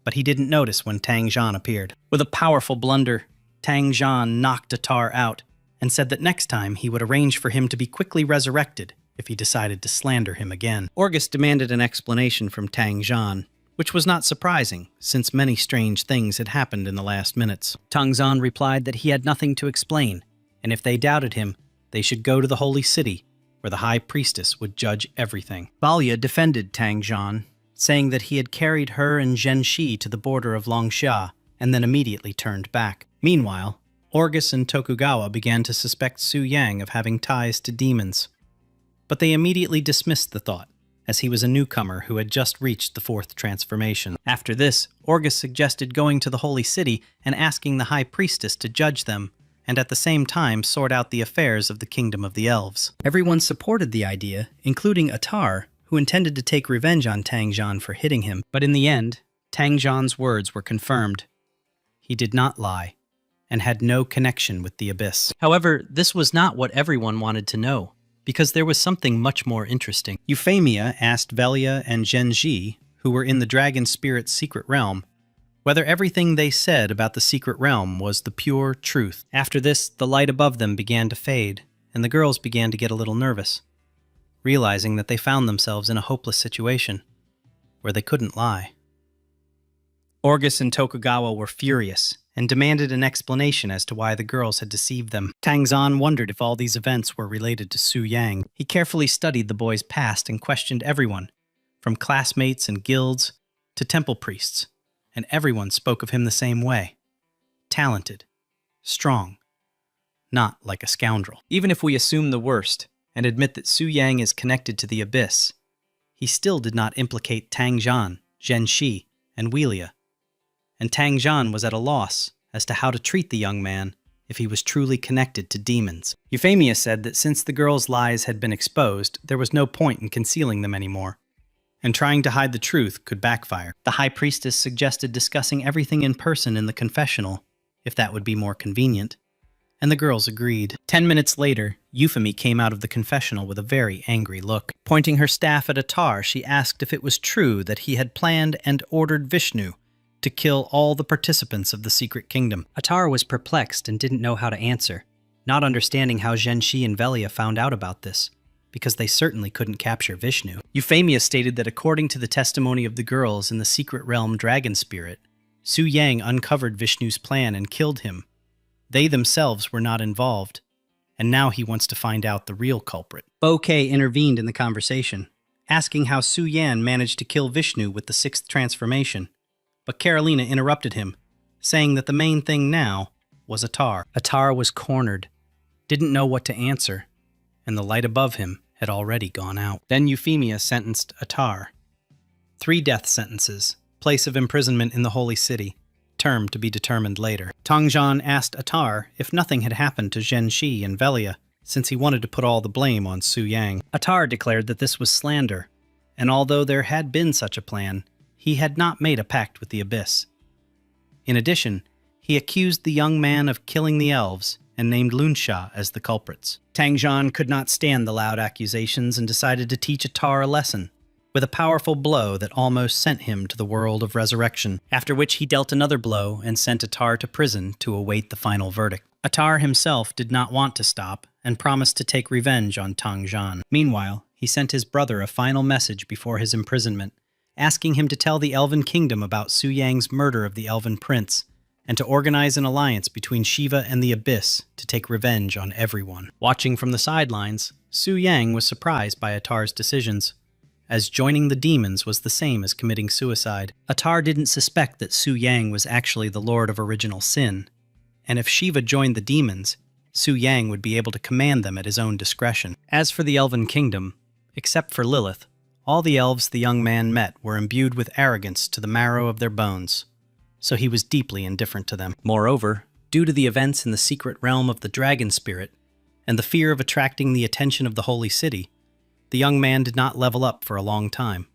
but he didn't notice when Tang Zhan appeared. With a powerful blunder, Tang Zhan knocked Atar out and said that next time he would arrange for him to be quickly resurrected if he decided to slander him again. Orgus demanded an explanation from Tang Zhan, which was not surprising, since many strange things had happened in the last minutes. Tang Zhan replied that he had nothing to explain, and if they doubted him, they should go to the holy city, where the high priestess would judge everything. Balya defended Tang Zhan, saying that he had carried her and Zhen Shi to the border of Longsha, and then immediately turned back. Meanwhile, Orgus and Tokugawa began to suspect Su Yang of having ties to demons, but they immediately dismissed the thought, as he was a newcomer who had just reached the fourth transformation. After this, Orgus suggested going to the holy city and asking the high priestess to judge them, and at the same time sort out the affairs of the kingdom of the elves. Everyone supported the idea, including Atar, who intended to take revenge on Tang Zhan for hitting him, but in the end, Tang Zhan's words were confirmed. He did not lie, and had no connection with the abyss. However, this was not what everyone wanted to know, because there was something much more interesting. Euphemia asked Velia and Genji, who were in the Dragon Spirit's secret realm, whether everything they said about the secret realm was the pure truth. After this, the light above them began to fade, and the girls began to get a little nervous, realizing that they found themselves in a hopeless situation, where they couldn't lie. Orgus and Tokugawa were furious, and demanded an explanation as to why the girls had deceived them. Tang Zhan wondered if all these events were related to Su Yang. He carefully studied the boys' past and questioned everyone, from classmates and guilds to temple priests, and everyone spoke of him the same way. Talented, strong, not like a scoundrel. Even if we assume the worst and admit that Su Yang is connected to the Abyss, he still did not implicate Tang Zhan, Zhen Shi, and Welia. And Tang Zhan was at a loss as to how to treat the young man if he was truly connected to demons. Euphemia said that since the girl's lies had been exposed, there was no point in concealing them anymore, and trying to hide the truth could backfire. The high priestess suggested discussing everything in person in the confessional, if that would be more convenient, and the girls agreed. 10 minutes later, Euphemia came out of the confessional with a very angry look. Pointing her staff at Attar, she asked if it was true that he had planned and ordered Vishnu to kill all the participants of the secret kingdom. Attar was perplexed and didn't know how to answer, not understanding how Zhen Shi and Velia found out about this, because they certainly couldn't capture Vishnu. Euphemia stated that according to the testimony of the girls in the secret realm dragon spirit, Su Yang uncovered Vishnu's plan and killed him. They themselves were not involved, and now he wants to find out the real culprit. Bouquet intervened in the conversation, asking how Su Yan managed to kill Vishnu with the sixth transformation, but Carolina interrupted him, saying that the main thing now was Attar. Attar was cornered, didn't know what to answer, and the light above him had already gone out. Then Euphemia sentenced Attar. 3 death sentences, place of imprisonment in the Holy City, term to be determined later. Tang Zhan asked Attar if nothing had happened to Zhen Shi and Velia, since he wanted to put all the blame on Su Yang. Attar declared that this was slander, and although there had been such a plan, he had not made a pact with the Abyss. In addition, he accused the young man of killing the elves and named Lunsha as the culprits. Tang Zhan could not stand the loud accusations and decided to teach Attar a lesson, with a powerful blow that almost sent him to the world of resurrection, after which he dealt another blow and sent Attar to prison to await the final verdict. Attar himself did not want to stop and promised to take revenge on Tang Zhan. Meanwhile, he sent his brother a final message before his imprisonment, asking him to tell the Elven Kingdom about Su Yang's murder of the Elven Prince, and to organize an alliance between Shiva and the Abyss to take revenge on everyone. Watching from the sidelines, Su Yang was surprised by Attar's decisions, as joining the demons was the same as committing suicide. Attar didn't suspect that Su Yang was actually the Lord of Original Sin, and if Shiva joined the demons, Su Yang would be able to command them at his own discretion. As for the Elven Kingdom, except for Lilith, all the elves the young man met were imbued with arrogance to the marrow of their bones, so he was deeply indifferent to them. Moreover, due to the events in the secret realm of the dragon spirit, and the fear of attracting the attention of the holy city, the young man did not level up for a long time.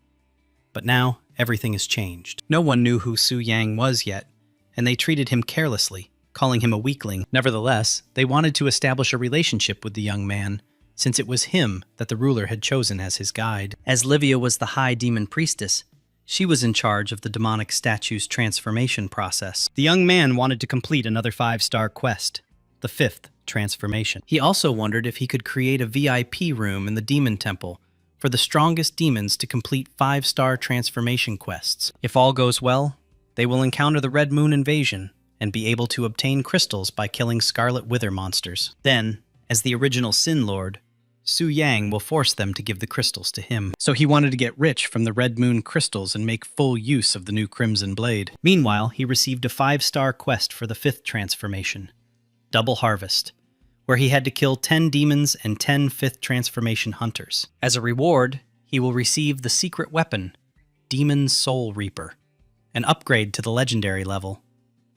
But now, everything has changed. No one knew who Su Yang was yet, and they treated him carelessly, calling him a weakling. Nevertheless, they wanted to establish a relationship with the young man, since it was him that the ruler had chosen as his guide. As Livia was the high demon priestess, she was in charge of the demonic statue's transformation process. The young man wanted to complete another 5-star quest, the 5th transformation. He also wondered if he could create a VIP room in the demon temple for the strongest demons to complete 5-star transformation quests. If all goes well, they will encounter the Red Moon invasion and be able to obtain crystals by killing Scarlet Wither monsters. Then, as the original Sin Lord, Su Yang will force them to give the crystals to him. So he wanted to get rich from the Red Moon crystals and make full use of the new Crimson Blade. Meanwhile, he received a 5-star quest for the 5th transformation, Double Harvest, where he had to kill 10 demons and 10 5th transformation hunters. As a reward, he will receive the secret weapon, Demon Soul Reaper, an upgrade to the legendary level,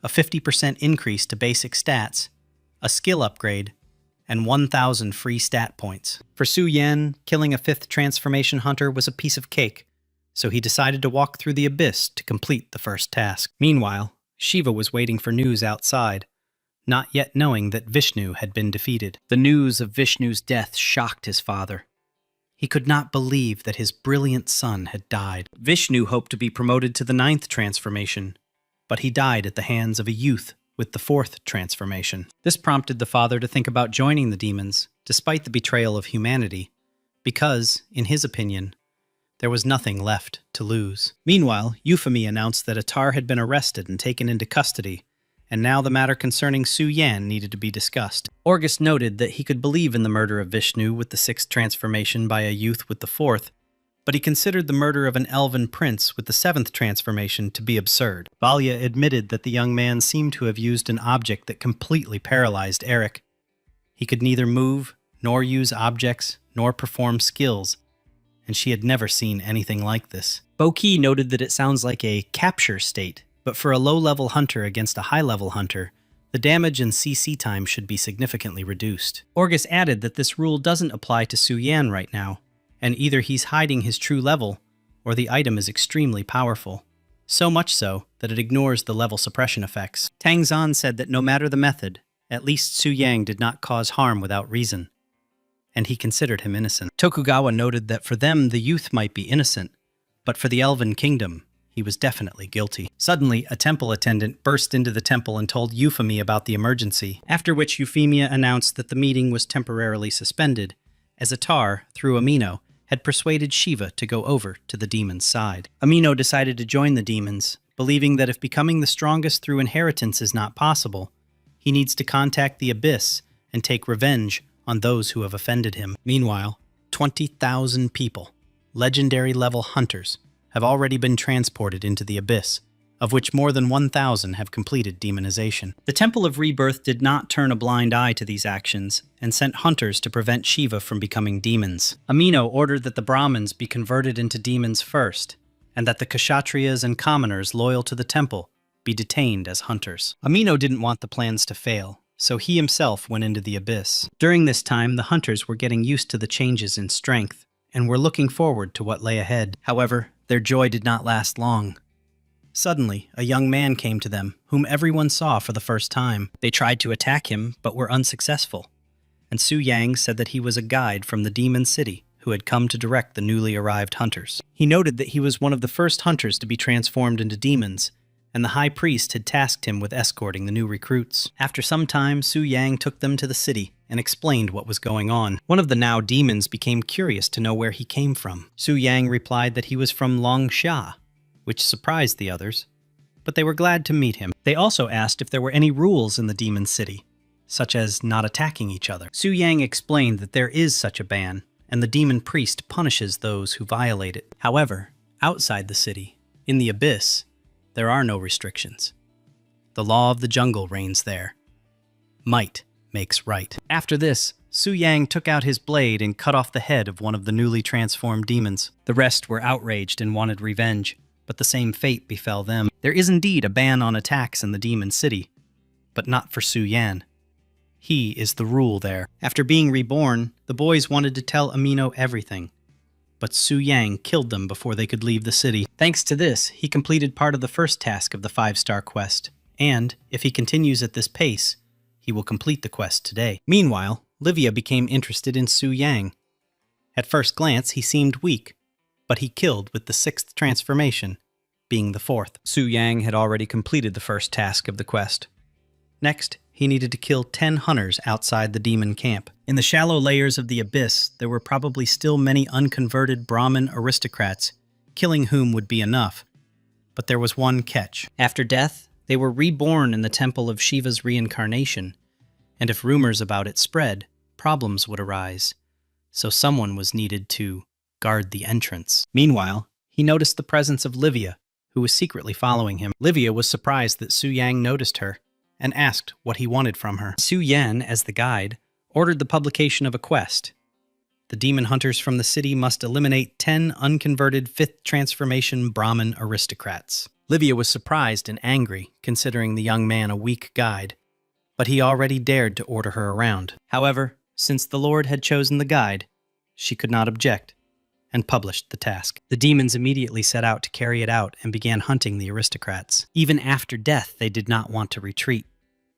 a 50% increase to basic stats, a skill upgrade, and 1,000 free stat points. For Su Yan, killing a 5th transformation hunter was a piece of cake, so he decided to walk through the abyss to complete the first task. Meanwhile, Shiva was waiting for news outside, not yet knowing that Vishnu had been defeated. The news of Vishnu's death shocked his father. He could not believe that his brilliant son had died. Vishnu hoped to be promoted to the 9th transformation, but he died at the hands of a youth with the 4th transformation. This prompted the father to think about joining the demons, despite the betrayal of humanity, because, in his opinion, there was nothing left to lose. Meanwhile, Euphemia announced that Attar had been arrested and taken into custody, and now the matter concerning Su Yan needed to be discussed. Orgus noted that he could believe in the murder of Vishnu with the 6th transformation by a youth with the 4th, but he considered the murder of an elven prince with the 7th transformation to be absurd. Valya admitted that the young man seemed to have used an object that completely paralyzed Eric. He could neither move, nor use objects, nor perform skills, and she had never seen anything like this. Boki noted that it sounds like a capture state, but for a low-level hunter against a high-level hunter, the damage and CC time should be significantly reduced. Orgus added that this rule doesn't apply to Su Yan right now, and either he's hiding his true level, or the item is extremely powerful. So much so that it ignores the level suppression effects. Tang Zan said that no matter the method, at least Su Yang did not cause harm without reason, and he considered him innocent. Tokugawa noted that for them the youth might be innocent, but for the Elven Kingdom, he was definitely guilty. Suddenly, a temple attendant burst into the temple and told Euphemia about the emergency, after which Euphemia announced that the meeting was temporarily suspended, as Atar, through Amino, had persuaded Shiva to go over to the demon's side. Amino decided to join the demons, believing that if becoming the strongest through inheritance is not possible, he needs to contact the Abyss and take revenge on those who have offended him. Meanwhile, 20,000 people, legendary-level hunters, have already been transported into the Abyss, of which more than 1,000 have completed demonization. The Temple of Rebirth did not turn a blind eye to these actions and sent hunters to prevent Shiva from becoming demons. Amino ordered that the Brahmins be converted into demons first, and that the Kshatriyas and commoners loyal to the temple be detained as hunters. Amino didn't want the plans to fail, so he himself went into the Abyss. During this time, the hunters were getting used to the changes in strength, and were looking forward to what lay ahead. However, their joy did not last long. Suddenly, a young man came to them, whom everyone saw for the first time. They tried to attack him, but were unsuccessful, and Su Yang said that he was a guide from the demon city who had come to direct the newly arrived hunters. He noted that he was one of the first hunters to be transformed into demons, and the high priest had tasked him with escorting the new recruits. After some time, Su Yang took them to the city and explained what was going on. One of the now demons became curious to know where he came from. Su Yang replied that he was from Longsha, which surprised the others, but they were glad to meet him. They also asked if there were any rules in the demon city, such as not attacking each other. Su Yang explained that there is such a ban, and the demon priest punishes those who violate it. However, outside the city, in the Abyss, there are no restrictions. The law of the jungle reigns there. Might makes right. After this, Su Yang took out his blade and cut off the head of one of the newly transformed demons. The rest were outraged and wanted revenge, but the same fate befell them. There is indeed a ban on attacks in the demon city, but not for Su Yan. He is the rule there. After being reborn, the boys wanted to tell Amino everything, but Su Yang killed them before they could leave the city. Thanks to this, he completed part of the first task of the 5-star quest, and, if he continues at this pace, he will complete the quest today. Meanwhile, Livia became interested in Su Yang. At first glance, he seemed weak, but he killed with the 6th transformation, being the 4th. Su Yang had already completed the first task of the quest. Next, he needed to kill 10 hunters outside the demon camp. In the shallow layers of the Abyss, there were probably still many unconverted Brahmin aristocrats, killing whom would be enough. But there was one catch. After death, they were reborn in the temple of Shiva's reincarnation, and if rumors about it spread, problems would arise. So someone was needed to guard the entrance. Meanwhile, he noticed the presence of Livia, who was secretly following him. Livia was surprised that Su Yang noticed her, and asked what he wanted from her. Su Yan, as the guide, ordered the publication of a quest. The demon hunters from the city must eliminate 10 unconverted 5th transformation Brahmin aristocrats. Livia was surprised and angry, considering the young man a weak guide, but he already dared to order her around. However, since the Lord had chosen the guide, she could not object, and published the task. The demons immediately set out to carry it out and began hunting the aristocrats. Even after death, they did not want to retreat,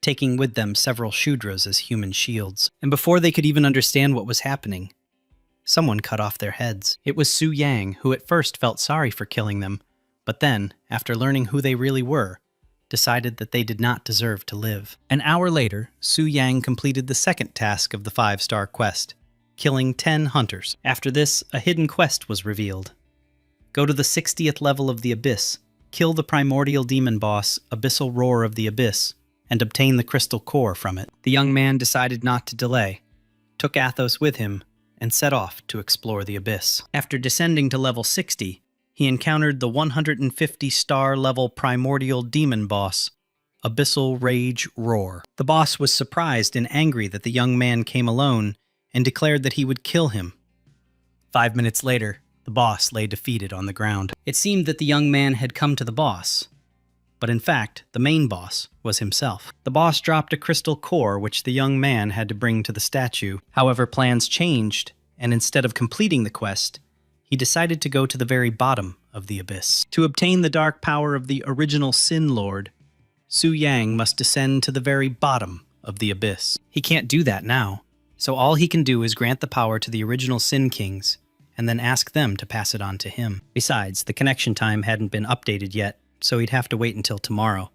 taking with them several Shudras as human shields. And before they could even understand what was happening, someone cut off their heads. It was Su Yang, who at first felt sorry for killing them, but then, after learning who they really were, decided that they did not deserve to live. An hour later, Su Yang completed the 2nd task of the 5-star quest, killing 10 hunters. After this, a hidden quest was revealed. Go to the 60th level of the Abyss, kill the primordial demon boss, Abyssal Roar of the Abyss, and obtain the crystal core from it. The young man decided not to delay, took Athos with him, and set off to explore the abyss. After descending to level 60, he encountered the 150-star level primordial demon boss, Abyssal Rage Roar. The boss was surprised and angry that the young man came alone and declared that he would kill him. 5 minutes later, the boss lay defeated on the ground. It seemed that the young man had come to the boss, but in fact, the main boss was himself. The boss dropped a crystal core which the young man had to bring to the statue. However, plans changed, and instead of completing the quest, he decided to go to the very bottom of the abyss. To obtain the dark power of the original Sin Lord, Su Yang must descend to the very bottom of the abyss. He can't do that now, so all he can do is grant the power to the original Sin Kings, and then ask them to pass it on to him. Besides, the connection time hadn't been updated yet, so he'd have to wait until tomorrow.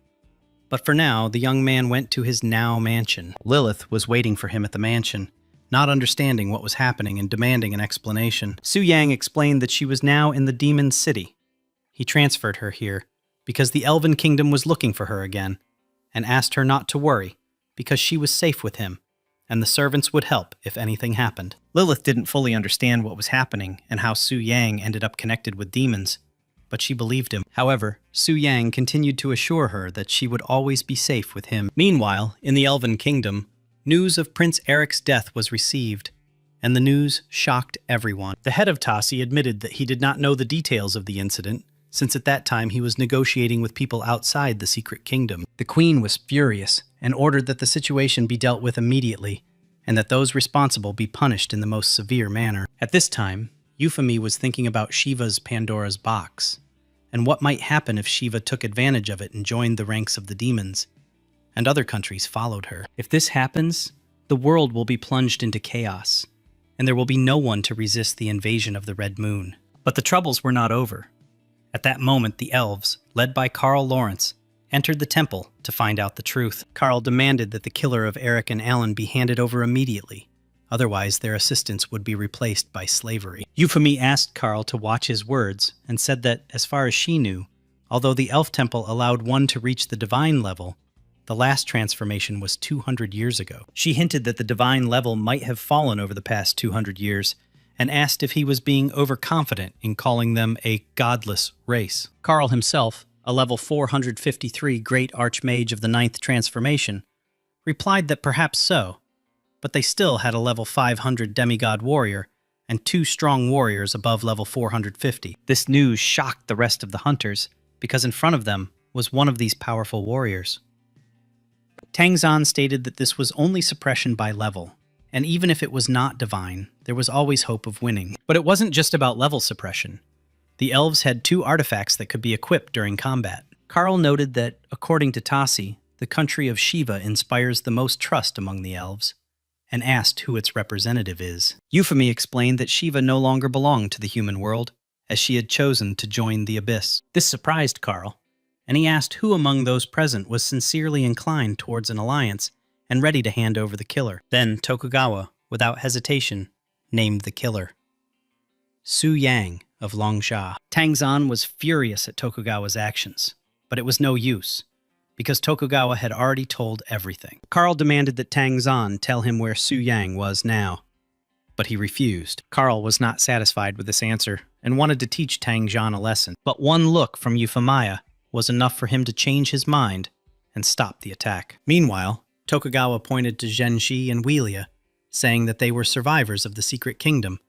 But for now, the young man went to his now mansion. Lilith was waiting for him at the mansion, not understanding what was happening and demanding an explanation. Su Yang explained that she was now in the Demon City. He transferred her here because the Elven Kingdom was looking for her again, and asked her not to worry because she was safe with him, and the servants would help if anything happened. Lilith didn't fully understand what was happening and how Su Yang ended up connected with demons, but she believed him. However, Su Yang continued to assure her that she would always be safe with him. Meanwhile, in the Elven Kingdom, news of Prince Eric's death was received, and the news shocked everyone. The head of Tassi admitted that he did not know the details of the incident, since at that time he was negotiating with people outside the secret kingdom. The queen was furious and ordered that the situation be dealt with immediately, and that those responsible be punished in the most severe manner. At this time, Euphemie was thinking about Shiva's Pandora's box, and what might happen if Shiva took advantage of it and joined the ranks of the demons, and other countries followed her. If this happens, the world will be plunged into chaos, and there will be no one to resist the invasion of the Red Moon. But the troubles were not over. At that moment, the elves, led by Carl Lawrence, entered the temple to find out the truth. Carl demanded that the killer of Eric and Alan be handed over immediately, otherwise their assistants would be replaced by slavery. Euphemie asked Carl to watch his words and said that, as far as she knew, although the elf temple allowed one to reach the divine level, the last transformation was 200 years ago. She hinted that the divine level might have fallen over the past 200 years, and asked if he was being overconfident in calling them a godless race. Carl himself, a level 453 great archmage of the 9th transformation, replied that perhaps so, but they still had a level 500 demigod warrior and 2 strong warriors above level 450. This news shocked the rest of the hunters, because in front of them was one of these powerful warriors. Tang Zan stated that this was only suppression by level, and even if it was not divine, there was always hope of winning. But it wasn't just about level suppression. The elves had 2 artifacts that could be equipped during combat. Carl noted that, according to Tassi, the country of Shiva inspires the most trust among the elves, and asked who its representative is. Euphemie explained that Shiva no longer belonged to the human world, as she had chosen to join the abyss. This surprised Carl, and he asked who among those present was sincerely inclined towards an alliance and ready to hand over the killer. Then Tokugawa, without hesitation, named the killer: Su Yang of Longsha. Tang Zan was furious at Tokugawa's actions, but it was no use, because Tokugawa had already told everything. Carl demanded that Tang Zan tell him where Su Yang was now, but he refused. Carl was not satisfied with this answer and wanted to teach Tang Zan a lesson, but one look from Euphemia was enough for him to change his mind and stop the attack. Meanwhile, Tokugawa pointed to Zhenshi and Wheelia, saying that they were survivors of the secret kingdom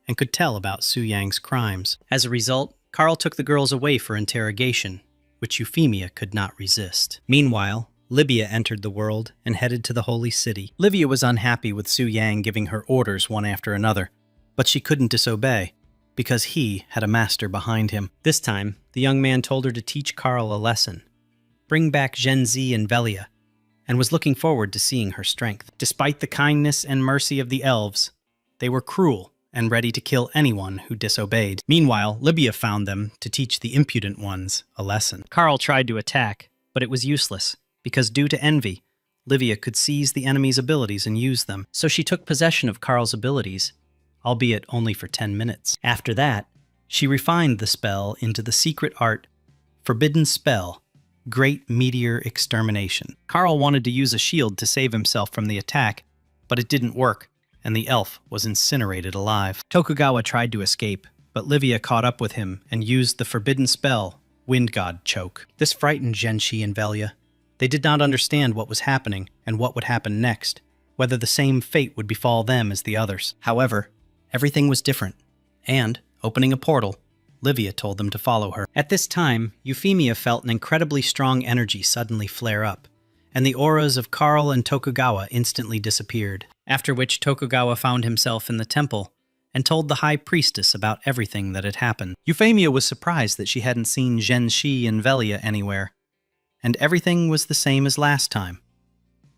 and could tell about Su Yang's crimes. As a result, Carl took the girls away for interrogation, which Euphemia could not resist. Meanwhile, Libya entered the world and headed to the Holy City. Livia was unhappy with Su Yang giving her orders one after another, but she couldn't disobey, because he had a master behind him. This time, the young man told her to teach Carl a lesson, bring back Zhenzi and Velia, and was looking forward to seeing her strength. Despite the kindness and mercy of the elves, they were cruel and ready to kill anyone who disobeyed. Meanwhile, Libya found them to teach the impudent ones a lesson. Carl tried to attack, but it was useless, because due to envy, Livia could seize the enemy's abilities and use them. So she took possession of Carl's abilities, albeit only for 10 minutes. After that, she refined the spell into the secret art, Forbidden Spell, Great Meteor Extermination. Carl wanted to use a shield to save himself from the attack, but it didn't work, and the elf was incinerated alive. Tokugawa tried to escape, but Livia caught up with him and used the forbidden spell, Wind God Choke. This frightened Genshi and Velia. They did not understand what was happening and what would happen next, whether the same fate would befall them as the others. However, everything was different, and, opening a portal, Livia told them to follow her. At this time, Euphemia felt an incredibly strong energy suddenly flare up, and the auras of Karl and Tokugawa instantly disappeared, after which Tokugawa found himself in the temple and told the high priestess about everything that had happened. Euphemia was surprised that she hadn't seen Genshi and Velia anywhere, and everything was the same as last time.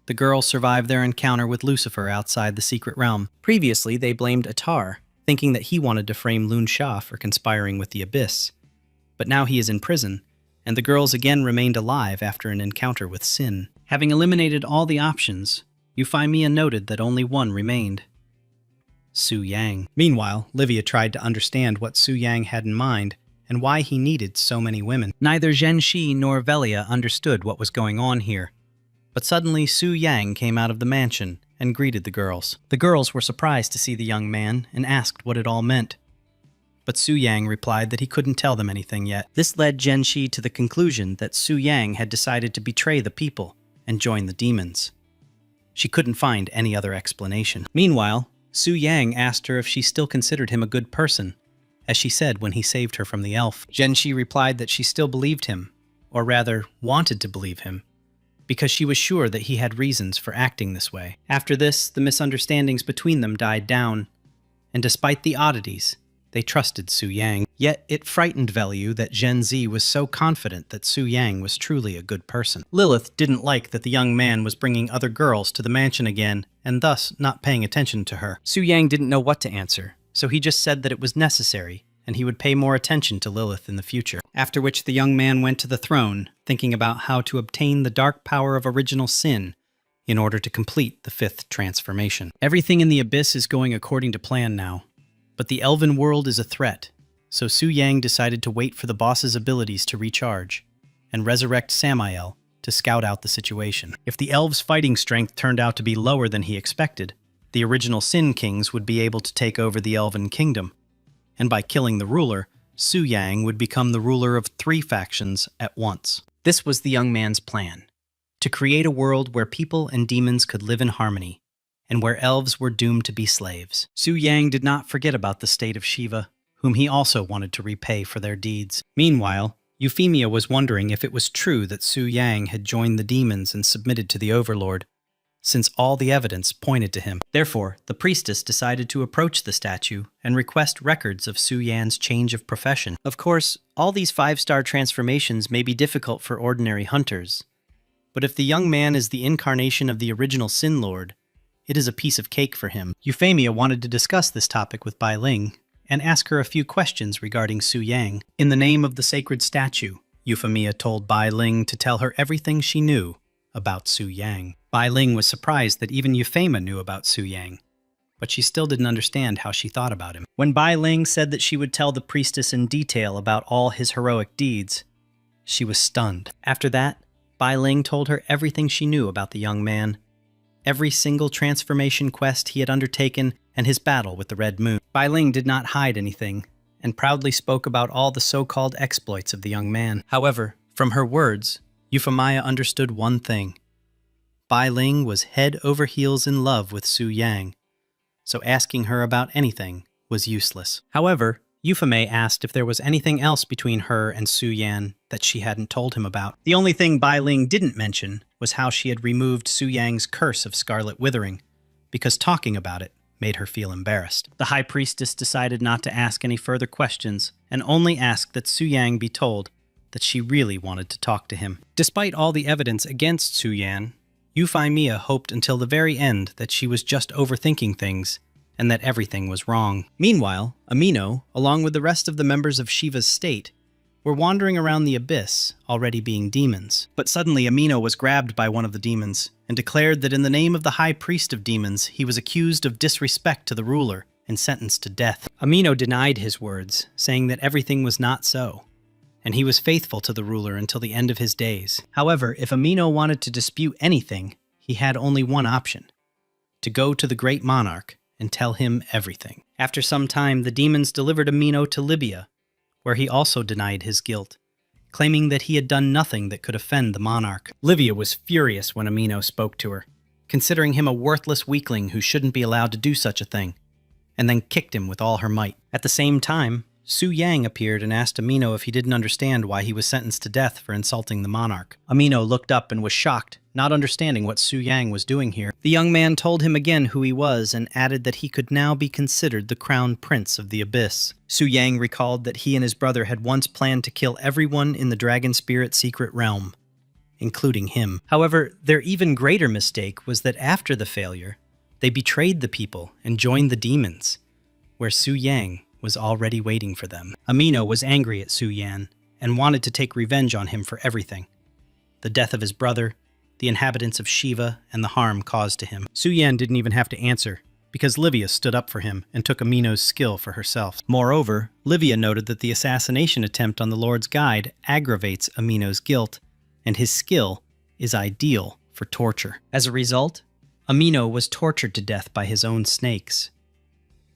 The girls survived their encounter with Lucifer outside the secret realm. Previously, they blamed Atar, thinking that he wanted to frame Lun Sha for conspiring with the Abyss. But now he is in prison, and the girls again remained alive after an encounter with Sin. Having eliminated all the options, Euphemia noted that only one remained: Su Yang. Meanwhile, Livia tried to understand what Su Yang had in mind and why he needed so many women. Neither Genshi nor Velia understood what was going on here, but suddenly Su Yang came out of the mansion and greeted the girls. The girls were surprised to see the young man and asked what it all meant. But Su Yang replied that he couldn't tell them anything yet. This led Genshi to the conclusion that Su Yang had decided to betray the people and join the demons. She couldn't find any other explanation. Meanwhile, Su Yang asked her if she still considered him a good person, as she said when he saved her from the elf. Genshi replied that she still believed him, or rather, wanted to believe him, because she was sure that he had reasons for acting this way. After this, the misunderstandings between them died down, and despite the oddities, they trusted Su Yang. Yet it frightened Velu that Gen Z was so confident that Su Yang was truly a good person. Lilith didn't like that the young man was bringing other girls to the mansion again, and thus not paying attention to her. Su Yang didn't know what to answer, so he just said that it was necessary, and he would pay more attention to Lilith in the future. After which the young man went to the throne, thinking about how to obtain the dark power of original sin in order to complete the 5th transformation. Everything in the Abyss is going according to plan now, but the elven world is a threat, so Su Yang decided to wait for the boss's abilities to recharge and resurrect Samael to scout out the situation. If the elves' fighting strength turned out to be lower than he expected, the original Sin Kings would be able to take over the Elven Kingdom, and by killing the ruler, Su Yang would become the ruler of 3 factions at once. This was the young man's plan: to create a world where people and demons could live in harmony, and where elves were doomed to be slaves. Su Yang did not forget about the state of Shiva, whom he also wanted to repay for their deeds. Meanwhile, Euphemia was wondering if it was true that Su Yang had joined the demons and submitted to the Overlord, since all the evidence pointed to him. Therefore, the priestess decided to approach the statue and request records of Su Yan's change of profession. Of course, all these 5-star transformations may be difficult for ordinary hunters, but if the young man is the incarnation of the original Sin Lord, it is a piece of cake for him. Euphemia wanted to discuss this topic with Bai Ling and ask her a few questions regarding Su Yang. In the name of the sacred statue, Euphemia told Bai Ling to tell her everything she knew about Su Yang. Bai Ling was surprised that even Euphemia knew about Su Yang, but she still didn't understand how she thought about him. When Bai Ling said that she would tell the priestess in detail about all his heroic deeds, she was stunned. After that, Bai Ling told her everything she knew about the young man, every single transformation quest he had undertaken, and his battle with the Red Moon. Bai Ling did not hide anything, and proudly spoke about all the so-called exploits of the young man. However, from her words, Euphemia understood one thing: Bai Ling was head over heels in love with Su Yang, so asking her about anything was useless. However, Euphemia asked if there was anything else between her and Su Yan that she hadn't told him about. The only thing Bai Ling didn't mention was how she had removed Su Yang's curse of scarlet withering, because talking about it made her feel embarrassed. The high priestess decided not to ask any further questions, and only asked that Su Yang be told that she really wanted to talk to him. Despite all the evidence against Su Yan, Euphemia hoped until the very end that she was just overthinking things and that everything was wrong. Meanwhile, Amino, along with the rest of the members of Shiva's state, were wandering around the abyss, already being demons. But suddenly Amino was grabbed by one of the demons and declared that in the name of the high priest of demons, he was accused of disrespect to the ruler and sentenced to death. Amino denied his words, saying that everything was not so, and he was faithful to the ruler until the end of his days. However, if Amino wanted to dispute anything, he had only one option: to go to the great monarch and tell him everything. After some time, the demons delivered Amino to Libya, where he also denied his guilt, claiming that he had done nothing that could offend the monarch. Livia was furious when Amino spoke to her, considering him a worthless weakling who shouldn't be allowed to do such a thing, and then kicked him with all her might. At the same time, Su Yang appeared and asked Amino if he didn't understand why he was sentenced to death for insulting the monarch. Amino looked up and was shocked, not understanding what Su Yang was doing here. The young man told him again who he was and added that he could now be considered the crown prince of the abyss. Su Yang recalled that he and his brother had once planned to kill everyone in the dragon spirit secret realm, including him. However, their even greater mistake was that after the failure, they betrayed the people and joined the demons, where Su Yang was already waiting for them. Amino was angry at Su Yan and wanted to take revenge on him for everything: the death of his brother, the inhabitants of Shiva, and the harm caused to him. Su Yan didn't even have to answer, because Livia stood up for him and took Amino's skill for herself. Moreover, Livia noted that the assassination attempt on the Lord's guide aggravates Amino's guilt, and his skill is ideal for torture. As a result, Amino was tortured to death by his own snakes.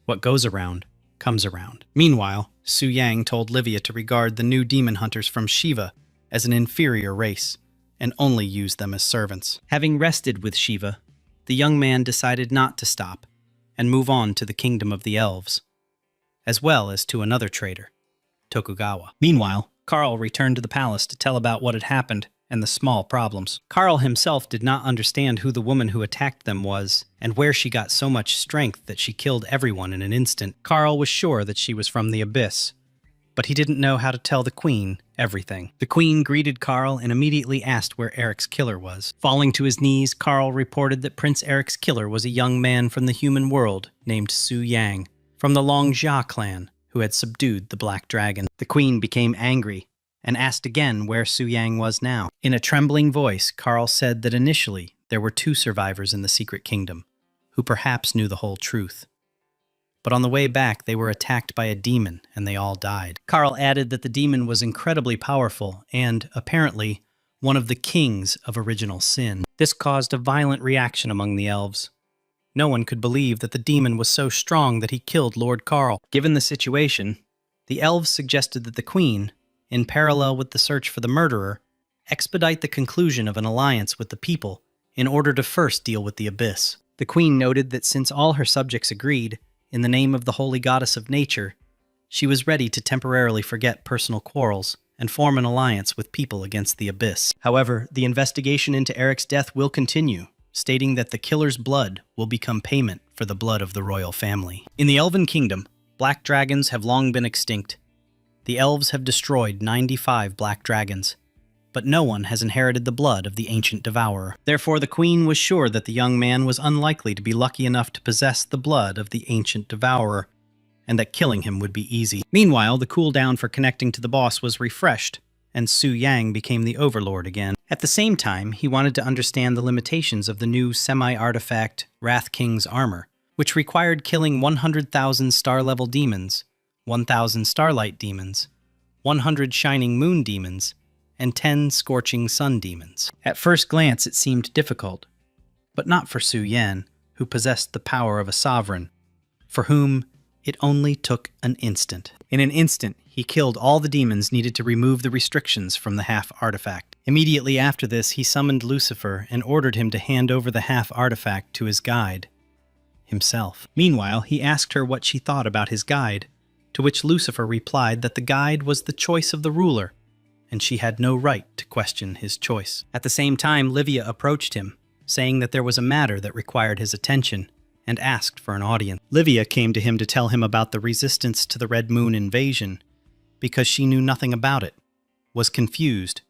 What goes around comes around. Meanwhile, Su Yang told Livia to regard the new demon hunters from Shiva as an inferior race, and only use them as servants. Having rested with Shiva, the young man decided not to stop, and move on to the kingdom of the elves, as well as to another traitor, Tokugawa. Meanwhile, Carl returned to the palace to tell about what had happened and the small problems. Carl himself did not understand who the woman who attacked them was, and where she got so much strength that she killed everyone in an instant. Carl was sure that she was from the abyss, but he didn't know how to tell the queen everything. The queen greeted Carl and immediately asked where Eric's killer was. Falling to his knees, Carl reported that Prince Eric's killer was a young man from the human world named Su Yang, from the Longjia clan, who had subdued the Black Dragon. The queen became angry and asked again where Su Yang was now. In a trembling voice, Carl said that initially there were 2 survivors in the secret kingdom, who perhaps knew the whole truth. But on the way back, they were attacked by a demon, and they all died. Carl added that the demon was incredibly powerful and, apparently, one of the kings of original sin. This caused a violent reaction among the elves. No one could believe that the demon was so strong that he killed Lord Carl. Given the situation, the elves suggested that the queen, in parallel with the search for the murderer, expedite the conclusion of an alliance with the people in order to first deal with the abyss. The queen noted that since all her subjects agreed, in the name of the holy goddess of nature, she was ready to temporarily forget personal quarrels and form an alliance with people against the abyss. However, the investigation into Eric's death will continue, stating that the killer's blood will become payment for the blood of the royal family. In the Elven Kingdom, black dragons have long been extinct. The elves have destroyed 95 black dragons, but no one has inherited the blood of the ancient devourer. Therefore, the queen was sure that the young man was unlikely to be lucky enough to possess the blood of the ancient devourer, and that killing him would be easy. Meanwhile, the cooldown for connecting to the boss was refreshed, and Su Yang became the overlord again. At the same time, he wanted to understand the limitations of the new semi-artifact Wrath King's armor, which required killing 100,000 star-level demons, 1,000 starlight demons, 100 shining moon demons, and 10 scorching sun demons. At first glance, it seemed difficult, but not for Su Yan, who possessed the power of a sovereign, for whom it only took an instant. In an instant, he killed all the demons needed to remove the restrictions from the half-artifact. Immediately after this, he summoned Lucifer and ordered him to hand over the half-artifact to his guide, himself. Meanwhile, he asked her what she thought about his guide, to which Lucifer replied that the guide was the choice of the ruler, and she had no right to question his choice. At the same time, Livia approached him, saying that there was a matter that required his attention, and asked for an audience. Livia came to him to tell him about the resistance to the Red Moon invasion, because she knew nothing about it, was confused,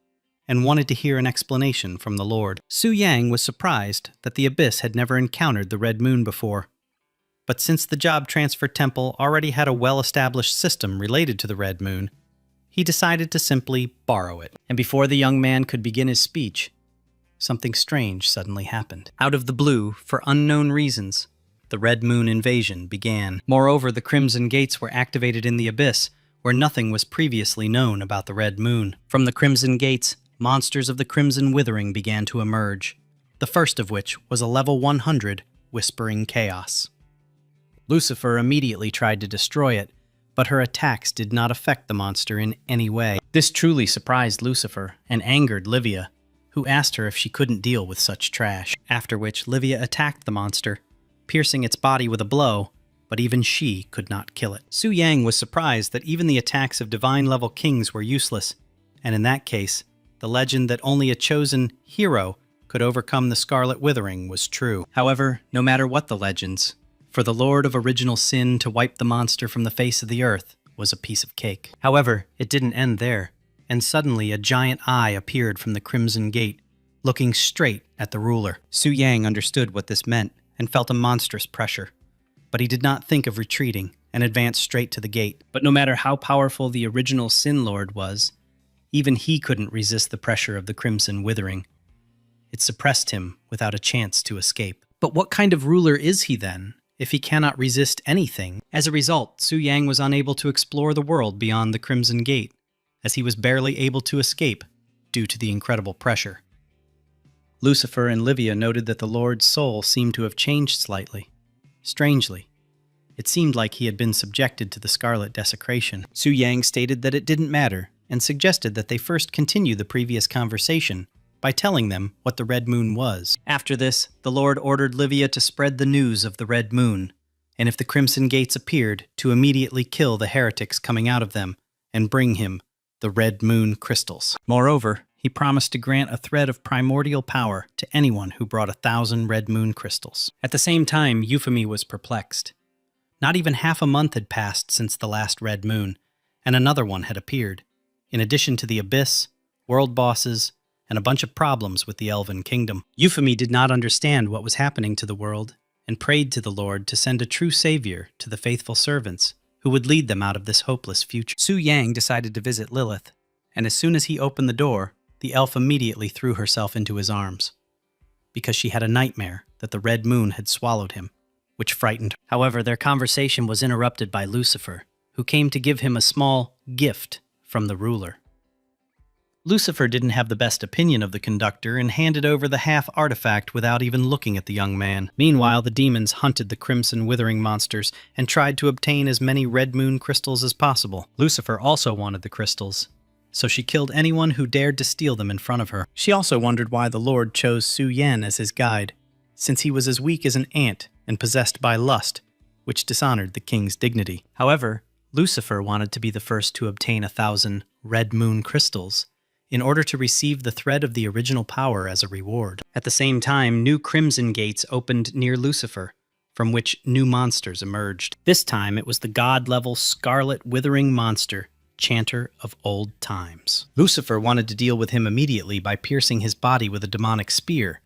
and wanted to hear an explanation from the Lord. Su Yang was surprised that the Abyss had never encountered the Red Moon before. But since the Job Transfer Temple already had a well-established system related to the Red Moon, he decided to simply borrow it. And before the young man could begin his speech, something strange suddenly happened. Out of the blue, for unknown reasons, the Red Moon invasion began. Moreover, the Crimson Gates were activated in the Abyss, where nothing was previously known about the Red Moon. From the Crimson Gates, monsters of the Crimson Withering began to emerge, the first of which was a level 100 Whispering Chaos. Lucifer immediately tried to destroy it, but her attacks did not affect the monster in any way. This truly surprised Lucifer and angered Livia, who asked her if she couldn't deal with such trash. After which, Livia attacked the monster, piercing its body with a blow, but even she could not kill it. Su Yang was surprised that even the attacks of divine-level kings were useless, and in that case, the legend that only a chosen hero could overcome the Scarlet Withering was true. However, no matter what the legends, for the Lord of Original Sin to wipe the monster from the face of the earth was a piece of cake. However, it didn't end there, and suddenly a giant eye appeared from the Crimson Gate, looking straight at the ruler. Su Yang understood what this meant and felt a monstrous pressure, but he did not think of retreating and advanced straight to the gate. But no matter how powerful the original Sin Lord was, even he couldn't resist the pressure of the Crimson Withering. It suppressed him without a chance to escape. But what kind of ruler is he then, if he cannot resist anything? As a result, Su Yang was unable to explore the world beyond the Crimson Gate, as he was barely able to escape due to the incredible pressure. Lucifer and Livia noted that the Lord's soul seemed to have changed slightly. Strangely, it seemed like he had been subjected to the Scarlet Desecration. Su Yang stated that it didn't matter, and suggested that they first continue the previous conversation by telling them what the Red Moon was. After this, the Lord ordered Livia to spread the news of the Red Moon, and if the Crimson Gates appeared, to immediately kill the heretics coming out of them and bring him the Red Moon crystals. Moreover, he promised to grant a thread of primordial power to anyone who brought 1,000 Red Moon crystals. At the same time, Euphemy was perplexed. Not even half a month had passed since the last Red Moon, and another one had appeared, in addition to the Abyss, world bosses, and a bunch of problems with the Elven Kingdom. Euphemy did not understand what was happening to the world, and prayed to the Lord to send a true savior to the faithful servants, who would lead them out of this hopeless future. Su Yang decided to visit Lilith, and as soon as he opened the door, the elf immediately threw herself into his arms, because she had a nightmare that the Red Moon had swallowed him, which frightened her. However, their conversation was interrupted by Lucifer, who came to give him a small gift from the ruler. Lucifer didn't have the best opinion of the conductor and handed over the half-artifact without even looking at the young man. Meanwhile, the demons hunted the Crimson Withering monsters and tried to obtain as many Red Moon crystals as possible. Lucifer also wanted the crystals, so she killed anyone who dared to steal them in front of her. She also wondered why the Lord chose Su Yan as his guide, since he was as weak as an ant and possessed by lust, which dishonored the king's dignity. However, Lucifer wanted to be the first to obtain 1,000 Red Moon crystals, in order to receive the thread of the original power as a reward. At the same time, new Crimson Gates opened near Lucifer, from which new monsters emerged. This time, it was the god-level Scarlet Withering monster, Chanter of Old Times. Lucifer wanted to deal with him immediately by piercing his body with a demonic spear,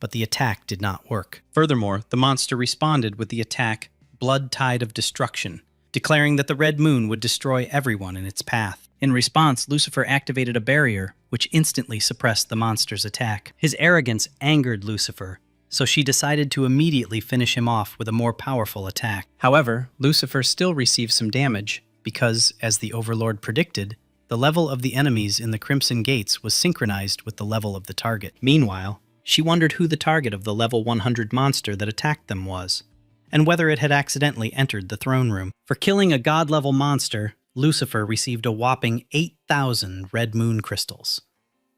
but the attack did not work. Furthermore, the monster responded with the attack Blood Tide of Destruction, declaring that the Red Moon would destroy everyone in its path. In response, Lucifer activated a barrier, which instantly suppressed the monster's attack. His arrogance angered Lucifer, so she decided to immediately finish him off with a more powerful attack. However, Lucifer still received some damage, because, as the Overlord predicted, the level of the enemies in the Crimson Gates was synchronized with the level of the target. Meanwhile, she wondered who the target of the level 100 monster that attacked them was, and whether it had accidentally entered the throne room. For killing a god-level monster, Lucifer received a whopping 8,000 Red Moon crystals,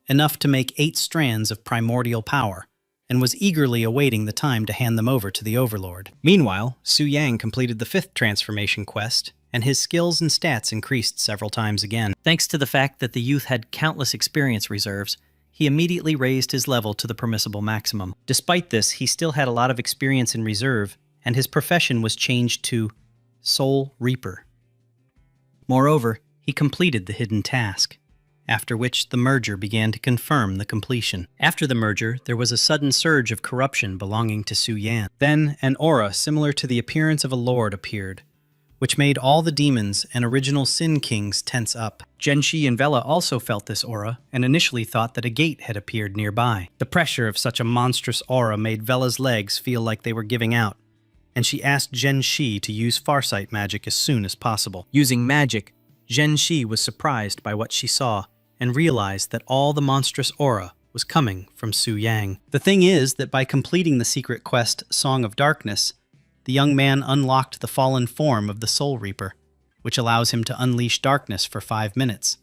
enough to make 8 strands of primordial power, and was eagerly awaiting the time to hand them over to the Overlord. Meanwhile, Su Yang completed the 5th transformation quest, and his skills and stats increased several times again. Thanks to the fact that the youth had countless experience reserves, he immediately raised his level to the permissible maximum. Despite this, he still had a lot of experience in reserve, and his profession was changed to Soul Reaper. Moreover, he completed the hidden task, after which the merger began to confirm the completion. After the merger, there was a sudden surge of corruption belonging to Su Yan. Then, an aura similar to the appearance of a lord appeared, which made all the demons and original Sin Kings tense up. Genshi and Vela also felt this aura, and initially thought that a gate had appeared nearby. The pressure of such a monstrous aura made Vela's legs feel like they were giving out, and she asked Genshi to use Farsight magic as soon as possible. Using magic, Genshi was surprised by what she saw, and realized that all the monstrous aura was coming from Su Yang. The thing is that by completing the secret quest Song of Darkness, the young man unlocked the fallen form of the Soul Reaper, which allows him to unleash darkness for 5 minutes.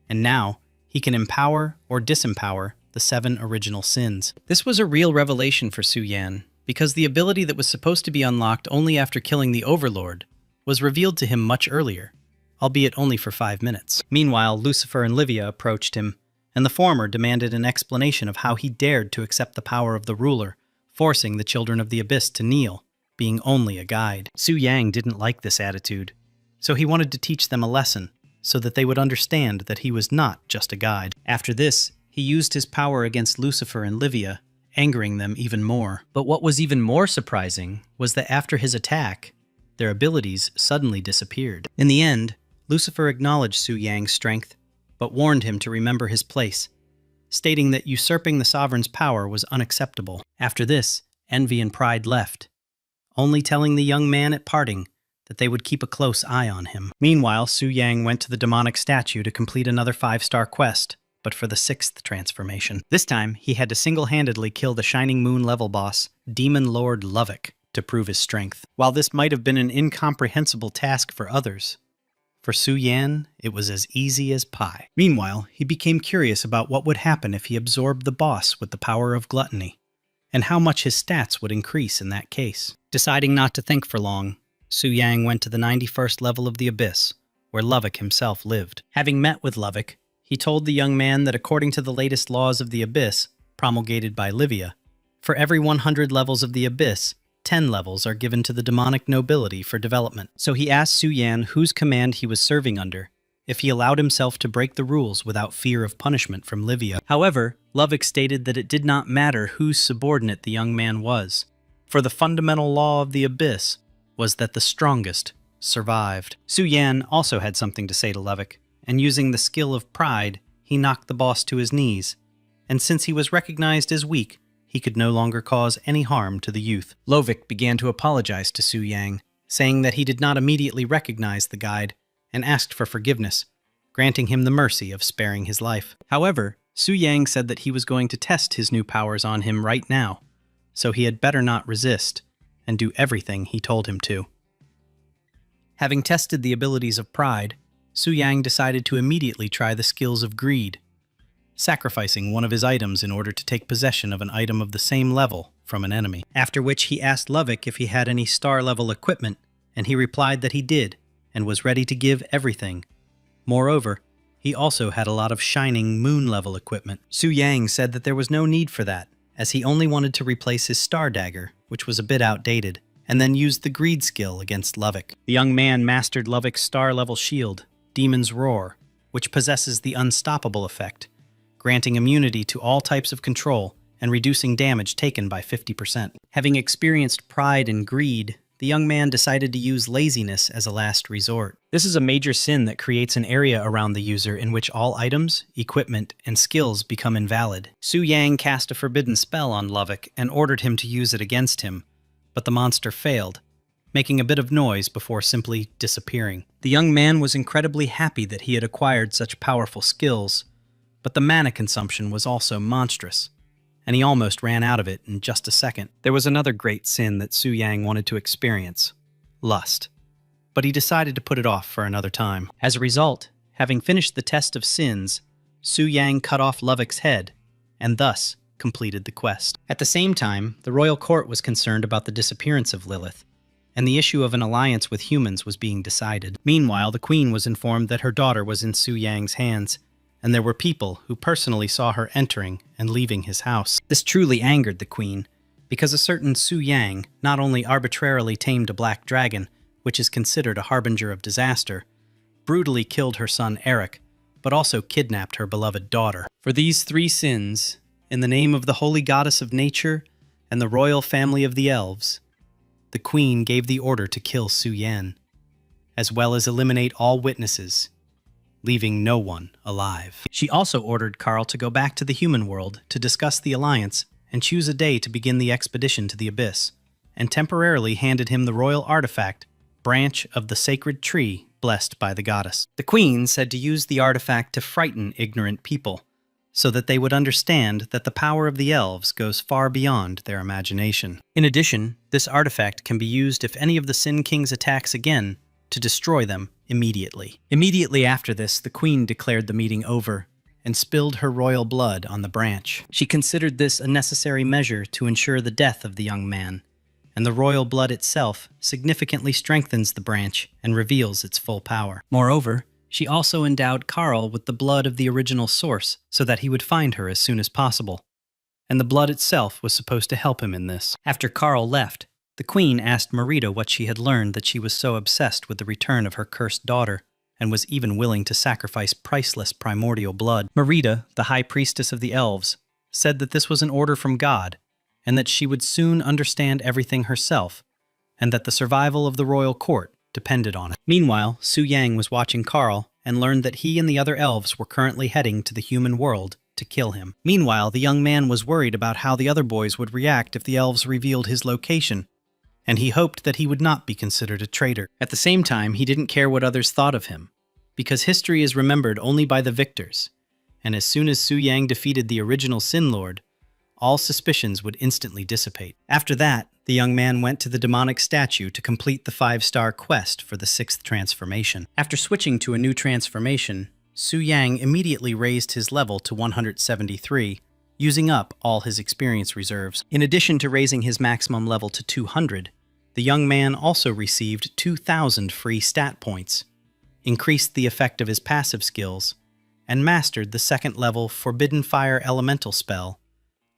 And now, he can empower or disempower the 7 original sins. This was a real revelation for Su Yan, because the ability that was supposed to be unlocked only after killing the Overlord was revealed to him much earlier, albeit only for 5 minutes. Meanwhile, Lucifer and Livia approached him, and the former demanded an explanation of how he dared to accept the power of the ruler, forcing the children of the Abyss to kneel, being only a guide. Su Yang didn't like this attitude, so he wanted to teach them a lesson, so that they would understand that he was not just a guide. After this, he used his power against Lucifer and Livia, angering them even more. But what was even more surprising was that after his attack, their abilities suddenly disappeared. In the end, Lucifer acknowledged Su Yang's strength, but warned him to remember his place, stating that usurping the sovereign's power was unacceptable. After this, envy and pride left, only telling the young man at parting that they would keep a close eye on him. Meanwhile, Su Yang went to the demonic statue to complete another 5-star quest, but for the 6th transformation. This time, he had to single-handedly kill the Shining Moon level boss, Demon Lord Lovick, to prove his strength. While this might have been an incomprehensible task for others, for Su Yan, it was as easy as pie. Meanwhile, he became curious about what would happen if he absorbed the boss with the power of gluttony, and how much his stats would increase in that case. Deciding not to think for long, Su Yang went to the 91st level of the Abyss, where Lovick himself lived. Having met with Lovick, he told the young man that according to the latest laws of the Abyss, promulgated by Livia, for every 100 levels of the Abyss, 10 levels are given to the demonic nobility for development. So he asked Su Yan whose command he was serving under, if he allowed himself to break the rules without fear of punishment from Livia. However, Lovick stated that it did not matter whose subordinate the young man was, for the fundamental law of the Abyss was that the strongest survived. Su Yan also had something to say to Lovick, and using the skill of pride, he knocked the boss to his knees, and since he was recognized as weak, he could no longer cause any harm to the youth. Lovick began to apologize to Su Yang, saying that he did not immediately recognize the guide, and asked for forgiveness, granting him the mercy of sparing his life. However, Su Yang said that he was going to test his new powers on him right now, so he had better not resist, and do everything he told him to. Having tested the abilities of pride, Su Yang decided to immediately try the skills of greed, sacrificing one of his items in order to take possession of an item of the same level from an enemy. After which he asked Lovick if he had any star-level equipment, and he replied that he did, and was ready to give everything. Moreover, he also had a lot of shining moon-level equipment. Su Yang said that there was no need for that, as he only wanted to replace his star dagger, which was a bit outdated, and then used the greed skill against Lovick. The young man mastered Lovick's star-level shield, Demon's Roar, which possesses the Unstoppable effect, granting immunity to all types of control and reducing damage taken by 50%. Having experienced pride and greed, the young man decided to use laziness as a last resort. This is a major sin that creates an area around the user in which all items, equipment, and skills become invalid. Su Yang cast a forbidden spell on Lovick and ordered him to use it against him, but the monster failed, making a bit of noise before simply disappearing. The young man was incredibly happy that he had acquired such powerful skills, but the mana consumption was also monstrous, and he almost ran out of it in just a second. There was another great sin that Su Yang wanted to experience, lust, but he decided to put it off for another time. As a result, having finished the test of sins, Su Yang cut off Lovick's head, and thus completed the quest. At the same time, the royal court was concerned about the disappearance of Lilith, and the issue of an alliance with humans was being decided. Meanwhile, the queen was informed that her daughter was in Su Yang's hands, and there were people who personally saw her entering and leaving his house. This truly angered the queen, because a certain Su Yang not only arbitrarily tamed a black dragon, which is considered a harbinger of disaster, brutally killed her son Eric, but also kidnapped her beloved daughter. For these 3 sins, in the name of the holy goddess of nature and the royal family of the elves, the queen gave the order to kill Su Yan, as well as eliminate all witnesses, leaving no one alive. She also ordered Carl to go back to the human world to discuss the alliance and choose a day to begin the expedition to the Abyss, and temporarily handed him the royal artifact, Branch of the Sacred Tree, blessed by the goddess. The queen said to use the artifact to frighten ignorant people, so that they would understand that the power of the elves goes far beyond their imagination. In addition, this artifact can be used if any of the Sin King's attacks again to destroy them immediately. Immediately after this, the queen declared the meeting over and spilled her royal blood on the branch. She considered this a necessary measure to ensure the death of the young man, and the royal blood itself significantly strengthens the branch and reveals its full power. Moreover, she also endowed Carl with the blood of the original source so that he would find her as soon as possible, and the blood itself was supposed to help him in this. After Carl left, the queen asked Marita what she had learned that she was so obsessed with the return of her cursed daughter, and was even willing to sacrifice priceless primordial blood. Marita, the high priestess of the elves, said that this was an order from God, and that she would soon understand everything herself, and that the survival of the royal court depended on it. Meanwhile, Su Yang was watching Carl and learned that he and the other elves were currently heading to the human world to kill him. Meanwhile, the young man was worried about how the other boys would react if the elves revealed his location, and he hoped that he would not be considered a traitor. At the same time, he didn't care what others thought of him, because history is remembered only by the victors, and as soon as Su Yang defeated the original Sin Lord, all suspicions would instantly dissipate. After that, the young man went to the demonic statue to complete the 5-star quest for the 6th transformation. After switching to a new transformation, Su Yang immediately raised his level to 173, using up all his experience reserves. In addition to raising his maximum level to 200, the young man also received 2,000 free stat points, increased the effect of his passive skills, and mastered the 2nd-level Forbidden Fire elemental spell,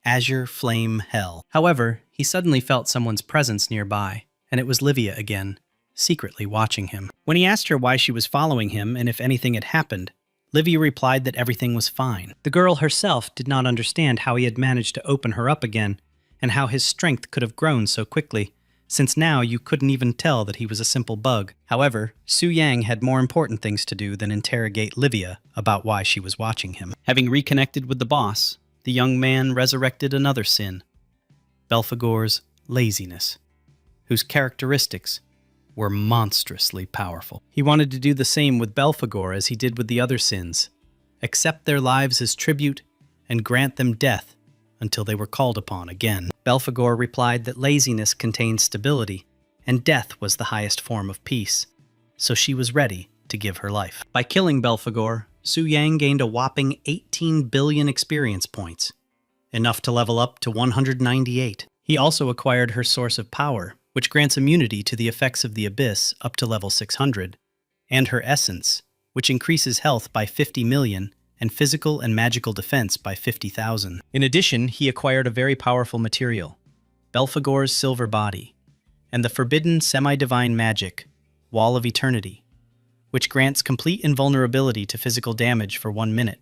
Azure Flame Hell. However, he suddenly felt someone's presence nearby, and it was Livia again, secretly watching him. When he asked her why she was following him and if anything had happened, Livia replied that everything was fine. The girl herself did not understand how he had managed to open her up again, and how his strength could have grown so quickly, since now you couldn't even tell that he was a simple bug. However, Su Yang had more important things to do than interrogate Livia about why she was watching him. Having reconnected with the boss, the young man resurrected another sin, Belphegor's laziness, whose characteristics were monstrously powerful. He wanted to do the same with Belphegor as he did with the other sins, accept their lives as tribute and grant them death until they were called upon again. Belphegor replied that laziness contained stability, and death was the highest form of peace, so she was ready to give her life. By killing Belphegor, Su Yang gained a whopping 18 billion experience points, enough to level up to 198. He also acquired her source of power, which grants immunity to the effects of the abyss up to level 600, and her essence, which increases health by 50 million and physical and magical defense by 50,000. In addition, he acquired a very powerful material, Belphegor's silver body, and the forbidden semi-divine magic, Wall of Eternity, which grants complete invulnerability to physical damage for 1 minute,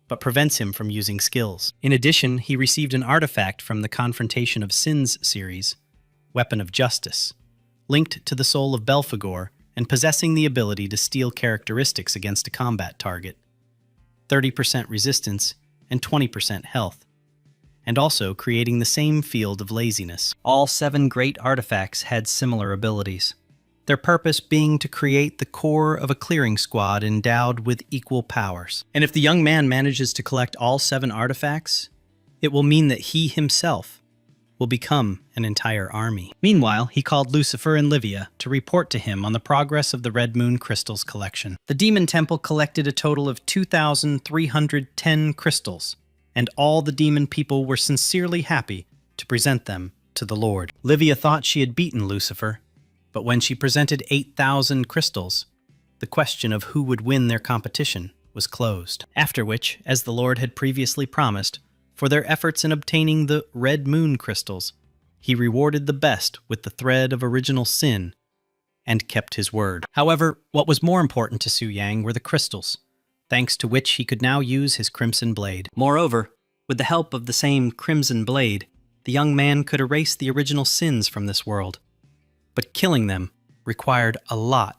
but prevents him from using skills. In addition, he received an artifact from the Confrontation of Sins series, Weapon of Justice, linked to the soul of Belphegor and possessing the ability to steal characteristics against a combat target, 30% resistance and 20% health, and also creating the same field of laziness. All 7 great artifacts had similar abilities, their purpose being to create the core of a clearing squad endowed with equal powers. And if the young man manages to collect all 7 artifacts, it will mean that he himself will become an entire army. Meanwhile, he called Lucifer and Livia to report to him on the progress of the Red Moon Crystals collection. The Demon Temple collected a total of 2,310 crystals, and all the demon people were sincerely happy to present them to the Lord. Livia thought she had beaten Lucifer, but when she presented 8,000 crystals, the question of who would win their competition was closed. After which, as the Lord had previously promised, for their efforts in obtaining the Red Moon Crystals, he rewarded the best with the thread of original sin and kept his word. However, what was more important to Su Yang were the crystals, thanks to which he could now use his Crimson Blade. Moreover, with the help of the same Crimson Blade, the young man could erase the original sins from this world. But killing them required a lot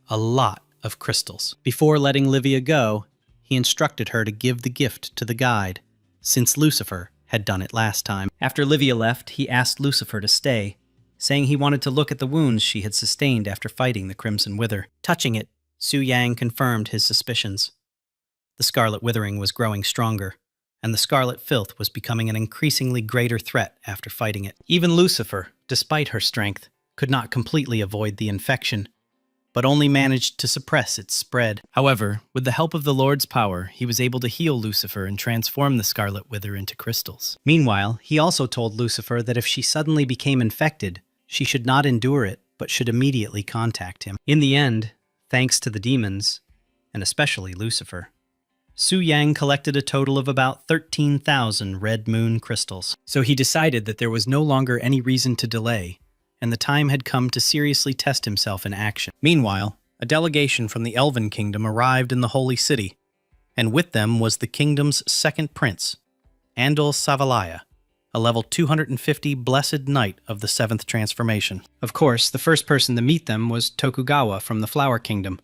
of crystals. Before letting Livia go, he instructed her to give the gift to the guide, since Lucifer had done it last time. After Livia left, he asked Lucifer to stay, saying he wanted to look at the wounds she had sustained after fighting the Crimson Wither. Touching it, Su Yang confirmed his suspicions. The Scarlet Withering was growing stronger, and the scarlet filth was becoming an increasingly greater threat after fighting it. Even Lucifer, despite her strength, could not completely avoid the infection, but only managed to suppress its spread. However, with the help of the Lord's power, he was able to heal Lucifer and transform the scarlet wither into crystals. Meanwhile, he also told Lucifer that if she suddenly became infected, she should not endure it, but should immediately contact him. In the end, thanks to the demons, and especially Lucifer, Su Yang collected a total of about 13,000 red moon crystals. So he decided that there was no longer any reason to delay, and the time had come to seriously test himself in action. Meanwhile, a delegation from the Elven Kingdom arrived in the Holy City, and with them was the kingdom's second prince, Andal Savalaya, a level 250 blessed knight of the 7th transformation. Of course, the first person to meet them was Tokugawa from the Flower Kingdom,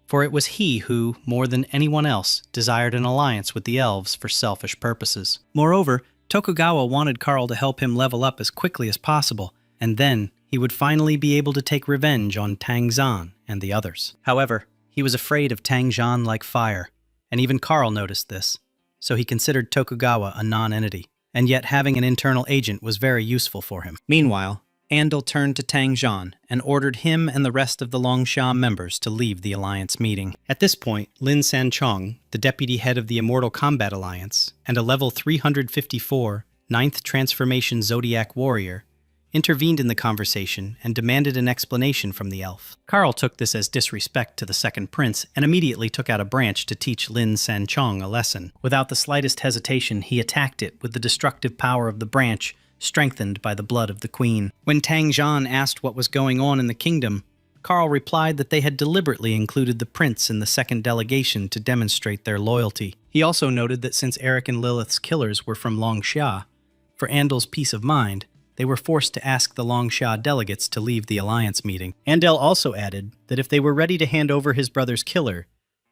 for it was he who, more than anyone else, desired an alliance with the elves for selfish purposes. Moreover, Tokugawa wanted Karl to help him level up as quickly as possible, and then he would finally be able to take revenge on Tang Zhan and the others. However, he was afraid of Tang Zhan like fire, and even Karl noticed this, so he considered Tokugawa a non-entity, and yet having an internal agent was very useful for him. Meanwhile, Andal turned to Tang Zhan and ordered him and the rest of the Longsha members to leave the Alliance meeting. At this point, Lin Sanchong, the deputy head of the Immortal Combat Alliance, and a level 354 9th Transformation Zodiac Warrior, intervened in the conversation and demanded an explanation from the elf. Karl took this as disrespect to the second prince and immediately took out a branch to teach Lin Sanchong a lesson. Without the slightest hesitation, he attacked it with the destructive power of the branch, strengthened by the blood of the queen. When Tang Zhan asked what was going on in the kingdom, Karl replied that they had deliberately included the prince in the second delegation to demonstrate their loyalty. He also noted that since Eric and Lilith's killers were from Longsha, for Andal's peace of mind, they were forced to ask the Longsha delegates to leave the alliance meeting. Andal also added that if they were ready to hand over his brother's killer,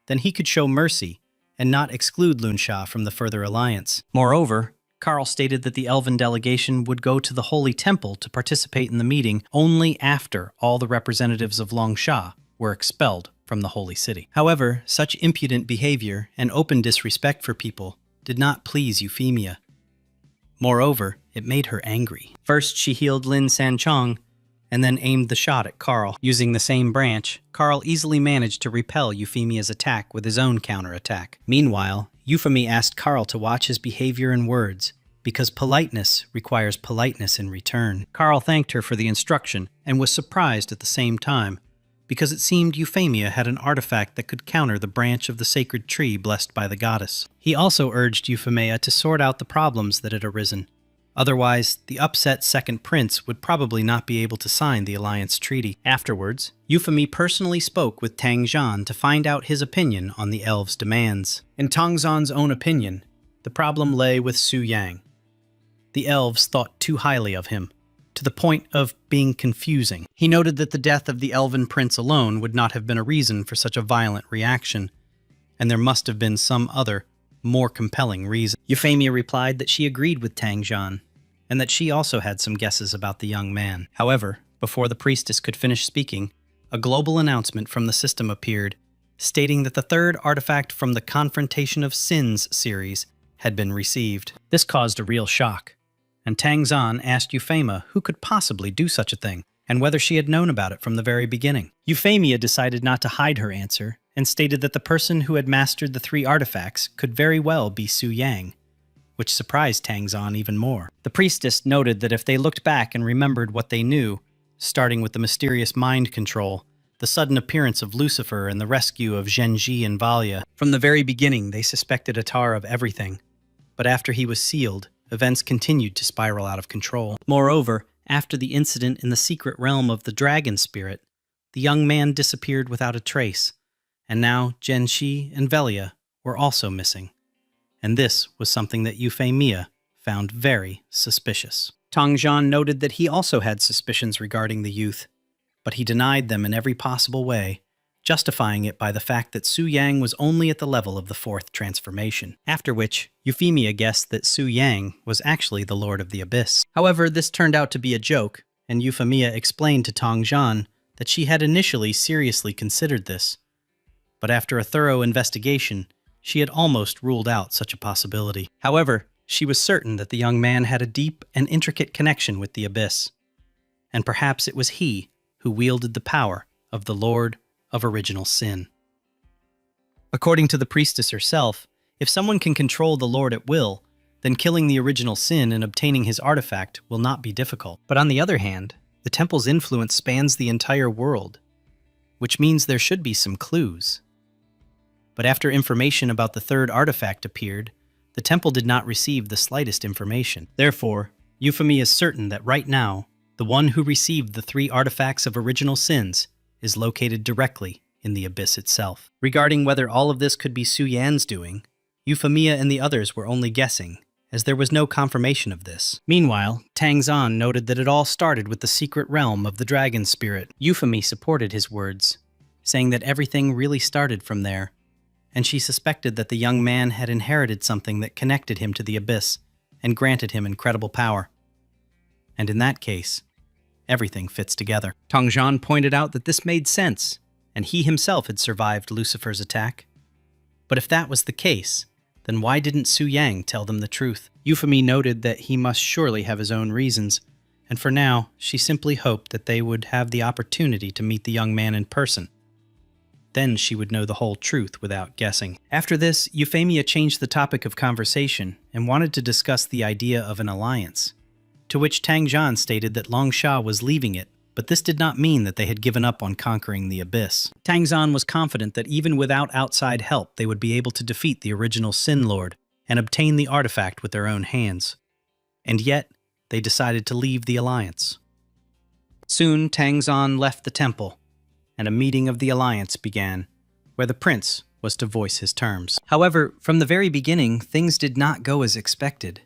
then he could show mercy and not exclude Lunsha from the further alliance. Moreover, Karl stated that the Elven delegation would go to the Holy Temple to participate in the meeting only after all the representatives of Longsha were expelled from the Holy City. However, such impudent behavior and open disrespect for people did not please Euphemia. Moreover, it made her angry. First, she healed Lin Sanchong, and then aimed the shot at Karl. Using the same branch, Karl easily managed to repel Euphemia's attack with his own counterattack. Meanwhile, Euphemia asked Karl to watch his behavior and words, because politeness requires politeness in return. Karl thanked her for the instruction, and was surprised at the same time, because it seemed Euphemia had an artifact that could counter the branch of the sacred tree blessed by the goddess. He also urged Euphemia to sort out the problems that had arisen. Otherwise, the upset second prince would probably not be able to sign the alliance treaty. Afterwards, Euphemia personally spoke with Tang Zhan to find out his opinion on the elves' demands. In Tang Zhan's own opinion, the problem lay with Su Yang. The elves thought too highly of him, to the point of being confusing. He noted that the death of the elven prince alone would not have been a reason for such a violent reaction, and there must have been some other, more compelling reason. Euphemia replied that she agreed with Tang Zhan, and that she also had some guesses about the young man. However, before the priestess could finish speaking, a global announcement from the system appeared, stating that the third artifact from the Confrontation of Sins series had been received. This caused a real shock, and Tang Zhan asked Euphemia who could possibly do such a thing, and whether she had known about it from the very beginning. Euphemia decided not to hide her answer, and stated that the person who had mastered the 3 artifacts could very well be Su Yang, which surprised Tang Zhan even more. The priestess noted that if they looked back and remembered what they knew, starting with the mysterious mind control, the sudden appearance of Lucifer, and the rescue of Zhenji and Valya, from the very beginning they suspected Atar of everything. But after he was sealed, events continued to spiral out of control. Moreover, after the incident in the secret realm of the dragon spirit, the young man disappeared without a trace, and now Zhenji and Velia were also missing. And this was something that Euphemia found very suspicious. Tang Zhan noted that he also had suspicions regarding the youth, but he denied them in every possible way, justifying it by the fact that Su Yang was only at the level of the 4th transformation. After which, Euphemia guessed that Su Yang was actually the Lord of the Abyss. However, this turned out to be a joke, and Euphemia explained to Tang Zhan that she had initially seriously considered this. But after a thorough investigation, she had almost ruled out such a possibility. However, she was certain that the young man had a deep and intricate connection with the abyss, and perhaps it was he who wielded the power of the Lord of Original Sin. According to the priestess herself, if someone can control the Lord at will, then killing the original sin and obtaining his artifact will not be difficult. But on the other hand, the temple's influence spans the entire world, which means there should be some clues. But after information about the third artifact appeared, the temple did not receive the slightest information. Therefore, Euphemie is certain that right now, the one who received the 3 artifacts of original sins is located directly in the abyss itself. Regarding whether all of this could be Su Yan's doing, Euphemia and the others were only guessing, as there was no confirmation of this. Meanwhile, Tang Zan noted that it all started with the secret realm of the dragon spirit. Euphemie supported his words, saying that everything really started from there, and she suspected that the young man had inherited something that connected him to the abyss and granted him incredible power. And in that case, everything fits together. Tang Zhan pointed out that this made sense, and he himself had survived Lucifer's attack. But if that was the case, then why didn't Su Yang tell them the truth? Euphemie noted that he must surely have his own reasons, and for now, she simply hoped that they would have the opportunity to meet the young man in person. Then she would know the whole truth without guessing. After this, Euphemia changed the topic of conversation and wanted to discuss the idea of an alliance, to which Tang Zhan stated that Long Sha was leaving it, but this did not mean that they had given up on conquering the abyss. Tang Zhan was confident that even without outside help, they would be able to defeat the original Sin Lord and obtain the artifact with their own hands. And yet, they decided to leave the alliance. Soon, Tang Zhan left the temple, and a meeting of the alliance began, where the prince was to voice his terms. However, from the very beginning, things did not go as expected.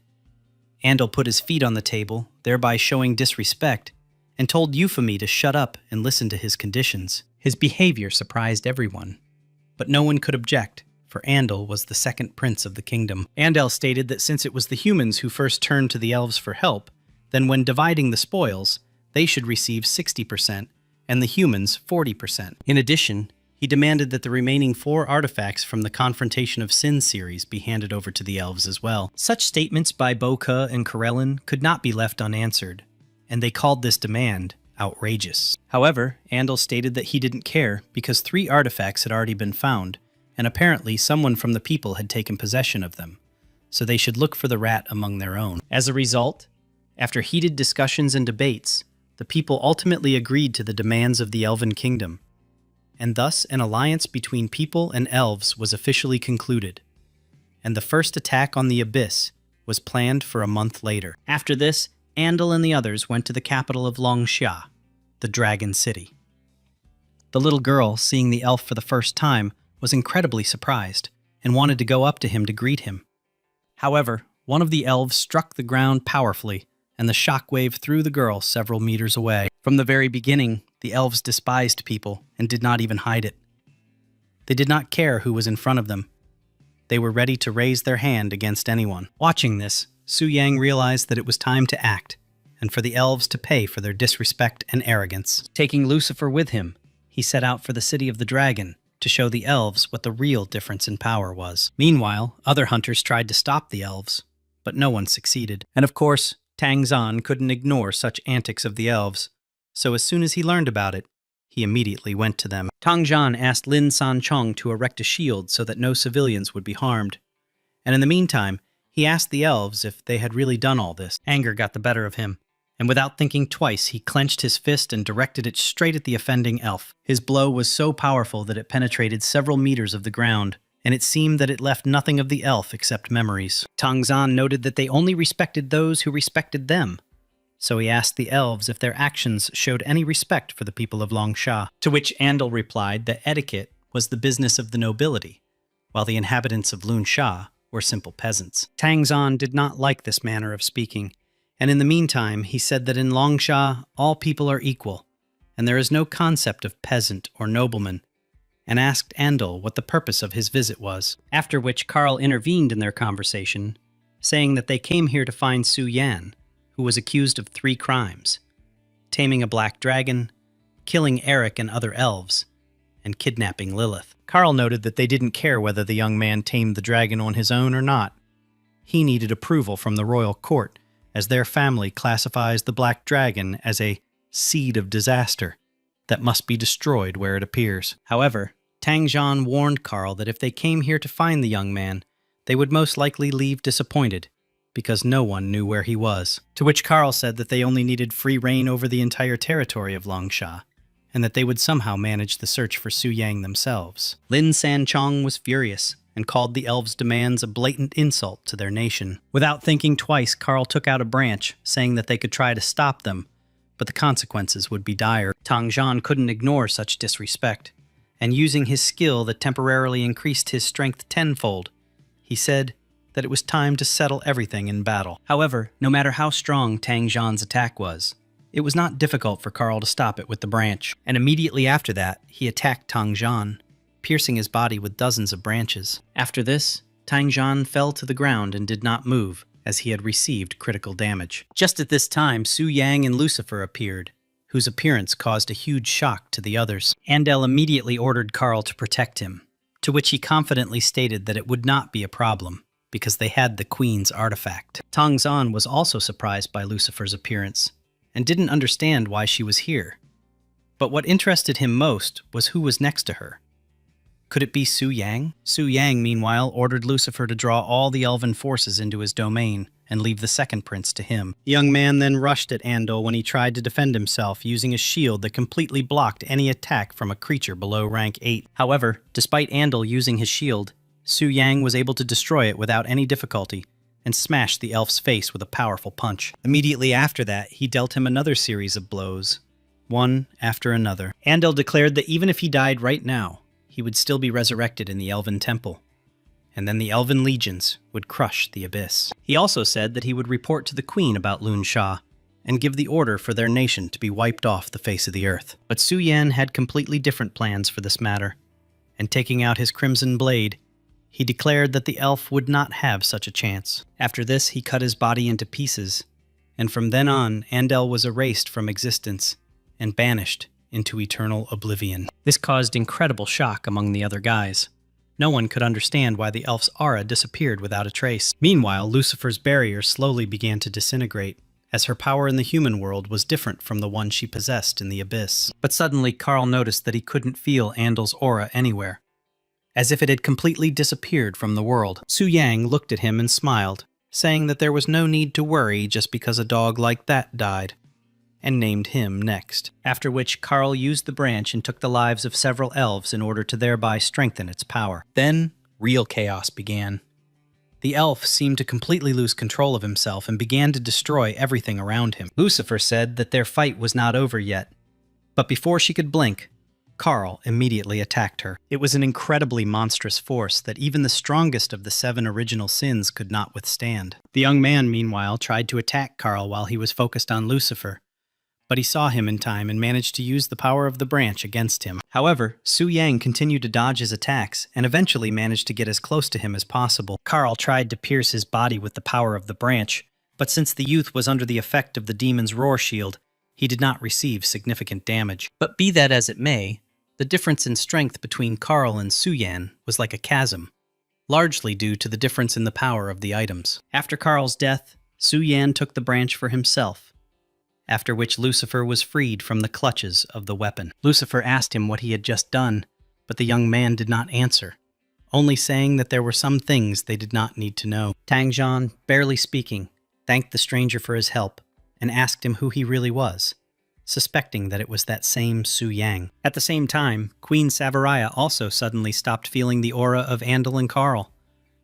Andal put his feet on the table, thereby showing disrespect, and told Euphemie to shut up and listen to his conditions. His behavior surprised everyone, but no one could object, for Andal was the second prince of the kingdom. Andal stated that since it was the humans who first turned to the elves for help, then when dividing the spoils, they should receive 60%, and the humans 40%. In addition, he demanded that the remaining 4 artifacts from the Confrontation of Sin series be handed over to the elves as well. Such statements by Boka and Karelin could not be left unanswered, and they called this demand outrageous. However, Andal stated that he didn't care because 3 artifacts had already been found, and apparently someone from the people had taken possession of them, so they should look for the rat among their own. As a result, after heated discussions and debates, the people ultimately agreed to the demands of the Elven Kingdom, and thus an alliance between people and elves was officially concluded, and the first attack on the abyss was planned for a month later. After this, Andal and the others went to the capital of Longsha, the Dragon City. The little girl, seeing the elf for the first time, was incredibly surprised and wanted to go up to him to greet him. However, one of the elves struck the ground powerfully, and the shockwave threw the girl several meters away. From the very beginning, the elves despised people and did not even hide it. They did not care who was in front of them. They were ready to raise their hand against anyone. Watching this, Su Yang realized that it was time to act, and for the elves to pay for their disrespect and arrogance. Taking Lucifer with him, he set out for the city of the dragon to show the elves what the real difference in power was. Meanwhile, other hunters tried to stop the elves, but no one succeeded. And of course, Tang Zhan couldn't ignore such antics of the elves, so as soon as he learned about it, he immediately went to them. Tang Zhan asked Lin San Chong to erect a shield so that no civilians would be harmed, and in the meantime, he asked the elves if they had really done all this. Anger got the better of him, and without thinking twice, he clenched his fist and directed it straight at the offending elf. His blow was so powerful that it penetrated several meters of the ground, and it seemed that it left nothing of the elf except memories. Tang Zhan noted that they only respected those who respected them, so he asked the elves if their actions showed any respect for the people of Longsha, to which Andal replied that etiquette was the business of the nobility, while the inhabitants of Lunsha were simple peasants. Tang Zhan did not like this manner of speaking, and in the meantime he said that in Longsha all people are equal, and there is no concept of peasant or nobleman, and asked Andal what the purpose of his visit was, after which Karl intervened in their conversation, saying that they came here to find Su Yan, who was accused of 3 crimes: taming a black dragon, killing Eric and other elves, and kidnapping Lilith. Carl noted that they didn't care whether the young man tamed the dragon on his own or not. He needed approval from the royal court, as their family classifies the black dragon as a seed of disaster that must be destroyed where it appears. However, Tang Zhan warned Carl that if they came here to find the young man, they would most likely leave disappointed, because no one knew where he was. To which Carl said that they only needed free reign over the entire territory of Longsha, and that they would somehow manage the search for Su Yang themselves. Lin Sanchong was furious and called the elves' demands a blatant insult to their nation. Without thinking twice, Carl took out a branch, saying that they could try to stop them, but the consequences would be dire. Tang Zhan couldn't ignore such disrespect, and using his skill that temporarily increased his strength tenfold, he said that it was time to settle everything in battle. However, no matter how strong Tang Zhan's attack was, it was not difficult for Carl to stop it with the branch, and immediately after that, he attacked Tang Zhan, piercing his body with dozens of branches. After this, Tang Zhan fell to the ground and did not move, as he had received critical damage. Just at this time, Su Yang and Lucifer appeared, whose appearance caused a huge shock to the others. Andel immediately ordered Carl to protect him, to which he confidently stated that it would not be a problem, because they had the Queen's artifact. Tang Zhan was also surprised by Lucifer's appearance, and didn't understand why she was here. But what interested him most was who was next to her. Could it be Su Yang? Su Yang, meanwhile, ordered Lucifer to draw all the elven forces into his domain and leave the second prince to him. The young man then rushed at Andel when he tried to defend himself using a shield that completely blocked any attack from a creature below rank 8. However, despite Andel using his shield, Su Yang was able to destroy it without any difficulty and smashed the elf's face with a powerful punch. Immediately after that, he dealt him another series of blows, one after another. Andel declared that even if he died right now, he would still be resurrected in the Elven Temple, and then the Elven Legions would crush the Abyss. He also said that he would report to the Queen about Lun Sha, and give the order for their nation to be wiped off the face of the earth. But Su Yan had completely different plans for this matter, and taking out his crimson blade, he declared that the elf would not have such a chance. After this, he cut his body into pieces, and from then on, Andel was erased from existence and banished into eternal oblivion. This caused incredible shock among the other guys. No one could understand why the elf's aura disappeared without a trace. Meanwhile, Lucifer's barrier slowly began to disintegrate, as her power in the human world was different from the one she possessed in the Abyss. But suddenly, Carl noticed that he couldn't feel Andel's aura anywhere, as if it had completely disappeared from the world. Su Yang looked at him and smiled, saying that there was no need to worry just because a dog like that died, and named him next. After which, Carl used the branch and took the lives of several elves in order to thereby strengthen its power. Then, real chaos began. The elf seemed to completely lose control of himself and began to destroy everything around him. Lucifer said that their fight was not over yet, but before she could blink, Carl immediately attacked her. It was an incredibly monstrous force that even the strongest of the 7 original sins could not withstand. The young man, meanwhile, tried to attack Carl while he was focused on Lucifer, but he saw him in time and managed to use the power of the branch against him. However, Su Yang continued to dodge his attacks and eventually managed to get as close to him as possible. Carl tried to pierce his body with the power of the branch, but since the youth was under the effect of the demon's roar shield, he did not receive significant damage. But be that as it may, the difference in strength between Carl and Su Yan was like a chasm, largely due to the difference in the power of the items. After Carl's death, Su Yan took the branch for himself, after which Lucifer was freed from the clutches of the weapon. Lucifer asked him what he had just done, but the young man did not answer, only saying that there were some things they did not need to know. Tang Zhan, barely speaking, thanked the stranger for his help and asked him who he really was, suspecting that it was that same Su Yang. At the same time, Queen Savaraya also suddenly stopped feeling the aura of Andel and Carl,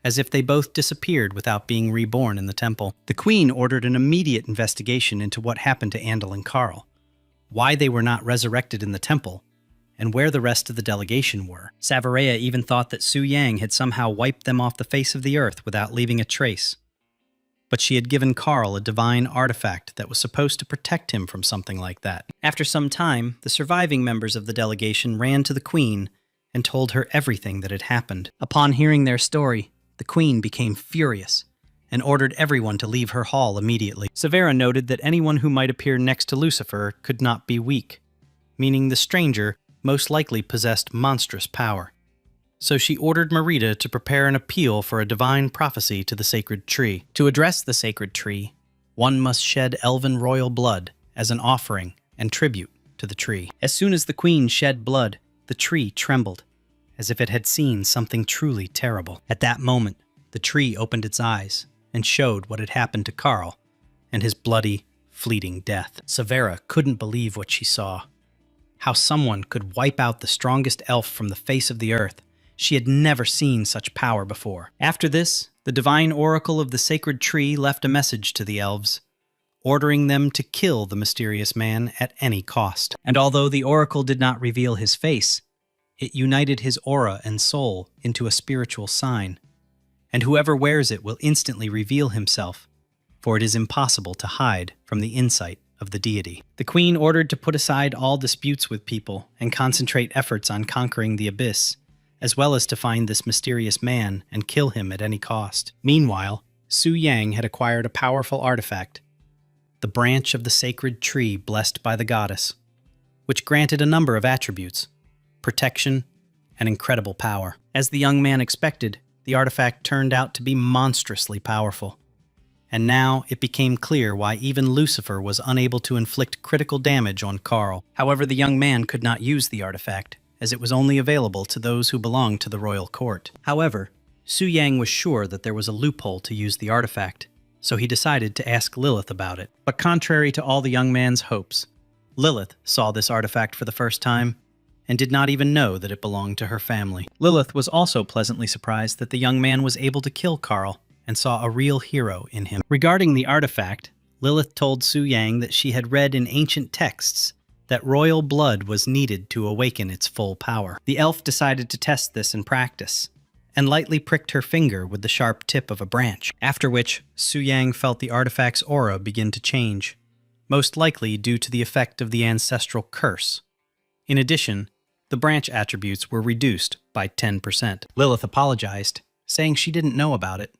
as if they both disappeared without being reborn in the temple. The Queen ordered an immediate investigation into what happened to Andel and Carl, why they were not resurrected in the temple, and where the rest of the delegation were. Savaraya even thought that Su Yang had somehow wiped them off the face of the earth without leaving a trace. But she had given Carl a divine artifact that was supposed to protect him from something like that. After some time, the surviving members of the delegation ran to the Queen and told her everything that had happened. Upon hearing their story, the Queen became furious and ordered everyone to leave her hall immediately. Severa noted that anyone who might appear next to Lucifer could not be weak, meaning the stranger most likely possessed monstrous power. So she ordered Marita to prepare an appeal for a divine prophecy to the sacred tree. To address the sacred tree, one must shed elven royal blood as an offering and tribute to the tree. As soon as the queen shed blood, the tree trembled, as if it had seen something truly terrible. At that moment, the tree opened its eyes and showed what had happened to Carl and his bloody, fleeting death. Severa couldn't believe what she saw. How someone could wipe out the strongest elf from the face of the earth. She had never seen such power before. After this, the divine oracle of the sacred tree left a message to the elves, ordering them to kill the mysterious man at any cost. And although the oracle did not reveal his face, it united his aura and soul into a spiritual sign, and whoever wears it will instantly reveal himself, for it is impossible to hide from the insight of the deity. The queen ordered to put aside all disputes with people and concentrate efforts on conquering the abyss, as well as to find this mysterious man and kill him at any cost. Meanwhile, Su Yang had acquired a powerful artifact, the branch of the sacred tree blessed by the goddess, which granted a number of attributes: protection and incredible power. As the young man expected, the artifact turned out to be monstrously powerful. And now it became clear why even Lucifer was unable to inflict critical damage on Carl. However, the young man could not use the artifact, as it was only available to those who belonged to the royal court. However, Su Yang was sure that there was a loophole to use the artifact, so he decided to ask Lilith about it. But contrary to all the young man's hopes, Lilith saw this artifact for the first time and did not even know that it belonged to her family. Lilith was also pleasantly surprised that the young man was able to kill Carl and saw a real hero in him. Regarding the artifact, Lilith told Su Yang that she had read in ancient texts that royal blood was needed to awaken its full power. The elf decided to test this in practice, and lightly pricked her finger with the sharp tip of a branch, after which Su Yang felt the artifact's aura begin to change, most likely due to the effect of the ancestral curse. In addition, the branch attributes were reduced by 10%. Lilith apologized, saying she didn't know about it,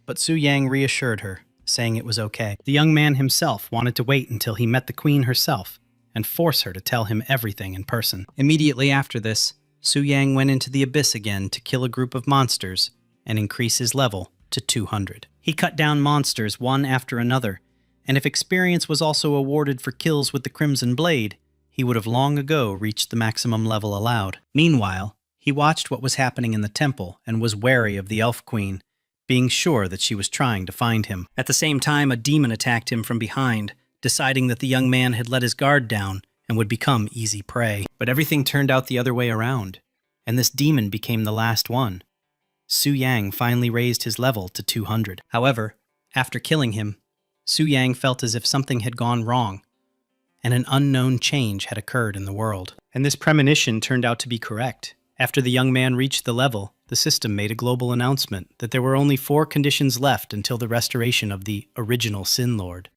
but Su Yang reassured her, saying it was okay. The young man himself wanted to wait until he met the queen herself and force her to tell him everything in person. Immediately after this, Su Yang went into the abyss again to kill a group of monsters and increase his level to 200. He cut down monsters one after another, and if experience was also awarded for kills with the Crimson Blade, he would have long ago reached the maximum level allowed. Meanwhile, he watched what was happening in the temple and was wary of the Elf Queen, being sure that she was trying to find him. At the same time, a demon attacked him from behind, deciding that the young man had let his guard down and would become easy prey. But everything turned out the other way around, and this demon became the last one. Su Yang finally raised his level to 200. However, after killing him, Su Yang felt as if something had gone wrong, and an unknown change had occurred in the world. And this premonition turned out to be correct. After the young man reached the level, the system made a global announcement that there were only 4 conditions left until the restoration of the original Sin Lord.